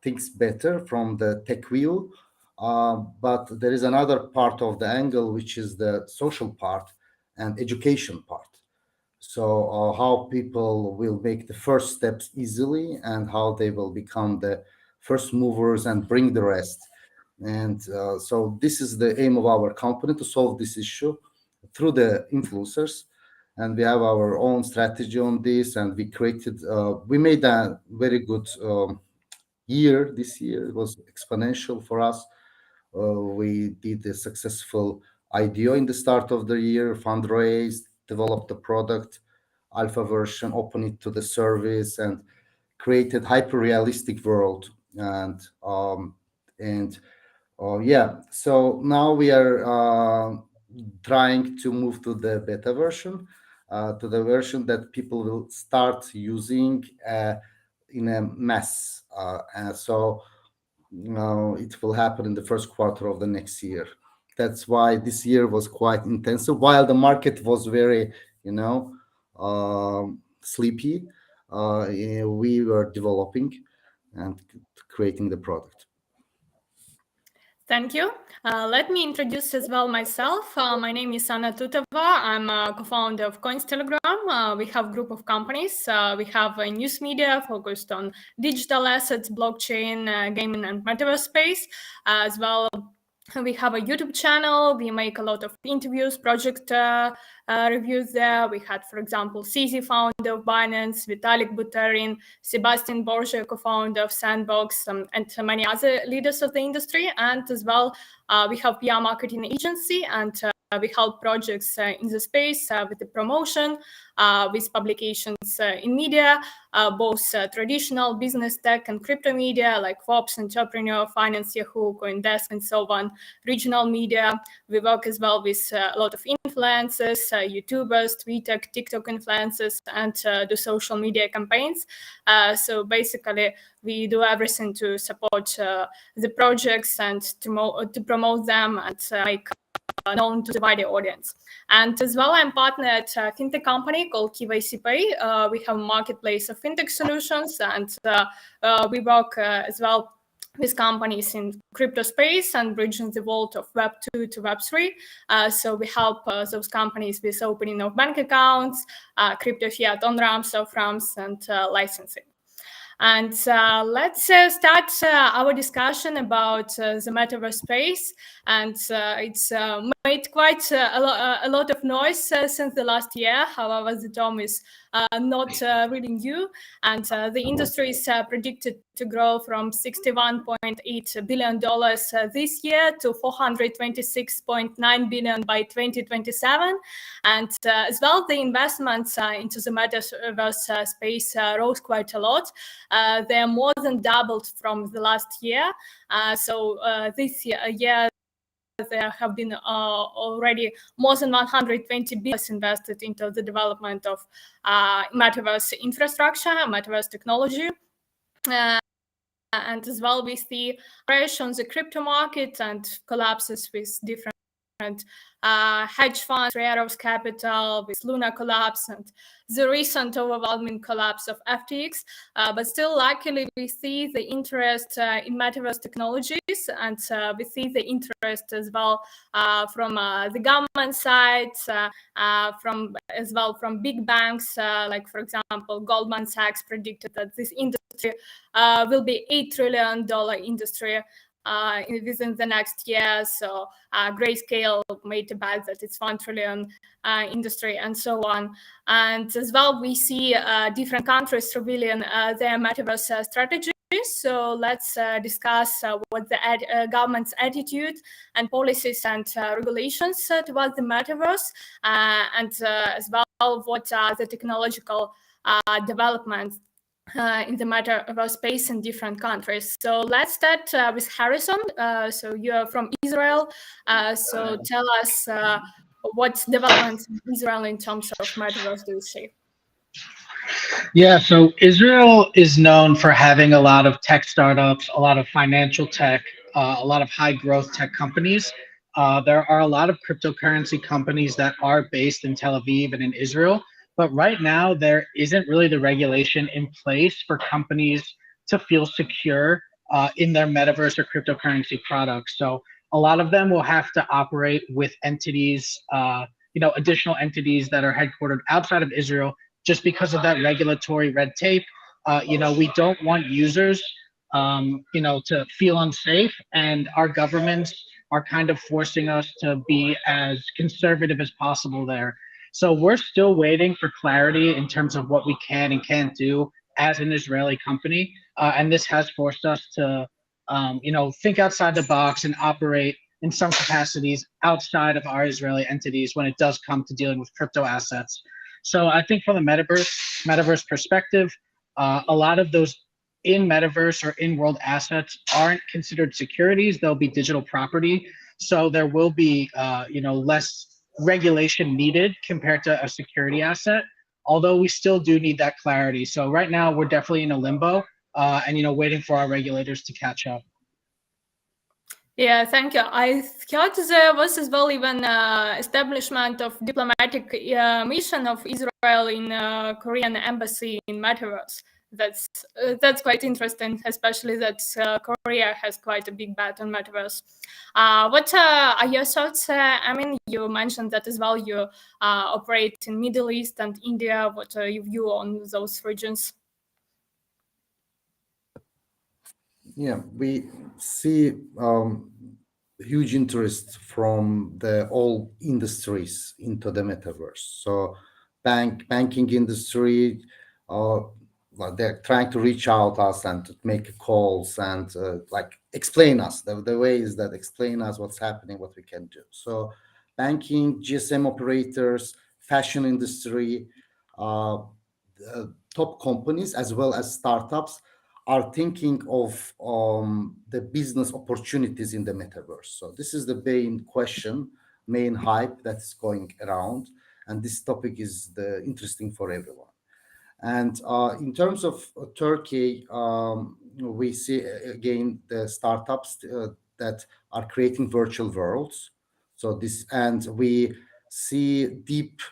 things better from the tech view, but there is another part of the angle, which is the social part and education part. So how people will make the first steps easily, and how they will become the first movers and bring the rest. And so this is the aim of our company, to solve this issue through the influencers. And we have our own strategy on this, and we made a very good year. This year it was exponential for us. We did a successful IDO in the start of the year, fundraised, developed the product, alpha version, opened it to the service, and created hyper realistic world. And yeah, so now we are trying to move to the beta version, to the version that people will start using in a mass. And so it will happen in the first quarter of the next year. That's why this year was quite intensive. While the market was very, sleepy, we were developing and creating the product. Thank you. Let me introduce as well myself. My name is Anna Tutova. I'm a co-founder of Coins Telegram. We have a group of companies. We have a news media focused on digital assets, blockchain, gaming, and metaverse space. As well, we have a YouTube channel. We make a lot of interviews, project reviews there. We had, for example, CZ, founder of Binance, Vitalik Buterin, Sebastian Borja, co-founder of Sandbox, and many other leaders of the industry. And as well, we have PR marketing agency, and we help projects in the space with the promotion, with publications in media, both traditional business tech and crypto media like Forbes, Entrepreneur, Finance, Yahoo, CoinDesk, and so on. Regional media, we work as well with a lot of influencers, YouTubers, Twitter, TikTok influencers, and do social media campaigns. So basically, we do everything to support the projects and to promote them and make known to the wider audience. And as well, I'm partner at a fintech company called KYC Pay. We have a marketplace of fintech solutions, and we work as well with companies in crypto space and bridging the vault of Web 2 to Web 3. So we help those companies with opening of bank accounts, crypto fiat on-ramps, off-ramps, and licensing. And let's start our discussion about the metaverse space. And it's made quite a lot of noise since the last year. However, the term is not really new. And the industry is predicted to grow from $61.8 billion this year to $426.9 billion by 2027. And as well, the investments into the metaverse space rose quite a lot. They are more than doubled from the last year. So this year, there have been already more than 120 billion invested into the development of metaverse infrastructure, metaverse technology. And as well, we see crash on the crypto market and collapses with different hedge funds, Rare Earth Capital, with Luna collapse, and the recent overwhelming collapse of FTX. But still, luckily, we see the interest in metaverse technologies, and we see the interest as well from the government side, from big banks, like, for example, Goldman Sachs predicted that this industry will be $8 trillion industry within the next year. So Grayscale made a bet that it's $1 trillion industry, and so on. And as well, we see different countries revealing their metaverse strategies. So let's discuss what the government's attitude and policies and regulations towards the metaverse, and as well, what are the technological developments in the metaverse space in different countries. So let's start with Harrison. So you're from Israel. So tell us what developments in Israel in terms of metaverse do you see? Yeah, so Israel is known for having a lot of tech startups, a lot of financial tech, a lot of high growth tech companies. There are a lot of cryptocurrency companies that are based in Tel Aviv and in Israel. But right now, there isn't really the regulation in place for companies to feel secure in their metaverse or cryptocurrency products. So a lot of them will have to operate with entities, additional entities that are headquartered outside of Israel, just because of that regulatory red tape. We don't want users, to feel unsafe, and our governments are kind of forcing us to be as conservative as possible there. So we're still waiting for clarity in terms of what we can and can't do as an Israeli company. And this has forced us to, think outside the box and operate in some capacities outside of our Israeli entities when it does come to dealing with crypto assets. So I think from the metaverse perspective, a lot of those in metaverse or in world assets aren't considered securities. They'll be digital property. So there will be, less regulation needed compared to a security asset, although we still do need that clarity. So right now we're definitely in a limbo and, waiting for our regulators to catch up. Yeah, thank you. I thought there was as well even establishment of diplomatic mission of Israel in Korean embassy in Metaverse. that's quite interesting, especially that Korea has quite a big bet on Metaverse. What are your thoughts? I mean, you mentioned that as well. You operate in Middle East and India. What are your view on those regions? Yeah, we see huge interest from all industries into the metaverse. So, banking industry, well, they're trying to reach out us and to make calls and like explain us the ways that explain us what's happening, what we can do. So, banking, GSM operators, fashion industry, uh, top companies as well as startups are thinking of the business opportunities in the metaverse. So this is the main question, main hype that's going around, and this topic is interesting for everyone. And in terms of Turkey, we see again the startups that are creating virtual worlds. So this, and we see deep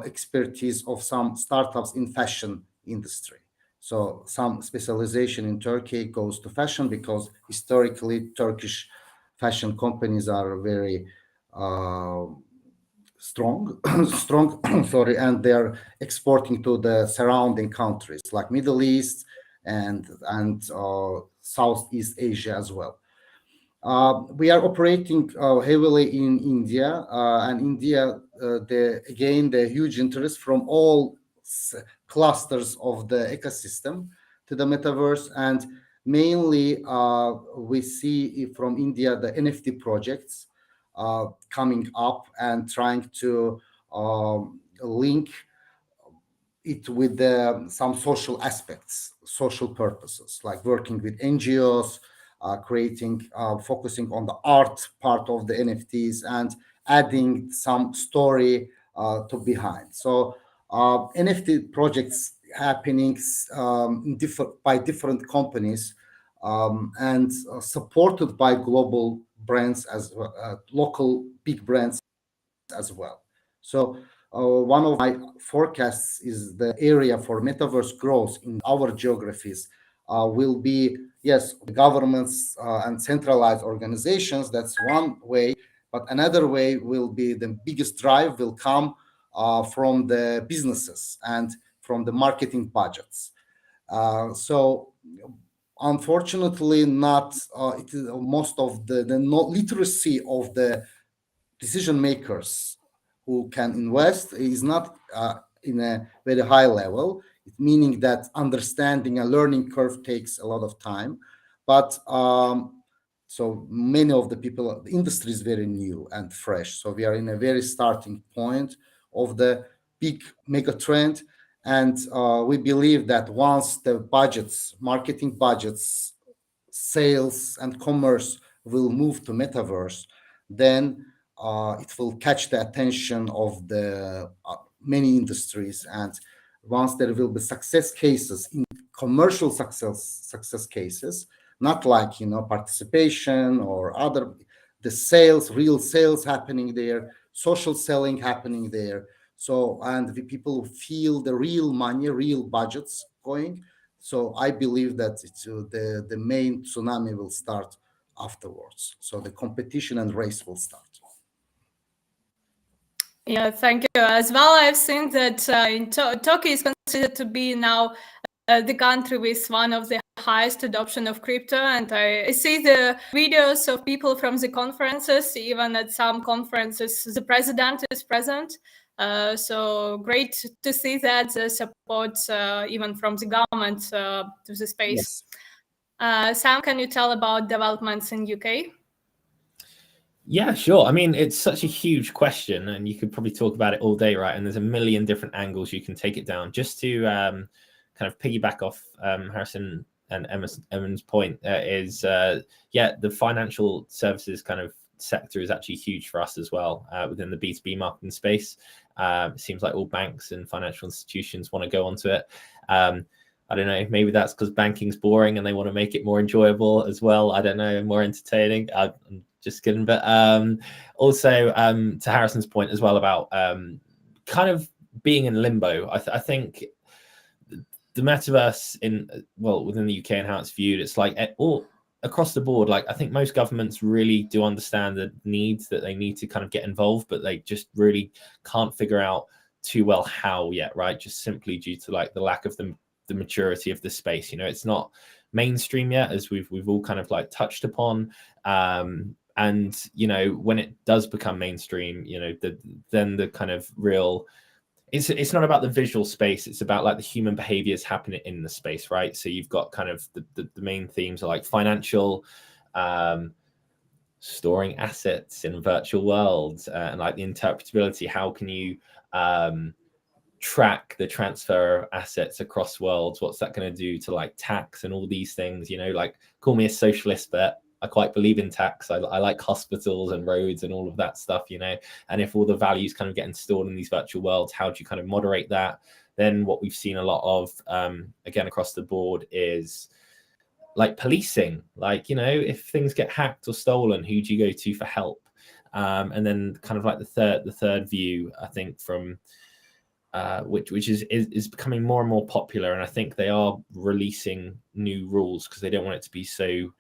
expertise of some startups in fashion industry. So some specialization in Turkey goes to fashion because historically Turkish fashion companies are very uh, strong, strong. Sorry, and they're exporting to the surrounding countries like Middle East and Southeast Asia as well. We are operating heavily in India, and India, the huge interest from all clusters of the ecosystem to the metaverse, and mainly we see from India the NFT projects coming up and trying to link it with some social aspects, social purposes, like working with NGOs, focusing on the art part of the NFTs and adding some story to behind. So NFT projects happening by different companies and supported by global brands as well, local big brands as well. So one of my forecasts is the area for metaverse growth in our geographies will be, yes, governments and centralized organizations. That's one way, but another way will be the biggest drive will come from the businesses and from the marketing budgets. So unfortunately, not it is most of the literacy of the decision makers who can invest is not in a very high level, meaning that understanding a learning curve takes a lot of time. But so many of the people, the industry is very new and fresh. So we are in a very starting point of the big mega trend. And we believe that once the budgets, marketing budgets, sales and commerce will move to metaverse, then it will catch the attention of the many industries. And once there will be success cases in commercial success cases, not like participation or other, the sales, real sales happening there, social selling happening there. So and the people feel the real money, real budgets going. So I believe that the main tsunami will start afterwards. So the competition and race will start. Yeah, thank you. As well, I've seen that in Turkey is considered to be now the country with one of the highest adoption of crypto, and I see the videos of people from the conferences. Even at some conferences, the president is present. So great to see that the support even from the government to the space. Yes. Sam, can you tell about developments in UK? Yeah, sure. I mean, it's such a huge question, and you could probably talk about it all day, right? And there's a million different angles you can take it down. Just to kind of piggyback off Harrison and Emma's point, yeah, the financial services kind of sector is actually huge for us as well within the B2B marketing space. It seems like all banks and financial institutions want to go onto it. I don't know, maybe that's because banking's boring and they want to make it more enjoyable as well. I don't know, more entertaining. I'm just kidding. But also to Harrison's point as well about kind of being in limbo, I think the metaverse within the UK and how it's viewed, it's like all across the board. Like I think most governments really do understand the needs that they need to kind of get involved, but they just really can't figure out too well how yet, right? Just simply due to like the lack of the maturity of the space. It's not mainstream yet, as we've all kind of like touched upon. And when it does become mainstream, then the kind of real it's not about the visual space, it's about like the human behaviors happening in the space, right? So you've got kind of the main themes are like financial, storing assets in virtual worlds, and like the interpretability. How can you track the transfer of assets across worlds? What's that going to do to like tax and all these things? Like call me a socialist, but I quite believe in tax. I like hospitals and roads and all of that stuff, and if all the values kind of get installed in these virtual worlds, how do you kind of moderate that? Then what we've seen a lot of, again, across the board is like policing, like, if things get hacked or stolen, who do you go to for help? And then kind of like the third view, I think, from which is becoming more and more popular, and I think they are releasing new rules because they don't want it to be so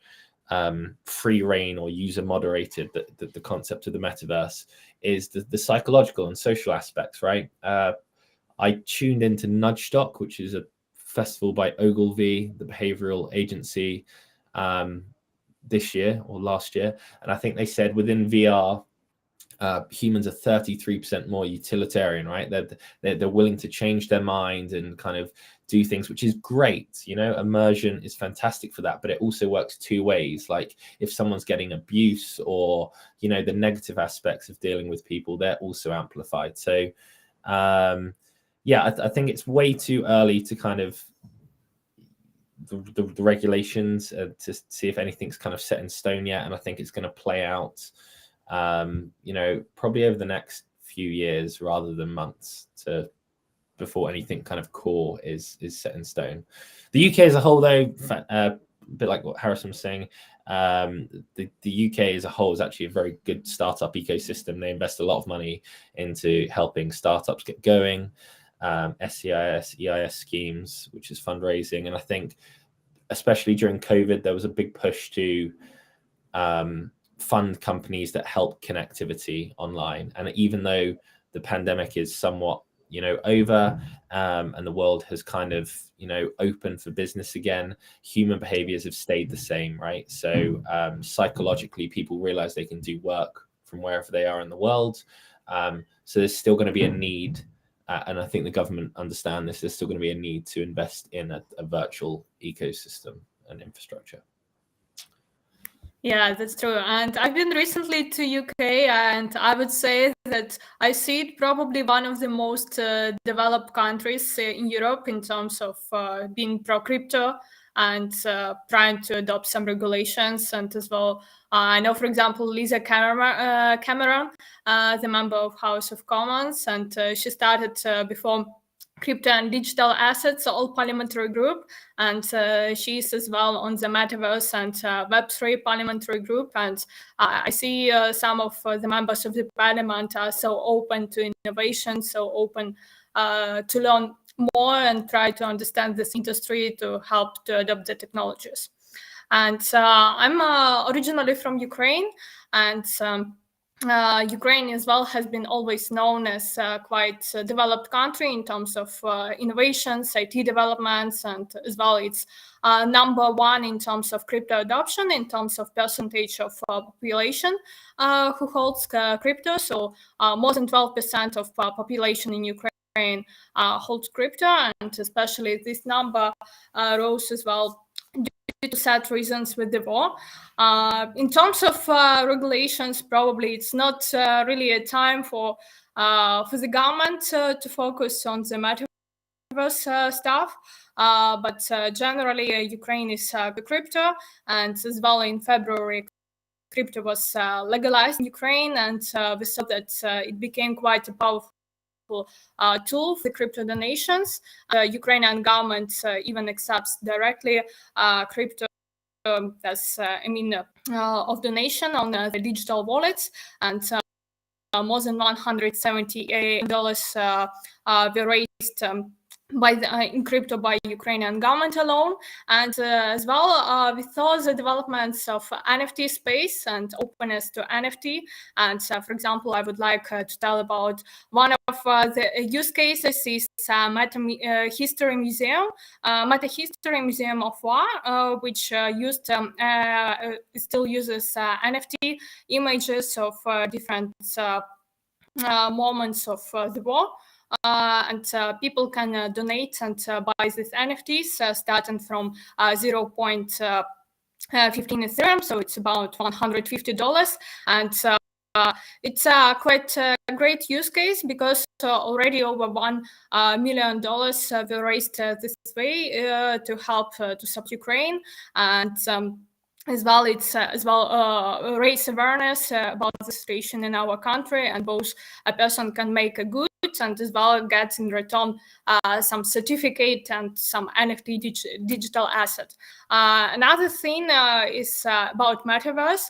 free reign or user moderated. The concept of the metaverse is the psychological and social aspects, right? I tuned into Nudgestock, which is a festival by Ogilvy, the behavioral agency, this year or last year, and I think they said within VR, humans are 33% more utilitarian, right? They're willing to change their mind and kind of do things, which is great. Immersion is fantastic for that, but it also works two ways. Like if someone's getting abuse or, the negative aspects of dealing with people, they're also amplified. So, I think it's way too early to kind of the regulations to see if anything's kind of set in stone yet. And I think it's going to play out probably over the next few years rather than months before anything kind of core is set in stone. The UK as a whole, though, a bit like what Harrison was saying, the UK as a whole is actually a very good startup ecosystem. They invest a lot of money into helping startups get going, SCIS, EIS schemes, which is fundraising. And I think especially during COVID, there was a big push to fund companies that help connectivity online. And even though the pandemic is somewhat, over, and the world has kind of, open for business again, human behaviors have stayed the same, right? So psychologically, people realize they can do work from wherever they are in the world. So there's still going to be a need, and I think the government understand this, there's still going to be a need to invest in a virtual ecosystem and infrastructure. Yeah, that's true. And I've been recently to UK, and I would say that I see it probably one of the most developed countries in Europe in terms of being pro-crypto and trying to adopt some regulations. And as well, I know, for example, Lisa Cameron, the member of House of Commons, and she started before Crypto and Digital Assets, all parliamentary group, and she's as well on the Metaverse and Web3 parliamentary group. And I see some of the members of the parliament are so open to innovation, so open to learn more and try to understand this industry to help to adopt the technologies. And I'm originally from Ukraine, and Ukraine as well has been always known as quite a developed country in terms of innovations, IT developments, and as well it's number one in terms of crypto adoption, in terms of percentage of population who holds crypto. So more than 12% of population in Ukraine holds crypto, and especially this number rose as well due to sad reasons with the war. In terms of regulations, probably it's not really a time for the government to focus on the metaverse stuff. But generally, Ukraine is crypto, and as well in February, crypto was legalized in Ukraine, and we saw that it became quite a powerful tool for crypto donations. Ukrainian government even accepts directly crypto as of donation on the digital wallets, and more than $178 were raised in crypto by Ukrainian government alone. And as well, with all the developments of NFT space and openness to NFT. And for example, I would like to tell about one of the use cases is Meta History Museum, Meta History Museum of War, which still uses NFT images of different moments of the war. And people can donate and buy these NFTs starting from 0.15 Ethereum, so it's about $150, and it's quite a great use case because already over $1 million were raised this way to help to support Ukraine, and as well, it's raise awareness about the situation in our country, and both a person can make a good and as well get in return some certificate and some NFT digital asset. Another thing is about Metaverse.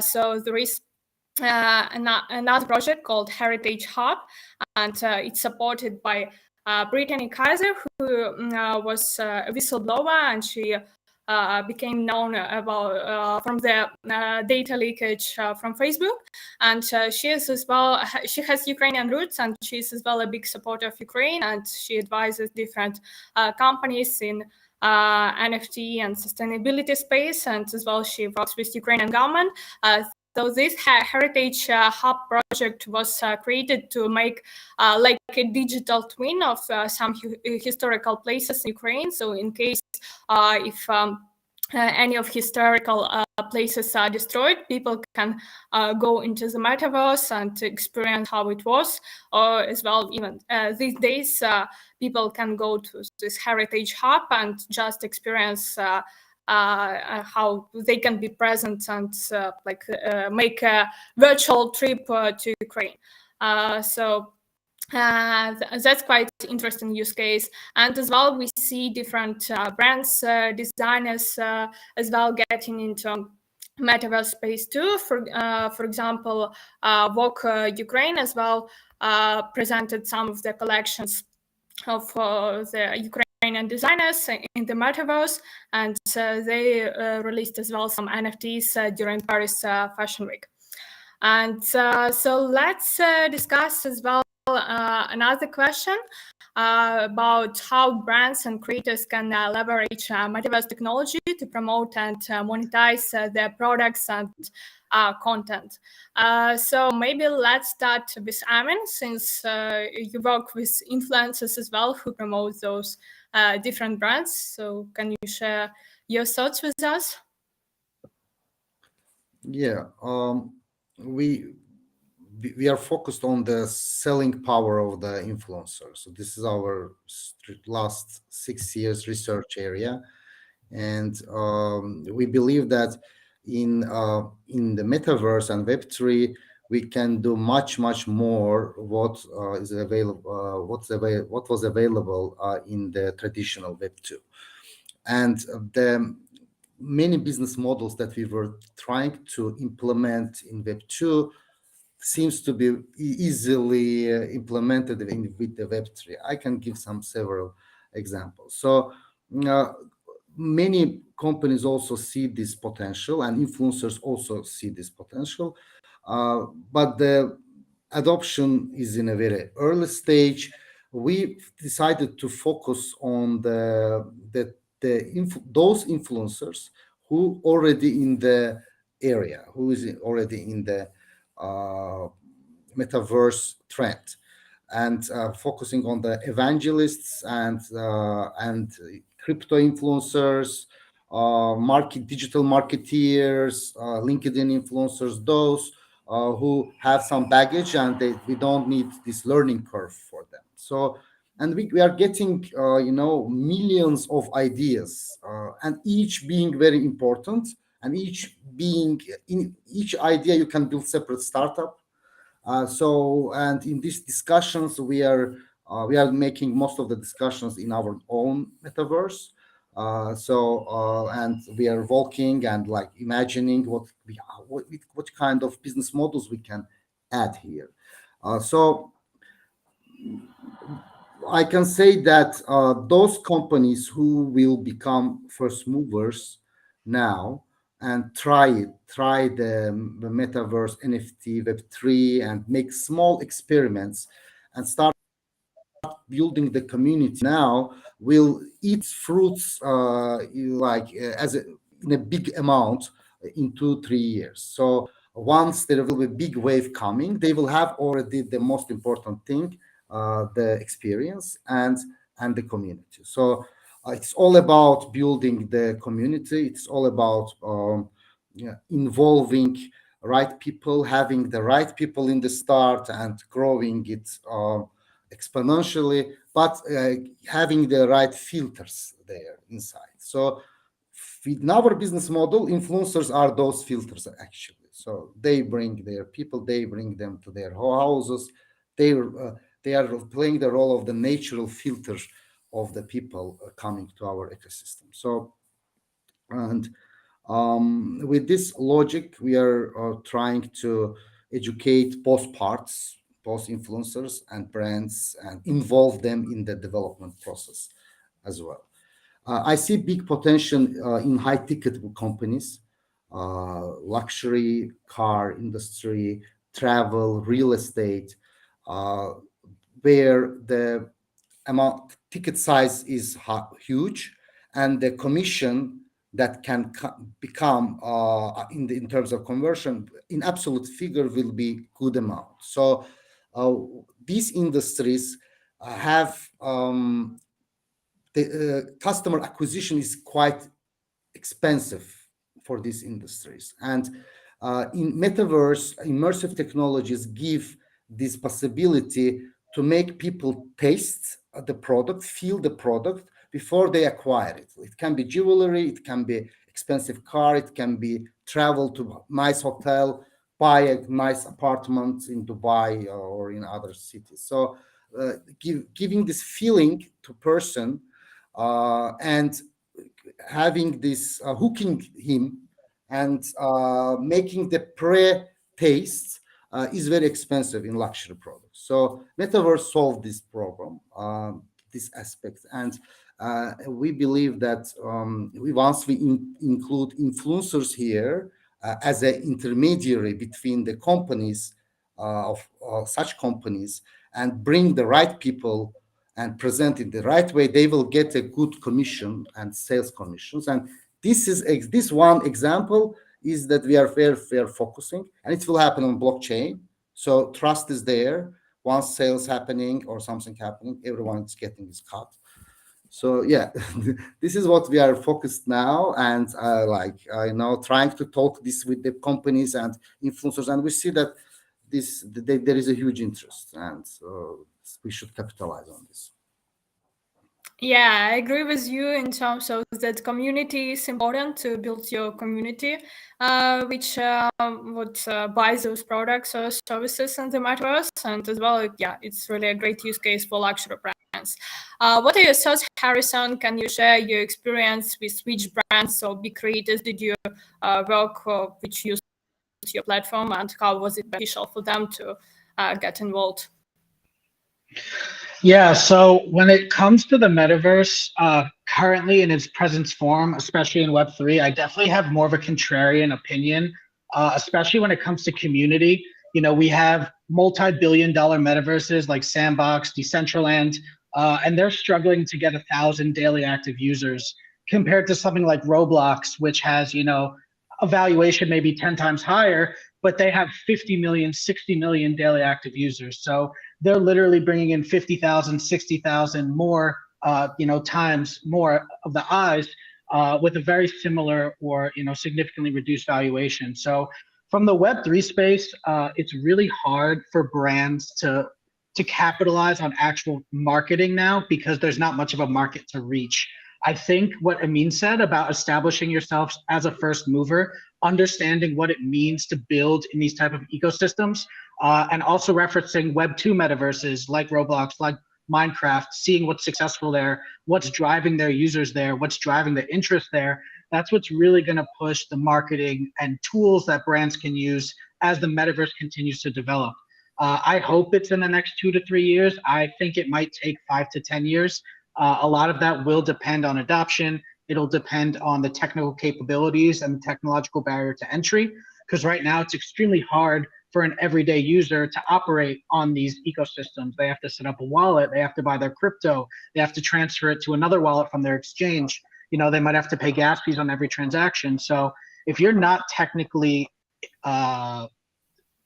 So there is another project called Heritage Hub, and it's supported by Brittany Kaiser, who was a whistleblower, and she became known about from the data leakage from Facebook, and she is as well. She has Ukrainian roots, and she is as well a big supporter of Ukraine, and she advises different companies in NFT and sustainability space, and as well she works with Ukrainian government. So this Heritage Hub project was created to make like a digital twin of some historical places in Ukraine. So in case if any of historical places are destroyed, people can go into the metaverse and experience how it was. Or as well, even these days, people can go to this Heritage Hub and just experience how they can be present and make a virtual trip to Ukraine. So that's quite interesting use case. And as well, we see different brands, designers as well getting into metaverse space too. For example, Vogue Ukraine as well presented some of the collections of the Ukrainian designers in the metaverse, and they released as well some NFTs during Paris Fashion Week. And so let's discuss as well another question about how brands and creators can leverage metaverse technology to promote and monetize their products and content. So maybe let's start with Amin, since you work with influencers as well who promote those different brands. So can you share your thoughts with us? Yeah, we are focused on the selling power of the influencer. So this is our last 6 years research area, and we believe that in the metaverse and Web3, we can do much more what is available, what was available in the traditional Web2, and the many business models that we were trying to implement in Web2 seems to be easily implemented with the Web3. I can give several examples. So many companies also see this potential, and influencers also see this potential, but the adoption is in a very early stage. We decided to focus on those influencers who already in the area, who is already in the metaverse trend, and focusing on the evangelists and crypto influencers, digital marketeers, LinkedIn influencers, those who have some baggage, and we don't need this learning curve for them. So, and we are getting millions of ideas, and each being very important, and each idea you can build separate startup. So, and in these discussions, we are making most of the discussions in our own metaverse. And we are walking and like imagining what kind of business models we can add here. So I can say that those companies who will become first movers now and try the metaverse, NFT, Web3, and make small experiments and start building the community now will eat fruits in a big amount in 2-3 years. So once there will be a big wave coming, they will have already the most important thing, the experience and the community. So it's all about building the community. It's all about involving right people, having the right people in the start and growing it exponentially, but having the right filters there inside. So in our business model, influencers are those filters actually. So they bring their people, they bring them to their houses. They are playing the role of the natural filter of the people coming to our ecosystem. So, and with this logic, we are trying to educate both parts, both influencers and brands, and involve them in the development process as well. I see big potential in high-ticket companies, luxury car industry, travel, real estate, where the amount ticket size is huge, and the commission that can become in terms of conversion in absolute figure will be good amount. So these industries have the customer acquisition is quite expensive for these industries. And in metaverse, immersive technologies give this possibility to make people taste the product, feel the product before they acquire it. It can be jewelry, it can be expensive car, it can be travel to a nice hotel, buy a nice apartment in Dubai or in other cities. So giving this feeling to person and having this hooking him and making the pre-taste is very expensive in luxury products. So Metaverse solved this problem, this aspect, and we believe that once we include influencers here as an intermediary between the companies of such companies and bring the right people and present it the right way, they will get a good commission and sales commissions. And this one example is that we are very focusing, and it will happen on blockchain. So trust is there. Once sales happening or something happening, everyone is getting his cut. So yeah, this is what we are focused now, and trying to talk this with the companies and influencers, and we see that there is a huge interest, and so we should capitalize on this. Yeah, I agree with you in terms of that community is important to build your community, which would buy those products or services in the metaverse, and as well, yeah, it's really a great use case for luxury brands. What are your thoughts, Harrison? Can you share your experience with which brands or big creators did you work or which used your platform, and how was it beneficial for them to get involved? Yeah, so when it comes to the metaverse, currently in its present form, especially in Web3, I definitely have more of a contrarian opinion, especially when it comes to community. You know, we have multi-billion-dollar metaverses like Sandbox, Decentraland, and they're struggling to get 1,000 daily active users compared to something like Roblox, which has, you know, a valuation maybe 10 times higher, but they have 50 million, 60 million daily active users. So they're literally bringing in 50,000, 60,000 more, times more of the eyes with a very similar or, significantly reduced valuation. So from the Web3 space, it's really hard for brands to capitalize on actual marketing now because there's not much of a market to reach. I think what Amin said about establishing yourself as a first mover, understanding what it means to build in these type of ecosystems, and also referencing Web2 metaverses like Roblox, like Minecraft, seeing what's successful there, what's driving their users there, what's driving the interest there. That's what's really going to push the marketing and tools that brands can use as the metaverse continues to develop. I hope it's in the next 2 to 3 years. I think it might take 5 to 10 years. A lot of that will depend on adoption. It'll depend on the technical capabilities and the technological barrier to entry, because right now it's extremely hard for an everyday user to operate on these ecosystems. They have to set up a wallet, they have to buy their crypto, they have to transfer it to another wallet from their exchange. You know, they might have to pay gas fees on every transaction. So if you're not technically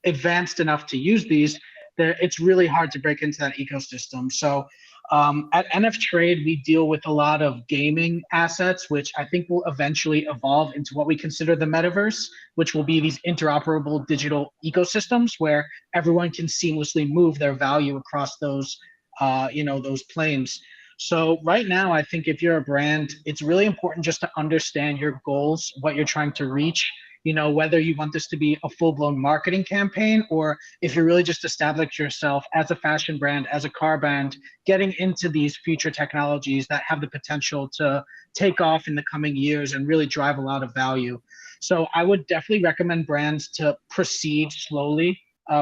advanced enough to use these, it's really hard to break into that ecosystem. So at NF Trade, we deal with a lot of gaming assets, which I think will eventually evolve into what we consider the metaverse, which will be these interoperable digital ecosystems where everyone can seamlessly move their value across those, those planes. So right now, I think if you're a brand, it's really important just to understand your goals, what you're trying to reach, you know, whether you want this to be a full-blown marketing campaign or if you really just establish yourself as a fashion brand, as a car brand, getting into these future technologies that have the potential to take off in the coming years and really drive a lot of value. So I would definitely recommend brands to proceed slowly,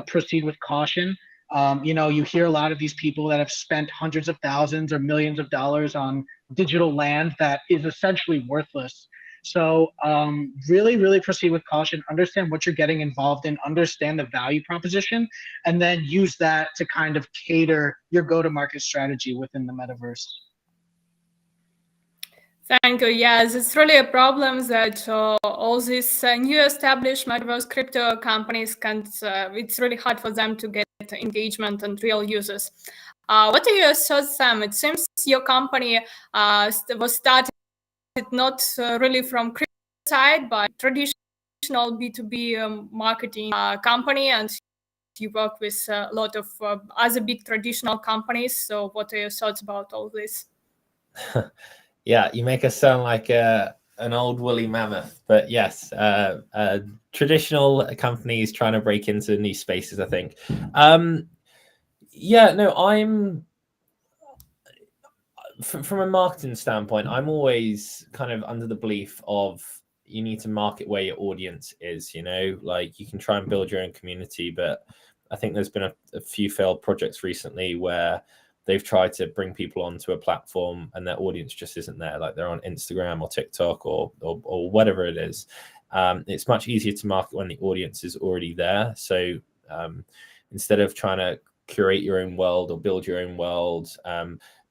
proceed with caution. You hear a lot of these people that have spent hundreds of thousands or millions of dollars on digital land that is essentially worthless. So really, really proceed with caution, understand what you're getting involved in, understand the value proposition, and then use that to kind of cater your go-to-market strategy within the metaverse. Thank you. Yes, it's really a problem that all these new established metaverse crypto companies it's really hard for them to get engagement and real users. What are your thoughts, Sam? It seems your company was started not really from crypto side, but traditional B2B marketing company, and you work with a lot of other big traditional companies. So what are your thoughts about all this? Yeah, you make us sound like an old woolly mammoth, but yes, traditional companies trying to break into new spaces, I think. I'm from a marketing standpoint, I'm always kind of under the belief of you need to market where your audience is, like you can try and build your own community, but I think there's been a few failed projects recently where they've tried to bring people onto a platform and their audience just isn't there. Like they're on Instagram or TikTok or whatever it is. It's much easier to market when the audience is already there. So instead of trying to curate your own world or build your own world,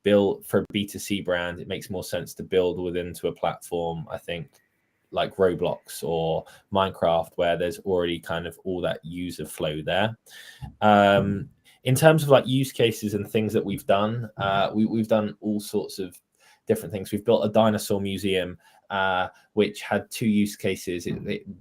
build for a B2C brand, it makes more sense to build into a platform, I think, like Roblox or Minecraft, where there's already kind of all that user flow there. In terms of like use cases and things that we've done, we've done all sorts of different things. We've built a dinosaur museum, which had two use cases.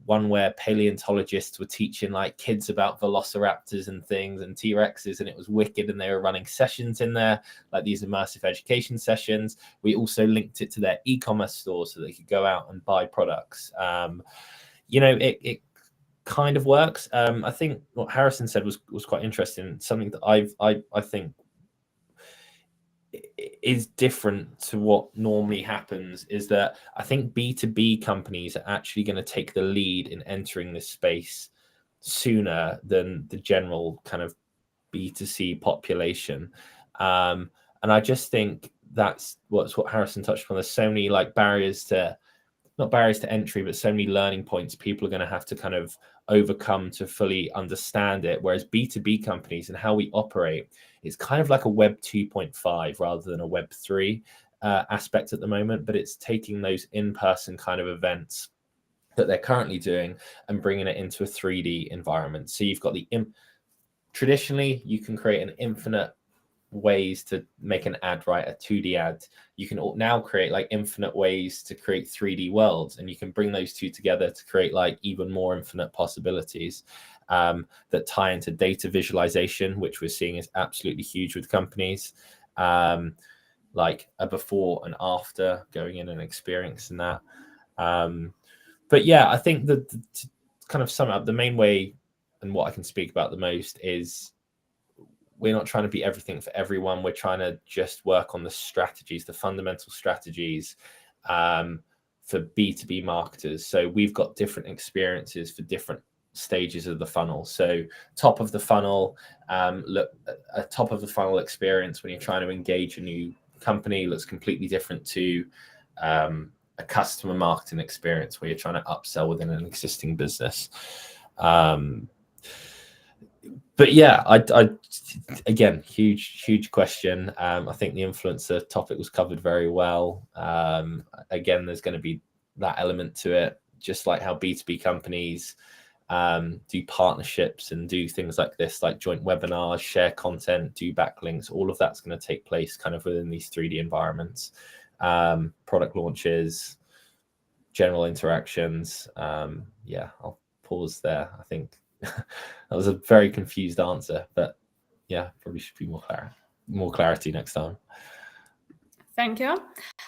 One where paleontologists were teaching like kids about velociraptors and things and T-Rexes, and it was wicked, and they were running sessions in there, like these immersive education sessions. We also linked it to their e-commerce store so they could go out and buy products. It kind of works. I think what Harrison said was quite interesting. Something that I think is different to what normally happens is that I think B2B companies are actually going to take the lead in entering this space sooner than the general kind of B2C population. And I just think that's what Harrison touched on. There's so many like not barriers to entry, but so many learning points people are going to have to kind of overcome to fully understand it. Whereas B2B companies and how we operate, it's kind of like a Web 2.5 rather than a Web 3 aspect at the moment, but it's taking those in-person kind of events that they're currently doing and bringing it into a 3D environment. So you've got traditionally, you can create an infinite ways to make an ad, right? A 2D ad. You can now create like infinite ways to create 3D worlds, and you can bring those two together to create like even more infinite possibilities that tie into data visualization, which we're seeing is absolutely huge with companies, like a before and after going in and experiencing that. But yeah, I think that to kind of sum up, the main way and what I can speak about the most is we're not trying to be everything for everyone. We're trying to just work on the strategies, the fundamental strategies for B2B marketers. So we've got different experiences for different stages of the funnel. So top of the funnel, look, a top of the funnel experience when you're trying to engage a new company looks completely different to a customer marketing experience where you're trying to upsell within an existing business. But yeah, I again, huge question. I think the influencer topic was covered very well. Again, there's going to be that element to it, just like how B2B companies do partnerships and do things like this, like joint webinars, share content, do backlinks. All of that's going to take place kind of within these 3D environments. Product launches, general interactions. Yeah, I'll pause there. I think that was a very confused answer, but yeah, probably should be more clarity next time. Thank you.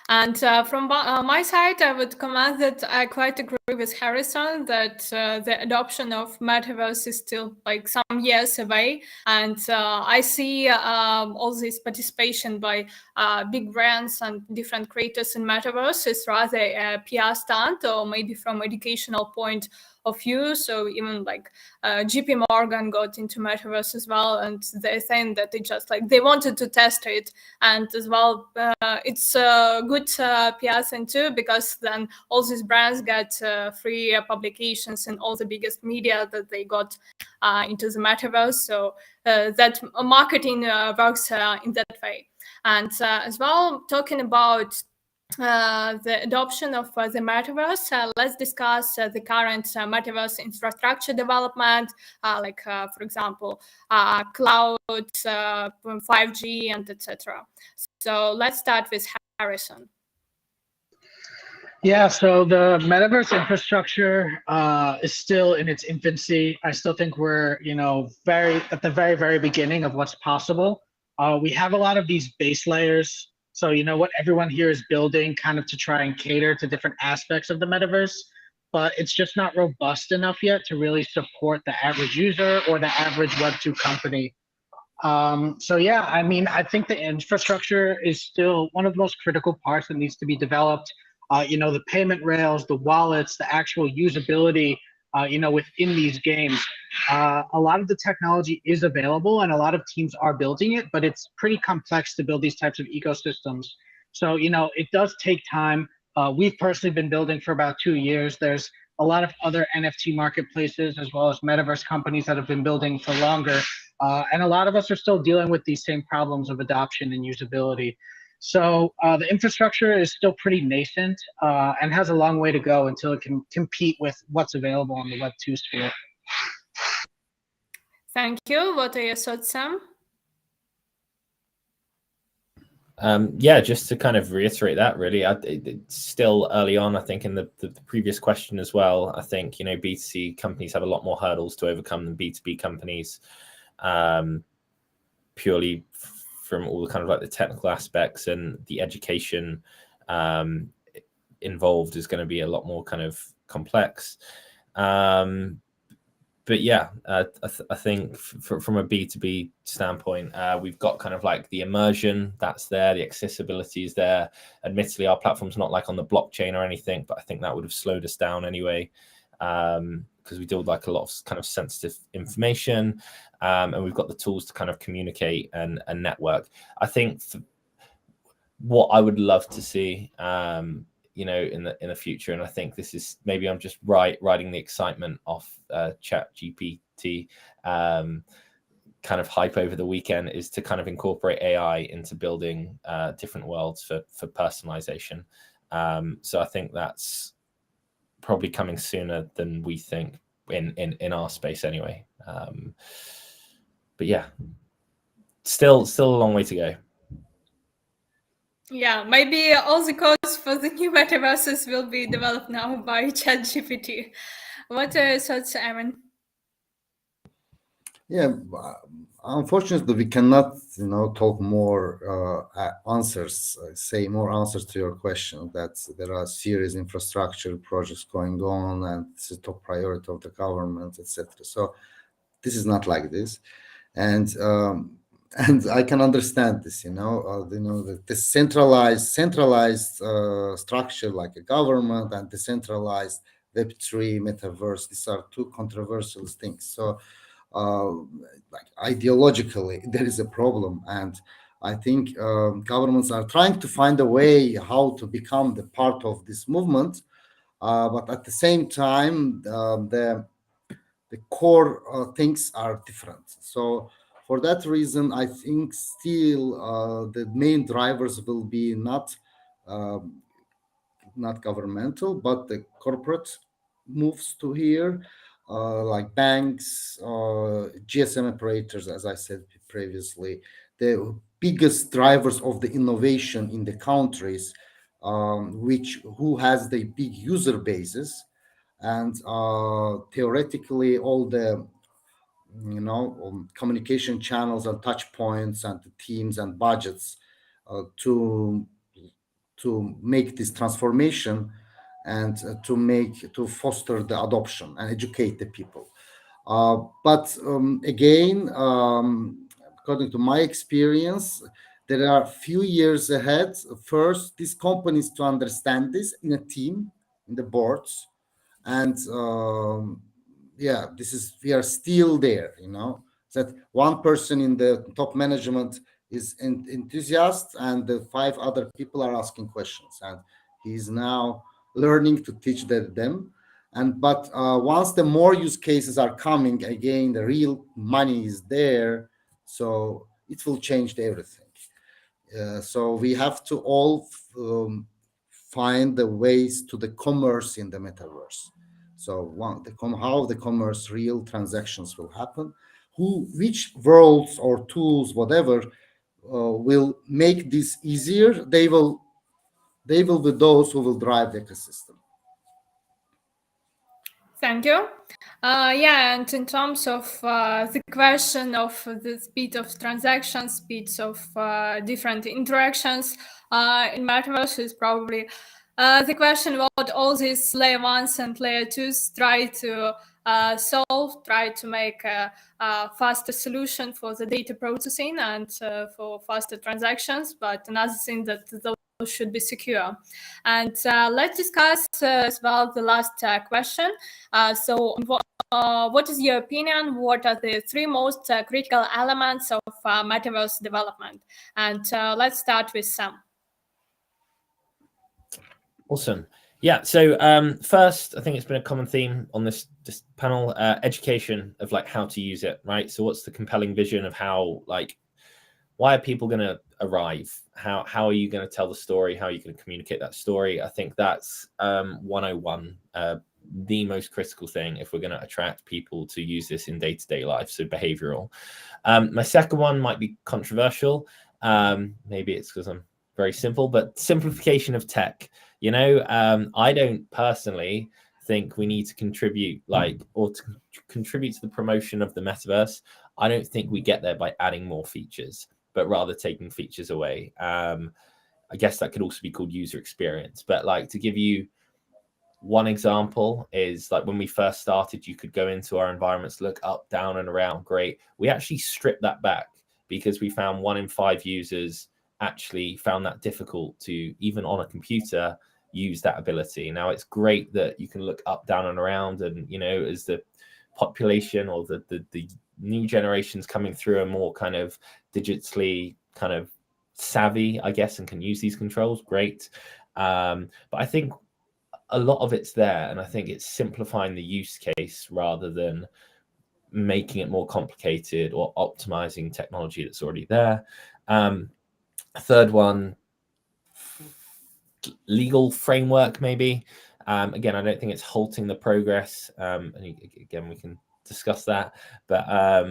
And from my side, I would comment that I quite agree with Harrison that the adoption of Metaverse is still like some years away. And I see all this participation by big brands and different creators in Metaverse is rather a PR stunt or maybe from educational point of view. So even like JP Morgan got into Metaverse as well, and they're saying that they just like they wanted to test it, and as well it's a good PR thing too, because then all these brands get free publications in all the biggest media that they got into the Metaverse. So that marketing works in that way. And as well, talking about the adoption of the Metaverse, let's discuss the current Metaverse infrastructure development, like, for example, cloud, 5G, and etc. So let's start with Harrison. Yeah, so the metaverse infrastructure is still in its infancy. I still think we're, very at the very beginning of what's possible. We have a lot of these base layers. So, what everyone here is building kind of to try and cater to different aspects of the metaverse, but it's just not robust enough yet to really support the average user or the average Web2 company. So yeah, I think the infrastructure is still one of the most critical parts that needs to be developed. The payment rails, the wallets, the actual usability, within these games. A lot of the technology is available and a lot of teams are building it, but it's pretty complex to build these types of ecosystems. So, it does take time. We've personally been building for about 2 years. There's a lot of other NFT marketplaces as well as metaverse companies that have been building for longer. And a lot of us are still dealing with these same problems of adoption and usability. So the infrastructure is still pretty nascent and has a long way to go until it can compete with what's available on the Web2 sphere. Thank you. What are your thoughts, Sam? Yeah, just to kind of reiterate that, really, it's still early on. I think in the previous question as well, I think, B2C companies have a lot more hurdles to overcome than B2B companies, purely from all the kind of like the technical aspects, and the education involved is going to be a lot more kind of complex. But yeah, I think from a B2B standpoint, we've got kind of like the immersion that's there, the accessibility is there. Admittedly, our platform's not like on the blockchain or anything, but I think that would have slowed us down anyway, because we deal with like a lot of kind of sensitive information, and we've got the tools to kind of communicate and network. I think what I would love to see, in the future, and I think this is maybe I'm just riding the excitement off ChatGPT kind of hype over the weekend, is to kind of incorporate AI into building different worlds for personalization. So I think that's probably coming sooner than we think in our space anyway. But yeah, still a long way to go. Yeah, maybe all the codes for the new metaverses will be developed now by ChatGPT. What are your thoughts, Aaron? Yeah, unfortunately, we cannot, talk more answers, say more answers to your question. That there are serious infrastructure projects going on, and it's a top priority of the government, etc. So this is not like this, and I can understand this. The centralized structure like a government and decentralized Web3, Metaverse. These are two controversial things. So, like ideologically, there is a problem, and I think governments are trying to find a way how to become the part of this movement, but at the same time, the core things are different. So for that reason, I think still the main drivers will be um, not governmental, but the corporate moves to here, like banks, GSM operators, as I said previously, the biggest drivers of the innovation in the countries, which who has the big user bases, and theoretically all the communication channels and touch points and the teams and budgets to make this transformation and to foster the adoption and educate the people. But again, according to my experience, there are few years ahead. First, these companies to understand this in a team, in the boards, and yeah, we are still there. That one person in the top management is enthusiast, and the 5 other people are asking questions, and he's now learning to teach them. But once the more use cases are coming, again, the real money is there, so it will change everything. So we have to all find the ways to the commerce in the metaverse. So how the commerce, real transactions will happen, which worlds or tools, whatever, will make this easier. They will be those who will drive the ecosystem. Thank you. Yeah, and in terms of the question of the speed of transactions, speeds of different interactions in Metaverse is probably the question what all these layer ones and layer twos try to solve, try to make a faster solution for the data processing and for faster transactions. But another thing that those should be secure. And let's discuss as well the last question. So what is your opinion? What are the 3 most critical elements of metaverse development? And let's start with Sam. Awesome. Yeah. So first, I think it's been a common theme on this panel: education of like how to use it, right? So what's the compelling vision of how, like, why are people going to arrive? How are you going to tell the story? How are you going to communicate that story? I think that's 101, the most critical thing if we're going to attract people to use this in day-to-day life. So behavioral. My second one might be controversial. Maybe it's because I'm very simple, but simplification of tech. I don't personally think we need to contribute contribute to the promotion of the metaverse. I don't think we get there by adding more features, but rather taking features away. I guess that could also be called user experience. But like, to give you one example is like when we first started, you could go into our environments, look up, down, and around. Great. We actually stripped that back because we found 1 in 5 users actually found that difficult to, even on a computer, use that ability. Now it's great that you can look up, down, and around, and as the population or the new generations coming through are more kind of digitally kind of savvy, I guess, and can use these controls, great. But I think a lot of it's there, and I think it's simplifying the use case rather than making it more complicated or optimizing technology that's already there. Third one, legal framework, maybe. Again, I don't think it's halting the progress. And again, we can discuss that. But I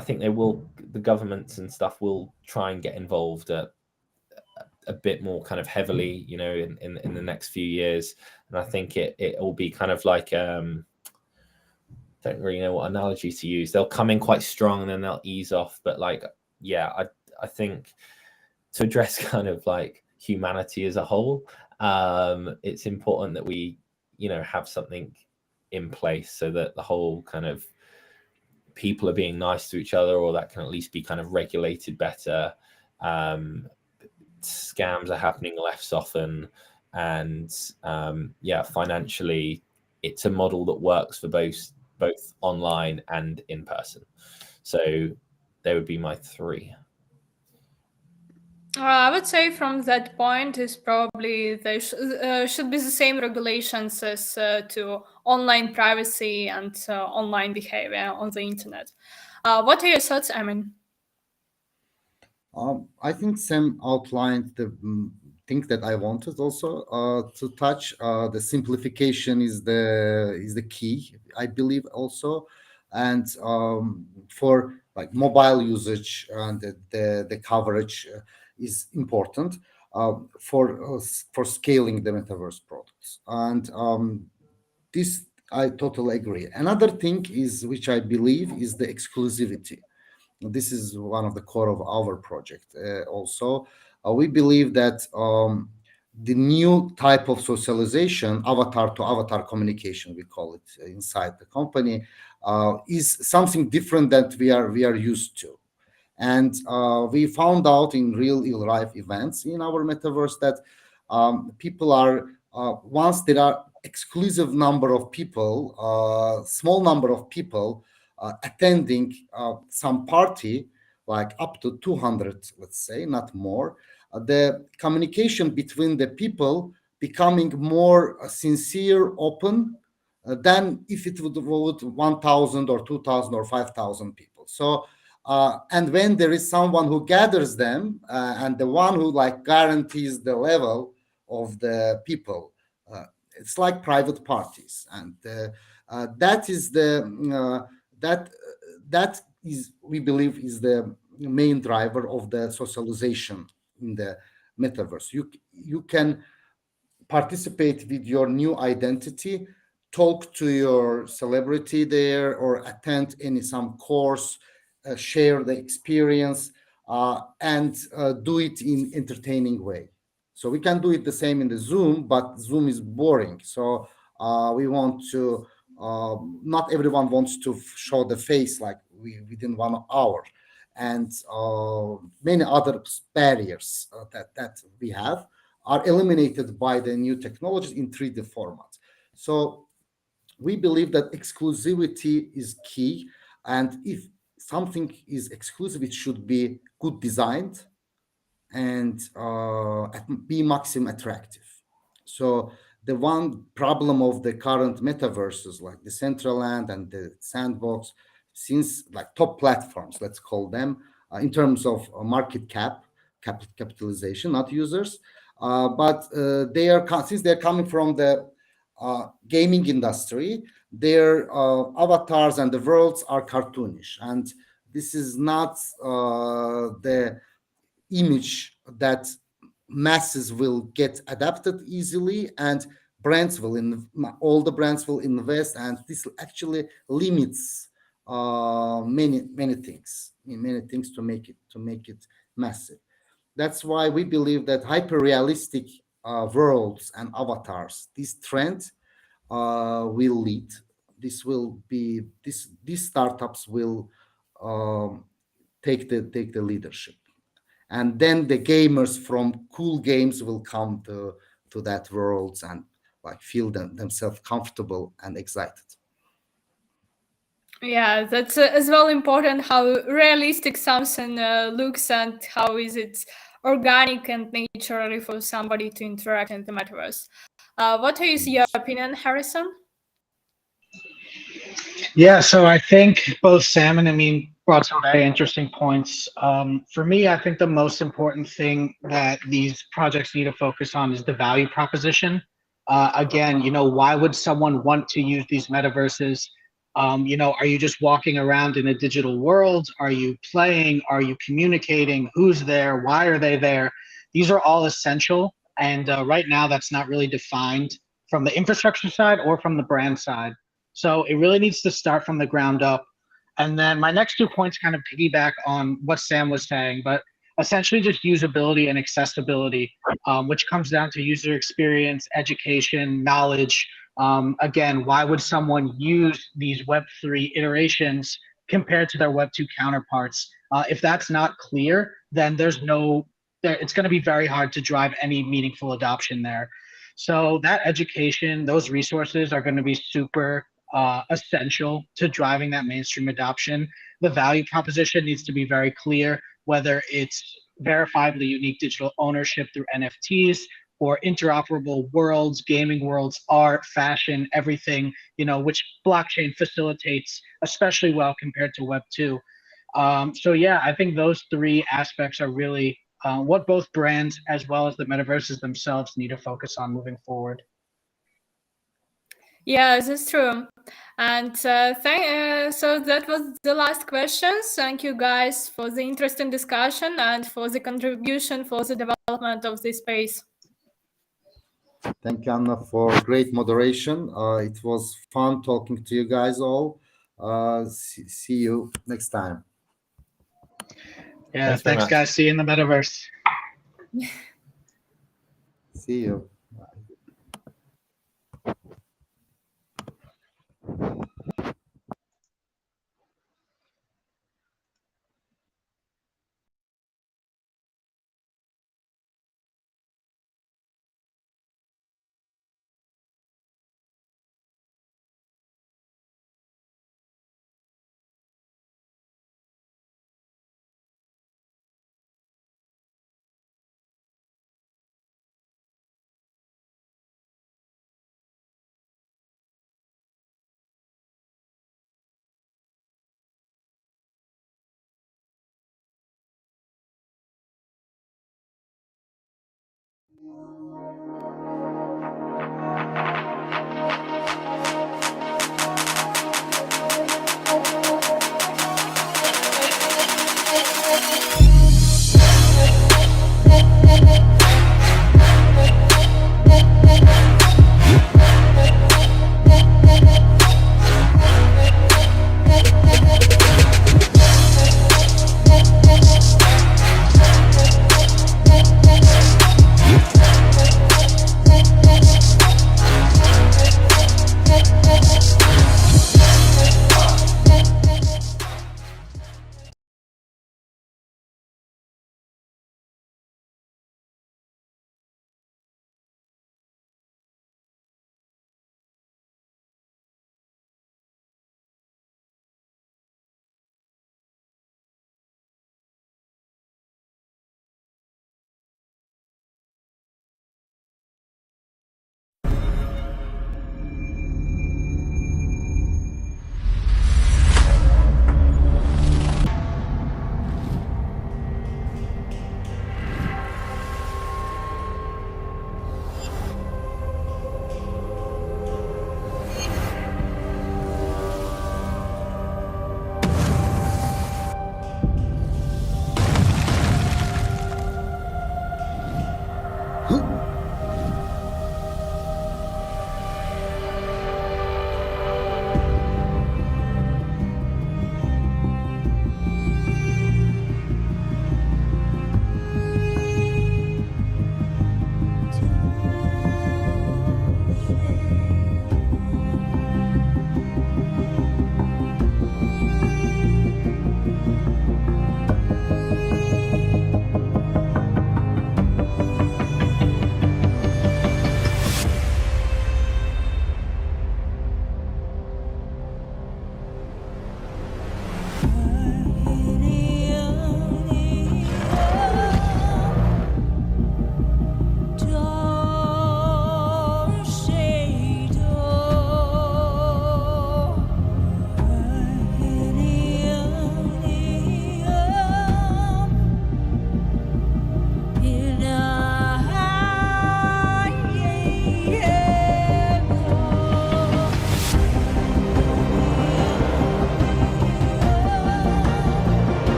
think the governments and stuff will try and get involved a bit more kind of heavily, in the next few years. And I think it will be kind of like, don't really know what analogy to use. They'll come in quite strong and then they'll ease off. But like, yeah, I think to address kind of like humanity as a whole, it's important that we, have something in place so that the whole kind of people are being nice to each other, or that can at least be kind of regulated better. Scams are happening less often. and financially, it's a model that works for both online and in person. So they would be my three. I would say from that point is probably there should be the same regulations as to online privacy and online behavior on the internet. What are your thoughts, Emin? I think Sam outlined the thing that I wanted also to touch. The simplification is the key, I believe also, and for like mobile usage and the coverage is important for scaling the metaverse products. And this I totally agree. Another thing is which I believe is the exclusivity. This is one of the core of our project. Also, we believe that the new type of socialization, avatar to avatar communication, we call it inside the company, is something different that we are used to. And we found out in real life events in our metaverse that people are once there are exclusive number of people, small number of people attending some party, like up to 200, let's say, not more, the communication between the people becoming more sincere, open than if it would 1,000 or 2,000 or 5,000 people. So and when there is someone who gathers them and the one who like guarantees the level of the people, it's like private parties, and that is that is, we believe, is the main driver of the socialization in the metaverse. You can participate with your new identity, talk to your celebrity there, or attend some course, share the experience, and do it in entertaining way. So we can do it the same in the Zoom, but Zoom is boring. So we want to. Not everyone wants to show the face like within 1 hour, and many other barriers that we have are eliminated by the new technologies in 3D format. So we believe that exclusivity is key, and if something is exclusive, it should be good designed and be maximum attractive. So the one problem of the current metaverses like the Decentraland and the Sandbox, since like top platforms, let's call them, in terms of market capitalization, not users, but they are since they're coming from the gaming industry, their avatars and the worlds are cartoonish, and this is not the image that masses will get adapted easily, and brands will all the brands will invest, and this actually limits many things to make it massive. That's why we believe that hyper realistic worlds and avatars, this trend will lead. This will be these startups will take the leadership, and then the gamers from cool games will come to that world and like feel themselves comfortable and excited. Yeah, that's as well important how realistic something looks and how is it organic and naturally for somebody to interact in the metaverse. What is your opinion, Harrison? Yeah, so I think both Sam and Amin brought some very interesting points. For me, I think the most important thing that these projects need to focus on is the value proposition. Again, why would someone want to use these metaverses? Are you just walking around in a digital world? Are you playing? Are you communicating? Who's there? Why are they there? These are all essential. And right now, that's not really defined from the infrastructure side or from the brand side. So it really needs to start from the ground up. And then my next 2 points kind of piggyback on what Sam was saying, but essentially just usability and accessibility, which comes down to user experience, education, knowledge. Again, why would someone use these Web3 iterations compared to their Web2 counterparts? If that's not clear, then it's going to be very hard to drive any meaningful adoption there. So that education, those resources are going to be super essential to driving that mainstream adoption. The value proposition needs to be very clear, whether it's verifiably unique digital ownership through NFTs or interoperable worlds, gaming worlds, art, fashion, everything, which blockchain facilitates especially well compared to Web 2. So yeah, I think those three aspects are really what both brands as well as the metaverses themselves need to focus on moving forward. Yeah, that's true. And so that was the last questions. Thank you guys for the interesting discussion and for the contribution for the development of this space. Thank you, Anna, for great moderation. It was fun talking to you guys all. See you next time. Yeah, thanks guys. See you in the metaverse. See you.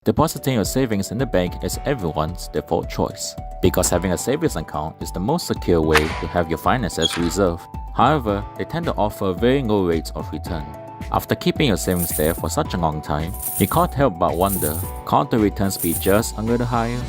Depositing your savings in the bank is everyone's default choice, because having a savings account is the most secure way to have your finances reserved. However, they tend to offer very low rates of return. After keeping your savings there for such a long time, you can't help but wonder, can't the returns be just a little higher?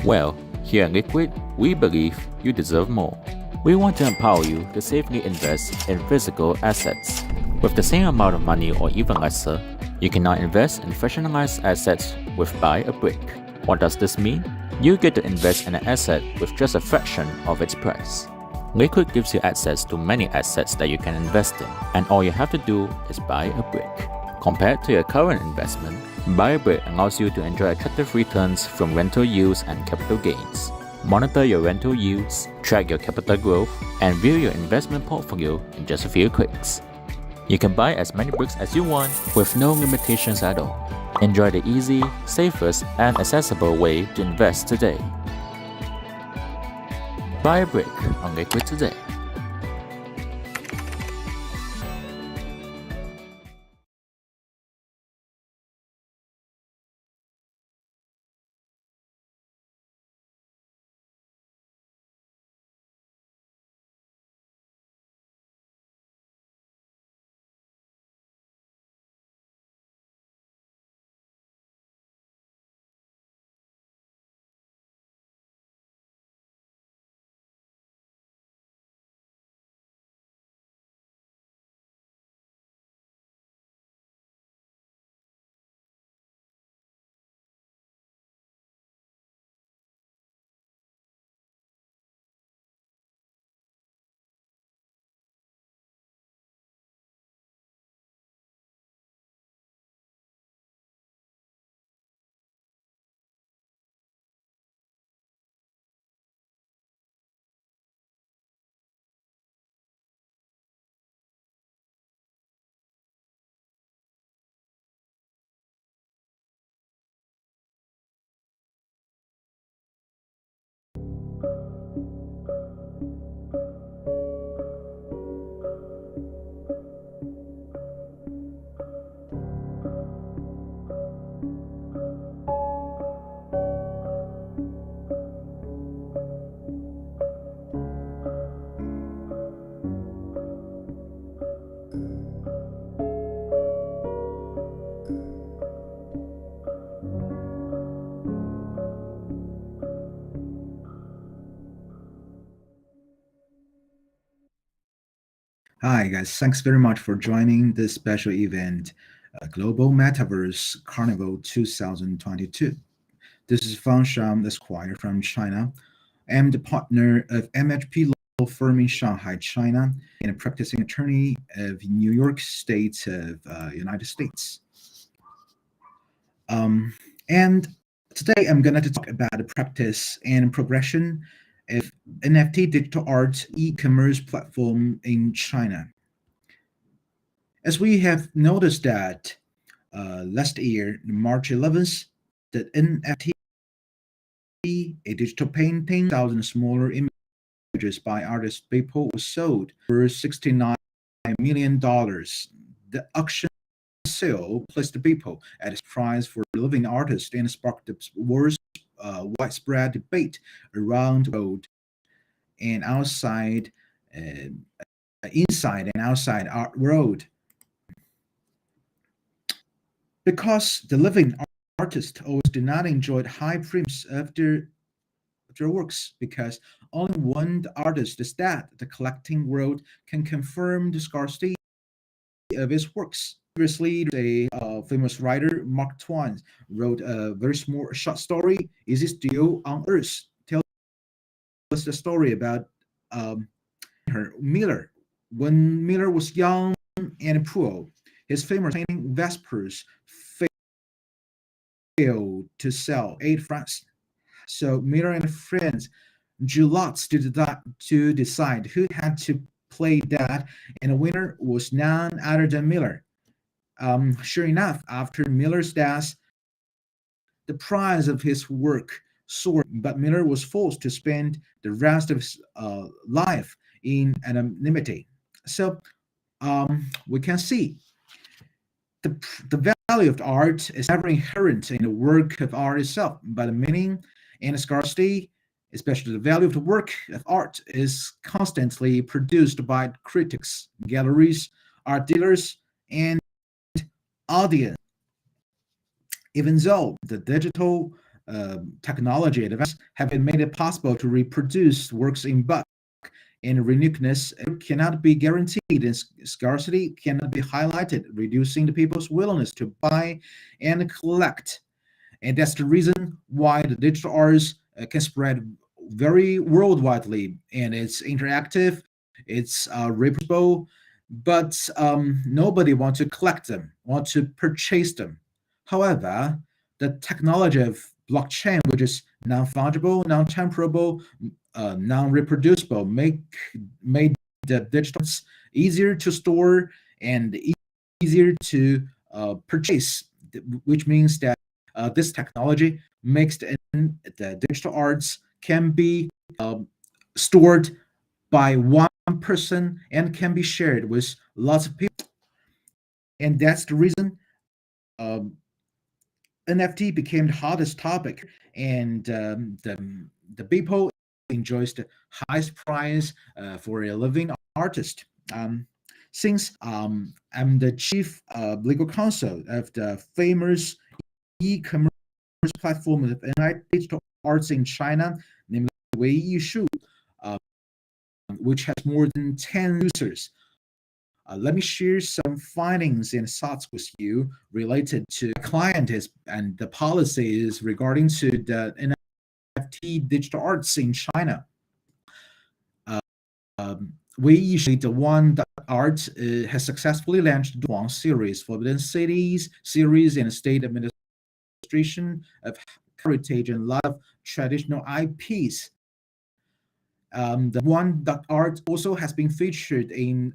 Well, here at Liquid, we believe you deserve more. We want to empower you to safely invest in physical assets. With the same amount of money or even lesser, you can now invest in fractionalized assets with Buy a Brick. What does this mean? You get to invest in an asset with just a fraction of its price. Liquid gives you access to many assets that you can invest in, and all you have to do is buy a brick. Compared to your current investment, Buy a Brick allows you to enjoy attractive returns from rental yields and capital gains. Monitor your rental yields, track your capital growth, and view your investment portfolio in just a few clicks. You can buy as many bricks as you want with no limitations at all. Enjoy the easy, safest, and accessible way to invest today. Buy a brick on Liquid today. Hi, guys. Thanks very much for joining this special event, Global Metaverse Carnival 2022. This is Fang Sham Esquire from China. I'm the partner of MHP law firm in Shanghai, China, and a practicing attorney of New York State of United States. And today I'm going to talk about the practice and progression of NFT digital art e-commerce platform in China. As we have noticed that last year, March 11th, the NFT, a digital painting, 1,000 smaller images by artist Beeple, was sold for $69 million. The auction sale placed Beeple at its price for a living artist and sparked the worst widespread debate around the world and outside, inside and outside art world. Because the living artists always do not enjoy high premiums of their works, because only one artist is that the collecting world can confirm the scarcity of his works. Previously, a famous writer, Mark Twain, wrote a very small short story, Is It Still on Earth? Tell us the story about Miller. When Miller was young and poor, his famous painting Vespers failed to sell 8 francs. So Miller and friends drew lots to decide who had to play that, and the winner was none other than Miller. Sure enough, after Miller's death, the price of his work soared, but Miller was forced to spend the rest of his life in anonymity. So we can see the value of art is never inherent in the work of art itself, but the meaning and scarcity, especially the value of the work of art, is constantly produced by critics, galleries, art dealers, and audience. Even though the digital technology advances have been made it possible to reproduce works in bulk, and uniqueness cannot be guaranteed, and scarcity cannot be highlighted, reducing the people's willingness to buy and collect. And that's the reason why the digital arts can spread very worldwidely, and it's interactive, it's reproducible, but nobody wants to collect them, want to purchase them. However, the technology of blockchain, which is non-fungible, non-temporable, non-reproducible, made the digital arts easier to store and easier to purchase, which means that this technology makes the digital arts can be stored by one person and can be shared with lots of people. And that's the reason NFT became the hottest topic, and the people enjoys the highest price for a living artist. Since I'm the chief legal counsel of the famous e-commerce platform of digital arts in China, namely Weiyishu, which has more than 10 users. Let me share some findings and thoughts with you related to client and the policies regarding to the NFT digital arts in China. We usually the one that art has successfully launched the Huang series, Forbidden Cities series, and state administration of heritage and a lot of traditional IPs. The one that art also has been featured in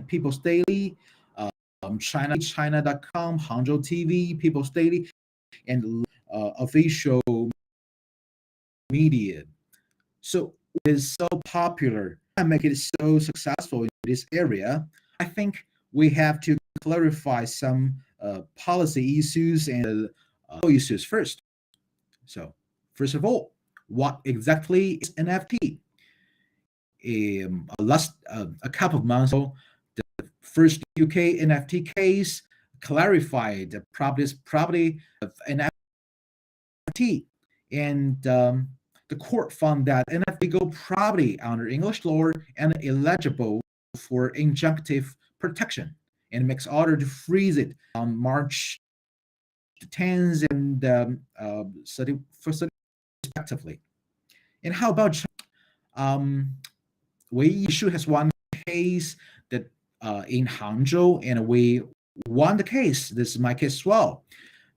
People's Daily, China.com, Hangzhou TV, People's Daily, and official media. So it is so popular and make it so successful in this area. I think we have to clarify some policy issues and issues first. So first of all, what exactly is NFT? A couple of months ago, the first UK NFT case clarified the property of NFT, and the court found that NFT legal property under English law and eligible for injunctive protection, and makes order to freeze it on March 10th and 31st respectively. And how about Weiyishu has won case that in Hangzhou, and we won the case. This is my case as well.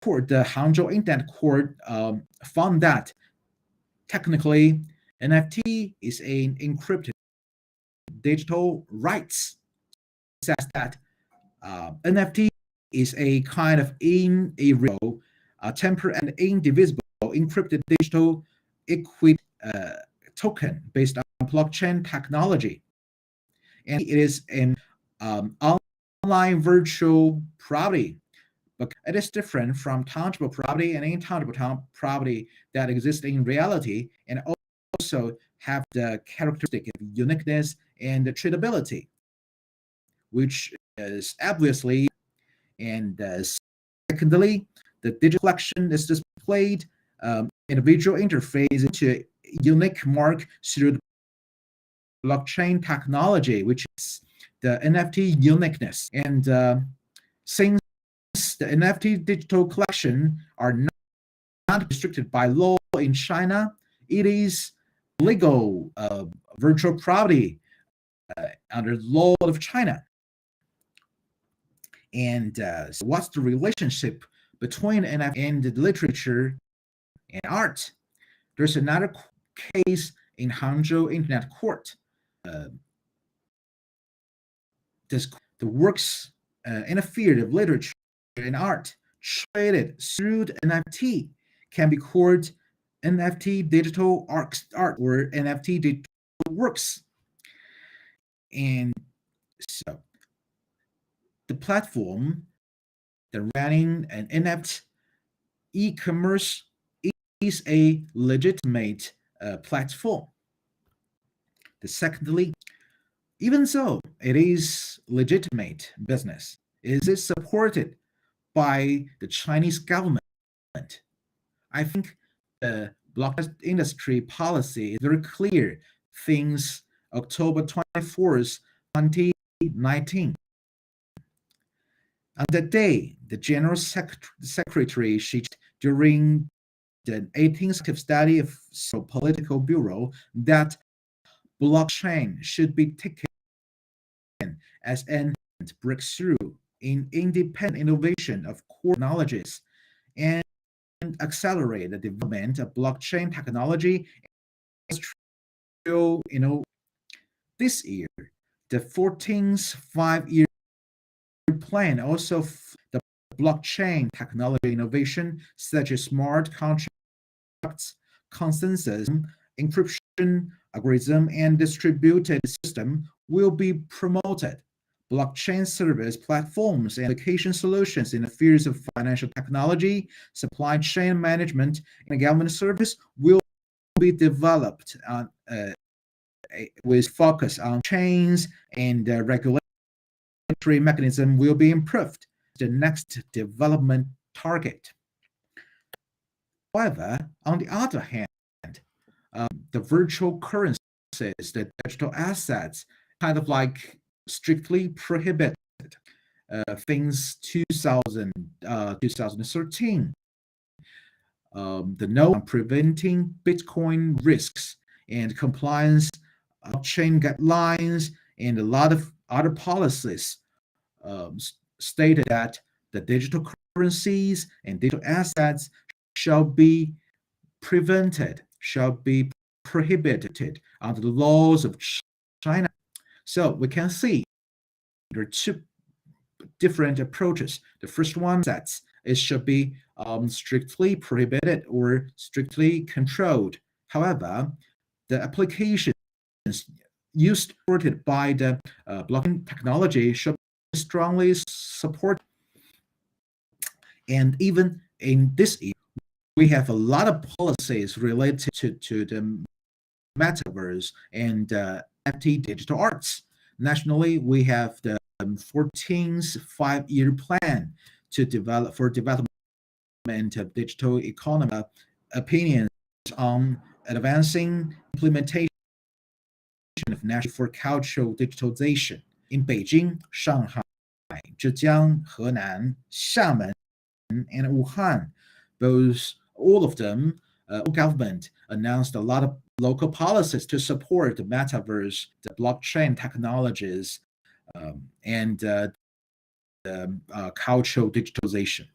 The Hangzhou Internet Court found that technically NFT is an encrypted digital rights. It says that NFT is a kind of real, temporary and indivisible encrypted digital equity token based on blockchain technology, and it is an online virtual property, but it is different from tangible property and intangible property that exist in reality, and also have the characteristic of uniqueness and tradability, which is obviously. And secondly, the digital collection is displayed in a visual interface into unique mark through the blockchain technology, which is the NFT uniqueness. And since the NFT digital collection are not restricted by law in China, it is legal virtual property under the law of China. And so what's the relationship between NFT and the literature and art? There's another case in Hangzhou Internet Court. The works in a field of literature and art traded through the NFT can be called NFT digital art or NFT digital works. And so the platform the running an NFT e-commerce is a legitimate platform. Secondly, even so, it is legitimate business. Is it supported by the Chinese government? I think the blockchain industry policy is very clear since October 24th, 2019. On that day, the General Secretary during the 18th study of Political Bureau that blockchain should be taken as an breakthrough in independent innovation of core knowledges and accelerate the development of blockchain technology. This year, the 14th five-year plan also the blockchain technology innovation such as smart contracts, consensus, encryption, algorithm, and distributed system will be promoted. Blockchain service platforms and application solutions in the fields of financial technology, supply chain management, and government service will be developed with focus on chains, and the regulatory mechanism will be improved. The next development target. However, on the other hand, the virtual currencies, the digital assets, kind of like strictly prohibited since 2013. The note on preventing Bitcoin risks and compliance, blockchain guidelines, and a lot of other policies stated that the digital currencies and digital assets shall be prevented, shall be prohibited under the laws of China. So we can see there are two different approaches. The first one that it should be strictly prohibited or strictly controlled. However, the applications used supported by the blockchain technology should be strongly supported. And even in this year, we have a lot of policies related to the Metaverse and NFT digital arts. Nationally, we have the 14th five-year plan to development of digital economy. Opinions on advancing implementation of national for cultural digitalization in Beijing, Shanghai, Zhejiang, Henan, Xiamen, and Wuhan. All of them, government announced a lot of local policies to support the metaverse, the blockchain technologies, and cultural digitalization.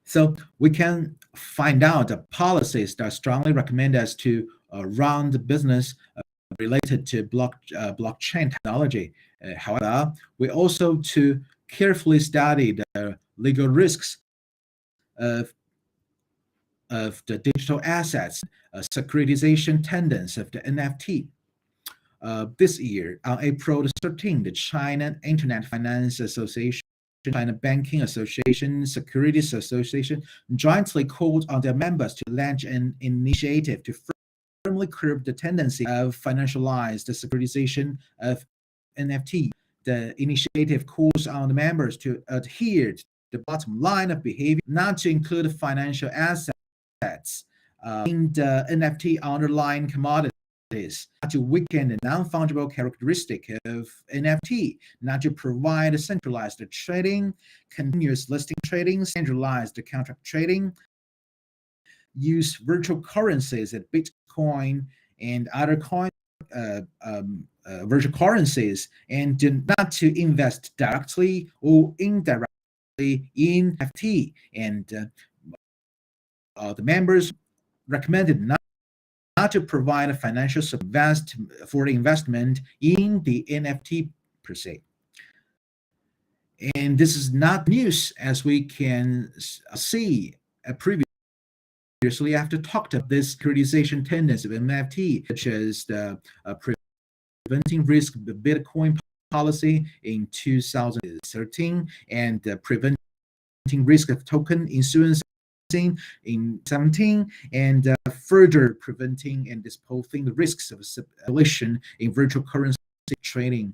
So we can find out the policies that strongly recommend us to run the business related to blockchain technology. However, we also to carefully study the legal risks of the digital assets, securitization tendencies of the NFT. This year, on April 13, the China Internet Finance Association, China Banking Association, Securities Association jointly called on their members to launch an initiative to firmly curb the tendency of financialized securitization of NFT. The initiative calls on the members to adhere to the bottom line of behavior, not to include financial assets in the NFT underlying commodities, not to weaken the non-fungible characteristic of NFT, not to provide centralized trading, continuous listing trading, centralized contract trading, use virtual currencies at Bitcoin and other virtual currencies, and not to invest directly or indirectly in NFT. And the members recommended not to provide a financial for investment in the NFT per se. And this is not news, as we can see previously after talked about this securitization tendency of NFT, such as the preventing risk of Bitcoin policy in 2013 and preventing risk of token issuance in 17, and further preventing and disposing the risks of speculation in virtual currency trading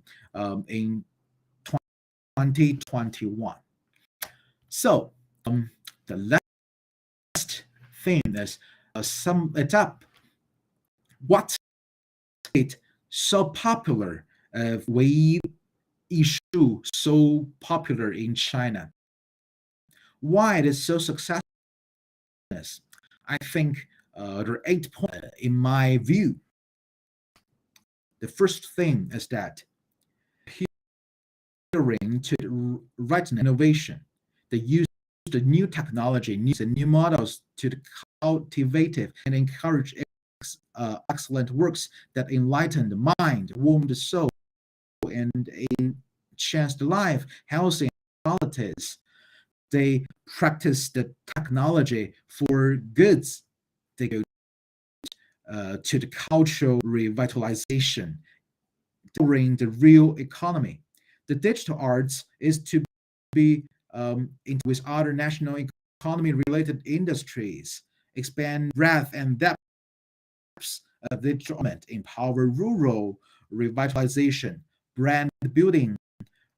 in 2021. So the last thing is sum it up. What is so popular? We issue so popular in China. Why it is so successful? I think there are 8 points in my view. The first thing is that adhering to the right innovation, the use of the new technology, use the new models to cultivate and encourage excellent works that enlighten the mind, warm the soul, and enhance the life, health, and qualities. They practice the technology for goods. They go to the cultural revitalization during the real economy. The digital arts is to be into with other national economy related industries, expand breadth and depth of the development, empower rural revitalization, brand building,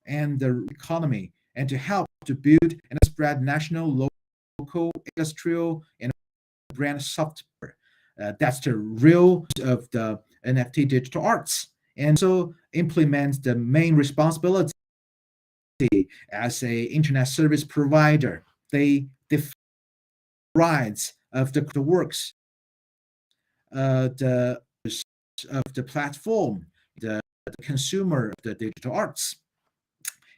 and the economy, and to help to build and spread national, local, industrial, and brand software. That's the real of the NFT digital arts. And so implement the main responsibility as a internet service provider. They define rights of the works, the of the platform, the consumer of the digital arts.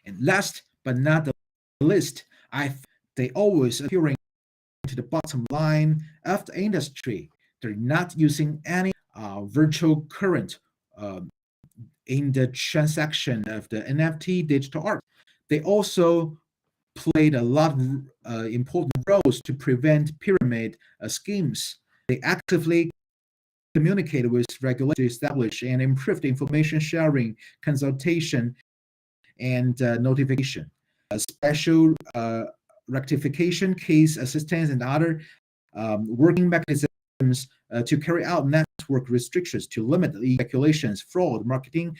And last but not the least, they always appearing to the bottom line of the industry. They're not using any virtual current in the transaction of the NFT digital art. They also played a lot of important roles to prevent pyramid schemes. They actively communicated with regulators to establish and improve the information sharing, consultation, and notification. A special rectification, case assistance, and other working mechanisms to carry out network restrictions to limit speculations, fraud, marketing,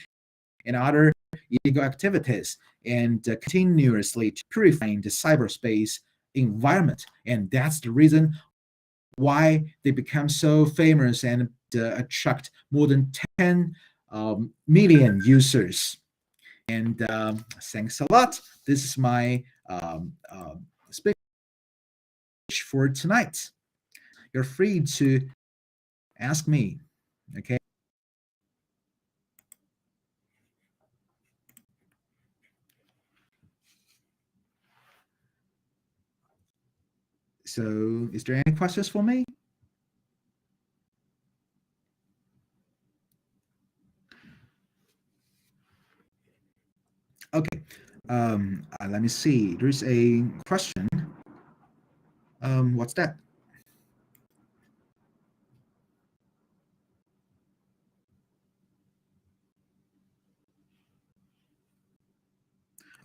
and other illegal activities, and continuously purifying the cyberspace environment. And that's the reason why they become so famous and attract more than 10 million users. And thanks a lot. This is my speech for tonight. You're free to ask me. Okay. So, is there any questions for me? Okay. Let me see. There's a question. What's that?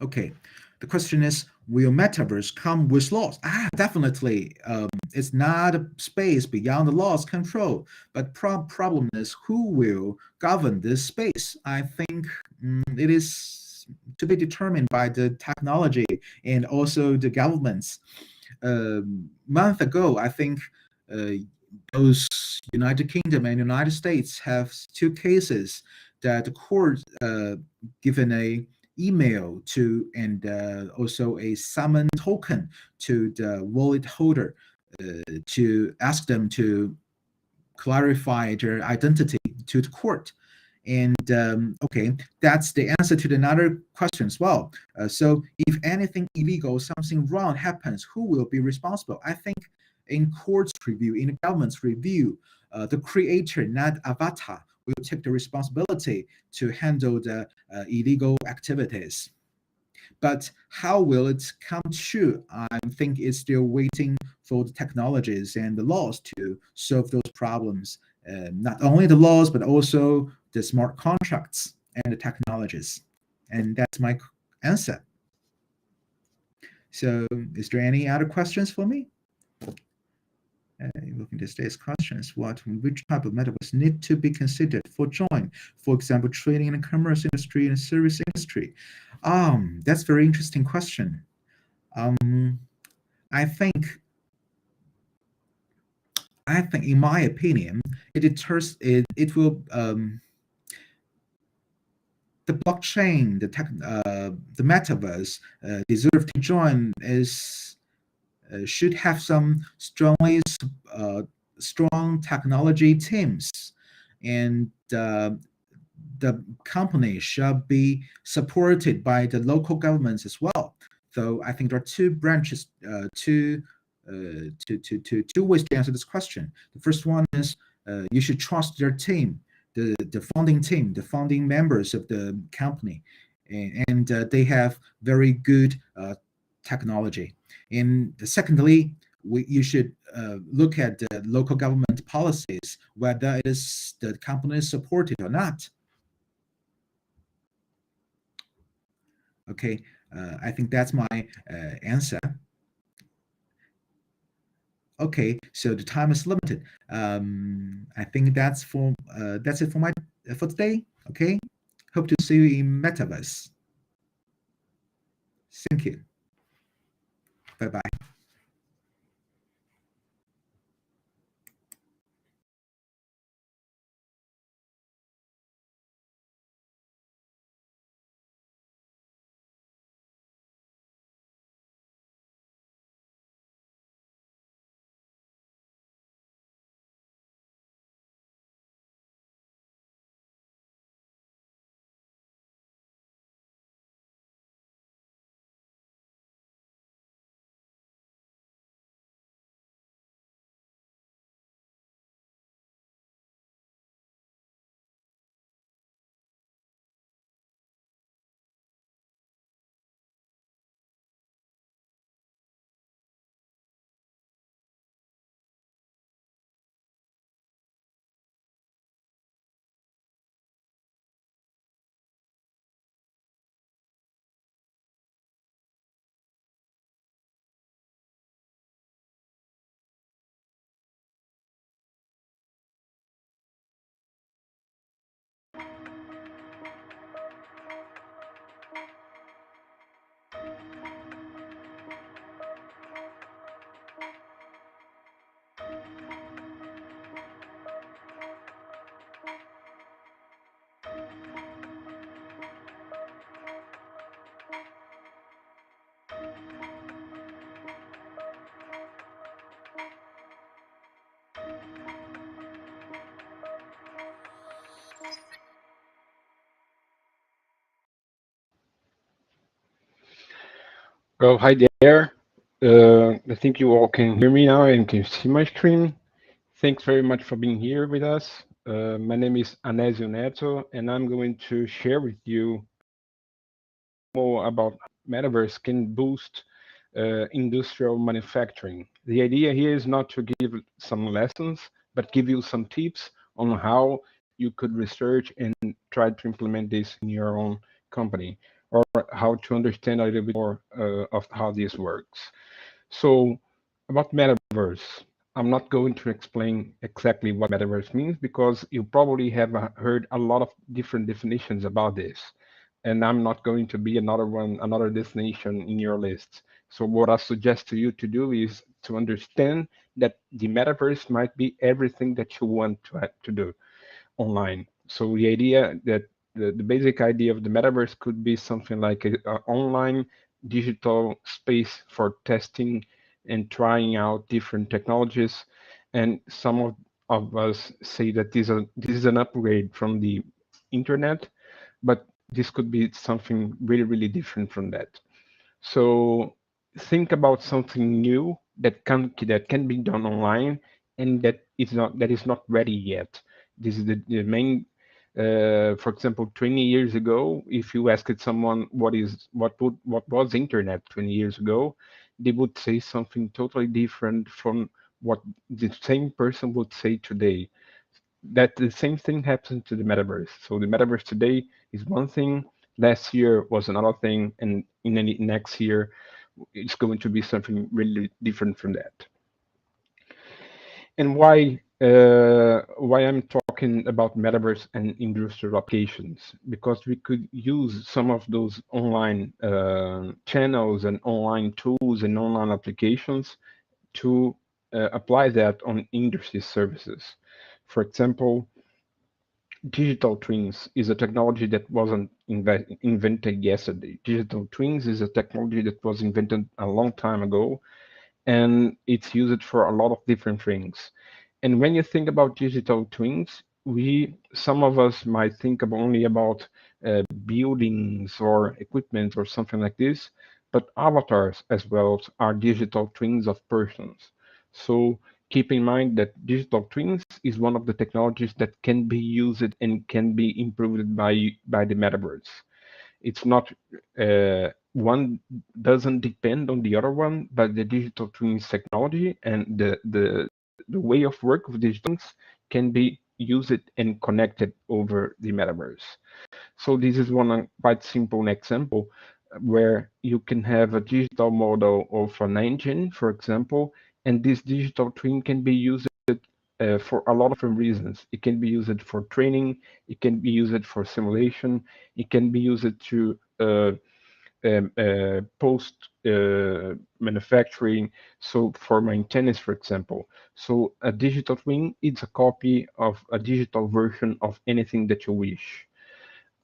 Okay. The question is, will Metaverse come with laws? Definitely. It's not a space beyond the law's control, but problem is who will govern this space. I think it is to be determined by the technology and also the governments. Month ago, I think those United Kingdom and United States have 2 cases that the court given a email to and also a summon token to the wallet holder to ask them to clarify their identity to the court. And okay, that's the answer to another question as well. So if anything illegal, something wrong happens, who will be responsible? I think in court's review, in the government's review, the creator, not avatar, will take the responsibility to handle the illegal activities. But how will it come true? I think it's still waiting for the technologies and the laws to solve those problems. Not only the laws, but also the smart contracts and the technologies. And that's my answer. So, is there any other questions for me? Looking at today's questions, which type of metaverse need to be considered for join? For example, trading in the commerce industry and service industry. That's a very interesting question. I think, in my opinion, it will the blockchain, the metaverse deserve to join is should have some strong technology teams, and the company shall be supported by the local governments as well. So I think there are two branches, two ways to answer this question. The first one is you should trust their team, the founding team, the founding members of the company, and they have very good technology. And secondly, you should look at the local government policies, whether it is the company is supported or not. Okay, I think that's my answer. Okay, so the time is limited. I think that's it for today. Okay, hope to see you in Metaverse. Thank you. Bye bye. Well, hi there. I think you all can hear me now and can see my screen. Thanks very much for being here with us. My name is Anésio Neto, and I'm going to share with you more about Metaverse can boost industrial manufacturing. The idea here is not to give some lessons, but give you some tips on how you could research and try to implement this in your own company, or how to understand a little bit more of how this works. So, about Metaverse, I'm not going to explain exactly what Metaverse means because you probably have heard a lot of different definitions about this. And I'm not going to be another destination in your list. So, what I suggest to you to do is to understand that the Metaverse might be everything that you want to do online. So the idea that the basic idea of the metaverse could be something like a online digital space for testing and trying out different technologies. And some of us say that this is an upgrade from the internet, but this could be something really, really different from that. So think about something new that can be done online and that is not ready yet. This is the main. For example, 20 years ago, if you asked someone what was internet 20 years ago, they would say something totally different from what the same person would say today. That the same thing happens to the metaverse. So the metaverse today is one thing, last year was another thing, and in the next year it's going to be something really different from that. And why I'm talking about metaverse and industrial applications, because we could use some of those online channels and online tools and online applications to apply that on industry services. For example, digital twins is a technology that wasn't invented yesterday. Digital twins is a technology that was invented a long time ago, and it's used for a lot of different things. And when you think about digital twins, some of us might think only about buildings or equipment or something like this, but avatars as well are digital twins of persons. So keep in mind that digital twins is one of the technologies that can be used and can be improved by the metaverse. It's not one doesn't depend on the other one, but the digital twins technology and the way of work of digital twins can be used and connected over the metaverse. So this is one quite simple example where you can have a digital model of an engine, for example, and this digital twin can be used for a lot of different reasons. It can be used for training, it can be used for simulation, it can be used to post manufacturing, so for maintenance, for example. So a digital twin is a copy of a digital version of anything that you wish.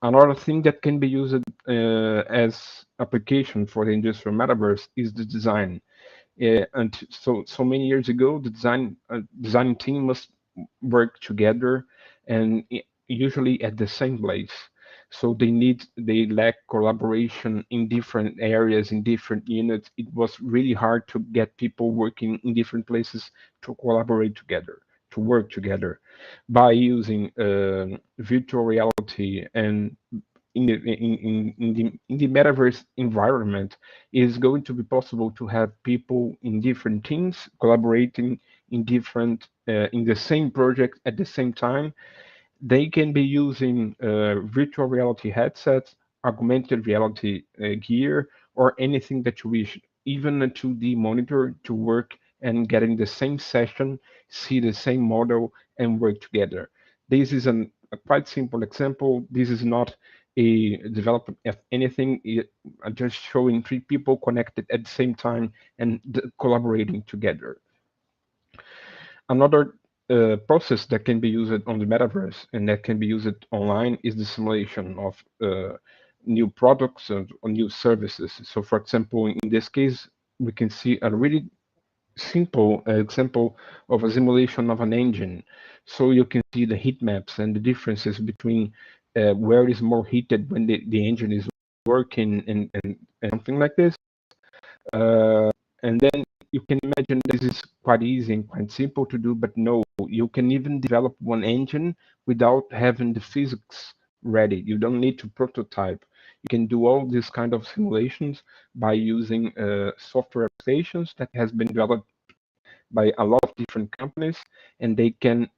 Another thing that can be used as application for the industrial metaverse is the design. And so many years ago, the design team must work together and usually at the same place. So they lack collaboration in different areas, in different units. It was really hard to get people working in different places to collaborate together, to work together. By using virtual reality and in the metaverse environment, it is going to be possible to have people in different teams collaborating in the same project at the same time. They can be using virtual reality headsets, augmented reality gear, or anything that you wish, even a 2D monitor to work and get in the same session, see the same model, and work together. This is a quite simple example. This is not a development of anything. I'm just showing three people connected at the same time and collaborating together. Another process that can be used on the metaverse and that can be used online is the simulation of new products or new services. So, for example, in this case, we can see a really simple example of a simulation of an engine. So you can see the heat maps and the differences between where is more heated when the engine is working and something like this. And then you can imagine this is quite easy and quite simple to do, but no, you can even develop one engine without having the physics ready. You don't need to prototype. You can do all these kind of simulations by using software applications that has been developed by a lot of different companies, and they can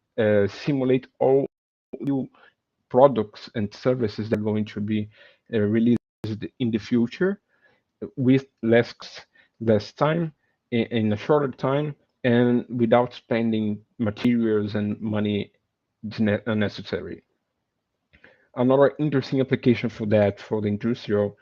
simulate all new products and services that are going to be released in the future with less time in a shorter time and without spending materials and money unnecessary. Another interesting application for that for the industrial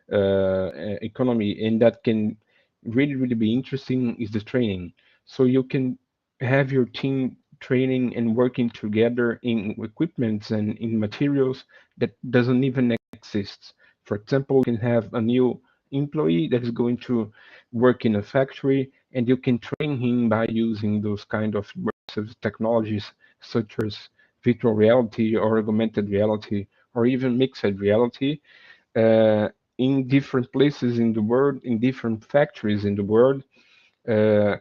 economy and that can really be interesting is the training. So you can have your team training and working together in equipments and in materials that doesn't even exist. For example, you can have a new employee that is going to work in a factory and you can train him by using those kind of immersive technologies such as virtual reality or augmented reality or even mixed reality in different places in the world, in different factories in the world,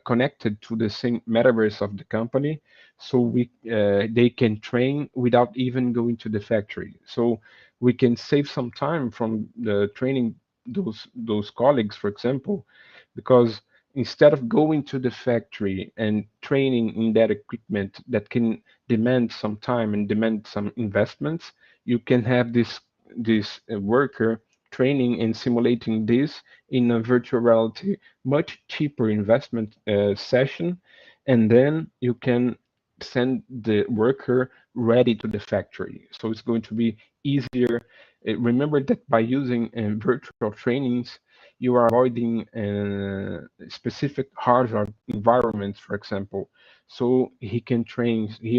connected to the same metaverse of the company, so they can train without even going to the factory. So we can save some time from the training those colleagues, for example, because instead of going to the factory and training in that equipment that can demand some time and demand some investments, you can have this worker training and simulating this in a virtual reality, much cheaper investment session, and then you can send the worker ready to the factory. So it's going to be easier. Remember that by using virtual trainings, you are avoiding specific hardware environments, for example. So he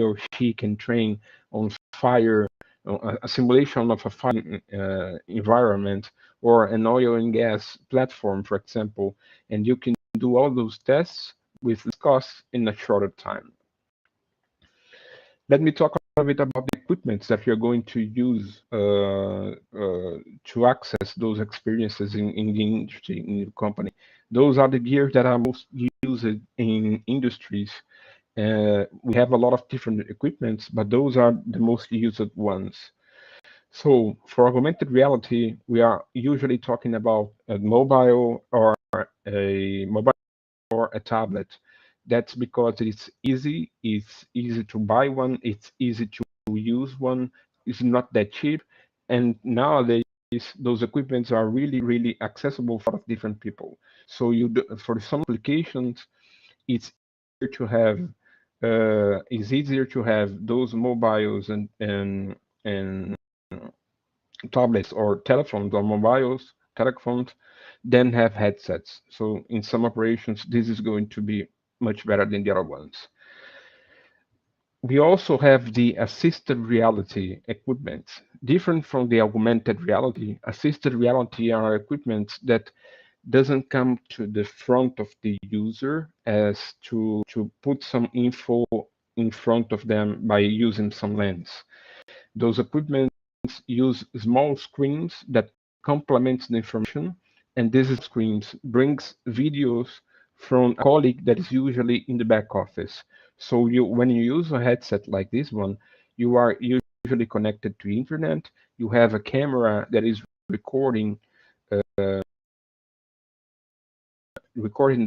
or she can train on fire, a simulation of a fire environment, or an oil and gas platform, for example, and you can do all those tests with less cost in a shorter time. Let me talk a bit about the equipment that you're going to use to access those experiences in the industry, in the company. Those are the gears that are most used in industries. We have a lot of different equipments, but those are the most used ones. So for augmented reality, we are usually talking about a mobile or a tablet. That's because it's easy to buy one, it's easy to use one, it's not that cheap, and nowadays those equipments are really accessible for different people. So for some applications, it's easier to have those mobiles and tablets or telephones or telephones than have headsets. So in some operations, this is going to be much better than the other ones. We also have the assisted reality equipment. Different from the augmented reality, assisted reality are equipment that doesn't come to the front of the user as to put some info in front of them by using some lens. Those equipment use small screens that complement the information, and these screens brings videos from a colleague that is usually in the back office. So when you use a headset like this one, you are usually connected to internet. You have a camera that is recording the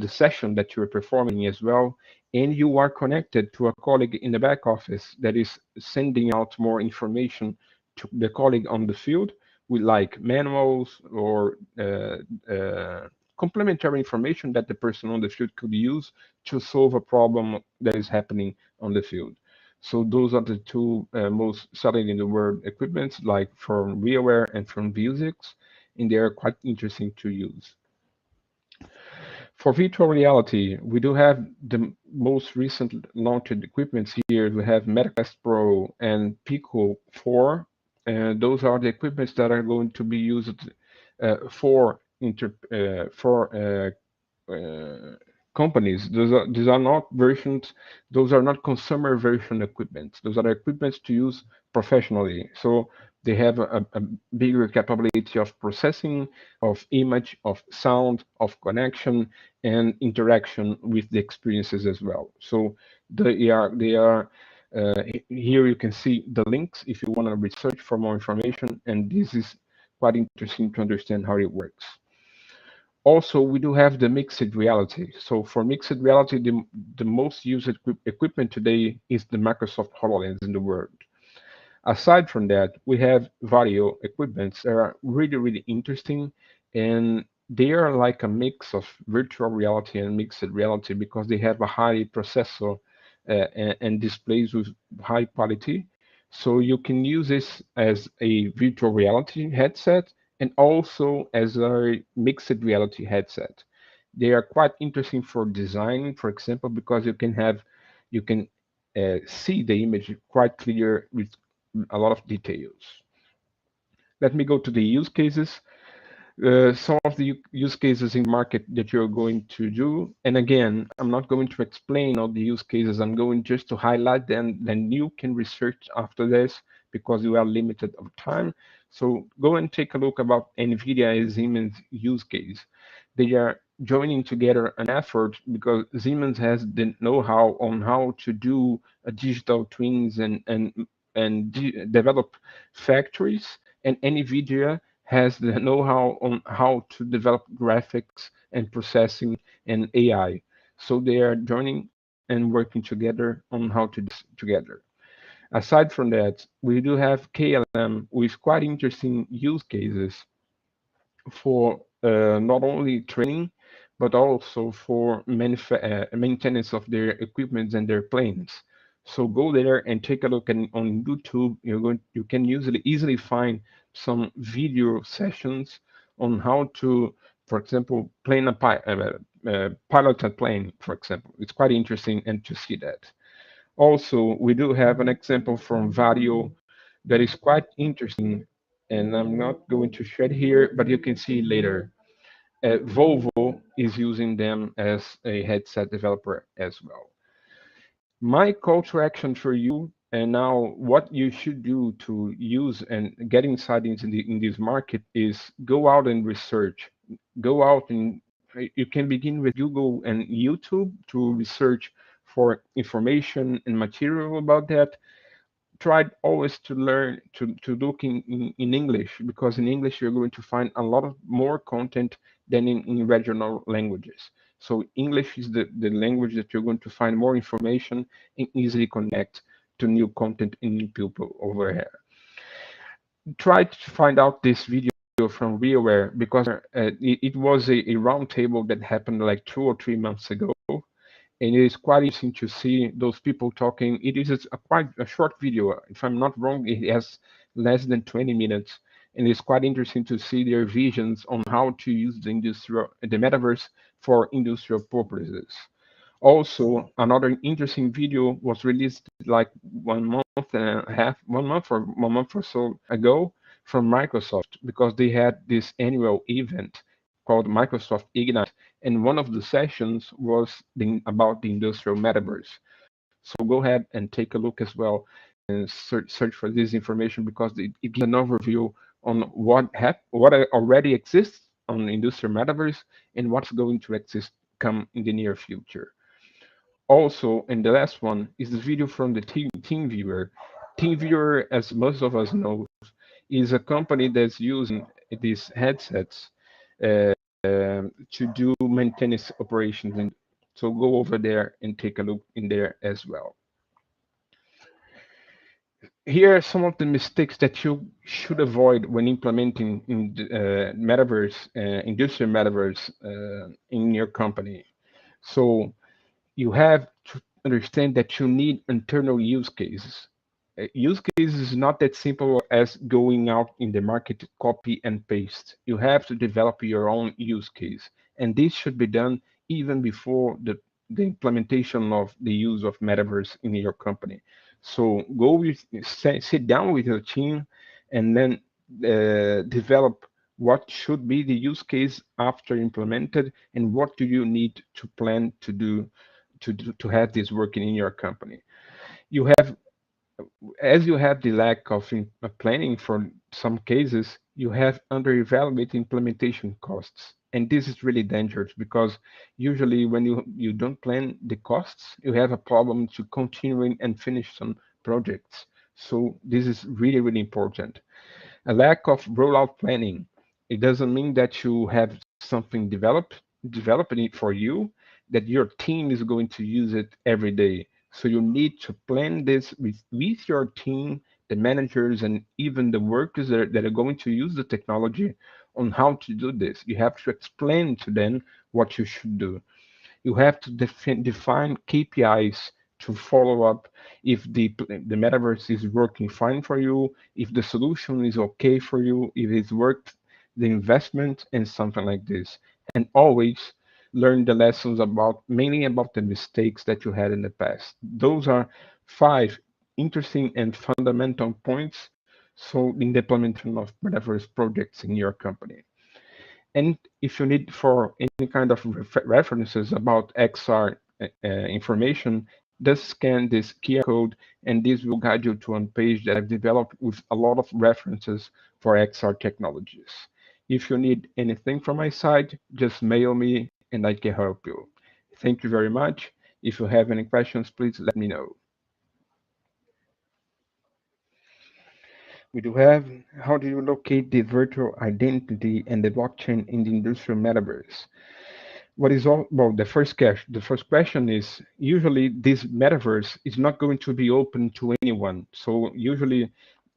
session that you're performing as well, and you are connected to a colleague in the back office that is sending out more information to the colleague on the field with like manuals or complementary information that the person on the field could use to solve a problem that is happening on the field. So those are the two most selling in the world equipments, like from RealWear and from Vuzix, and they are quite interesting to use. For virtual reality, we do have the most recent launched equipments here. We have MetaQuest Pro and Pico 4, and those are the equipments that are going to be used for companies. These are not versions. Those are not consumer version equipment. Those are equipments to use professionally. So they have a bigger capability of processing, of image, of sound, of connection, and interaction with the experiences as well. So they are here you can see the links if you want to research for more information, and this is quite interesting to understand how it works. Also, we do have the mixed reality. So for mixed reality, the most used equipment today is the Microsoft HoloLens in the world. Aside from that, we have video equipments that are really interesting, and they are like a mix of virtual reality and mixed reality because they have a high processor and displays with high quality. So you can use this as a virtual reality headset and also as a mixed reality headset. They are quite interesting for design, for example, because you can see the image quite clear with a lot of details. Let me go to the use cases. Some of the use cases in market that you're going to do. And again, I'm not going to explain all the use cases. I'm going just to highlight them. Then you can research after this because you are limited of time. So go and take a look about NVIDIA and Siemens use case. They are joining together an effort because Siemens has the know-how on how to do digital twins and develop factories, and NVIDIA has the know-how on how to develop graphics and processing and AI. So they are joining and working together on how to do this together. Aside from that, we do have KLM with quite interesting use cases for not only training, but also for maintenance of their equipment and their planes. So go there and take a look on YouTube. You can easily find some video sessions on how to, for example, pilot a plane. For example, it's quite interesting and to see that. Also, we do have an example from Vario that is quite interesting, and I'm not going to share it here, but you can see later. Volvo is using them as a headset developer as well. My call to action for you, and now what you should do to use and get inside in this market is go out and research. Go out and you can begin with Google and YouTube to research for information and material about that. Try always to learn to look in English, because in English you're going to find a lot of more content than in regional languages. So English is the language that you're going to find more information and easily connect to new content and new people over here. Try to find out this video from RealWare, because it was a round table that happened like 2 or 3 months ago, and it is quite interesting to see those people talking. It is quite a short video. If I'm not wrong, it has less than 20 minutes, and it's quite interesting to see their visions on how to use the metaverse for industrial purposes. Also, another interesting video was released like 1 month and a half, 1 month or so ago from Microsoft, because they had this annual event called Microsoft Ignite, and one of the sessions was about the industrial metaverse. So go ahead and take a look as well and search for this information, because it gives an overview on what already exists on the industrial metaverse and what's going to exist come in the near future. Also, and the last one is the video from the TeamViewer. TeamViewer, as most of us know, is a company that's using these headsets to do maintenance operations. And so go over there and take a look in there as well. Here are some of the mistakes that you should avoid when implementing in the, metaverse, industrial metaverse in your company. So you have to understand that you need internal use cases. Use case is not that simple as going out in the market to copy and paste. You have to develop your own use case. And this should be done even before the implementation of the use of metaverse in your company. So sit down with your team and then develop what should be the use case after implemented, and what do you need to plan to do to have this working in your company. You have, as you have the lack of planning for some cases, you have under-evaluated implementation costs. And this is really dangerous, because usually when you don't plan the costs, you have a problem to continuing and finish some projects. So this is really, really important. A lack of rollout planning. It doesn't mean that you have something developing it for you, that your team is going to use it every day. So you need to plan this with your team, the managers, and even the workers that are going to use the technology on how to do this. You have to explain to them what you should do. You have to define KPIs to follow up if the metaverse is working fine for you, if the solution is okay for you, if it's worth the investment, and something like this. And always learn the lessons mainly about the mistakes that you had in the past. Those are 5 interesting and fundamental points so in the implementation of metaverse projects in your company. And if you need for any kind of references about XR information, just scan this QR code, and this will guide you to one page that I've developed with a lot of references for XR technologies. If you need anything from my side, just mail me and I can help you. Thank you very much. If you have any questions, please let me know. We do have, how do you locate the virtual identity and the blockchain in the industrial metaverse? What is all, well, the first question is, usually this metaverse is not going to be open to anyone. So usually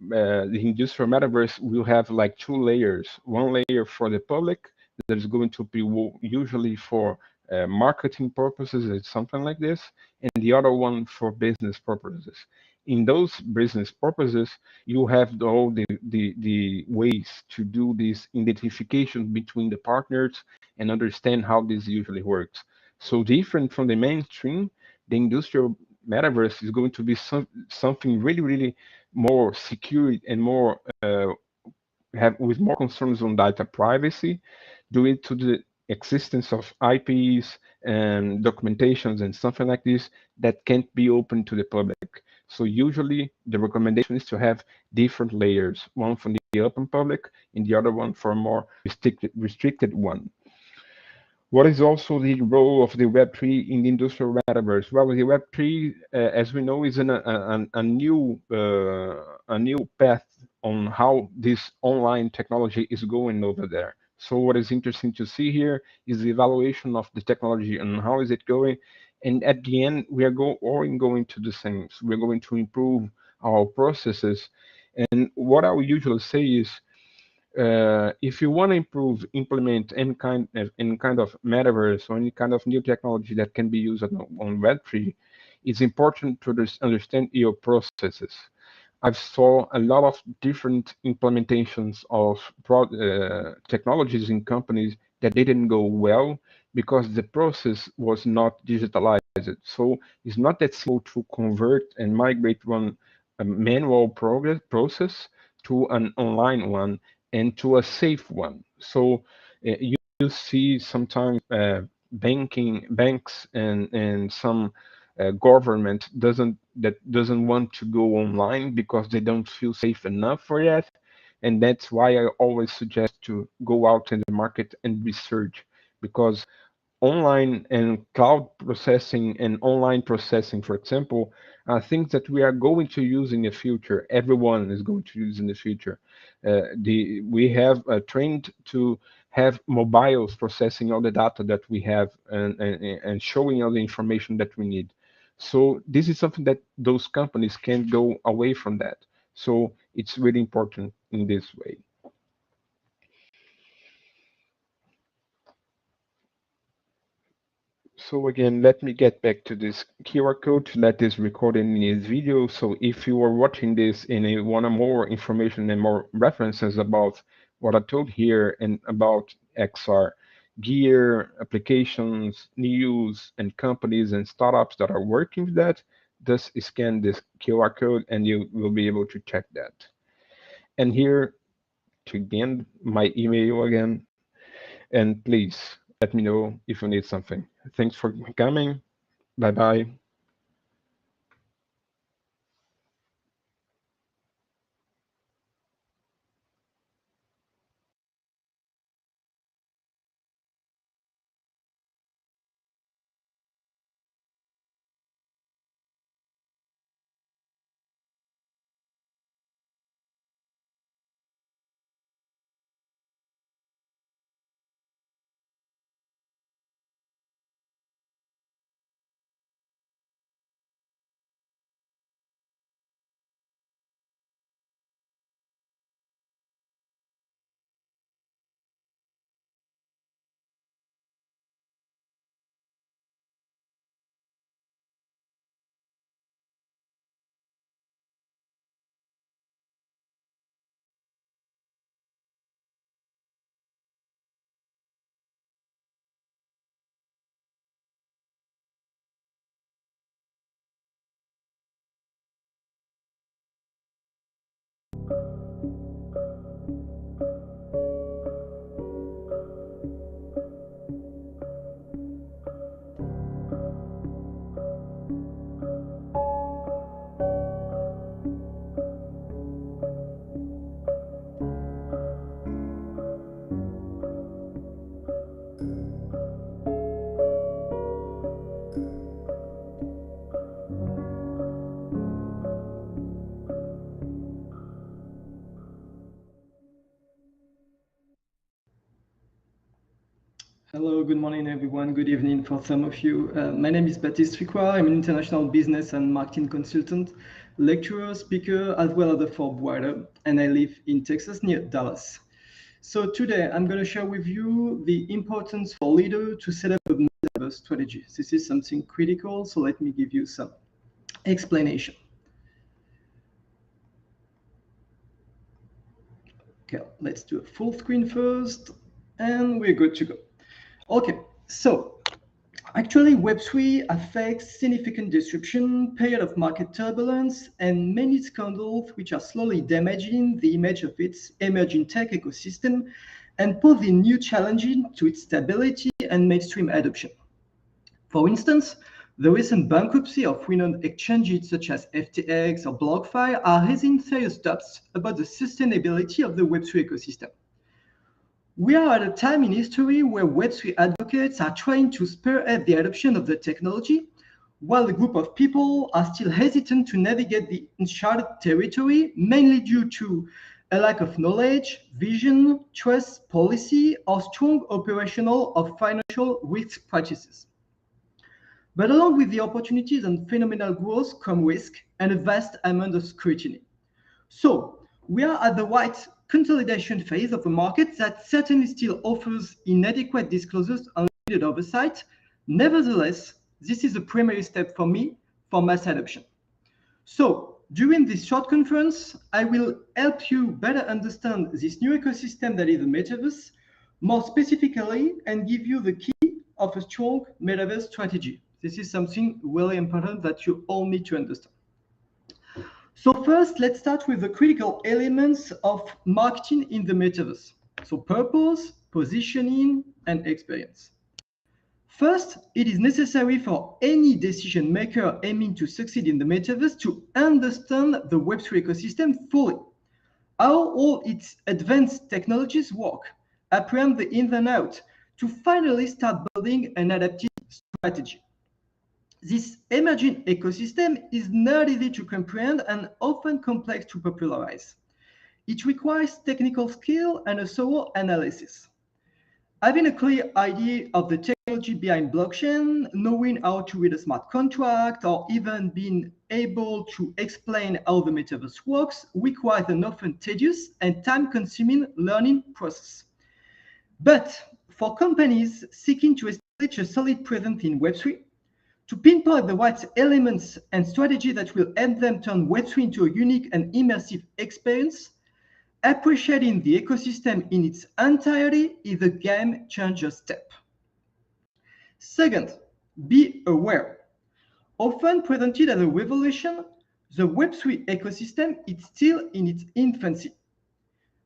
the industrial metaverse will have like two layers. One layer for the public that is going to be usually for marketing purposes, it's something like this, and the other one for business purposes. In those business purposes, you have all the ways to do this identification between the partners and understand how this usually works. So different from the mainstream, the industrial metaverse is going to be something really, really more secure and more have with more concerns on data privacy due to the existence of IPs and documentations and something like this that can't be open to the public. So usually the recommendation is to have different layers, one for the open public and the other one for a more restricted one. What is also the role of the Web3 in the industrial metaverse? Well, the Web3, as we know, is a new path on how this online technology is going over there. So what is interesting to see here is the evaluation of the technology and how is it going. And at the end, we are all going to the same. So we're going to improve our processes. And what I would usually say is, if you want to improve, implement any kind of metaverse or any kind of new technology that can be used on Web3, it's important to understand your processes. I've saw a lot of different implementations of technologies in companies that didn't go well because the process was not digitalized. So it's not that simple to convert and migrate one a manual process to an online one and to a safe one. So you see sometimes banks and some government doesn't want to go online because they don't feel safe enough for that, and that's why I always suggest to go out in the market and research, because online and cloud processing and online processing, for example, are things that we are going to use in the future. Everyone is going to use in the future. We have trained to have mobiles processing all the data that we have and showing all the information that we need. So this is something that those companies can't go away from that. So it's really important in this way. So again, let me get back to this QR code that is recorded in this video. So if you are watching this and you want more information and more references about what I told here and about XR gear, applications, news, and companies and startups that are working with that, just scan this QR code and you will be able to check that. And here to again, my email again, and please let me know if you need something. Thanks for coming. Bye-bye. Hello, good morning, everyone. Good evening for some of you. My name is Baptiste Tricroix. I'm an international business and marketing consultant lecturer, speaker, as well as a Fulbrighter, and I live in Texas near Dallas. So today I'm going to share with you the importance for leader to set up a metaverse strategy. This is something critical, so let me give you some explanation. Okay, let's do a full screen first, and we're good to go. Okay, so actually Web3 affects significant disruption, period of market turbulence, and many scandals which are slowly damaging the image of its emerging tech ecosystem and posing new challenges to its stability and mainstream adoption. For instance, the recent bankruptcy of renowned exchanges such as FTX or BlockFi are raising serious doubts about the sustainability of the Web3 ecosystem. We are at a time in history where Web3 advocates are trying to spearhead the adoption of the technology, while a group of people are still hesitant to navigate the uncharted territory, mainly due to a lack of knowledge, vision, trust, policy, or strong operational or financial risk practices. But along with the opportunities and phenomenal growth come risk and a vast amount of scrutiny. So we are at the right consolidation phase of a market that certainly still offers inadequate disclosures and limited oversight. Nevertheless, this is a primary step for me for mass adoption. So during this short conference, I will help you better understand this new ecosystem that is the Metaverse, more specifically, and give you the key of a strong Metaverse strategy. This is something really important that you all need to understand. So first, let's start with the critical elements of marketing in the Metaverse. So purpose, positioning, and experience. First, it is necessary for any decision maker aiming to succeed in the Metaverse to understand the Web3 ecosystem fully, how all its advanced technologies work, apprehend the ins and outs, to finally start building an adaptive strategy. This emerging ecosystem is not easy to comprehend and often complex to popularize. It requires technical skill and a thorough analysis. Having a clear idea of the technology behind blockchain, knowing how to read a smart contract, or even being able to explain how the metaverse works requires an often tedious and time-consuming learning process. But for companies seeking to establish a solid presence in Web3, to pinpoint the right elements and strategy that will help them turn Web3 into a unique and immersive experience, appreciating the ecosystem in its entirety is a game changer step. Second, be aware. Often presented as a revolution, the Web3 ecosystem is still in its infancy.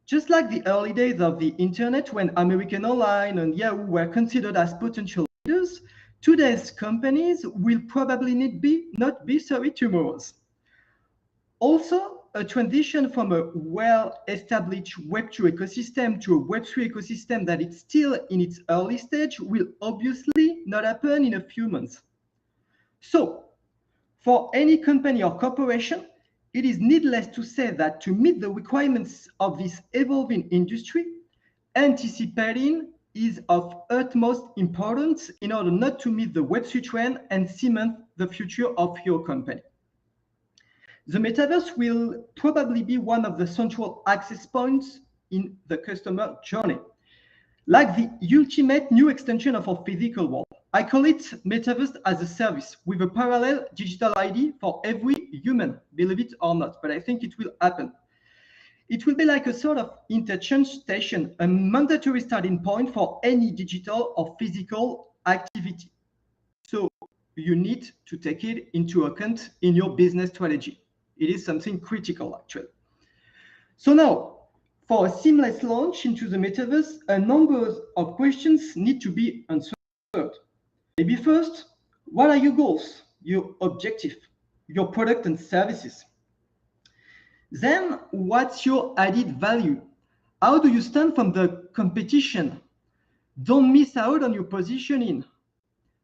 Just like the early days of the internet when American Online and Yahoo were considered as potential leaders, today's companies will probably not be tomorrow's. Also, a transition from a well-established Web2 ecosystem to a Web3 ecosystem that is still in its early stage will obviously not happen in a few months. So, for any company or corporation, it is needless to say that to meet the requirements of this evolving industry, anticipating is of utmost importance in order not to miss the Web3 trend and cement the future of your company. The Metaverse will probably be one of the central access points in the customer journey, like the ultimate new extension of our physical world. I call it Metaverse as a service with a parallel digital ID for every human, believe it or not, but I think it will happen. It will be like a sort of interchange station, a mandatory starting point for any digital or physical activity. So you need to take it into account in your business strategy. It is something critical, actually. So now, for a seamless launch into the Metaverse, a number of questions need to be answered. Maybe first, what are your goals, your objective, your product and services? Then, what's your added value? How do you stand from the competition? Don't miss out on your positioning.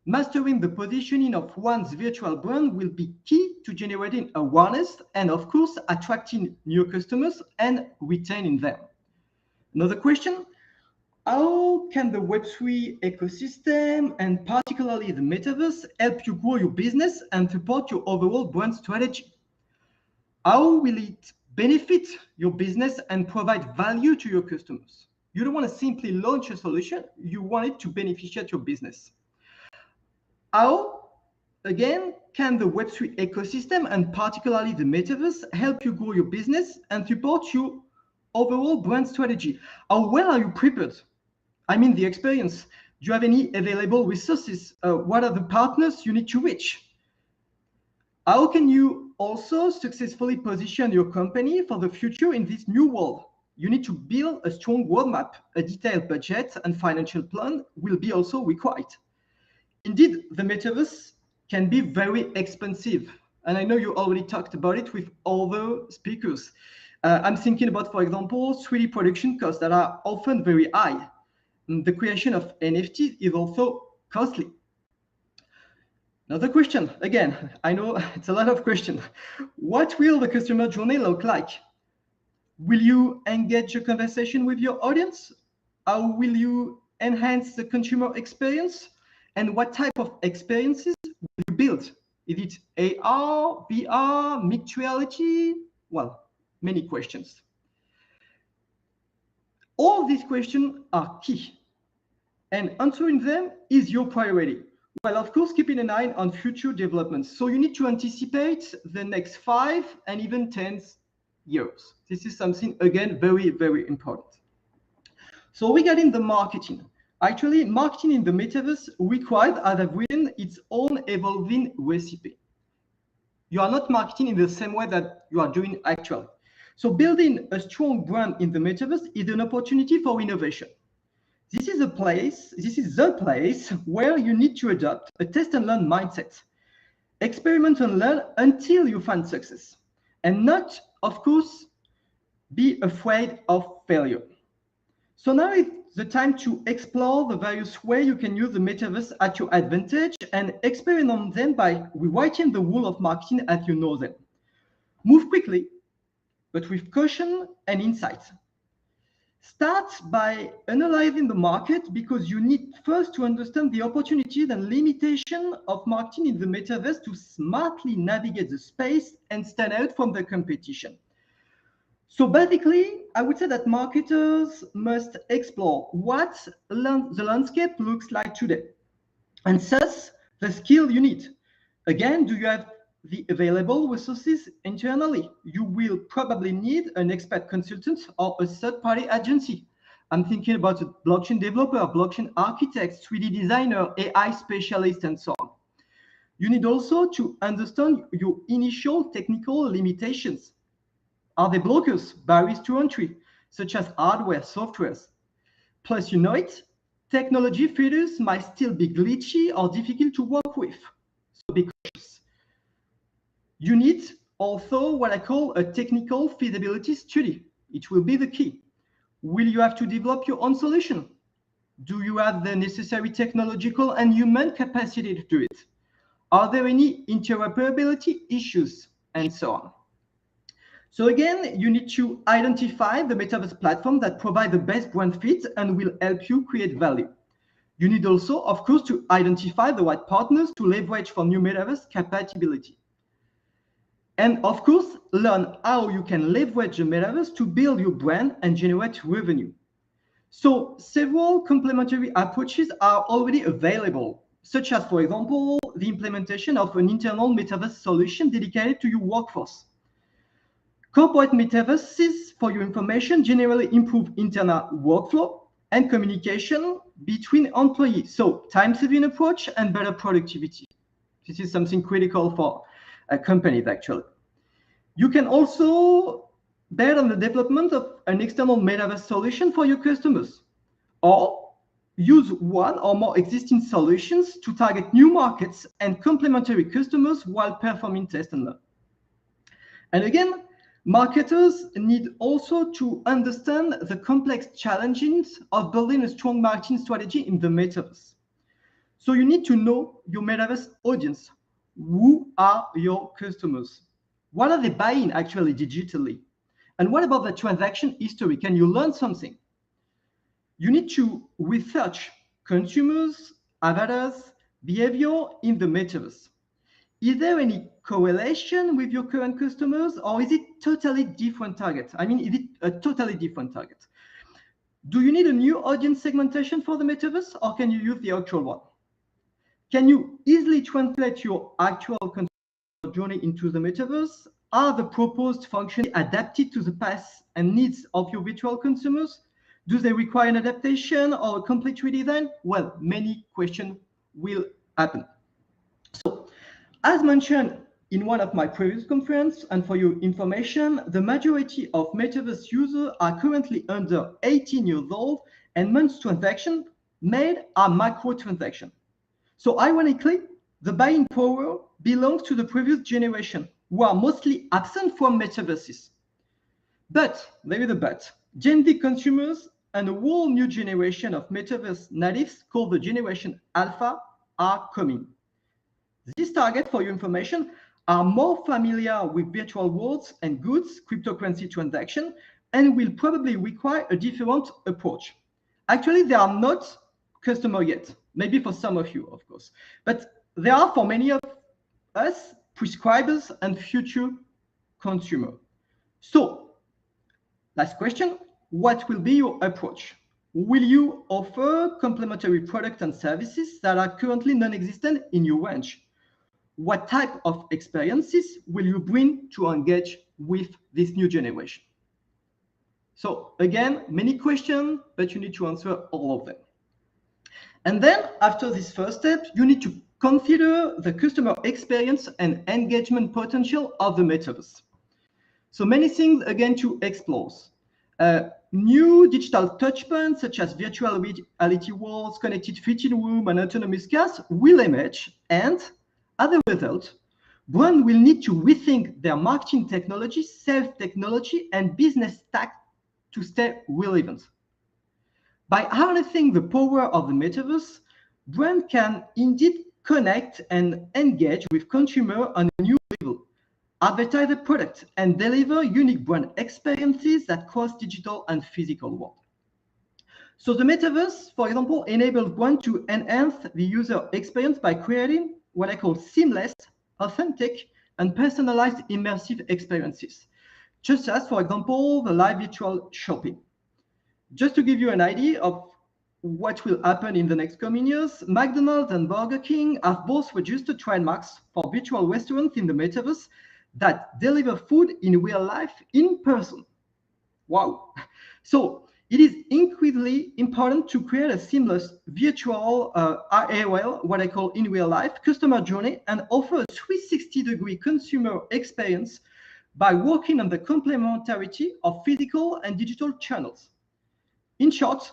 Mastering the positioning of one's virtual brand will be key to generating awareness and, of course, attracting new customers and retaining them. Another question, how can the Web3 ecosystem and particularly the Metaverse help you grow your business and support your overall brand strategy? How will it benefit your business and provide value to your customers? You don't want to simply launch a solution, you want it to beneficiate your business. How, again, can the Web3 ecosystem and particularly the Metaverse help you grow your business and support your overall brand strategy? How well are you prepared? I mean, the experience. Do you have any available resources? What are the partners you need to reach? How can you also successfully position your company for the future in this new world? You need to build a strong roadmap. A detailed budget and financial plan will be also required. Indeed, the Metaverse can be very expensive. And I know you already talked about it with other speakers. I'm thinking about, for example, 3D production costs that are often very high. And the creation of NFTs is also costly. Another question, again, I know it's a lot of questions. What will the customer journey look like? Will you engage a conversation with your audience? How will you enhance the consumer experience? And what type of experiences will you build? Is it AR, VR, mixed reality? Well, many questions. All these questions are key, and answering them is your priority. Well, of course, keeping an eye on future developments. So you need to anticipate the next 5 and even 10 years. This is something, again, very, very important. So regarding the marketing, actually, marketing in the Metaverse required, as I've written, its own evolving recipe. You are not marketing in the same way that you are doing actually. So building a strong brand in the Metaverse is an opportunity for innovation. This is the place where you need to adopt a test and learn mindset. Experiment and learn until you find success. And not, of course, be afraid of failure. So now it's the time to explore the various ways you can use the Metaverse at your advantage and experiment on them by rewriting the rule of marketing as you know them. Move quickly, but with caution and insight. Start by analyzing the market because you need first to understand the opportunities and limitations of marketing in the Metaverse to smartly navigate the space and stand out from the competition. So basically, I would say that marketers must explore what the landscape looks like today and thus the skill you need. Again, do you have the available resources internally? You will probably need an expert consultant or a third-party agency. I'm thinking about a blockchain developer, blockchain architect, 3D designer, AI specialist, and so on. You need also to understand your initial technical limitations. Are there blockers, barriers to entry, such as hardware, software? Plus, you know it, technology features might still be glitchy or difficult to work with. So be cautious. You need also what I call a technical feasibility study. It will be the key. Will you have to develop your own solution? Do you have the necessary technological and human capacity to do it? Are there any interoperability issues? And so on. So again, you need to identify the Metaverse platform that provides the best brand fit and will help you create value. You need also, of course, to identify the right partners to leverage for new Metaverse compatibility. And of course, learn how you can leverage the Metaverse to build your brand and generate revenue. So several complementary approaches are already available, such as, for example, the implementation of an internal Metaverse solution dedicated to your workforce. Corporate Metaverses, for your information, generally improve internal workflow and communication between employees. So time-saving approach and better productivity. This is something critical for companies, actually. You can also bet on the development of an external Metaverse solution for your customers, or use one or more existing solutions to target new markets and complementary customers while performing test and learn. And again, marketers need also to understand the complex challenges of building a strong marketing strategy in the Metaverse. So you need to know your Metaverse audience. Who are your customers? What are they buying actually digitally? And what about the transaction history? Can you learn something? You need to research consumers, avatars, behavior in the Metaverse. is there any correlation with your current customers, or is it totally different target? I mean, is it a totally different target? Do you need a new audience segmentation for the metaverse, or can you use the actual one? Can you easily translate your actual consumer journey into the metaverse? Are the proposed functions adapted to the paths and needs of your virtual consumers? Do they require an adaptation or a complete redesign? Well, many questions will happen. So, as mentioned in one of my previous conferences, and for your information, the majority of metaverse users are currently under 18 years old, and most transactions made are micro-transactions. So ironically, the buying power belongs to the previous generation, who are mostly absent from metaverses. But, there is a but, Gen Z consumers and a whole new generation of metaverse natives called the Generation Alpha are coming. These targets, for your information, are more familiar with virtual worlds and goods, cryptocurrency transaction, and will probably require a different approach. Actually, they are not customers yet, maybe for some of you, of course, but they are for many of us prescribers and future consumers. So, last question, what will be your approach? Will you offer complementary products and services that are currently non-existent in your range? What type of experiences will you bring to engage with this new generation? So again, many questions, but you need to answer all of them. And then after this first step, you need to consider the customer experience and engagement potential of the metaverse. So many things again to explore. New digital touchpoints such as virtual reality worlds, connected fitting room, and autonomous cars will emerge, and as a result, brands will need to rethink their marketing technology, sales technology, and business stack to stay relevant. By harnessing the power of the metaverse, brands can indeed connect and engage with consumers on a new level, advertise a product, and deliver unique brand experiences that cross digital and physical world. So the metaverse, for example, enables brands to enhance the user experience by creating what I call seamless, authentic, and personalized immersive experiences, just as, for example, the live virtual shopping. Just to give you an idea of what will happen in the next coming years, McDonald's and Burger King have both registered trademarks for virtual restaurants in the metaverse that deliver food in real life in person. Wow. So it is increasingly important to create a seamless virtual AOL, what I call in real life, customer journey, and offer a 360-degree consumer experience by working on the complementarity of physical and digital channels. In short,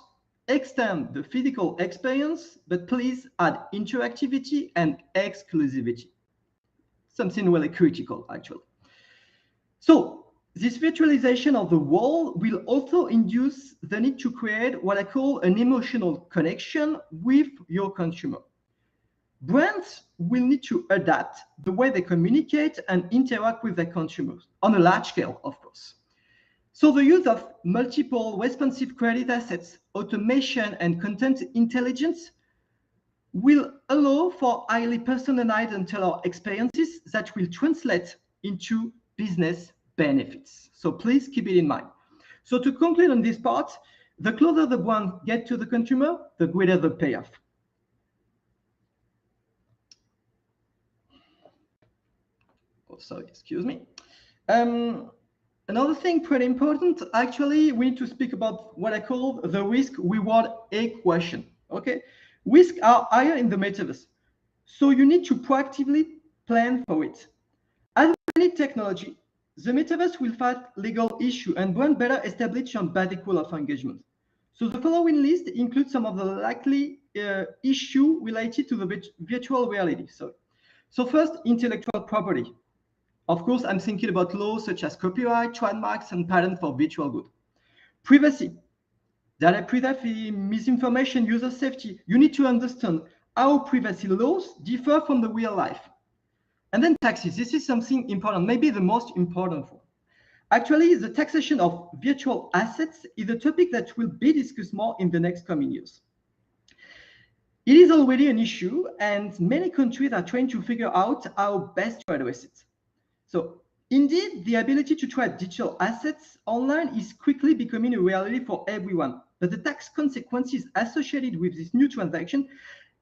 extend the physical experience, but please add interactivity and exclusivity. Something really critical, actually. So this virtualization of the world will also induce the need to create what I call an emotional connection with your consumer. Brands will need to adapt the way they communicate and interact with their consumers on a large scale, of course. So the use of multiple responsive credit assets, automation, and content intelligence will allow for highly personalized and tailored experiences that will translate into business benefits. So please keep it in mind. So to conclude on this part, the closer the brand gets to the consumer, the greater the payoff. Oh, sorry, excuse me. Another thing pretty important, actually, we need to speak about what I call the risk-reward equation. Okay, risks are higher in the metaverse, so you need to proactively plan for it. As with any technology, the metaverse will face legal issue and brand better establish some basic rule of engagement. So the following list includes some of the likely issue related to the virtual reality. So first, intellectual property. Of course, I'm thinking about laws such as copyright, trademarks, and patents for virtual goods. Privacy, data privacy, misinformation, user safety. You need to understand how privacy laws differ from the real life. And then taxes. This is something important, maybe the most important one. Actually, the taxation of virtual assets is a topic that will be discussed more in the next coming years. It is already an issue, and many countries are trying to figure out how best to address it. So indeed, the ability to trade digital assets online is quickly becoming a reality for everyone, but the tax consequences associated with this new transaction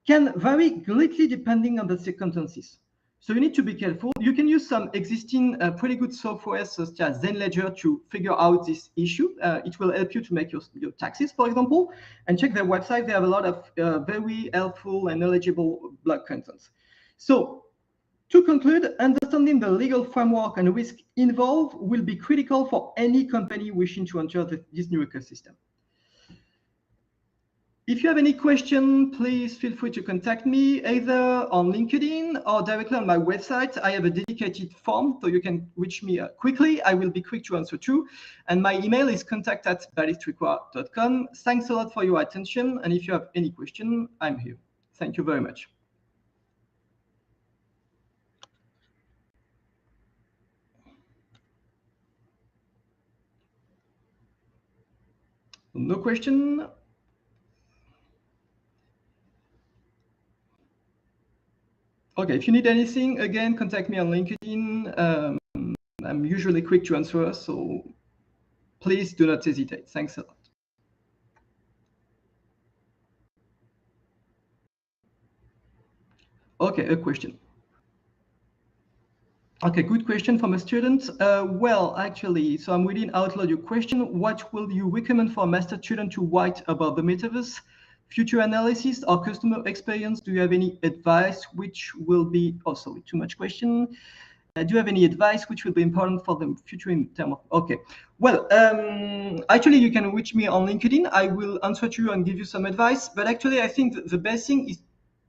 can vary greatly depending on the circumstances. So you need to be careful. You can use some existing pretty good software such as ZenLedger to figure out this issue. It will help you to make your taxes, for example, and check their website. They have a lot of very helpful and knowledgeable blog contents. So to conclude, understanding the legal framework and risk involved will be critical for any company wishing to enter this new ecosystem. If you have any question, please feel free to contact me either on LinkedIn or directly on my website. I have a dedicated form, so you can reach me quickly. I will be quick to answer too. And my email is contact@ballistricwa.com. Thanks a lot for your attention. And if you have any question, I'm here. Thank you very much. No question? Okay, if you need anything, again, contact me on LinkedIn. I'm usually quick to answer, so please do not hesitate. Thanks a lot. Okay, a question. Okay, good question from a student. Well, actually, so I'm reading out loud your question. What will you recommend for a master student to write about the metaverse? Future analysis or customer experience? Do you have any advice which will be, oh, sorry, too much question. Do you have any advice which will be important for the future in terms of, okay. Well, actually, you can reach me on LinkedIn. I will answer to you and give you some advice. But actually, I think the best thing is,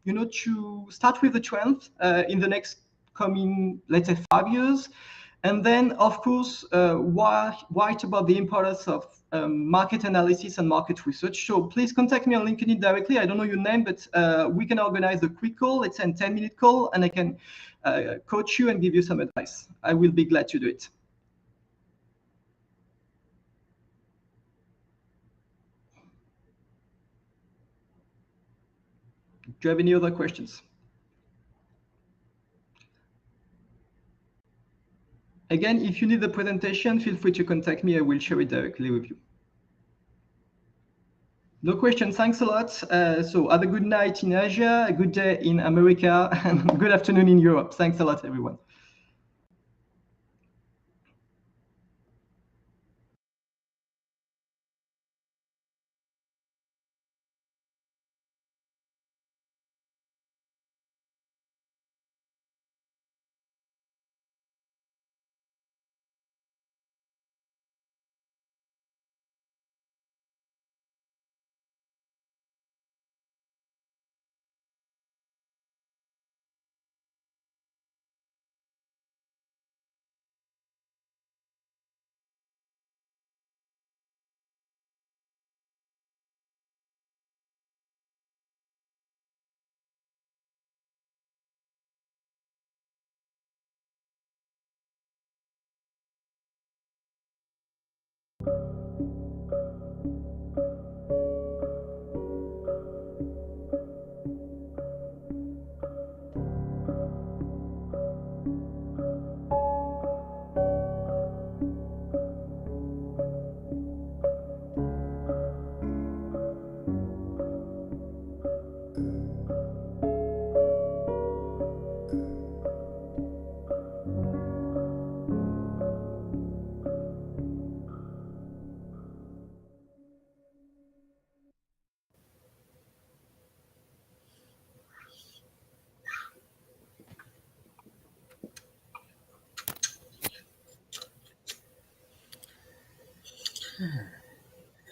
to start with the trend in the next coming, let's say, 5 years. And then, of course, write about the importance of market analysis and market research. So please contact me on LinkedIn directly. I don't know your name, but we can organize a quick call. Let's say a 10-minute call, and I can coach you and give you some advice. I will be glad to do it. Do you have any other questions? Again, if you need the presentation, feel free to contact me. I will share it directly with you. No question. Thanks a lot. So have a good night in Asia, a good day in America, and good afternoon in Europe. Thanks a lot, everyone.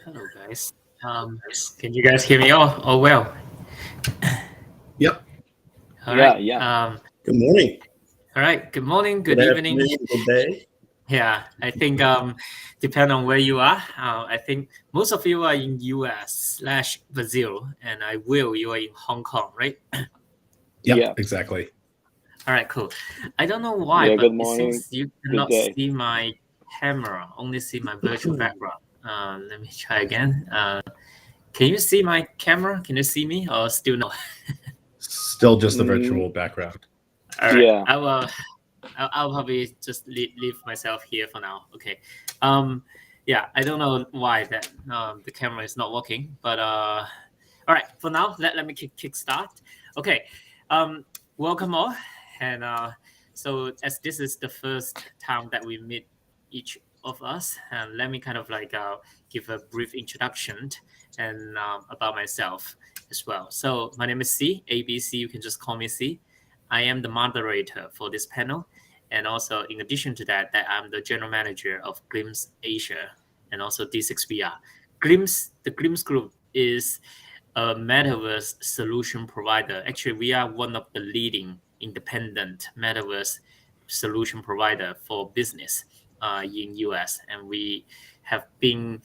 Hello, guys. Can you guys hear me? Oh well. Yep. All right. Yeah. Good morning. All right. Good morning. Good Good evening. afternoon, good day. Yeah, I think depend on where you are. I think most of you are in US/Brazil, and you are in Hong Kong, right? Yep, Yeah. exactly. All right, cool. I don't know why, Yeah, but good it morning. seems you Good cannot day. see my camera, only see my virtual background. Let me try again. Can you see my camera? Can you see me or still no? Still just the virtual background. All right. Yeah. I'll probably just leave myself here for now. Okay. Yeah, I don't know why that the camera is not working, but all right. For now, let me kick start. Okay. Welcome all, and so as this is the first time that we meet each of us, let me kind of like give a brief introduction and about myself as well. So my name is C, ABC. You can just call me C. I am the moderator for this panel. And also, in addition to that, I'm the general manager of Glimpse Asia and also D6VR. The Glimpse Group is a Metaverse solution provider. Actually, we are one of the leading independent Metaverse solution provider for business in US. And we have been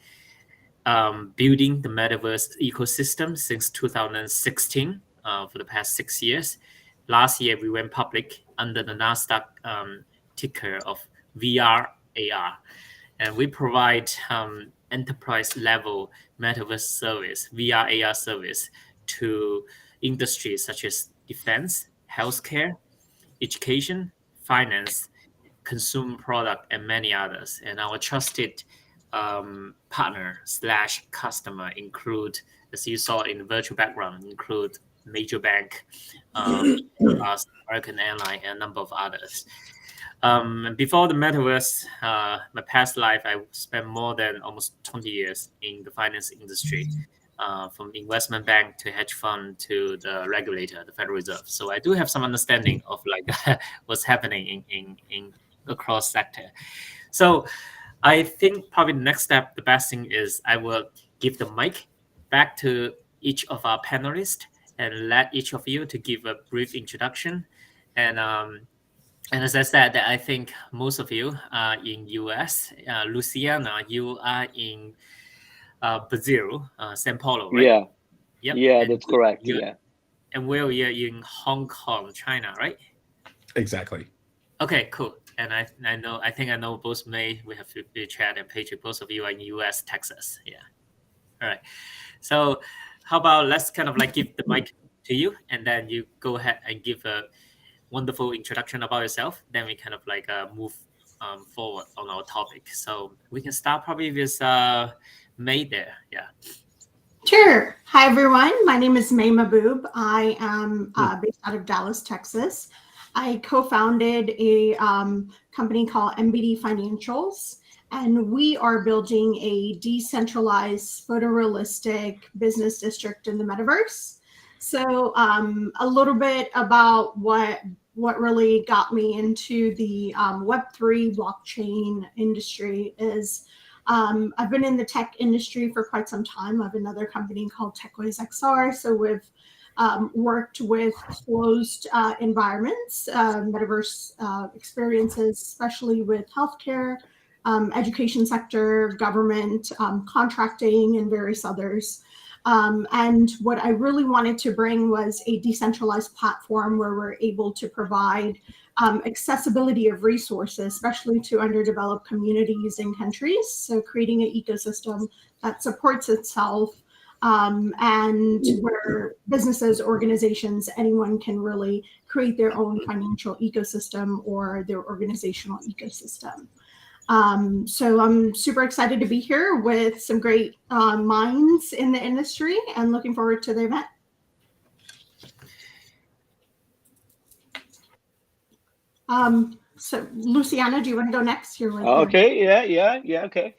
building the Metaverse ecosystem since 2016 for the past 6 years. Last year, we went public under the NASDAQ ticker of VRAR. And we provide enterprise level Metaverse service, VRAR service to industries such as defense, healthcare, education, finance, consumer product, and many others. And our trusted partner / customer include, as you saw in the virtual background, include major bank, American Airline, and a number of others. Before the Metaverse, my past life, I spent more than almost 20 years in the finance industry, from investment bank to hedge fund to the regulator, the Federal Reserve. So I do have some understanding of like what's happening in across sector. So I think probably the next step, the best thing is I will give the mic back to each of our panelists and let each of you to give a brief introduction. And as I said, I think most of you are in US. Luciana, you are in Brazil, Sao Paulo, right? Yeah. Yep. Yeah, And that's correct. Yeah. And Will, you're in Hong Kong, China, right? Exactly. Okay, cool. And I think I know both May, we have to chat, and Patrick, both of you are in US, Texas. Yeah. All right. So how about let's kind of like give the mic to you, and then you go ahead and give a wonderful introduction about yourself. Then we kind of like move forward on our topic. So we can start probably with May there. Yeah. Sure. Hi, everyone. My name is May Mahboob. I am based out of Dallas, Texas. I co-founded a company called MBD Financials, and we are building a decentralized photorealistic business district in the metaverse. So a little bit about what really got me into the Web3 blockchain industry is I've been in the tech industry for quite some time. I have another company called TechWays XR. So we've worked with closed environments, metaverse experiences, especially with healthcare, education sector, government, contracting, and various others. And what I really wanted to bring was a decentralized platform where we're able to provide accessibility of resources, especially to underdeveloped communities and countries. So creating an ecosystem that supports itself and where businesses, organizations, anyone can really create their own financial ecosystem or their organizational ecosystem. So I'm super excited to be here with some great minds in the industry and looking forward to the event. So Luciana, do you want to go next? You're right there. Okay. Yeah. Okay.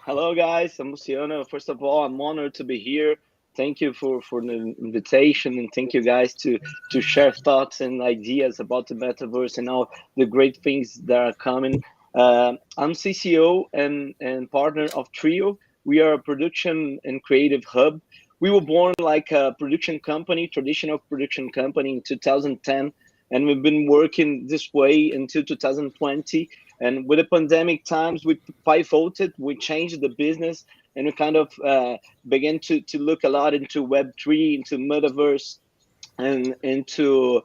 Hello, guys. I'm Luciano. First of all, I'm honored to be here. Thank you for the invitation, and thank you guys to share thoughts and ideas about the metaverse and all the great things that are coming. I'm CCO and partner of Trio. We are a production and creative hub. We were born like a production company, traditional production company in 2010, and we've been working this way until 2020. And with the pandemic times, we pivoted, we changed the business, and we kind of began to look a lot into Web3, into Metaverse, and into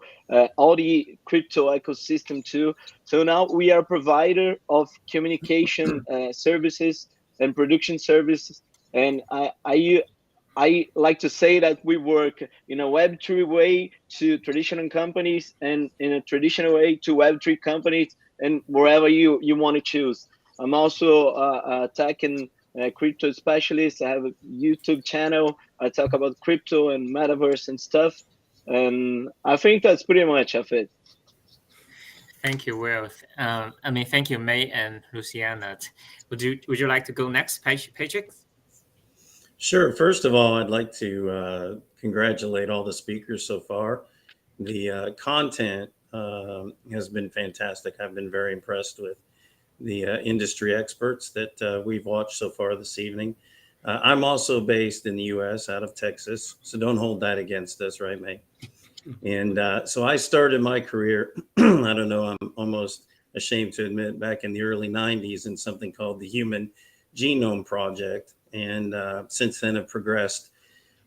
all the crypto ecosystem too. So now we are a provider of communication services and production services. And I like to say that we work in a Web3 way to traditional companies and in a traditional way to Web3 companies and wherever you want to choose. I'm also a tech and crypto specialist. I have a YouTube channel. I talk about crypto and metaverse and stuff. And I think that's pretty much of it. Thank you, Will. Thank you, May and Luciana. Would you like to go next, Patrick? Sure. First of all, I'd like to congratulate all the speakers so far. The content has been fantastic. I've been very impressed with the industry experts that we've watched so far this evening. I'm also based in the U.S., out of Texas, so don't hold that against us, right, May? And so I started my career, I don't know, I'm almost ashamed to admit, back in the early 90s in something called the Human Genome Project. And since then have progressed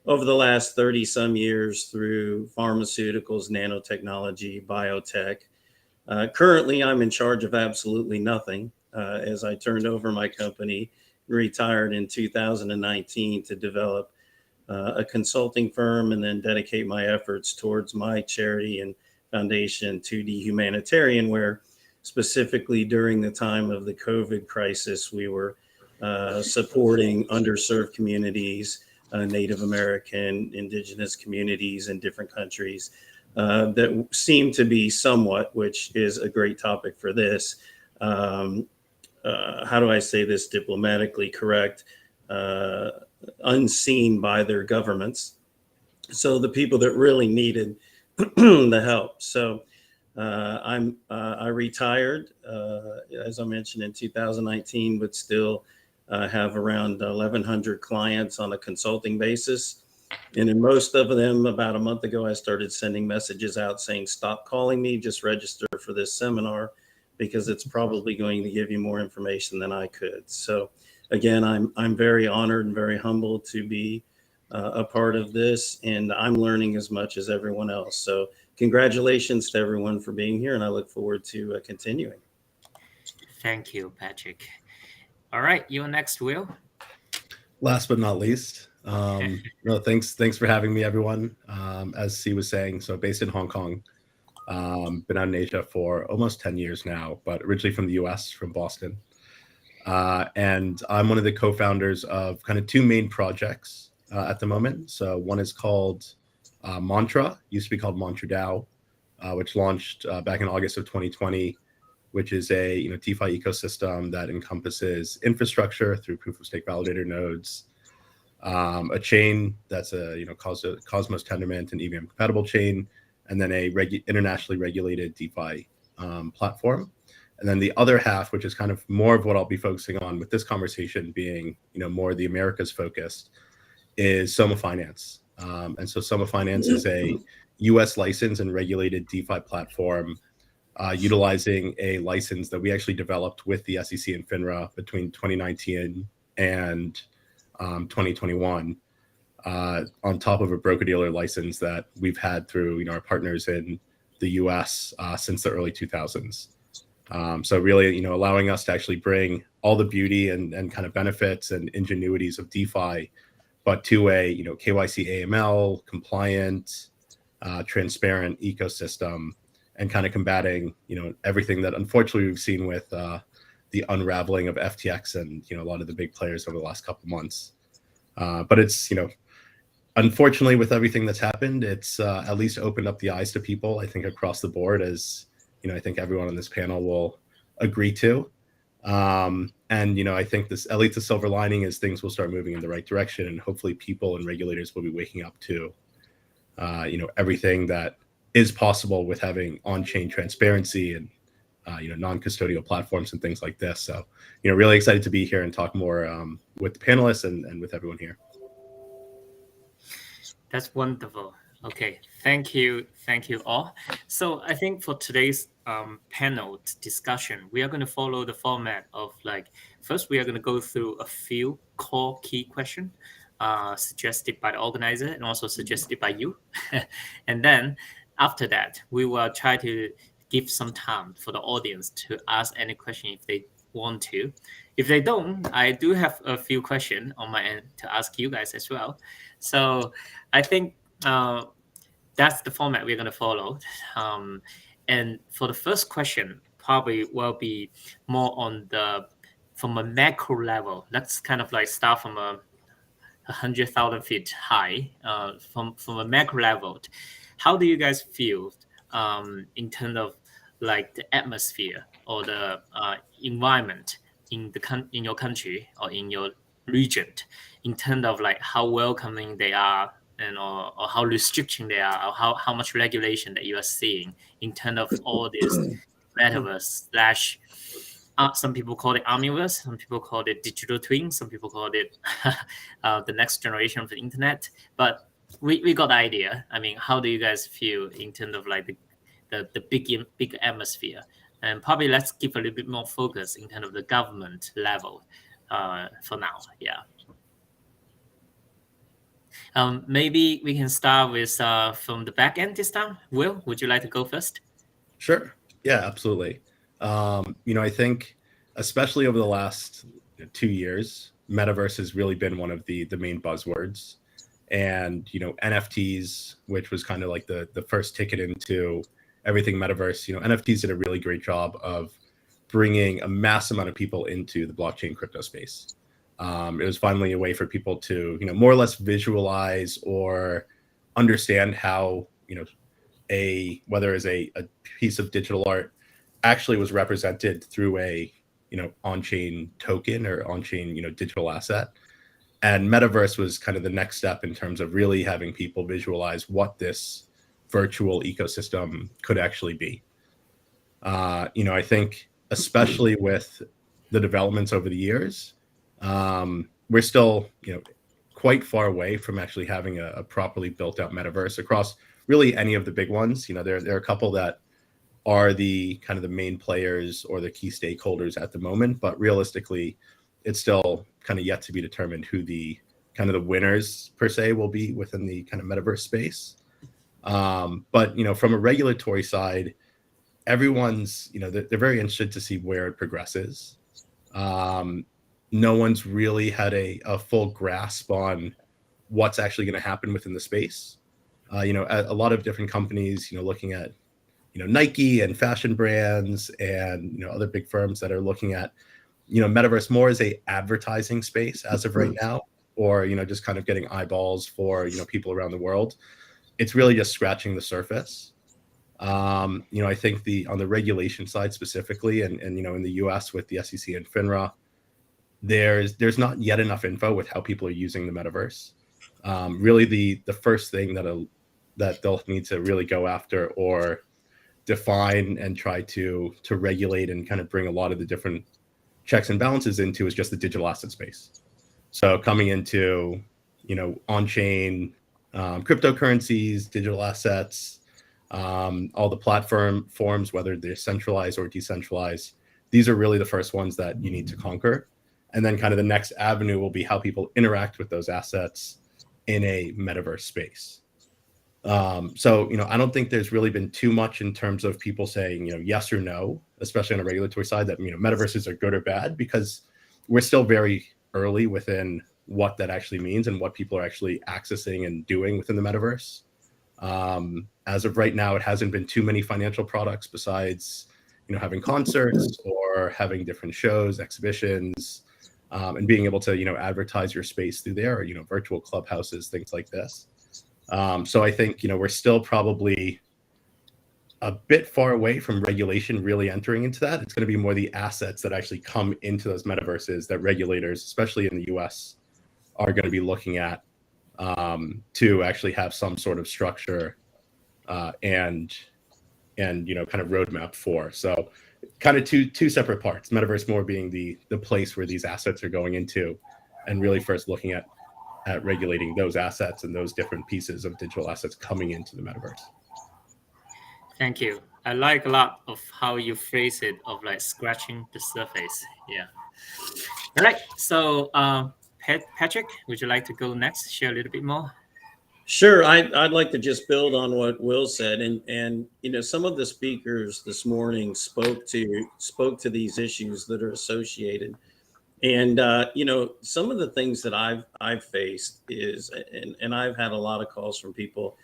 over the last 30 some years through pharmaceuticals, nanotechnology, biotech. Currently, I'm in charge of absolutely nothing as I turned over my company, retired in 2019 to develop a consulting firm and then dedicate my efforts towards my charity and foundation, 2D Humanitarian, where specifically during the time of the COVID crisis, we were supporting underserved communities, Native American, indigenous communities in different countries that seem to be somewhat, which is a great topic for this. How do I say this diplomatically correct? Unseen by their governments. So the people that really needed the help. So I retired, as I mentioned, in 2019, but still have around 1,100 clients on a consulting basis. And in most of them, about a month ago, I started sending messages out saying, stop calling me, just register for this seminar, because it's probably going to give you more information than I could. So again, I'm very honored and very humbled to be a part of this, and I'm learning as much as everyone else. So congratulations to everyone for being here, and I look forward to continuing. Thank you, Patrick. All right, you're next, Will. Last but not least, no, thanks for having me, everyone. As C was saying, so based in Hong Kong, been out in Asia for almost 10 years now, but originally from the US, from Boston. And I'm one of the co-founders of kind of two main projects at the moment. So one is called Mantra, used to be called Mantra DAO, which launched back in August of 2020, which is a DeFi ecosystem that encompasses infrastructure through proof of stake validator nodes, a chain that's a Cosmos Tendermint and EVM compatible chain, and then a internationally regulated DeFi platform. And then the other half, which is kind of more of what I'll be focusing on with this conversation being, more the Americas focused, is Soma Finance. And so Soma Finance is a US licensed and regulated DeFi platform utilizing a license that we actually developed with the SEC and FINRA between 2019 and 2021 on top of a broker-dealer license that we've had through our partners in the US since the early 2000s. So really, allowing us to actually bring all the beauty and kind of benefits and ingenuities of DeFi, but to a KYC AML compliant, transparent ecosystem, and kind of combating everything that unfortunately we've seen with the unraveling of FTX and a lot of the big players over the last couple of months. But it's unfortunately with everything that's happened, it's at least opened up the eyes to people, I think, across the board, as I think everyone on this panel will agree to. And I think this, at least the silver lining, is things will start moving in the right direction, and hopefully people and regulators will be waking up to everything that is possible with having on-chain transparency and non-custodial platforms and things like this. So really excited to be here and talk more with the panelists and with everyone here. That's wonderful. Okay, thank you all. So I think for today's panel discussion, we are going to follow the format of first we are going to go through a few core key questions suggested by the organizer and also suggested by you. And then after that, we will try to give some time for the audience to ask any question if they want to. If they don't, I do have a few questions on my end to ask you guys as well. So I think that's the format we're going to follow. And for the first question, probably will be more on from a macro level. Let's kind of like start from 100,000 feet high, from a macro level. How do you guys feel in terms of like the atmosphere or the environment in your country or in your region, in terms of like how welcoming they are, and or how restricting they are, or how much regulation that you are seeing in terms of all this metaverse slash some people call it Omniverse, some people call it digital twin, some people call it the next generation of the internet. But we got the idea. I mean, how do you guys feel in terms of like the big atmosphere? And probably let's give a little bit more focus in terms of the government level for now. Yeah. Maybe we can start with from the back end this time. Will, would you like to go first? Sure. Yeah, absolutely. I think especially over the last 2 years, Metaverse has really been one of the main buzzwords. And, NFTs, which was kind of like the first ticket into everything Metaverse, NFTs did a really great job of bringing a mass amount of people into the blockchain crypto space. It was finally a way for people to, more or less visualize or understand how, whether it's a piece of digital art actually was represented through a, on-chain token or on-chain, digital asset. And Metaverse was kind of the next step in terms of really having people visualize what this virtual ecosystem could actually be. I think especially with the developments over the years, we're still, quite far away from actually having a properly built out Metaverse across really any of the big ones. There are a couple that are the kind of the main players or the key stakeholders at the moment, but realistically, it's still kind of yet to be determined who the kind of the winners per se will be within the kind of Metaverse space. But from a regulatory side, everyone's they're very interested to see where it progresses. No one's really had a full grasp on what's actually going to happen within the space. A lot of different companies, looking at Nike and fashion brands and other big firms that are looking at Metaverse more as a advertising space as of right now, or just kind of getting eyeballs for people around the world. It's really just scratching the surface. I think on the regulation side specifically, and in the US with the SEC and FINRA, there's not yet enough info with how people are using the Metaverse. Really the first thing that they'll need to really go after or define and try to regulate and kind of bring a lot of the different checks and balances into is just the digital asset space. So coming into, on-chain cryptocurrencies, digital assets, all the platform forms, whether they're centralized or decentralized, these are really the first ones that you need to conquer. And then kind of the next avenue will be how people interact with those assets in a Metaverse space. So, I don't think there's really been too much in terms of people saying, yes or no, especially on a regulatory side, that, Metaverses are good or bad, because we're still very early within what that actually means and what people are actually accessing and doing within the Metaverse. As of right now, it hasn't been too many financial products besides, having concerts or having different shows, exhibitions, and being able to, advertise your space through there, or, virtual clubhouses, things like this. So I think, we're still probably a bit far away from regulation really entering into that. It's going to be more the assets that actually come into those metaverses that regulators, especially in the US, are going to be looking at to actually have some sort of structure and kind of roadmap for. So kind of two separate parts. Metaverse more being the place where these assets are going into, and really first looking at regulating those assets and those different pieces of digital assets coming into the Metaverse. Thank you. I like a lot of how you phrase it, of like scratching the surface. Yeah. All right. So, Patrick, would you like to go next? Share a little bit more. Sure, I'd like to just build on what Will said, and some of the speakers this morning spoke to these issues that are associated, and some of the things that I've faced is, and I've had a lot of calls from people.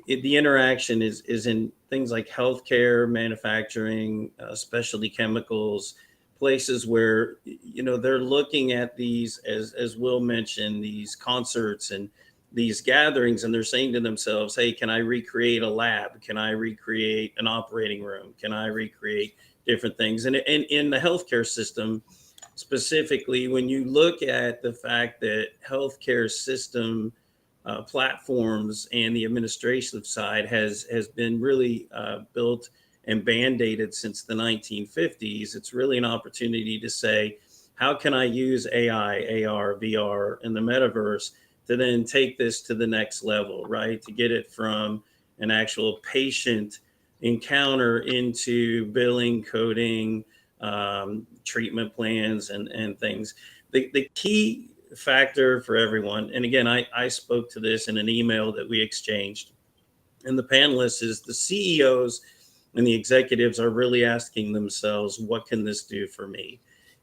The interaction is in things like healthcare, manufacturing, specialty chemicals, places where they're looking at these, as Will mentioned, these concerts and these gatherings, and they're saying to themselves, hey, can I recreate a lab? Can I recreate an operating room? Can I recreate different things? And in the healthcare system specifically, when you look at the fact that healthcare system platforms and the administrative side has been really built and band-aided since the 1950s, it's really an opportunity to say, how can I use AI, AR, VR, and the metaverse to then take this to the next level, right? To get it from an actual patient encounter into billing, coding, treatment plans, and things. The key factor for everyone, and again, I spoke to this in an email that we exchanged, and the panelists, is the CEOs and the executives are really asking themselves, what can this do for me?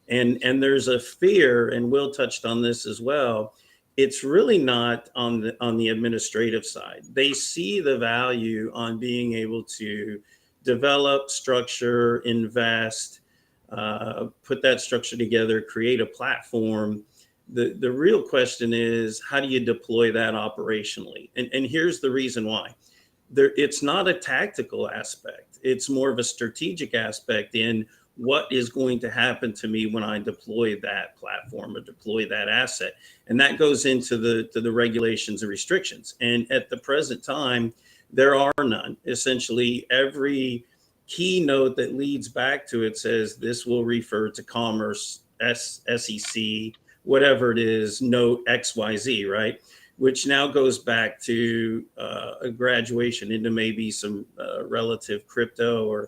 And there's a fear, and Will touched on this as well. It's really not on the administrative side. They see the value on being able to develop, structure, invest, put that structure together, create a platform. The real question is, how do you deploy that operationally? And here's the reason why. It's not a tactical aspect. It's more of a strategic aspect in what is going to happen to me when I deploy that platform or deploy that asset. And that goes into the regulations and restrictions. And at the present time, there are none. Essentially, every keynote that leads back to it says this will refer to commerce, SEC, whatever it is, note XYZ, right? Which now goes back to a graduation into maybe some relative crypto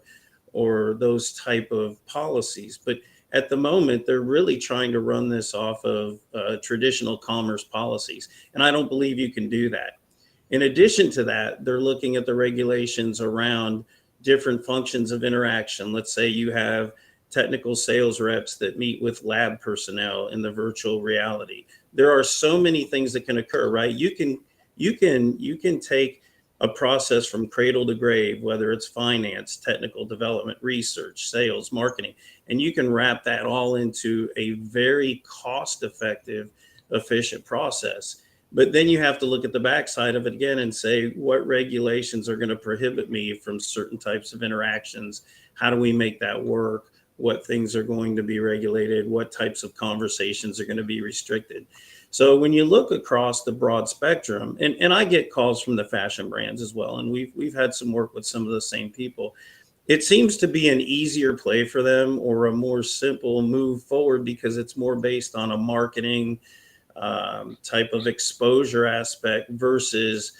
or those type of policies. But at the moment, they're really trying to run this off of traditional commerce policies. And I don't believe you can do that. In addition to that, they're looking at the regulations around different functions of interaction. Let's say you have technical sales reps that meet with lab personnel in the virtual reality. There are so many things that can occur, right? You can take a process from cradle to grave, whether it's finance, technical development, research, sales, marketing, and you can wrap that all into a very cost-effective, efficient process. But then you have to look at the backside of it again and say, what regulations are going to prohibit me from certain types of interactions? How do we make that work? What things are going to be regulated? What types of conversations are going to be restricted? So when you look across the broad spectrum, and I get calls from the fashion brands as well, and we've had some work with some of the same people, it seems to be an easier play for them or a more simple move forward because it's more based on a marketing type of exposure aspect versus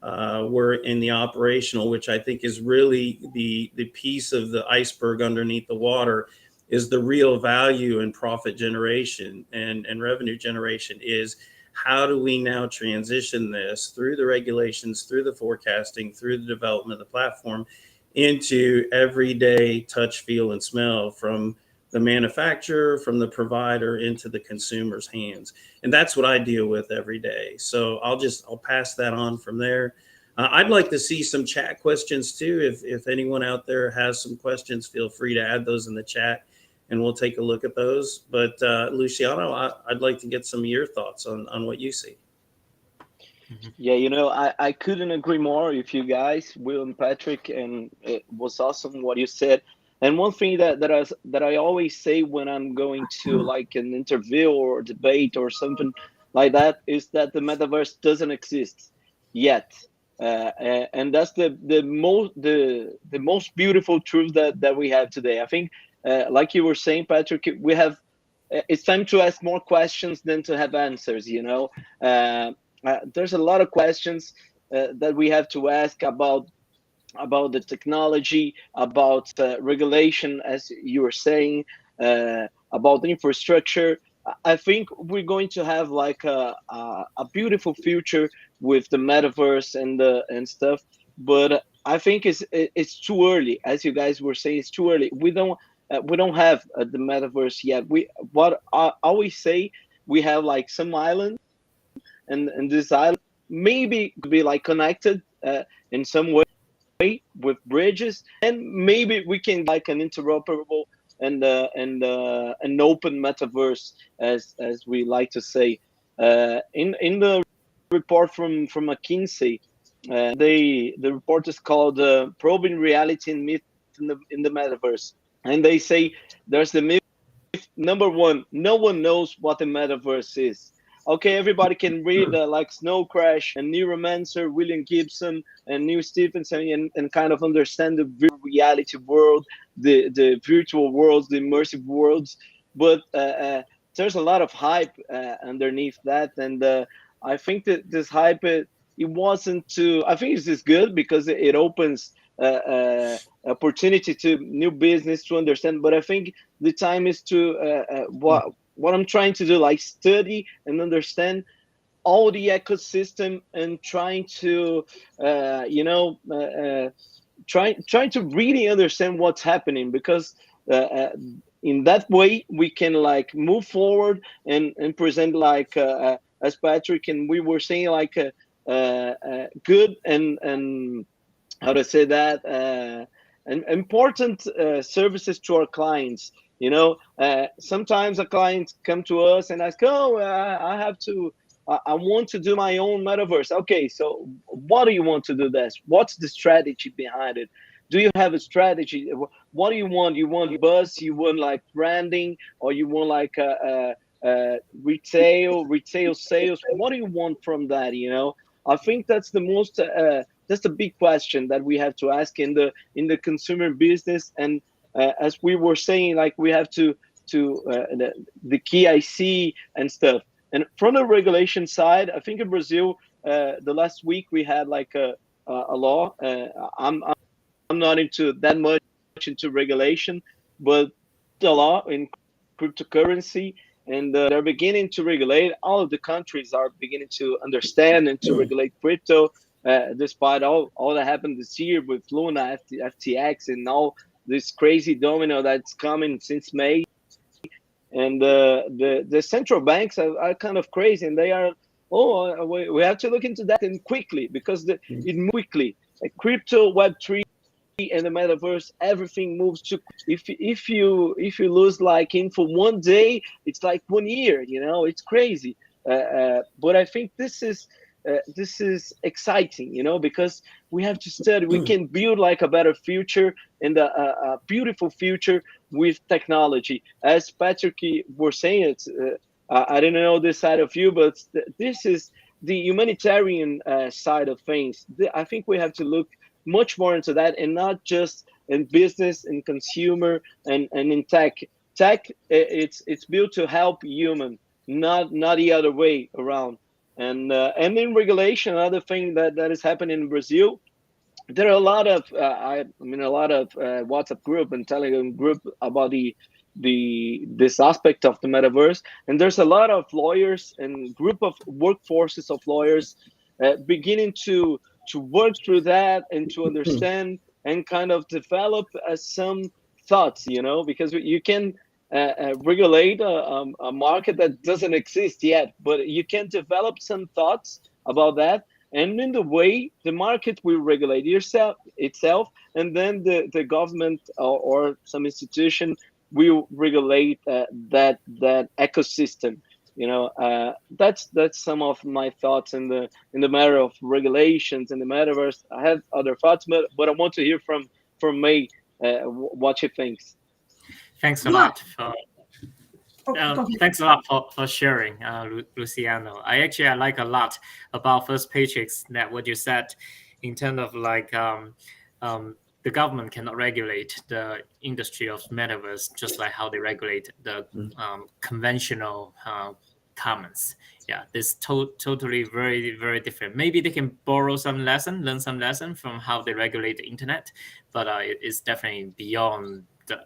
we're in the operational, which I think is really the piece of the iceberg underneath the water, is the real value and profit generation and revenue generation. Is how do we now transition this through the regulations, through the forecasting, through the development of the platform into everyday touch, feel, and smell from the manufacturer, from the provider into the consumer's hands. And that's what I deal with every day. So I'll pass that on from there. I'd like to see some chat questions too. If anyone out there has some questions, feel free to add those in the chat and we'll take a look at those. But Luciano, I'd like to get some of your thoughts on what you see. Yeah, I couldn't agree more with you guys, Will and Patrick, and it was awesome what you said. And one thing that I always say when I'm going to like an interview or debate or something like that is that the metaverse doesn't exist yet, and that's the most beautiful truth that we have today. I think, like you were saying, Patrick, we have. It's time to ask more questions than to have answers. There's a lot of questions that we have to ask about the technology, about regulation, as you were saying, about the infrastructure. I think we're going to have like a beautiful future with the metaverse and stuff. But I think it's too early, as you guys were saying. It's too early. We don't have the metaverse yet. What I always say, we have like some island, and this island maybe could be like connected in some way with bridges, and maybe we can like an interoperable and an open metaverse, as we like to say. In the report from McKinsey, the report is called "Probing Reality and Myth in the Metaverse," and they say there's the myth. Number one, no one knows what the metaverse is. Okay, everybody can read like Snow Crash and Neuromancer, William Gibson, and Neil Stephenson, and kind of understand the reality world, the virtual worlds, the immersive worlds. But there's a lot of hype underneath that, and I think that this hype, it wasn't too. I think it's just good because it opens opportunity to new business to understand. But I think the time is to what I'm trying to do, like study and understand all the ecosystem, and trying to trying to really understand what's happening, because in that way we can like move forward and present like as Patrick and we were saying, like good and how to say that and important services to our clients. Sometimes a client come to us and ask, oh, I want to do my own metaverse. Okay, so what do you want to do this? What's the strategy behind it? Do you have a strategy? What do you want? You want buzz? You want like branding? Or you want like retail sales? What do you want from that? I think that's the most that's the big question that we have to ask in the consumer business. And as we were saying, like we have to the key I see and stuff. And from the regulation side, I think in Brazil, the last week we had like a law. I'm not into that much into regulation, but the law in cryptocurrency, and they're beginning to regulate. All of the countries are beginning to understand and to regulate crypto, despite all that happened this year with Luna, FTX, and all this crazy domino that's coming since May. And the central banks are kind of crazy, and they are, we have to look into that and quickly, because it moves quickly. Like crypto, Web3, and the metaverse, everything moves to. If you lose like info one day, it's like 1 year. It's crazy. But I think this is exciting, because we have to study. We can build like a better future and a beautiful future with technology. As Patrick were saying, it's I didn't know this side of you, but this is the humanitarian side of things. I think we have to look much more into that, and not just in business and consumer and in tech. Tech, it's built to help human, not the other way around. And in regulation, another thing that is happening in Brazil, there are a lot of WhatsApp group and Telegram group about this aspect of the metaverse, and there's a lot of lawyers and group of workforces of lawyers beginning to work through that and to understand and kind of develop some thoughts, because you can regulate a market that doesn't exist yet, but you can develop some thoughts about that. And in the way, the market will regulate itself, and then the government or some institution will regulate that ecosystem. That's some of my thoughts in the matter of regulations in the metaverse. I have other thoughts, but I want to hear from May what she thinks. Thanks a lot for sharing, Luciano. I like a lot about First Paychecks that what you said in terms of like the government cannot regulate the industry of metaverse just like how they regulate the conventional commons. Yeah, this totally very, very different. Maybe they can learn some lesson from how they regulate the internet, but it's definitely beyond the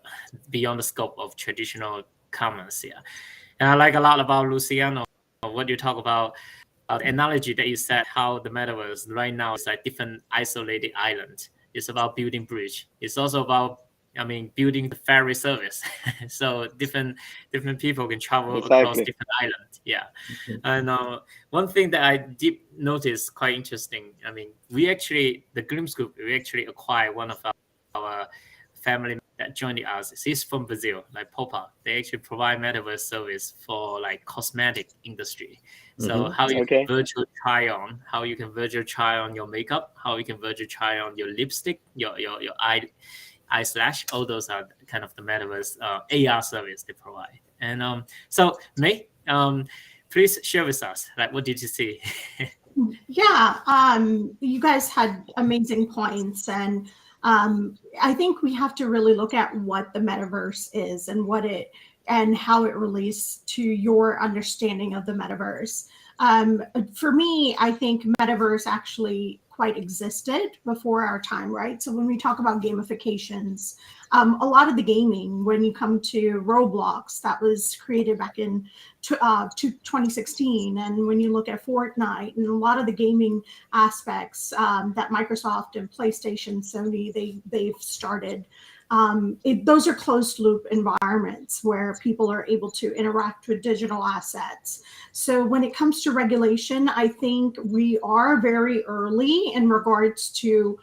scope of traditional commons. Yeah, And I like a lot about Luciano, what you talk about the analogy that you said, how the metaverse right now is like different isolated islands. It's about building bridge. It's also about, building the ferry service. So different people can travel across Exactly. different islands. Yeah. And one thing that I did notice quite interesting. The Glimpse Group, we actually acquired one of our family that joined us. He's from Brazil, like Popa. They actually provide metaverse service for like cosmetic industry. So how you can virtual try on, how you can virtual try on your makeup, how you can virtual try on your lipstick, your eye slash. All those are kind of the metaverse AR service they provide. And so May, please share with us, like, what did you see? Yeah, you guys had amazing points, and I think we have to really look at what the metaverse is and and how it relates to your understanding of the metaverse. For me, I think metaverse actually quite existed before our time, right? So when we talk about gamifications, a lot of the gaming, when you come to Roblox, that was created back in 2016, and when you look at Fortnite and a lot of the gaming aspects that Microsoft and PlayStation, Sony, they've started, those are closed loop environments where people are able to interact with digital assets. So when it comes to regulation, I think we are very early in regards to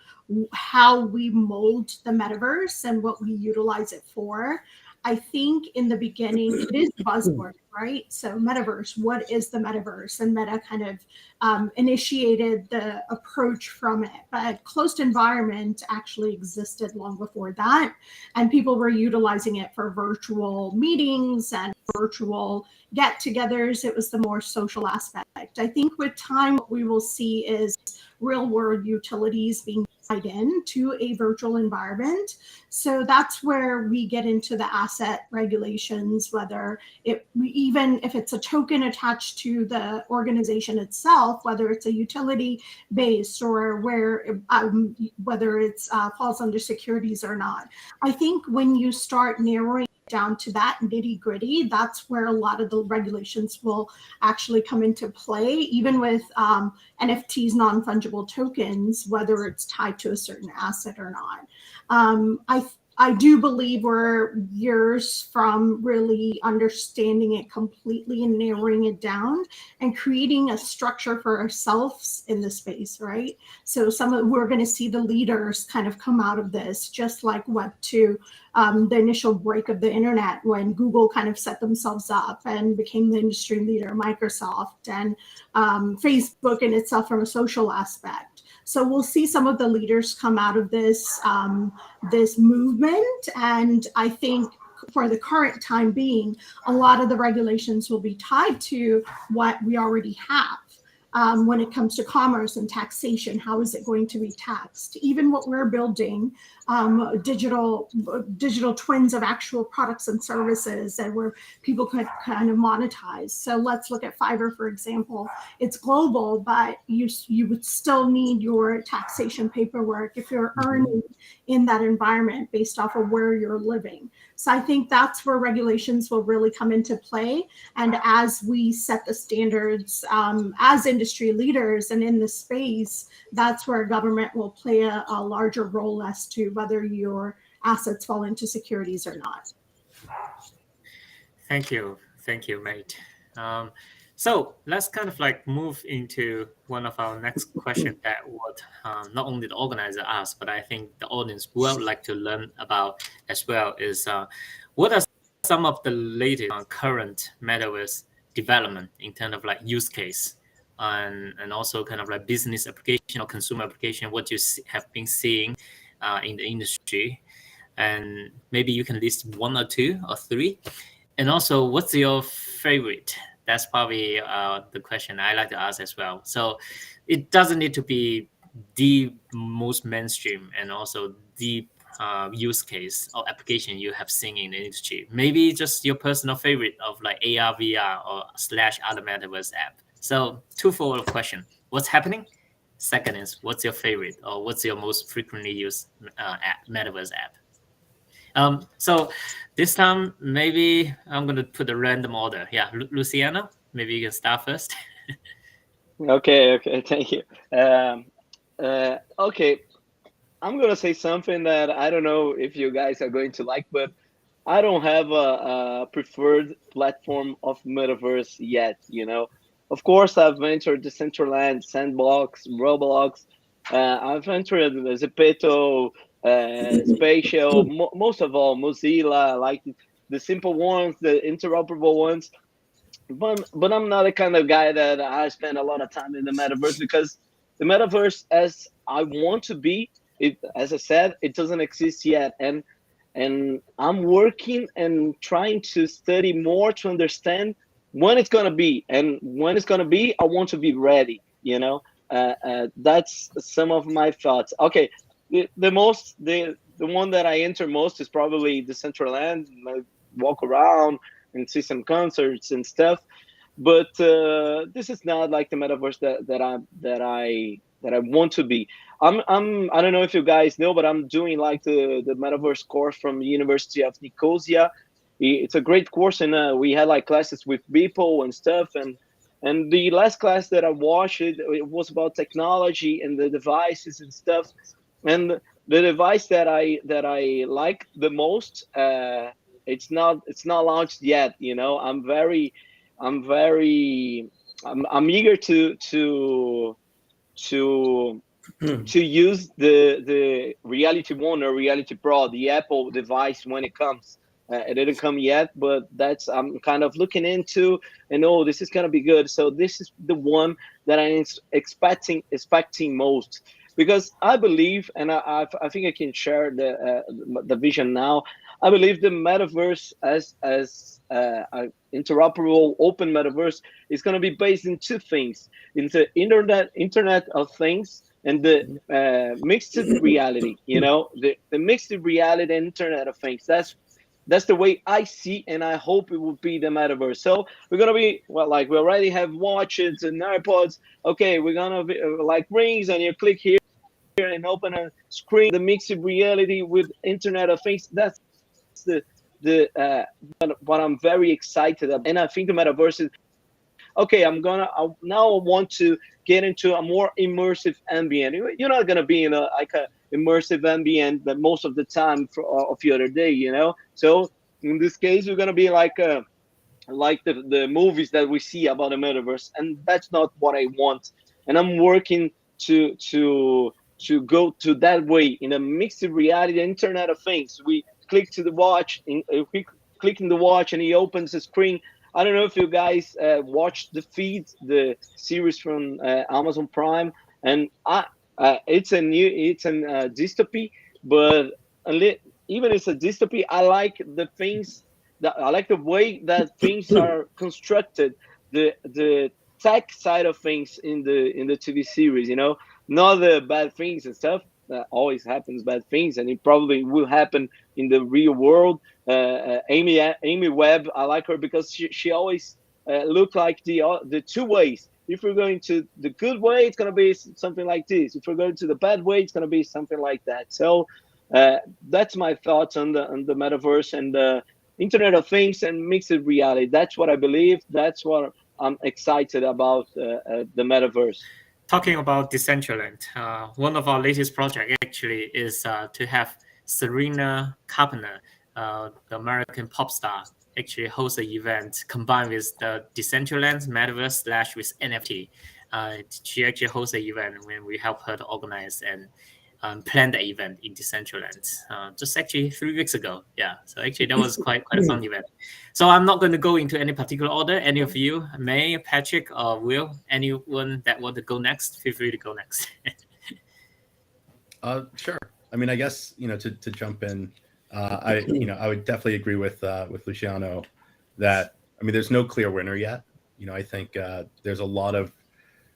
how we mold the metaverse and what we utilize it for. I think in the beginning, it is buzzword, right? So metaverse, what is the metaverse? And Meta kind of initiated the approach from it. But closed environment actually existed long before that. And people were utilizing it for virtual meetings and virtual get-togethers. It was the more social aspect. I think with time, what we will see is real-world utilities being tied into a virtual environment. So that's where we get into the asset regulations, whether even if it's a token attached to the organization itself, whether it's a utility base or whether it's falls under securities or not. I think when you start narrowing down to that nitty gritty, that's where a lot of the regulations will actually come into play, even with NFTs, non-fungible tokens, whether it's tied to a certain asset or not. I do believe we're years from really understanding it completely and narrowing it down and creating a structure for ourselves in the space, right? So we're going to see the leaders kind of come out of this, just like Web 2, the initial break of the internet when Google kind of set themselves up and became the industry leader, Microsoft, and Facebook in itself from a social aspect. So we'll see some of the leaders come out of this this movement, and I think for the current time being, a lot of the regulations will be tied to what we already have. When it comes to commerce and taxation, how is it going to be taxed? Even what we're building, digital twins of actual products and services, and where people could kind of monetize. So let's look at Fiverr, for example. It's global, but you would still need your taxation paperwork if you're earning in that environment based off of where you're living. So I think that's where regulations will really come into play. And as we set the standards as industry leaders and in the space, that's where government will play a larger role as to whether your assets fall into securities or not. Thank you, mate. So let's kind of like move into one of our next questions that would not only the organizer asked, but I think the audience would like to learn about as well is what are some of the latest current metaverse development in terms of like use case and also kind of like business application or consumer application, what you have been seeing in the industry, and maybe you can list one or two or three. And also, what's your favorite? That's probably the question I like to ask as well. So it doesn't need to be the most mainstream and also the use case or application you have seen in the industry. Maybe just your personal favorite of like AR, VR, or / other metaverse app. So twofold question. What's happening? Second is, what's your favorite or what's your most frequently used metaverse app? So this time, maybe I'm going to put a random order. Yeah, Luciano, maybe you can start first. Okay, thank you. Okay, I'm gonna say something that I don't know if you guys are going to like, but I don't have a preferred platform of Metaverse yet. Of course, I've entered Decentraland, Sandbox, Roblox. I've entered Zepeto, Spatial. Most of all, Mozilla. I like the simple ones, the interoperable ones. But I'm not the kind of guy that I spend a lot of time in the metaverse, because the metaverse, as I want to be, it, as I said, it doesn't exist yet, and I'm working and trying to study more to understand when it's gonna be, and when it's gonna be, I want to be ready. That's some of my thoughts. Okay, the one that I enter most is probably the Decentraland. Like, walk around and see some concerts and stuff. But this is not like the metaverse that I want to be. I don't know if you guys know, but I'm doing like the metaverse course from the University of Nicosia. It's a great course, and we had like classes with people and stuff. And the last class that I watched, it was about technology and the devices and stuff. And the device that I like the most, it's not launched yet. I'm eager to use the Reality One or Reality Pro, the Apple device, when it comes. It didn't come yet, but I'm kind of looking into, and this is gonna be good. So this is the one that I'm expecting most, because I believe, and I think I can share the vision now. I believe the metaverse as an interoperable open metaverse is going to be based in two things: in the Internet of Things, and the mixed reality. The mixed reality and Internet of Things. That's the way I see, and I hope it will be the metaverse. So we're gonna be, well, like, we already have watches and AirPods. Okay, we're gonna be like rings, and you click here and open a screen. The mixed reality with Internet of Things. That's the what I'm very excited about, and I think the metaverse is okay. Now I want to get into a more immersive ambient. You're not gonna be in a immersive ambient that most of the time of the other day. So in this case, we're gonna be like the movies that we see about the metaverse, and that's not what I want. And I'm working to go to that way, in a mixed reality, Internet of Things. We click to the watch, we click in the watch, and he opens the screen. I don't know if you guys watched the Feed, the series from Amazon Prime, and it's a dystopy, but even it's a dystopy, I like the things I like the way that things are constructed, the tech side of things in the TV series. Not the bad things and stuff. That always happens, bad things, and it probably will happen in the real world. Amy Webb, I like her because she always look like the two ways. If we're going to the good way, it's gonna be something like this. If we're going to the bad way, it's gonna be something like that. So that's my thoughts on the metaverse and the Internet of Things and mixed reality. That's what I believe. That's what I'm excited about, the metaverse. Talking about Decentraland, one of our latest project actually is to have Serena Carpenter, the American pop star, actually host an event combined with the Decentraland Metaverse / with NFT. She actually hosts an event when we help her to organize and plan the event in Decentraland just actually 3 weeks ago. Yeah, so actually that was quite a fun event. So I'm not going to go into any particular order. Any of you, May, Patrick, or Will, anyone that want to go next, feel free to go next. Sure. I mean, I guess, to jump in, I would definitely agree with Luciano that, I mean, there's no clear winner yet. I think there's a lot of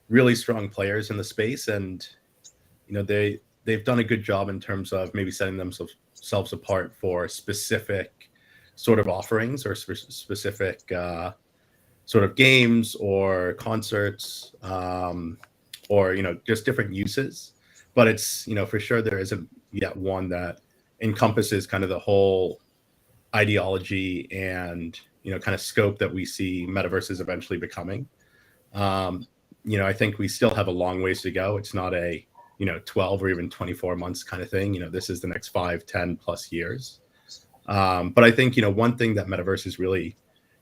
really strong players in the space, and they've done a good job in terms of maybe setting themselves apart for specific sort of offerings or specific sort of games or concerts, or just different uses. But it's for sure there isn't yet one that encompasses kind of the whole ideology and kind of scope that we see metaverses eventually becoming. I think we still have a long ways to go. It's not a 12 or even 24 months kind of thing. This is the next 5, 10 plus years. But I think one thing that metaverses really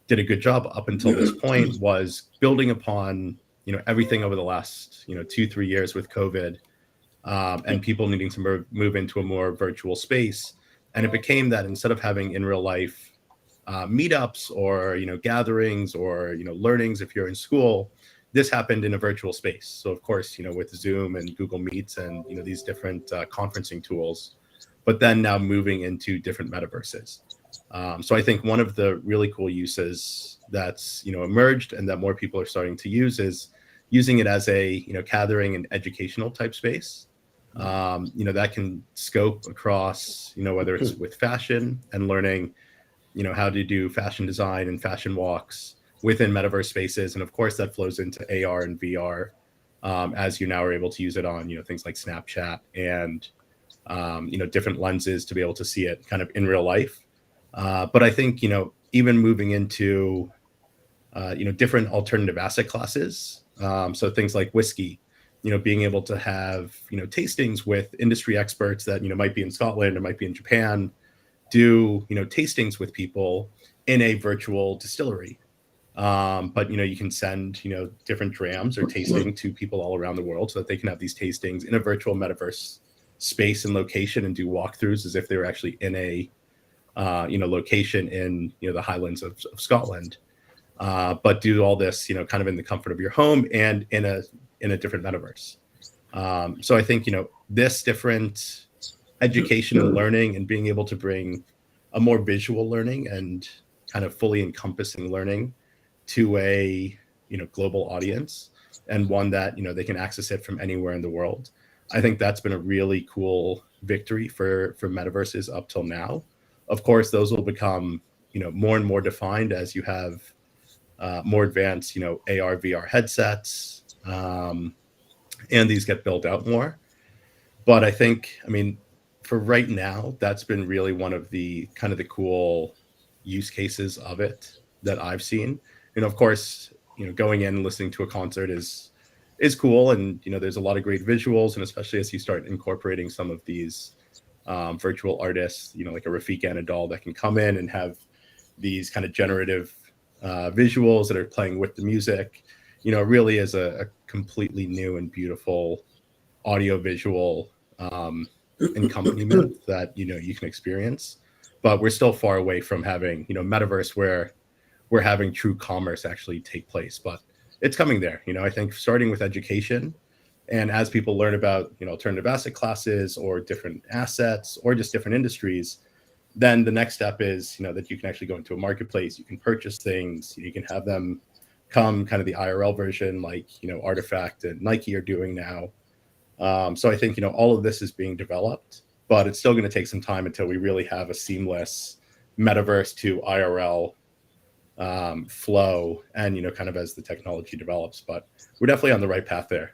did a good job up until this point was building upon everything over the last 2-3 years with COVID, and people needing to move into a more virtual space. And it became that instead of having in real life meetups or gatherings or learnings if you're in school, this happened in a virtual space. So of course with Zoom and Google Meets and these different conferencing tools, but then now moving into different metaverses. So I think one of the really cool uses that's emerged and that more people are starting to use is using it as a gathering and educational type space. That can scope across whether it's with fashion and learning how to do fashion design and fashion walks within metaverse spaces, and of course that flows into AR and VR, as you now are able to use it on things like Snapchat and different lenses to be able to see it kind of in real life. But I think even moving into different alternative asset classes, so things like whiskey, being able to have tastings with industry experts that might be in Scotland or might be in Japan, do tastings with people in a virtual distillery. But you can send different drams or tasting to people all around the world so that they can have these tastings in a virtual metaverse space and location and do walkthroughs as if they were actually in a location in the Highlands of Scotland, but do all this kind of in the comfort of your home and in a different metaverse. So I think this different education and learning and being able to bring a more visual learning and kind of fully encompassing learning to a global audience, and one that they can access it from anywhere in the world. I think that's been a really cool victory for metaverses up till now. Of course, those will become more and more defined as you have more advanced AR VR headsets, and these get built out more. But I think, for right now, that's been really one of the kind of the cool use cases of it that I've seen. Of course, going in and listening to a concert is cool, and there's a lot of great visuals, and especially as you start incorporating some of these virtual artists, like a Rafik Anadol that can come in and have these kind of generative visuals that are playing with the music, really is a completely new and beautiful audio visual accompaniment that you can experience. But we're still far away from having metaverse where we're having true commerce actually take place, but it's coming there. I think starting with education, and as people learn about alternative asset classes or different assets or just different industries, then the next step is that you can actually go into a marketplace, you can purchase things, you can have them come kind of the IRL version, like Artifact and Nike are doing now. So I think all of this is being developed, but it's still going to take some time until we really have a seamless metaverse to IRL flow, and kind of as the technology develops. But we're definitely on the right path there.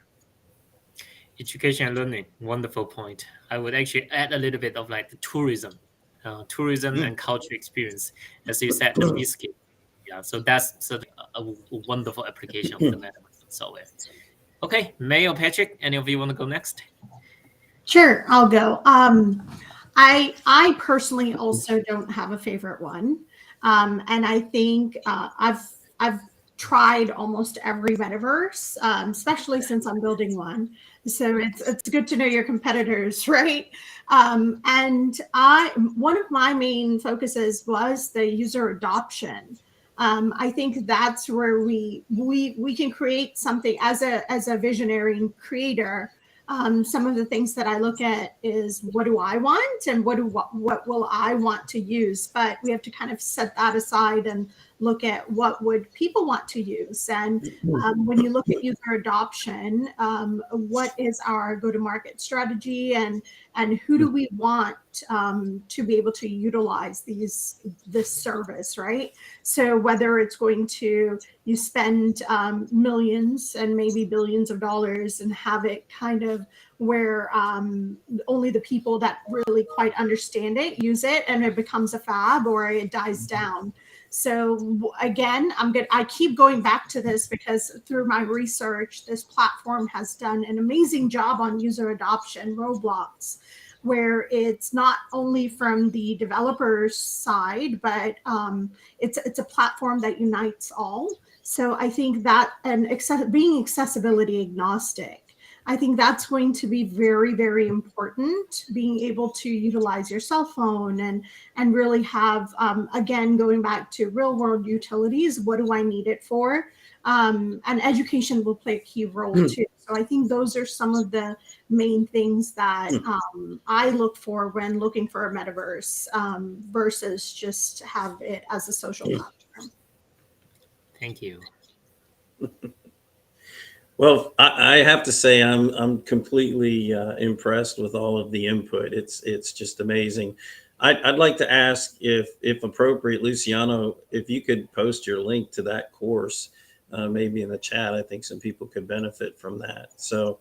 Education and learning, wonderful point. I would actually add a little bit of like the tourism and culture experience, as you said, the whiskey. Yeah, so that's certainly a wonderful application of the metaverse software. Okay, May or Patrick, any of you want to go next? Sure, I'll go. I personally also don't have a favorite one, and I think I've tried almost every metaverse, especially since I'm building one. So it's good to know your competitors, right? And one of my main focuses was the user adoption. I think that's where we can create something as a visionary creator. Some of the things that I look at is what do I want and what will I want to use, but we have to kind of set that aside and look at what would people want to use. And when you look at user adoption, what is our go-to-market strategy, and who do we want to be able to utilize this service, right? So whether it's going to you spend millions and maybe billions of dollars and have it kind of where only the people that really quite understand it use it, and it becomes a fad or it dies down. So again, I keep going back to this because through my research, this platform has done an amazing job on user adoption, Roblox, where it's not only from the developers side, but it's a platform that unites all. So I think that, and being accessibility agnostic, I think that's going to be very, very important, being able to utilize your cell phone and really have, again, going back to real world utilities, what do I need it for? And education will play a key role too. So I think those are some of the main things that I look for when looking for a metaverse versus just have it as a social platform. Thank you. Well, I have to say I'm completely impressed with all of the input. It's just amazing. I'd like to ask if appropriate, Luciano, if you could post your link to that course, maybe in the chat. I think some people could benefit from that. So,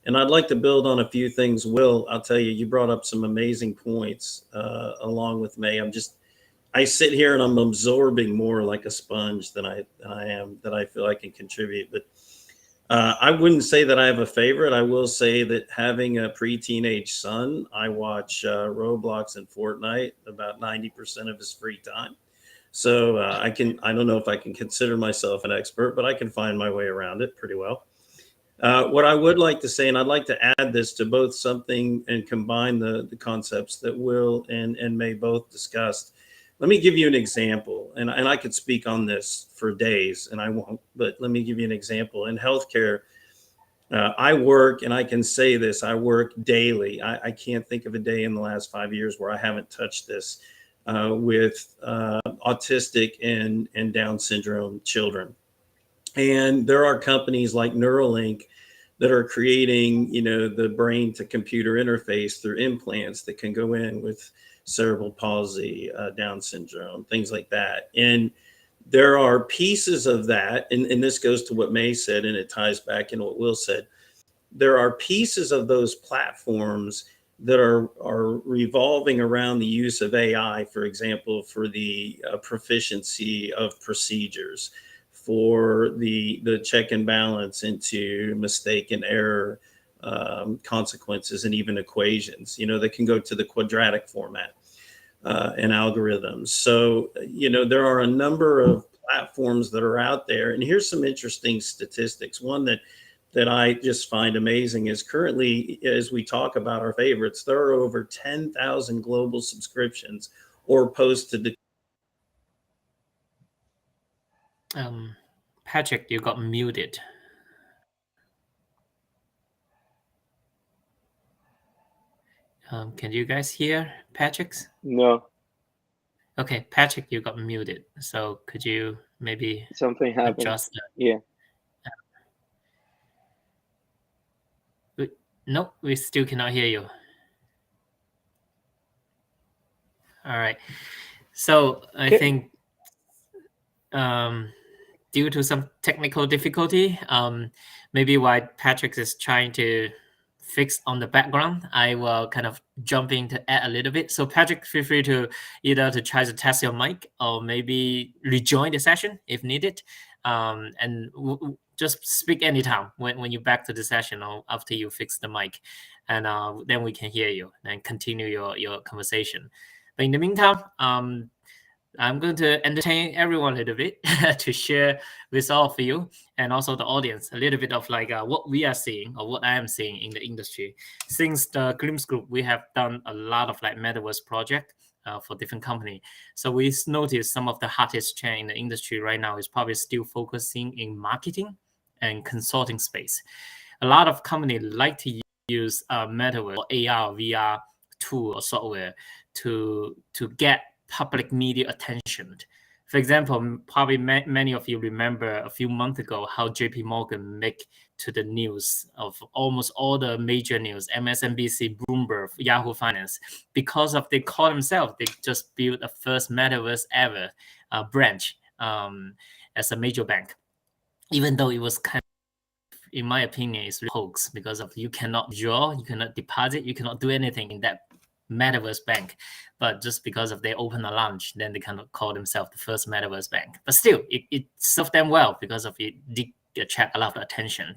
and I'd like to build on a few things. Will, I'll tell you, you brought up some amazing points along with May. I sit here and I'm absorbing more like a sponge than I feel I can contribute. But I wouldn't say that I have a favorite. I will say that having a pre-teenage son, I watch Roblox and Fortnite about 90% of his free time. So I don't know if I can consider myself an expert, but I can find my way around it pretty well. What I would like to say, and I'd like to add this to both something and combine the concepts that Will and May both discussed. Let me give you an example, and I could speak on this for days, and I won't, but let me give you an example. In healthcare, I work, and I can say this, I work daily. I can't think of a day in the last 5 years where I haven't touched this with autistic and Down syndrome children. And there are companies like Neuralink that are creating, the brain to computer interface through implants that can go in with cerebral palsy, Down syndrome, things like that. And there are pieces of that, and this goes to what May said, and it ties back into what Will said. There are pieces of those platforms that are revolving around the use of AI, for example, for the proficiency of procedures, for the check and balance into mistake and error consequences, and even equations, that can go to the quadratic format and algorithms. So, there are a number of platforms that are out there. And here's some interesting statistics. One that I just find amazing is currently, as we talk about our favorites, there are over 10,000 global subscriptions or posted. Patrick, you got muted. Can you guys hear Patrick's? No. Okay, Patrick, you got muted. So could you maybe something happened? Adjust that? Yeah. No, we still cannot hear you. All right. So I think due to some technical difficulty, maybe while Patrick is trying to fix on the background, I will kind of jump in to add a little bit. So Patrick, feel free to either to try to test your mic or maybe rejoin the session if needed. And just speak anytime when you're back to the session or after you fix the mic, and then we can hear you and continue your conversation. But in the meantime, I'm going to entertain everyone a little bit to share with all of you and also the audience a little bit of like what we are seeing or what I am seeing in the industry. Since the Glimpse Group, we have done a lot of like Metaverse project for different company. So we noticed some of the hottest trend in the industry right now is probably still focusing in marketing and consulting space. A lot of companies like to use Metaverse or AR, VR tool or software to get public media attention. For example, probably many of you remember a few months ago how JP Morgan make to the news of almost all the major news, MSNBC, Bloomberg, Yahoo Finance, because of they call themselves, they just built a first Metaverse ever branch as a major bank, even though it was kind of in my opinion, is hoax because of you cannot draw, you cannot deposit, you cannot do anything in that Metaverse bank. But just because of they open a launch, then they kind of call themselves the first Metaverse bank. But still, it served them well because of it did attract a lot of attention.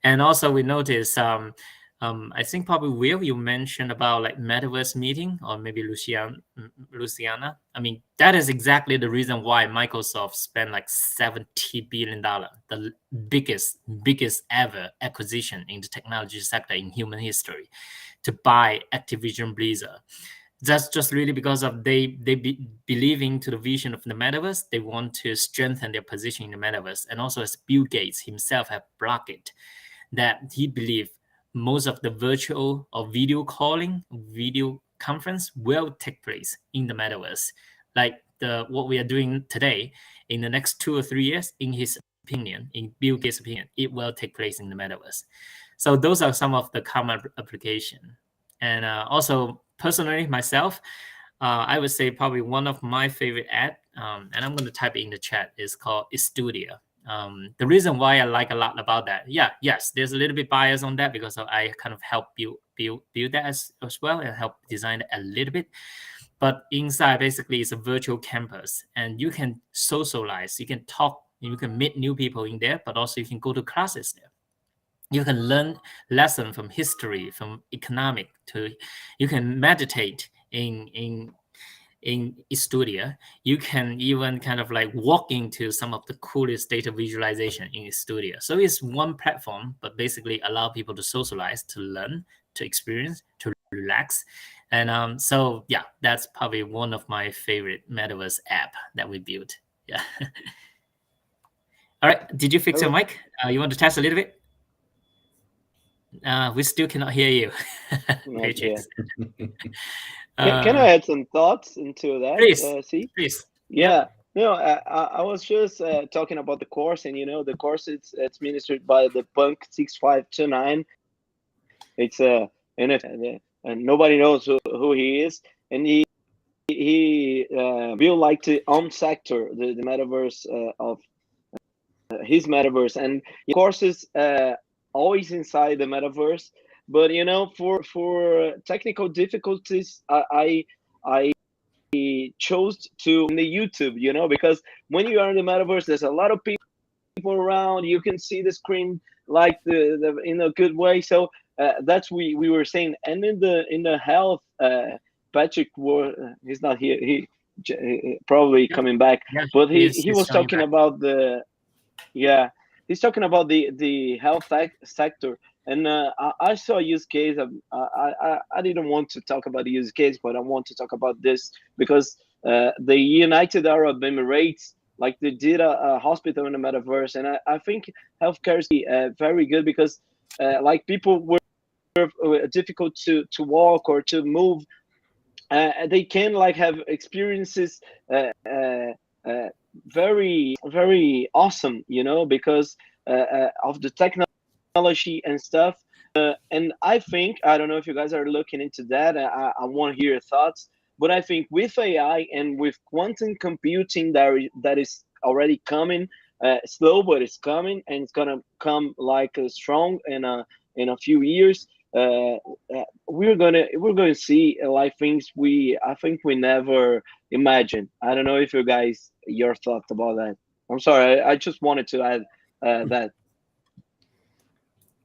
And also we noticed, I think probably Will, you mentioned about like Metaverse meeting, or maybe Luciana. I mean, that is exactly the reason why Microsoft spent like $70 billion, the biggest ever acquisition in the technology sector in human history, to buy Activision Blizzard. That's just really because of they believing to the vision of the Metaverse. They want to strengthen their position in the Metaverse. And also, as Bill Gates himself have blocked it, that he believed most of the virtual or video calling, video conference will take place in the Metaverse. Like what we are doing today, in the next 2 or 3 years, in his opinion, in Bill Gates' opinion, it will take place in the Metaverse. So those are some of the common application. And also, personally, myself, I would say probably one of my favorite app, and I'm going to type it in the chat, is called Studio. The reason why I like a lot about that, yes, there's a little bit bias on that because I kind of help build that as well and help design it a little bit. But inside, basically, it's a virtual campus, and you can socialize, you can talk, you can meet new people in there, but also you can go to classes there. You can learn lessons from history, from economic, to you can meditate in Studio. You can even kind of like walk into some of the coolest data visualization in Studio. So it's one platform, but basically allow people to socialize, to learn, to experience, to relax. And so yeah, that's probably one of my favorite Metaverse app that we built. Yeah. All right, did you fix your mic? You want to test a little bit? We still cannot hear you. Not yet. Uh, Can I add some thoughts into that? Please. Yeah. No, I was just talking about the course, and the course it's administered by the Punk 6529. It's and nobody knows who he is, and he built like the sector, the Metaverse of his Metaverse, and courses always inside the Metaverse. But for technical difficulties, I chose to in the YouTube, because when you are in the Metaverse, there's a lot of people around. You can see the screen like the in a good way. So that's we were saying. And in the health, Patrick he's not here. He probably coming back, but he was talking about he's talking about the health sector. And I saw a use case. I didn't want to talk about the use case, but I want to talk about this because the United Arab Emirates, like they did a hospital in the Metaverse, and I think healthcare is very good because like people were difficult to walk or to move. They can like have experiences very, very awesome, because of the technology and stuff. And I think, I don't know if you guys are looking into that. I want to hear your thoughts. But I think with AI and with quantum computing that is already coming, slow, but it's coming, and it's gonna come like strong in a few years. We're gonna see like things I think we never imagined. I don't know if you guys your thoughts about that. I'm sorry, I just wanted to add that.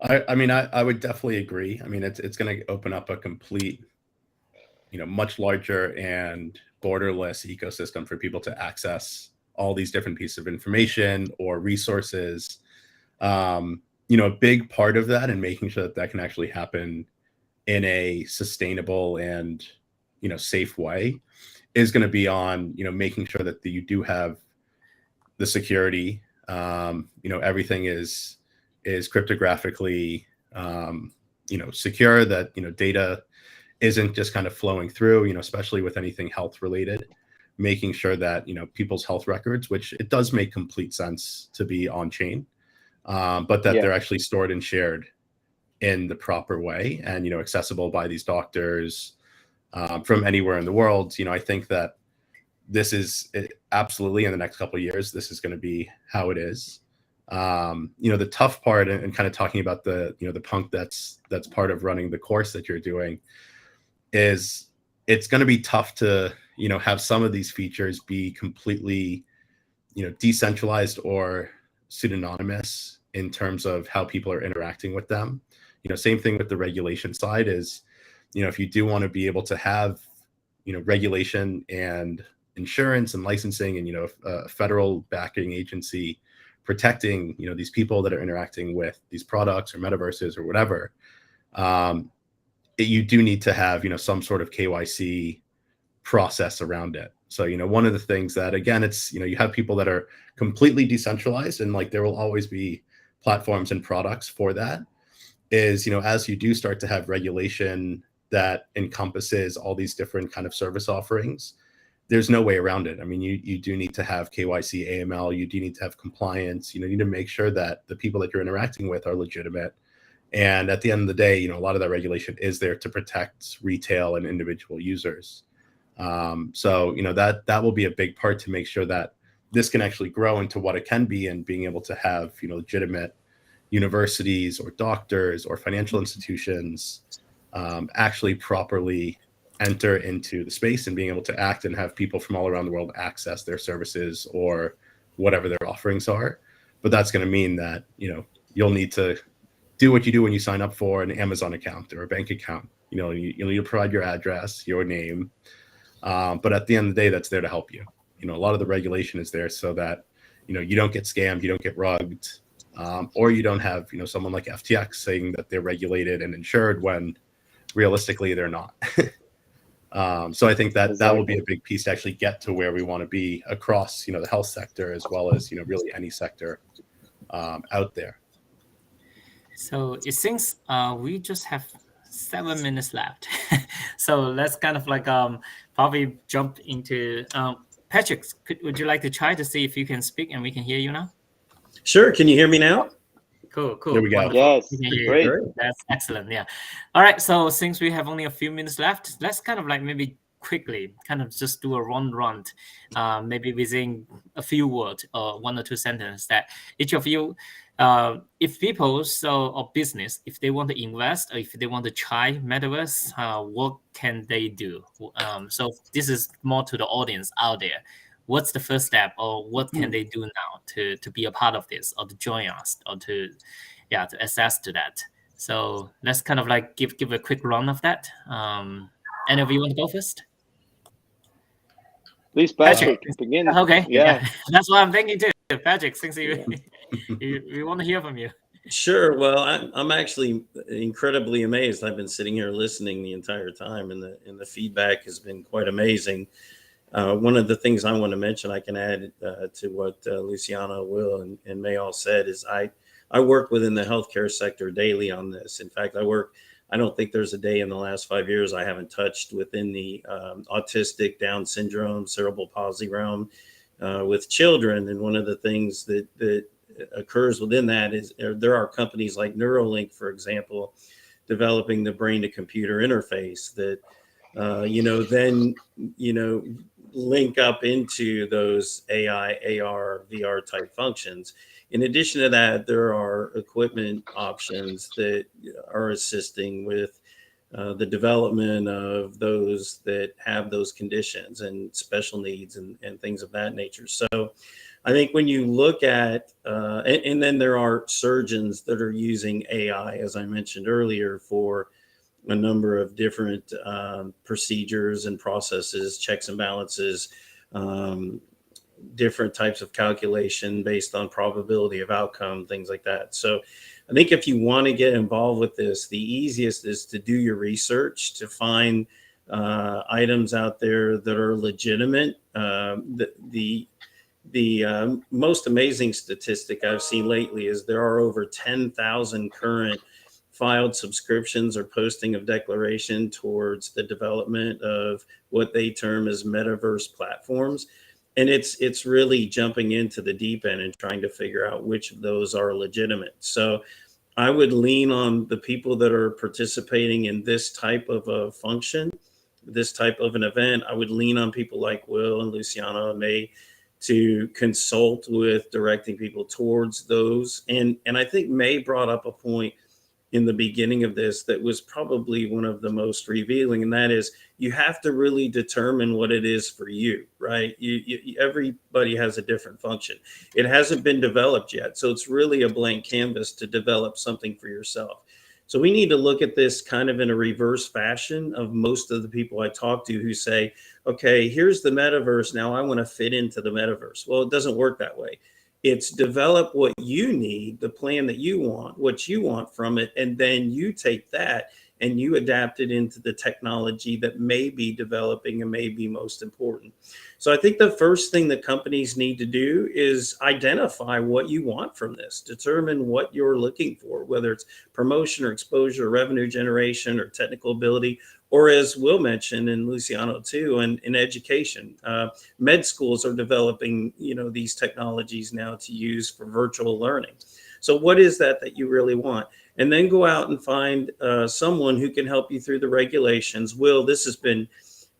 I mean, I would definitely agree. I mean, it's going to open up a complete, much larger and borderless ecosystem for people to access all these different pieces of information or resources. A big part of that and making sure that can actually happen in a sustainable and, safe way is going to be on, making sure that you do have the security. Everything is cryptographically, secure, that, data isn't just kind of flowing through, especially with anything health related, making sure that, people's health records, which it does make complete sense to be on chain, but that they're actually stored and shared in the proper way and, accessible by these doctors from anywhere in the world. I think that this is absolutely in the next couple of years, this is going to be how it is. The tough part, and kind of talking about the punk that's part of running the course that you're doing, is it's going to be tough to have some of these features be completely decentralized or pseudonymous in terms of how people are interacting with them. Same thing with the regulation side is, if you do want to be able to have regulation and insurance and licensing and a federal backing agency protecting these people that are interacting with these products or metaverses or whatever, you do need to have some sort of KYC process around it. So one of the things that, again, it's you have people that are completely decentralized, and like there will always be platforms and products for that, is as you do start to have regulation that encompasses all these different kind of service offerings, there's no way around it. I mean, you do need to have KYC, AML, you do need to have compliance, you need to make sure that the people that you're interacting with are legitimate. And at the end of the day, a lot of that regulation is there to protect retail and individual users. So that will be a big part to make sure that this can actually grow into what it can be, and being able to have legitimate universities or doctors or financial institutions actually properly enter into the space and being able to act and have people from all around the world access their services or whatever their offerings are. But that's going to mean that you'll need to do what you do when you sign up for an Amazon account or a bank account. You'll need to provide your address, your name. But at the end of the day, that's there to help you. A lot of the regulation is there so that you don't get scammed, you don't get rugged, or you don't have someone like FTX saying that they're regulated and insured when realistically they're not. So I think that will be a big piece to actually get to where we want to be across the health sector, as well as really any sector out there. So it seems we just have 7 minutes left. So let's kind of like probably jump into Patrick. Would you like to try to see if you can speak and we can hear you now? Sure. Can you hear me now? Cool. There we go. Wonderful. Yes, We can hear you. great. That's excellent. Yeah. All right. So since we have only a few minutes left, let's kind of like maybe quickly kind of just do a run, maybe within a few words or 1 or 2 sentences, that each of you, if people or business, if they want to invest or if they want to try Metaverse, what can they do? So this is more to the audience out there. What's the first step, or what can they do now to be a part of this, or to join us, or to access to that? So let's kind of like give a quick run of that. Any of you want to go first? Please, Patrick, begin. Okay, Yeah. that's what I'm thinking too. Patrick, since we want to hear from you. Sure. Well, I'm actually incredibly amazed. I've been sitting here listening the entire time, and the feedback has been quite amazing. One of the things I want to mention, I can add to what Luciana, Will, and May all said, is I work within the healthcare sector daily on this. In fact, I don't think there's a day in the last 5 years I haven't touched within the autistic, Down syndrome, cerebral palsy realm with children. And one of the things that occurs within that is there are companies like Neuralink, for example, developing the brain to computer interface that then link up into those AI, AR, VR type functions. In addition to that, there are equipment options that are assisting with the development of those that have those conditions and special needs and things of that nature. So I think when you look at, and then there are surgeons that are using AI, as I mentioned earlier, for a number of different procedures and processes, checks and balances, different types of calculation based on probability of outcome, things like that. So I think if you want to get involved with this, the easiest is to do your research, to find items out there that are legitimate. The most amazing statistic I've seen lately is there are over 10,000 current filed subscriptions or posting of declaration towards the development of what they term as metaverse platforms. And it's really jumping into the deep end and trying to figure out which of those are legitimate. So I would lean on the people that are participating in this type of a function, this type of an event. I would lean on people like Will and Luciana and May to consult with directing people towards those. And I think May brought up a point in the beginning of this that was probably one of the most revealing, and that is you have to really determine what it is for you, right? Everybody has a different function. It hasn't been developed yet, so it's really a blank canvas to develop something for yourself. So we need to look at this kind of in a reverse fashion of most of the people I talk to who say, okay, here's the metaverse, now I want to fit into the metaverse. Well, it doesn't work that way. It's develop what you need, the plan that you want, what you want from it, and then you take that and you adapt it into the technology that may be developing and may be most important. So I think the first thing that companies need to do is identify what you want from this, determine what you're looking for, whether it's promotion or exposure, revenue generation, or technical ability, or as Will mentioned, and Luciano too, in education. Med schools are developing, these technologies now to use for virtual learning. So what is that you really want? And then go out and find someone who can help you through the regulations. Will, this has been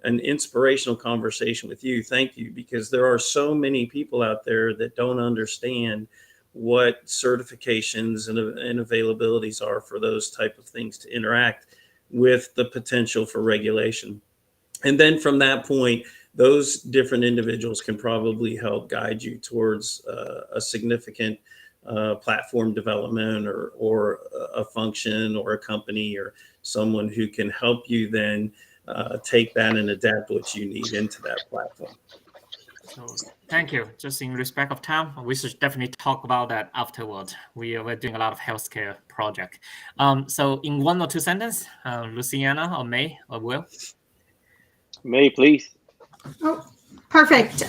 an inspirational conversation with you. Thank you, because there are so many people out there that don't understand what certifications and availabilities are for those type of things to interact with the potential for regulation. And then from that point, those different individuals can probably help guide you towards a significant platform development or a function or a company or someone who can help you then take that and adapt what you need into that platform. So thank you. Just in respect of time, we should definitely talk about that afterward. We're doing a lot of healthcare project. So in 1 or 2 sentences, Luciana or May or Will? May, please. Oh, perfect.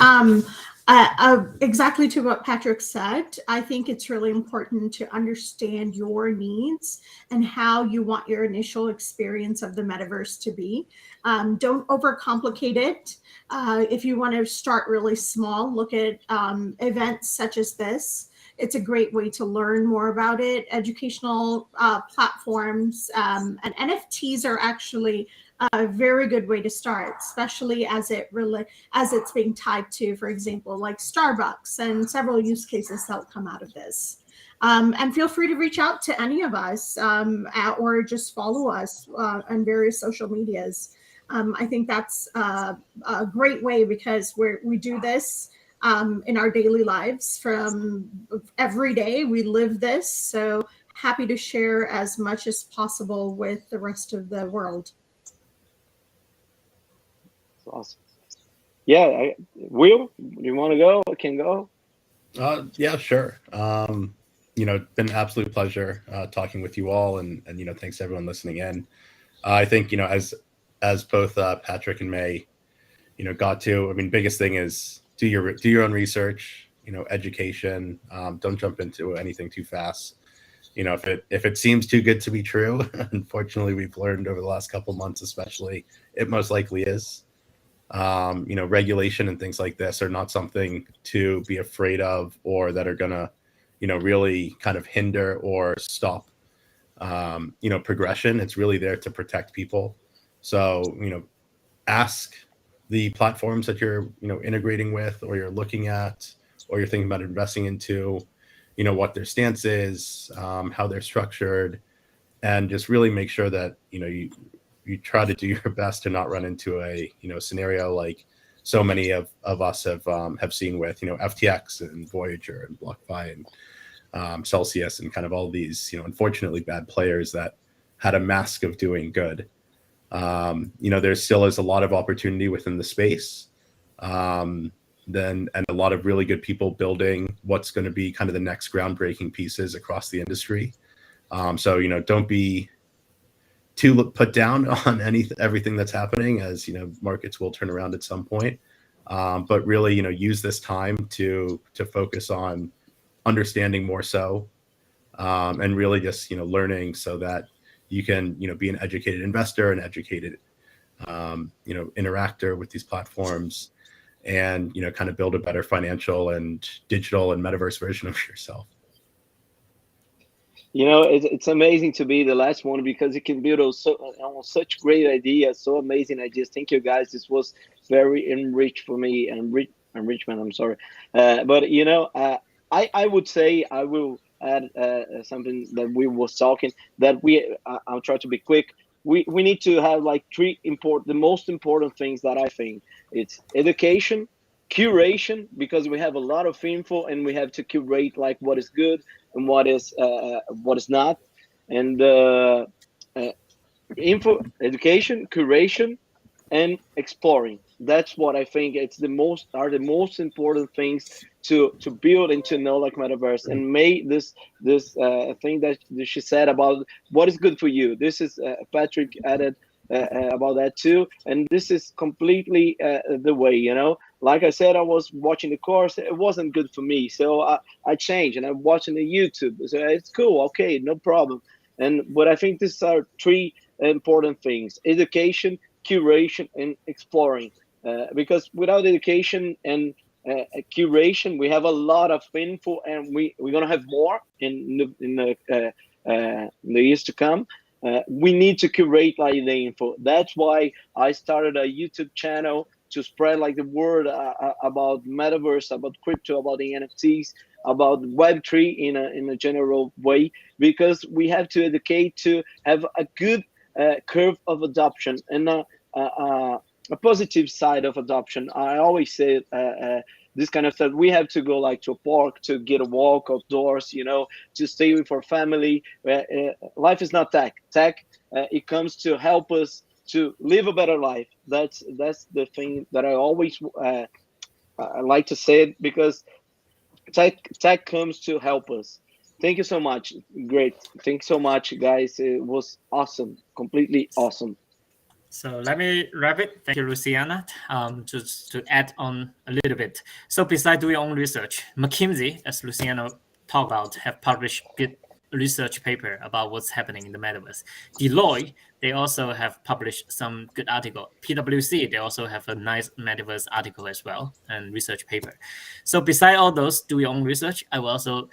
Exactly to what Patrick said, I think it's really important to understand your needs and how you want your initial experience of the metaverse to be. Don't overcomplicate it. If you want to start really small, look at events such as this. It's a great way to learn more about it. Educational platforms and NFTs are actually a very good way to start, especially as it's being tied to, for example, like Starbucks and several use cases that will come out of this. And feel free to reach out to any of us or just follow us on various social medias. I think that's a great way because we do this in our daily lives from every day. We live this, so happy to share as much as possible with the rest of the world. Awesome. Yeah, Will, you want to go? I can go. Yeah, sure. It's been an absolute pleasure talking with you all, and thanks to everyone listening in. I think as both Patrick and May, got to. I mean, biggest thing is do your own research. Education. Don't jump into anything too fast. If it seems too good to be true, unfortunately, we've learned over the last couple of months, especially, it most likely is. Regulation and things like this are not something to be afraid of, or that are gonna, really kind of hinder or stop, progression. It's really there to protect people. So, ask the platforms that you're, integrating with, or you're looking at, or you're thinking about investing into, what their stance is, how they're structured, and just really make sure that, you try to do your best to not run into a scenario like so many of us have seen with FTX and Voyager and BlockFi and Celsius and kind of all these unfortunately bad players that had a mask of doing good. There still is a lot of opportunity within the space, and a lot of really good people building what's going to be kind of the next groundbreaking pieces across the industry. So don't be too put down on everything that's happening, as markets will turn around at some point, but really use this time to focus on understanding more so, and really just learning so that you can be an educated investor, an educated interactor with these platforms, and kind of build a better financial and digital and metaverse version of yourself. It's amazing to be the last one, because it can build such great ideas, so amazing ideas. Thank you, guys. This was very enriched for me and enrichment. I'm sorry, but you know, I would say I will add something that we was talking that I'll try to be quick. We need to have like the most important things that I think it's education, curation, because we have a lot of info and we have to curate like what is good and what is not, and uh, info, education, curation, and exploring. That's what I think it's the most important things to build and to know like metaverse and make this thing that she said about what is good for you. This is Patrick added about that too, and this is completely the way, you know. Like I said, I was watching the course, it wasn't good for me, so I changed and I'm watching the YouTube. So it's cool, okay, no problem. But I think these are three important things: education, curation, and exploring. Because without education and curation, we have a lot of info, and we're gonna have more in the years to come. We need to curate like the info. That's why I started a YouTube channel to spread like the word about metaverse, about crypto, about the NFTs, about Web3 in a general way, because we have to educate to have a good curve of adoption and a positive side of adoption. I always say this kind of stuff. We have to go like to a park to get a walk outdoors, you know, to stay with our family. Life is not tech. It comes to help us to live a better life. That's the thing that I always I like to say it, because tech comes to help us. Thank you so much. Great. Thanks so much, guys. It was awesome. Completely awesome. So let me wrap it. Thank you, Luciana. Just to add on a little bit. So besides doing own research, McKinsey, as Luciana talked about, have published good research paper about what's happening in the metaverse. Deloitte, they also have published some good article. PwC, they also have a nice metaverse article as well and research paper. So beside all those, do your own research. I will also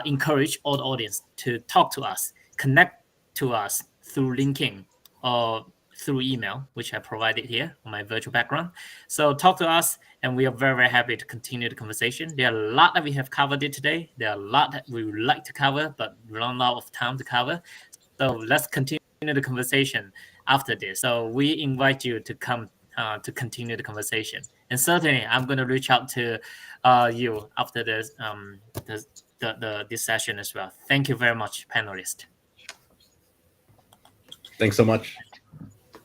encourage all the audience to talk to us, connect to us through LinkedIn or through email, which I provided here on my virtual background. So talk to us, and we are very, very happy to continue the conversation. There are a lot that we have covered it today. There are a lot that we would like to cover, but we run out of time to cover. So let's continue the conversation after this. So we invite you to come to continue the conversation. And certainly, I'm going to reach out to you after this this session as well. Thank you very much, panelists. Thanks so much.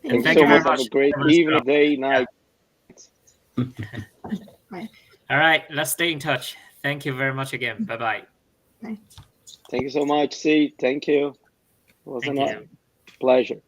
Thank you so much. Have a great evening, day, night. All right, let's stay in touch. Thank you very much again. Bye-bye. Thank you so much. See, thank you. It was a pleasure.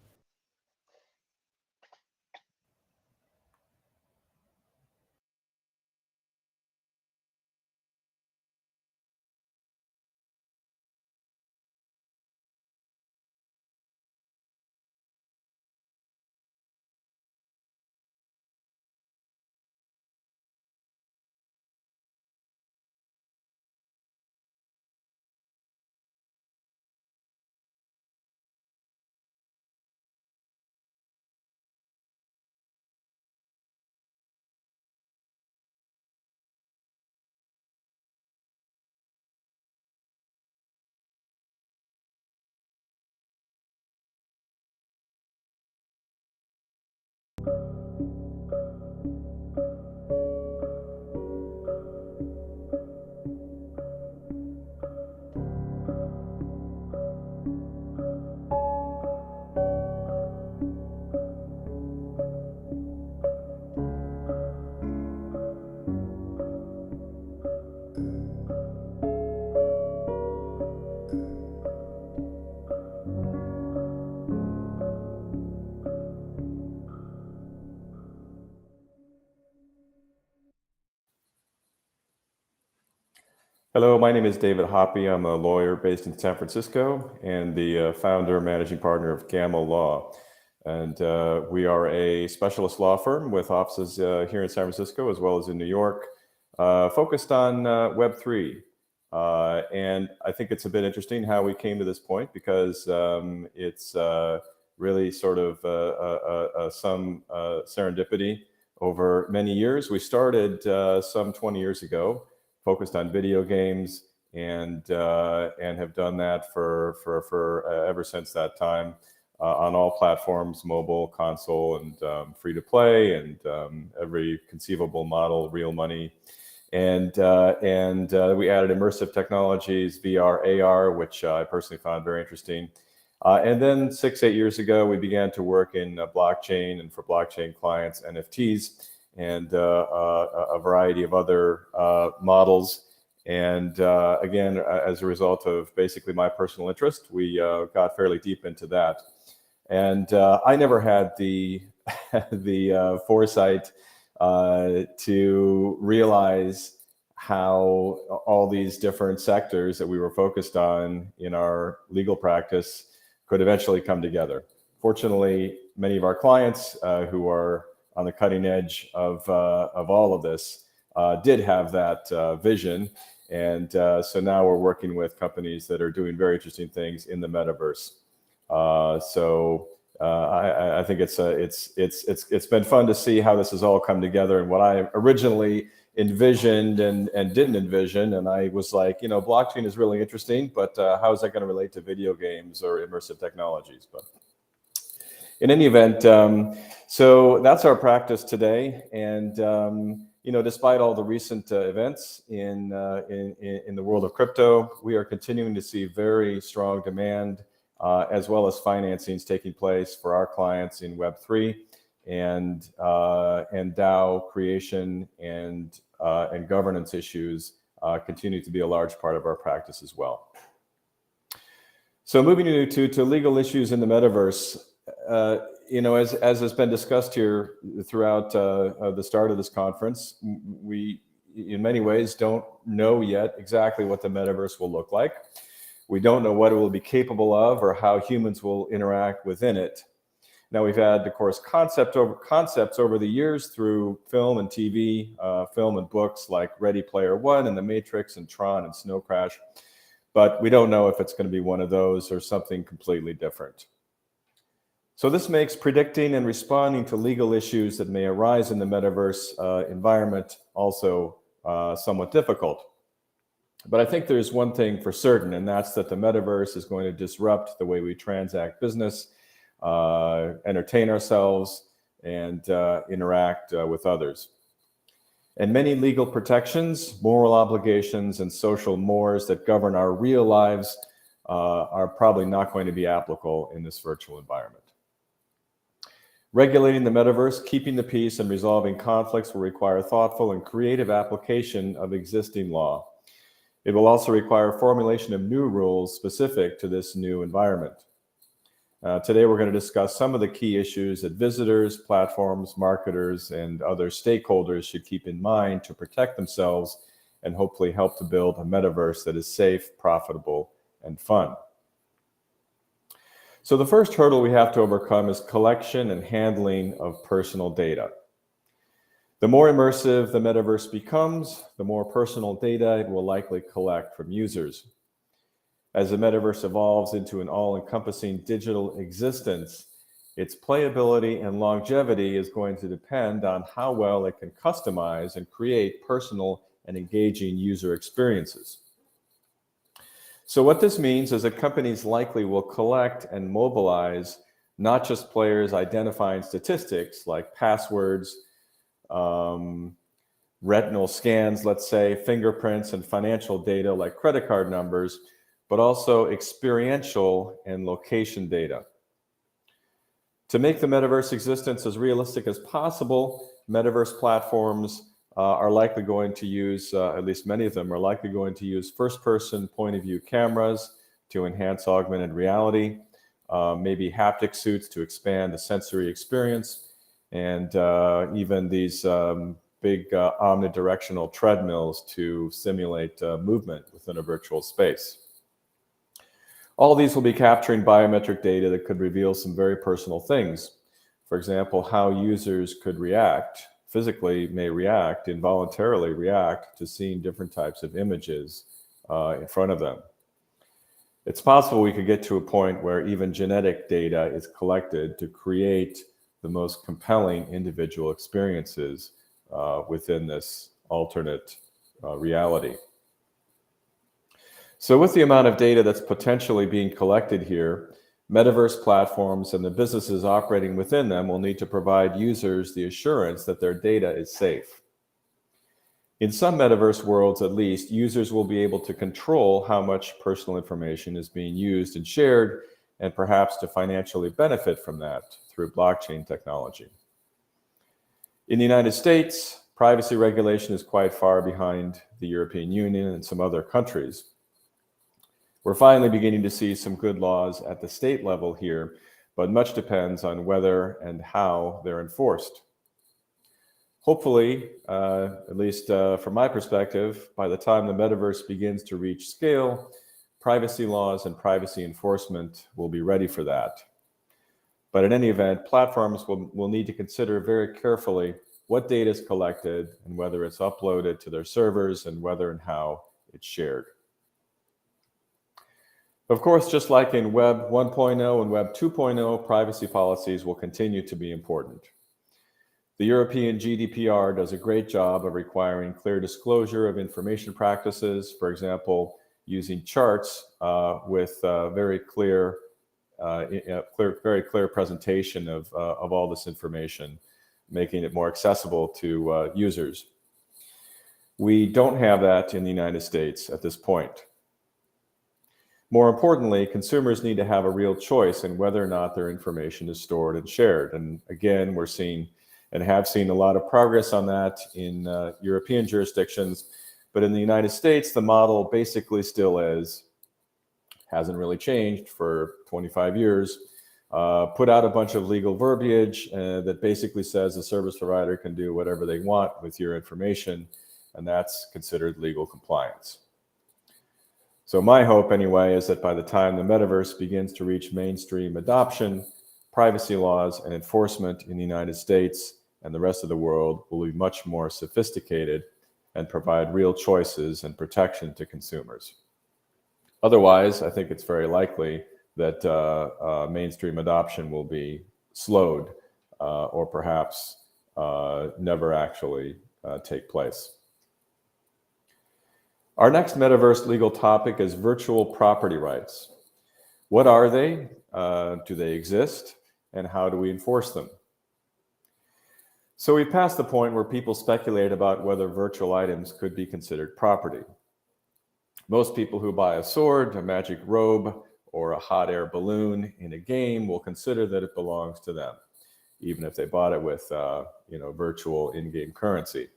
Hello, my name is David Hoppy. I'm a lawyer based in San Francisco and the founder and managing partner of Gamma Law. And we are a specialist law firm with offices here in San Francisco as well as in New York, focused on Web3. And I think it's a bit interesting how we came to this point, because it's really sort of some serendipity over many years. We started some 20 years ago, focused on video games, and have done that for ever since that time on all platforms, mobile, console, and free to play, and every conceivable model, real money. And we added immersive technologies, VR, AR, which I personally found very interesting. And then 6-8 years ago, we began to work in blockchain, and for blockchain clients, NFTs, and a variety of other models. And again, as a result of basically my personal interest, we got fairly deep into that. And I never had the foresight to realize how all these different sectors that we were focused on in our legal practice could eventually come together. Fortunately, many of our clients who are on the cutting edge of all of this did have that vision. And so now we're working with companies that are doing very interesting things in the metaverse. I think it's been fun to see how this has all come together, and what I originally envisioned and didn't envision. And I was like, you know, blockchain is really interesting, but how is that going to relate to video games or immersive technologies? But in any event, so that's our practice today. And you know, despite all the recent events in the world of crypto, we are continuing to see very strong demand as well as financings taking place for our clients in Web3, and DAO creation and governance issues continue to be a large part of our practice as well. So moving to legal issues in the metaverse, you know, as has been discussed here throughout the start of this conference, we in many ways don't know yet exactly what the metaverse will look like. We don't know what it will be capable of or how humans will interact within it. Now, we've had, of course, concepts over the years through film and TV, film and books like Ready Player One and The Matrix and Tron and Snow Crash, but we don't know if it's going to be one of those or something completely different. So this makes predicting and responding to legal issues that may arise in the metaverse environment also somewhat difficult. But I think there's one thing for certain, and that's that the metaverse is going to disrupt the way we transact business, entertain ourselves, and interact with others. And many legal protections, moral obligations, and social mores that govern our real lives are probably not going to be applicable in this virtual environment. Regulating the metaverse, keeping the peace, and resolving conflicts will require thoughtful and creative application of existing law. It will also require formulation of new rules specific to this new environment. Today, we're going to discuss some of the key issues that visitors, platforms, marketers, and other stakeholders should keep in mind to protect themselves and hopefully help to build a metaverse that is safe, profitable, and fun. So the first hurdle we have to overcome is collection and handling of personal data. The more immersive the metaverse becomes, the more personal data it will likely collect from users. As the metaverse evolves into an all-encompassing digital existence, its playability and longevity is going to depend on how well it can customize and create personal and engaging user experiences. So what this means is that companies likely will collect and mobilize not just players' identifying statistics like passwords, retinal scans, let's say, fingerprints, and financial data like credit card numbers, but also experiential and location data. To make the metaverse existence as realistic as possible, metaverse platforms are likely going to use, at least many of them are likely going to use first-person point-of-view cameras to enhance augmented reality, maybe haptic suits to expand the sensory experience, and even these big omnidirectional treadmills to simulate movement within a virtual space. All of these will be capturing biometric data that could reveal some very personal things. For example, how users could react, physically may react, involuntarily react to seeing different types of images in front of them. It's possible we could get to a point where even genetic data is collected to create the most compelling individual experiences within this alternate reality. So with the amount of data that's potentially being collected here, Metaverse platforms and the businesses operating within them will need to provide users the assurance that their data is safe. In some Metaverse worlds, at least, users will be able to control how much personal information is being used and shared, and perhaps to financially benefit from that through blockchain technology. In the United States, privacy regulation is quite far behind the European Union and some other countries. We're finally beginning to see some good laws at the state level here, but much depends on whether and how they're enforced. Hopefully, at least from my perspective, by the time the metaverse begins to reach scale, privacy laws and privacy enforcement will be ready for that. But in any event, platforms will need to consider very carefully what data is collected and whether it's uploaded to their servers and whether and how it's shared. Of course, just like in Web 1.0 and Web 2.0, privacy policies will continue to be important. The European GDPR does a great job of requiring clear disclosure of information practices, for example, using charts with very clear presentation of all this information, making it more accessible to users. We don't have that in the United States at this point. More importantly, consumers need to have a real choice in whether or not their information is stored and shared. And again, we're seeing and have seen a lot of progress on that in European jurisdictions. But in the United States, the model basically still hasn't really changed for 25 years. Put out a bunch of legal verbiage that basically says the service provider can do whatever they want with your information, and that's considered legal compliance. So my hope anyway is that by the time the metaverse begins to reach mainstream adoption, privacy laws and enforcement in the United States and the rest of the world will be much more sophisticated and provide real choices and protection to consumers. Otherwise, I think it's very likely that mainstream adoption will be slowed or perhaps never actually take place. Our next metaverse legal topic is virtual property rights. What are they? Do they exist? And how do we enforce them? So we've passed the point where people speculate about whether virtual items could be considered property. Most people who buy a sword, a magic robe, or a hot air balloon in a game will consider that it belongs to them, even if they bought it with virtual in-game currency.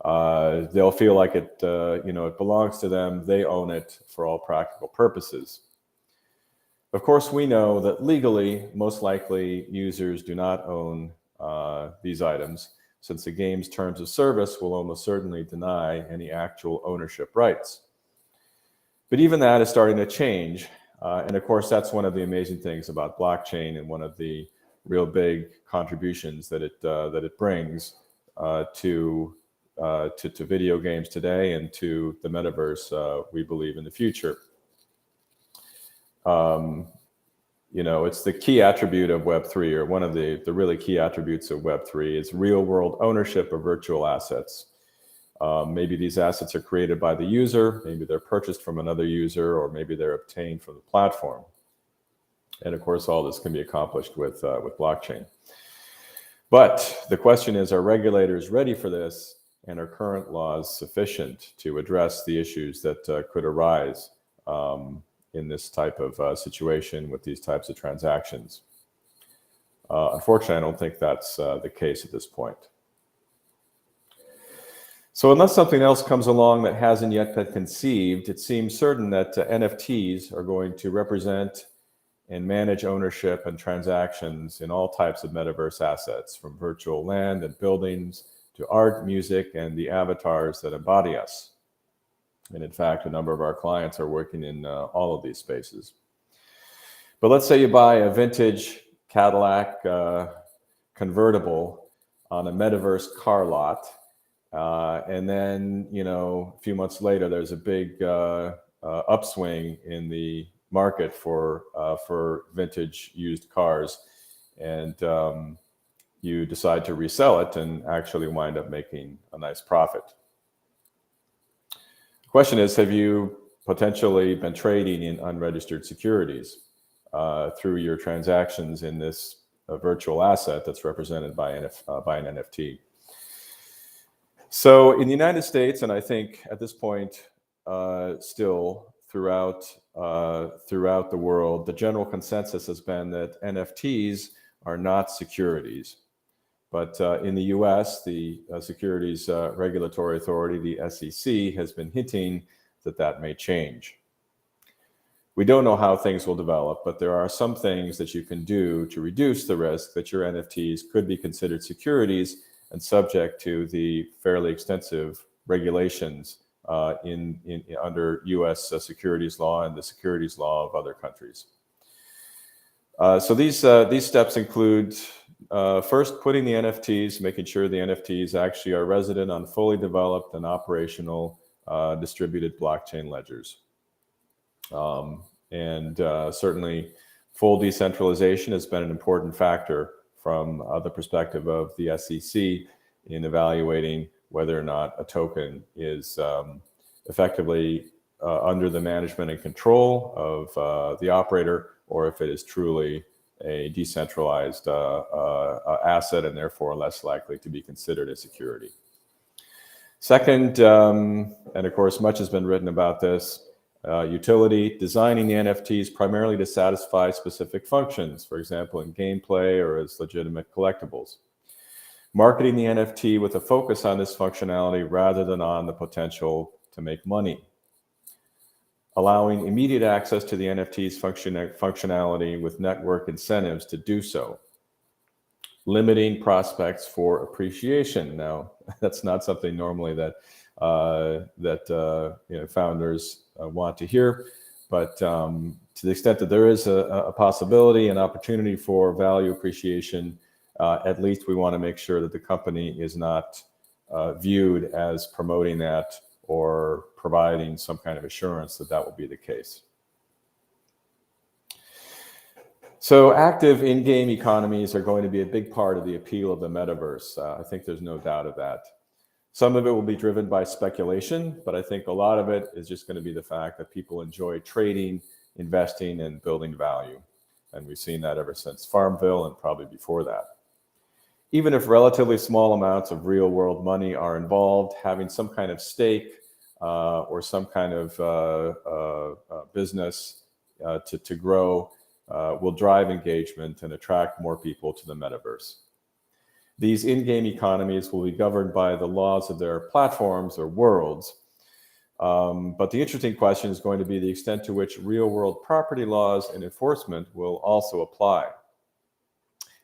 They'll feel like it belongs to them. They own it for all practical purposes. Of course, we know that legally, most likely users do not own these items, since the game's terms of service will almost certainly deny any actual ownership rights. But even that is starting to change. And of course, that's one of the amazing things about blockchain and one of the real big contributions that it brings to video games today and to the metaverse, we believe, in the future. It's the key attribute of Web3, or one of the really key attributes of Web3 is real-world ownership of virtual assets. Maybe these assets are created by the user, maybe they're purchased from another user, or maybe they're obtained from the platform. And of course, all this can be accomplished with blockchain. But the question is, are regulators ready for this? And are current laws sufficient to address the issues that could arise in this type of situation with these types of transactions? Unfortunately, I don't think that's the case at this point. So unless something else comes along that hasn't yet been conceived, it seems certain that NFTs are going to represent and manage ownership and transactions in all types of metaverse assets, from virtual land and buildings to art, music, and the avatars that embody us. And in fact, a number of our clients are working in all of these spaces. But let's say you buy a vintage Cadillac convertible on a metaverse car lot. And then, a few months later, there's a big upswing in the market for vintage used cars. And you decide to resell it and actually wind up making a nice profit. The question is, have you potentially been trading in unregistered securities through your transactions in this virtual asset that's represented by an NFT? So in the United States, and I think at this point still throughout the world, the general consensus has been that NFTs are not securities. But in the US, the Securities Regulatory Authority, the SEC, has been hinting that that may change. We don't know how things will develop, but there are some things that you can do to reduce the risk that your NFTs could be considered securities and subject to the fairly extensive regulations under US securities law and the securities law of other countries. So these steps include first, putting the NFTs, making sure the NFTs actually are resident on fully developed and operational distributed blockchain ledgers. Certainly full decentralization has been an important factor from the perspective of the SEC in evaluating whether or not a token is effectively under the management and control of the operator, or if it is truly a decentralized asset and therefore less likely to be considered a security. Second, and of course much has been written about this, utility, designing the NFTs primarily to satisfy specific functions, for example, in gameplay or as legitimate collectibles. Marketing the NFT with a focus on this functionality rather than on the potential to make money. Allowing immediate access to the NFT's functionality with network incentives to do so. Limiting prospects for appreciation. Now, that's not something normally that founders want to hear, but to the extent that there is a possibility, an opportunity for value appreciation, at least we want to make sure that the company is not viewed as promoting that or providing some kind of assurance that that will be the case. So active in-game economies are going to be a big part of the appeal of the metaverse. I think there's no doubt of that. Some of it will be driven by speculation, but I think a lot of it is just going to be the fact that people enjoy trading, investing, and building value. And we've seen that ever since Farmville and probably before that. Even if relatively small amounts of real world money are involved, having some kind of stake or some kind of business to grow will drive engagement and attract more people to the metaverse. These in-game economies will be governed by the laws of their platforms or worlds. But the interesting question is going to be the extent to which real-world property laws and enforcement will also apply.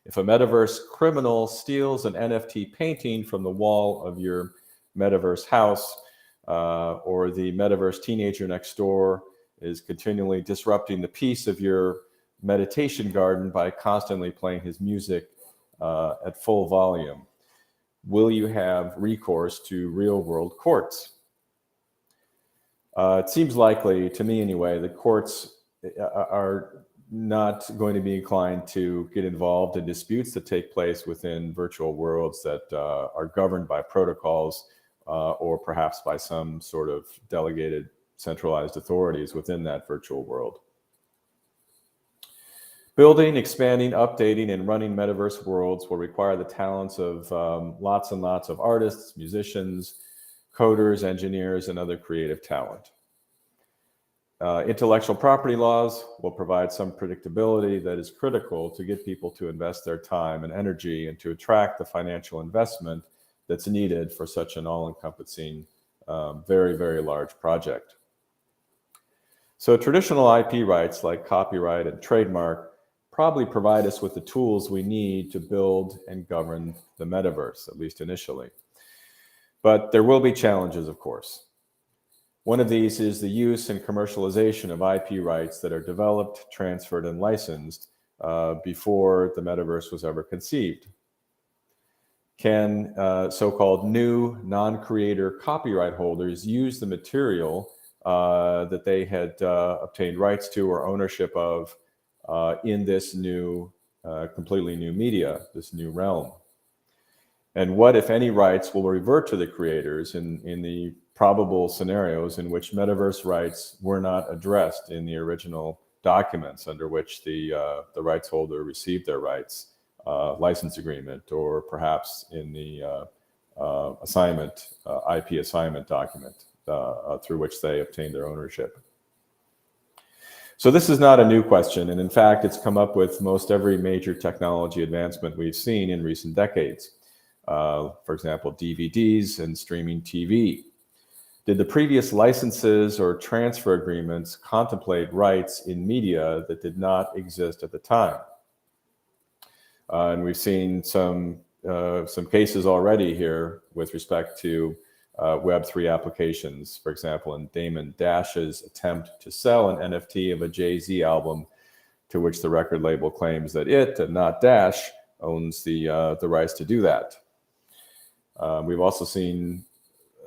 If a metaverse criminal steals an NFT painting from the wall of your metaverse house, or the metaverse teenager next door is continually disrupting the peace of your meditation garden by constantly playing his music at full volume, will you have recourse to real-world courts? It seems likely, to me anyway, that courts are not going to be inclined to get involved in disputes that take place within virtual worlds that are governed by protocols or perhaps by some sort of delegated centralized authorities within that virtual world. Building, expanding, updating, and running metaverse worlds will require the talents of lots and lots of artists, musicians, coders, engineers, and other creative talent. Intellectual property laws will provide some predictability that is critical to get people to invest their time and energy and to attract the financial investment that's needed for such an all-encompassing, very, very large project. So traditional IP rights like copyright and trademark probably provide us with the tools we need to build and govern the metaverse, at least initially. But there will be challenges, of course. One of these is the use and commercialization of IP rights that are developed, transferred, and licensed before the metaverse was ever conceived. Can so-called new non-creator copyright holders use the material that they had obtained rights to or ownership of in this new, completely new media, this new realm? And what, if any, rights will revert to the creators in the probable scenarios in which metaverse rights were not addressed in the original documents under which the rights holder received their rights, license agreement, or perhaps in the IP assignment document through which they obtained their ownership. So this is not a new question, and in fact, it's come up with most every major technology advancement we've seen in recent decades. For example, DVDs and streaming TV. Did the previous licenses or transfer agreements contemplate rights in media that did not exist at the time? And we've seen some cases already here with respect to Web3 applications. For example, in Damon Dash's attempt to sell an NFT of a Jay-Z album, to which the record label claims that it, and not Dash, owns the rights to do that. We've also seen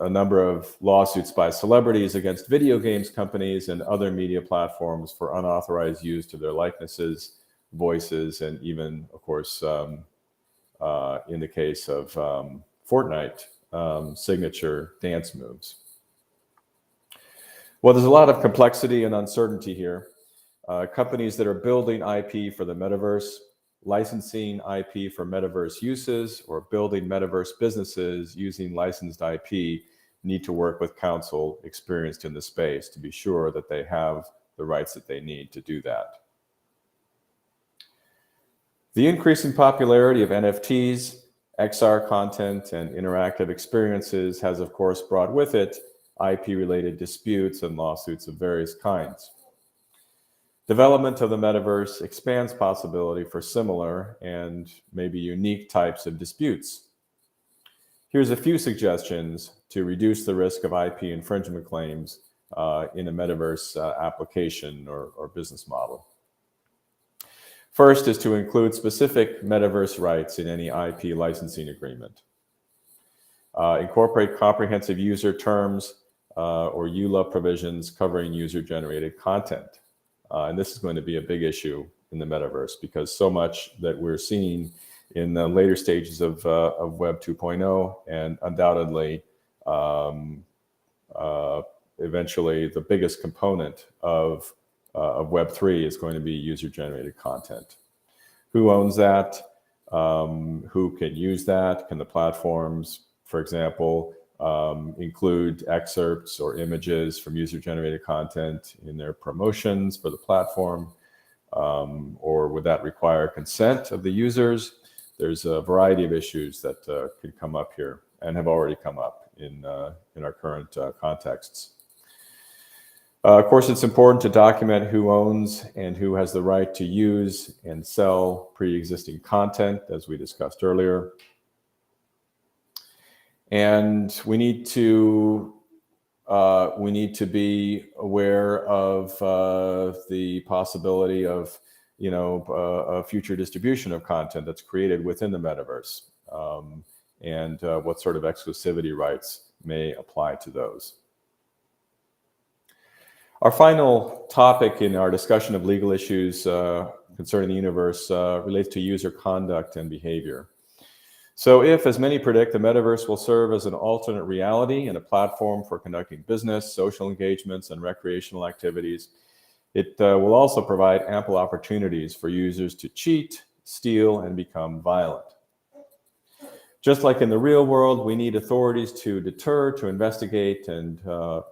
a number of lawsuits by celebrities against video games companies and other media platforms for unauthorized use of their likenesses, voices, and even, of course, in the case of Fortnite, signature dance moves. Well, there's a lot of complexity and uncertainty here. Companies that are building IP for the metaverse, licensing IP for metaverse uses, or building metaverse businesses using licensed IP need to work with counsel experienced in the space to be sure that they have the rights that they need to do that. The increasing popularity of NFTs, XR content, and interactive experiences has, of course, brought with it IP-related disputes and lawsuits of various kinds. Development of the metaverse expands possibility for similar and maybe unique types of disputes. Here's a few suggestions to reduce the risk of IP infringement claims in a metaverse application or business model. First is to include specific metaverse rights in any IP licensing agreement. Incorporate comprehensive user terms or EULA provisions covering user-generated content. And this is going to be a big issue in the metaverse because so much that we're seeing in the later stages of Web 2.0 and undoubtedly eventually the biggest component of Web 3 is going to be user-generated content. Who owns that? Who can use that? Can the platforms, for example, include excerpts or images from user-generated content in their promotions for the platform? Or would that require consent of the users? There's a variety of issues that could come up here and have already come up in our current contexts. Of course, it's important to document who owns and who has the right to use and sell pre-existing content, as we discussed earlier. And we need to be aware of the possibility of, a future distribution of content that's created within the metaverse, and what sort of exclusivity rights may apply to those. Our final topic in our discussion of legal issues concerning the universe relates to user conduct and behavior. So if, as many predict, the metaverse will serve as an alternate reality and a platform for conducting business, social engagements, and recreational activities, it will also provide ample opportunities for users to cheat, steal, and become violent. Just like in the real world, we need authorities to deter, to investigate, and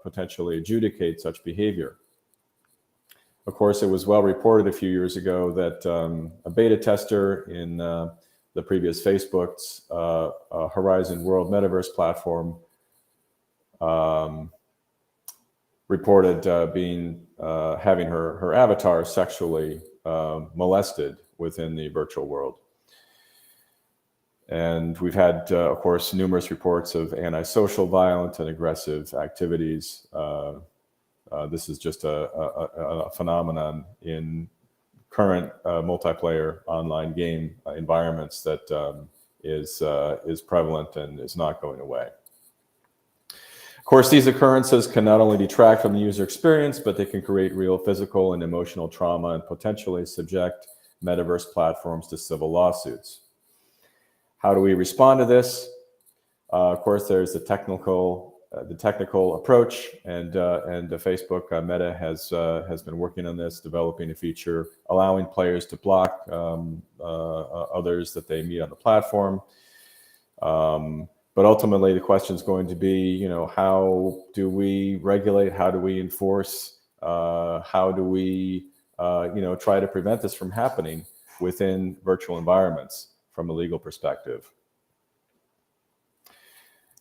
potentially adjudicate such behavior. Of course, it was well reported a few years ago that a beta tester in the previous Facebook's Horizon World Metaverse platform reported having her avatar sexually molested within the virtual world. And we've had, of course, numerous reports of antisocial violence and aggressive activities. This is just a phenomenon in current multiplayer online game environments that is prevalent and is not going away. Of course, these occurrences can not only detract from the user experience, but they can create real physical and emotional trauma and potentially subject metaverse platforms to civil lawsuits. How do we respond to this? Of course, there's the technical approach, and Facebook Meta has been working on this, developing a feature allowing players to block others that they meet on the platform. But ultimately, the question is going to be, how do we regulate? How do we enforce? How do we, try to prevent this from happening within virtual environments from a legal perspective?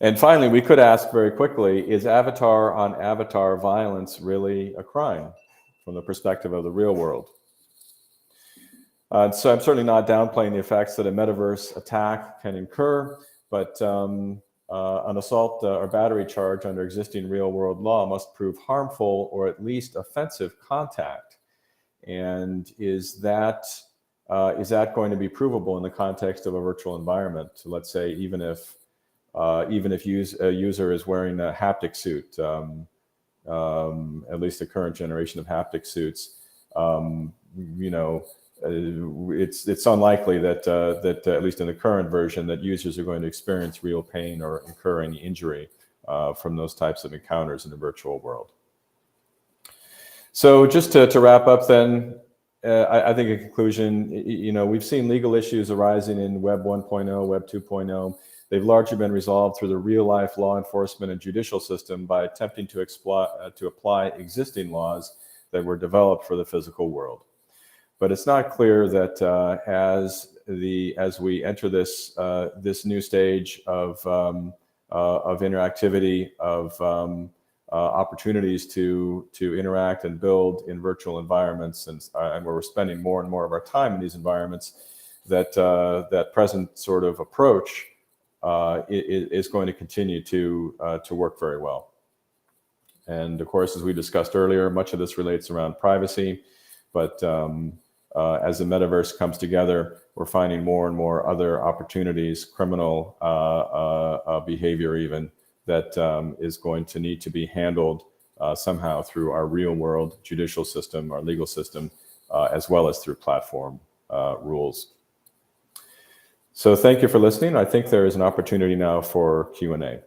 And finally, we could ask very quickly, is avatar on avatar violence really a crime from the perspective of the real world? So I'm certainly not downplaying the effects that a metaverse attack can incur, but an assault or battery charge under existing real world law must prove harmful or at least offensive contact. And is that going to be provable in the context of a virtual environment? So let's say even if a user is wearing a haptic suit, at least the current generation of haptic suits, it's unlikely that at least in the current version that users are going to experience real pain or incur any injury from those types of encounters in the virtual world. So just to wrap up then, I think in conclusion, we've seen legal issues arising in Web 1.0, Web 2.0. They've largely been resolved through the real-life law enforcement and judicial system by attempting to apply existing laws that were developed for the physical world. But it's not clear that as we enter this new stage of interactivity, of opportunities to interact and build in virtual environments, and where we're spending more and more of our time in these environments, that present sort of approach is going to continue to work very well. And of course, as we discussed earlier, much of this relates around privacy, but as the metaverse comes together, we're finding more and more other opportunities, criminal behavior even, that is going to need to be handled somehow through our real world judicial system, our legal system, as well as through platform rules. So thank you for listening. I think there is an opportunity now for Q&A.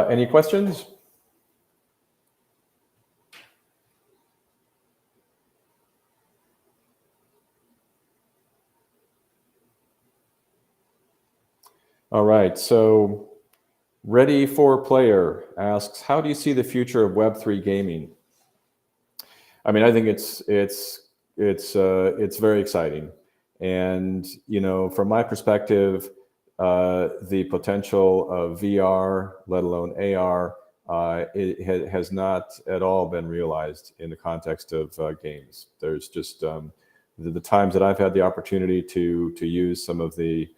Any questions? All right, so Ready for Player asks, how do you see the future of Web3 gaming? I mean, I think it's very exciting, and from my perspective, the potential of VR, let alone AR, it has not at all been realized in the context of games. There's just the times that I've had the opportunity to use some of the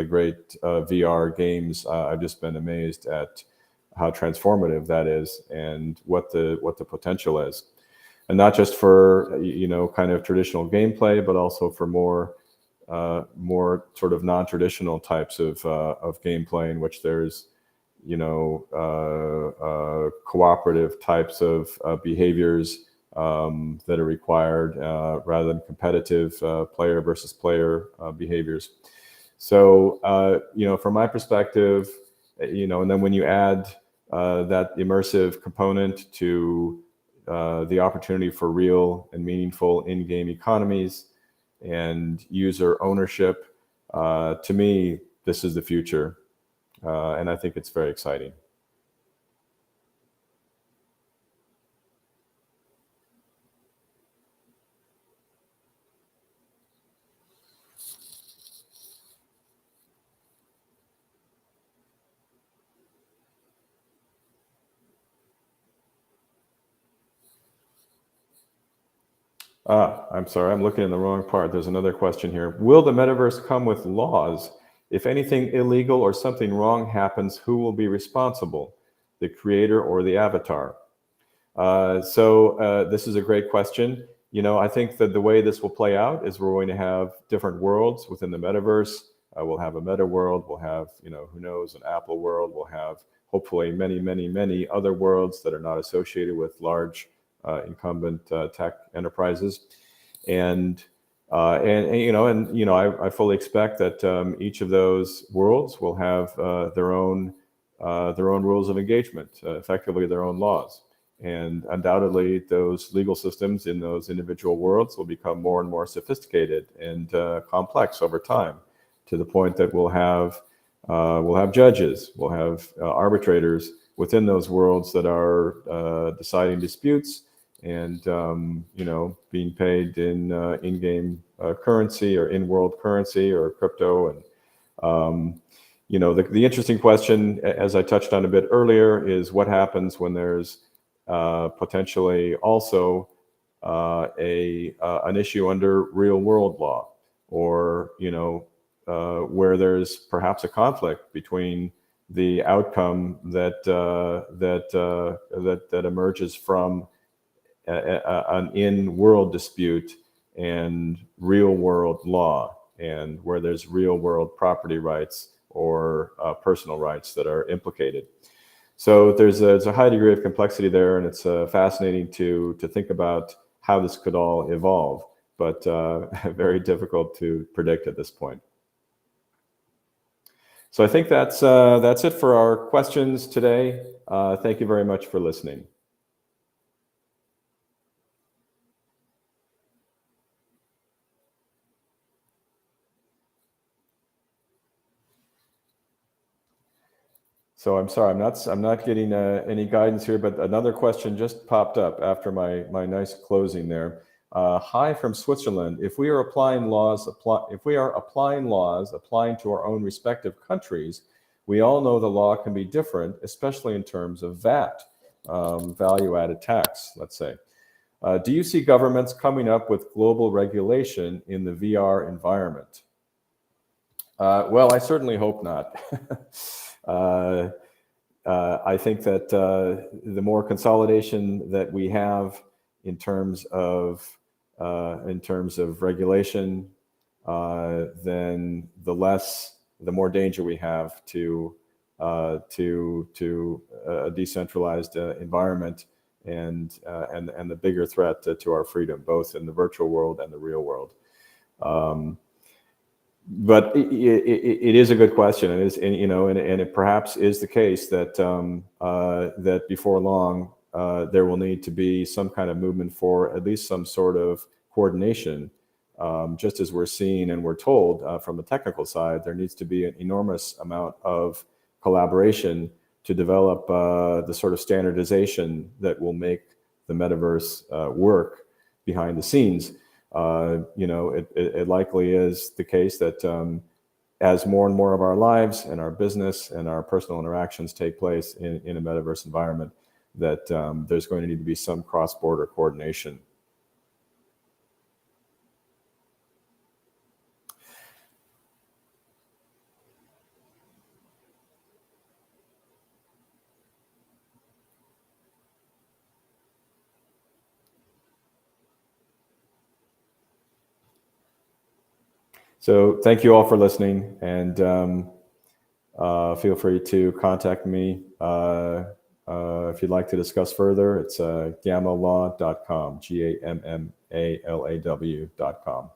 great VR games, I've just been amazed at how transformative that is and what the potential is, and not just for kind of traditional gameplay, but also for more sort of non-traditional types of gameplay in which there's cooperative types of behaviors that are required rather than competitive player versus player behaviors. So from my perspective, and then when you add that immersive component to the opportunity for real and meaningful in-game economies and user ownership, to me, this is the future. And I think it's very exciting. I'm sorry, I'm looking in the wrong part. There's another question here. Will the metaverse come with laws? If anything illegal or something wrong happens, who will be responsible? The creator or the avatar? This is a great question. I think that the way this will play out is we're going to have different worlds within the metaverse. We'll have a meta world. We'll have, who knows, an Apple world. We'll have hopefully many, many, many other worlds that are not associated with large incumbent tech enterprises. I fully expect that each of those worlds will have their own rules of engagement, effectively their own laws. And undoubtedly, those legal systems in those individual worlds will become more and more sophisticated and complex over time, to the point that we'll have judges, we'll have arbitrators within those worlds that are deciding disputes and being paid in in-game currency or in-world currency or crypto. And the interesting question, as I touched on a bit earlier, is what happens when there's potentially also an issue under real world law, or where there's perhaps a conflict between the outcome that emerges from an in-world dispute and real world law, and where there's real world property rights or personal rights that are implicated. So there's a high degree of complexity there, and it's fascinating to think about how this could all evolve, but very difficult to predict at this point. So I think that's it for our questions today. Thank you very much for listening. So I'm sorry, I'm not getting any guidance here, but another question just popped up after my nice closing there. Hi from Switzerland. If we are applying laws applying to our own respective countries, we all know the law can be different, especially in terms of VAT, value-added tax, let's say. Do you see governments coming up with global regulation in the VR environment? Well, I certainly hope not. I think that the more consolidation that we have in terms of regulation, then the more danger we have to a decentralized environment, and the bigger threat to our freedom, both in the virtual world and the real world. But it is a good question, and it perhaps is the case that that before long there will need to be some kind of movement for at least some sort of coordination. Just as we're seeing and we're told from the technical side, there needs to be an enormous amount of collaboration to develop the sort of standardization that will make the metaverse work behind the scenes. It likely is the case that as more and more of our lives and our business and our personal interactions take place in a metaverse environment, that there's going to need to be some cross-border coordination. So thank you all for listening, and feel free to contact me if you'd like to discuss further. It's gammalaw.com, GAMMALAW.com.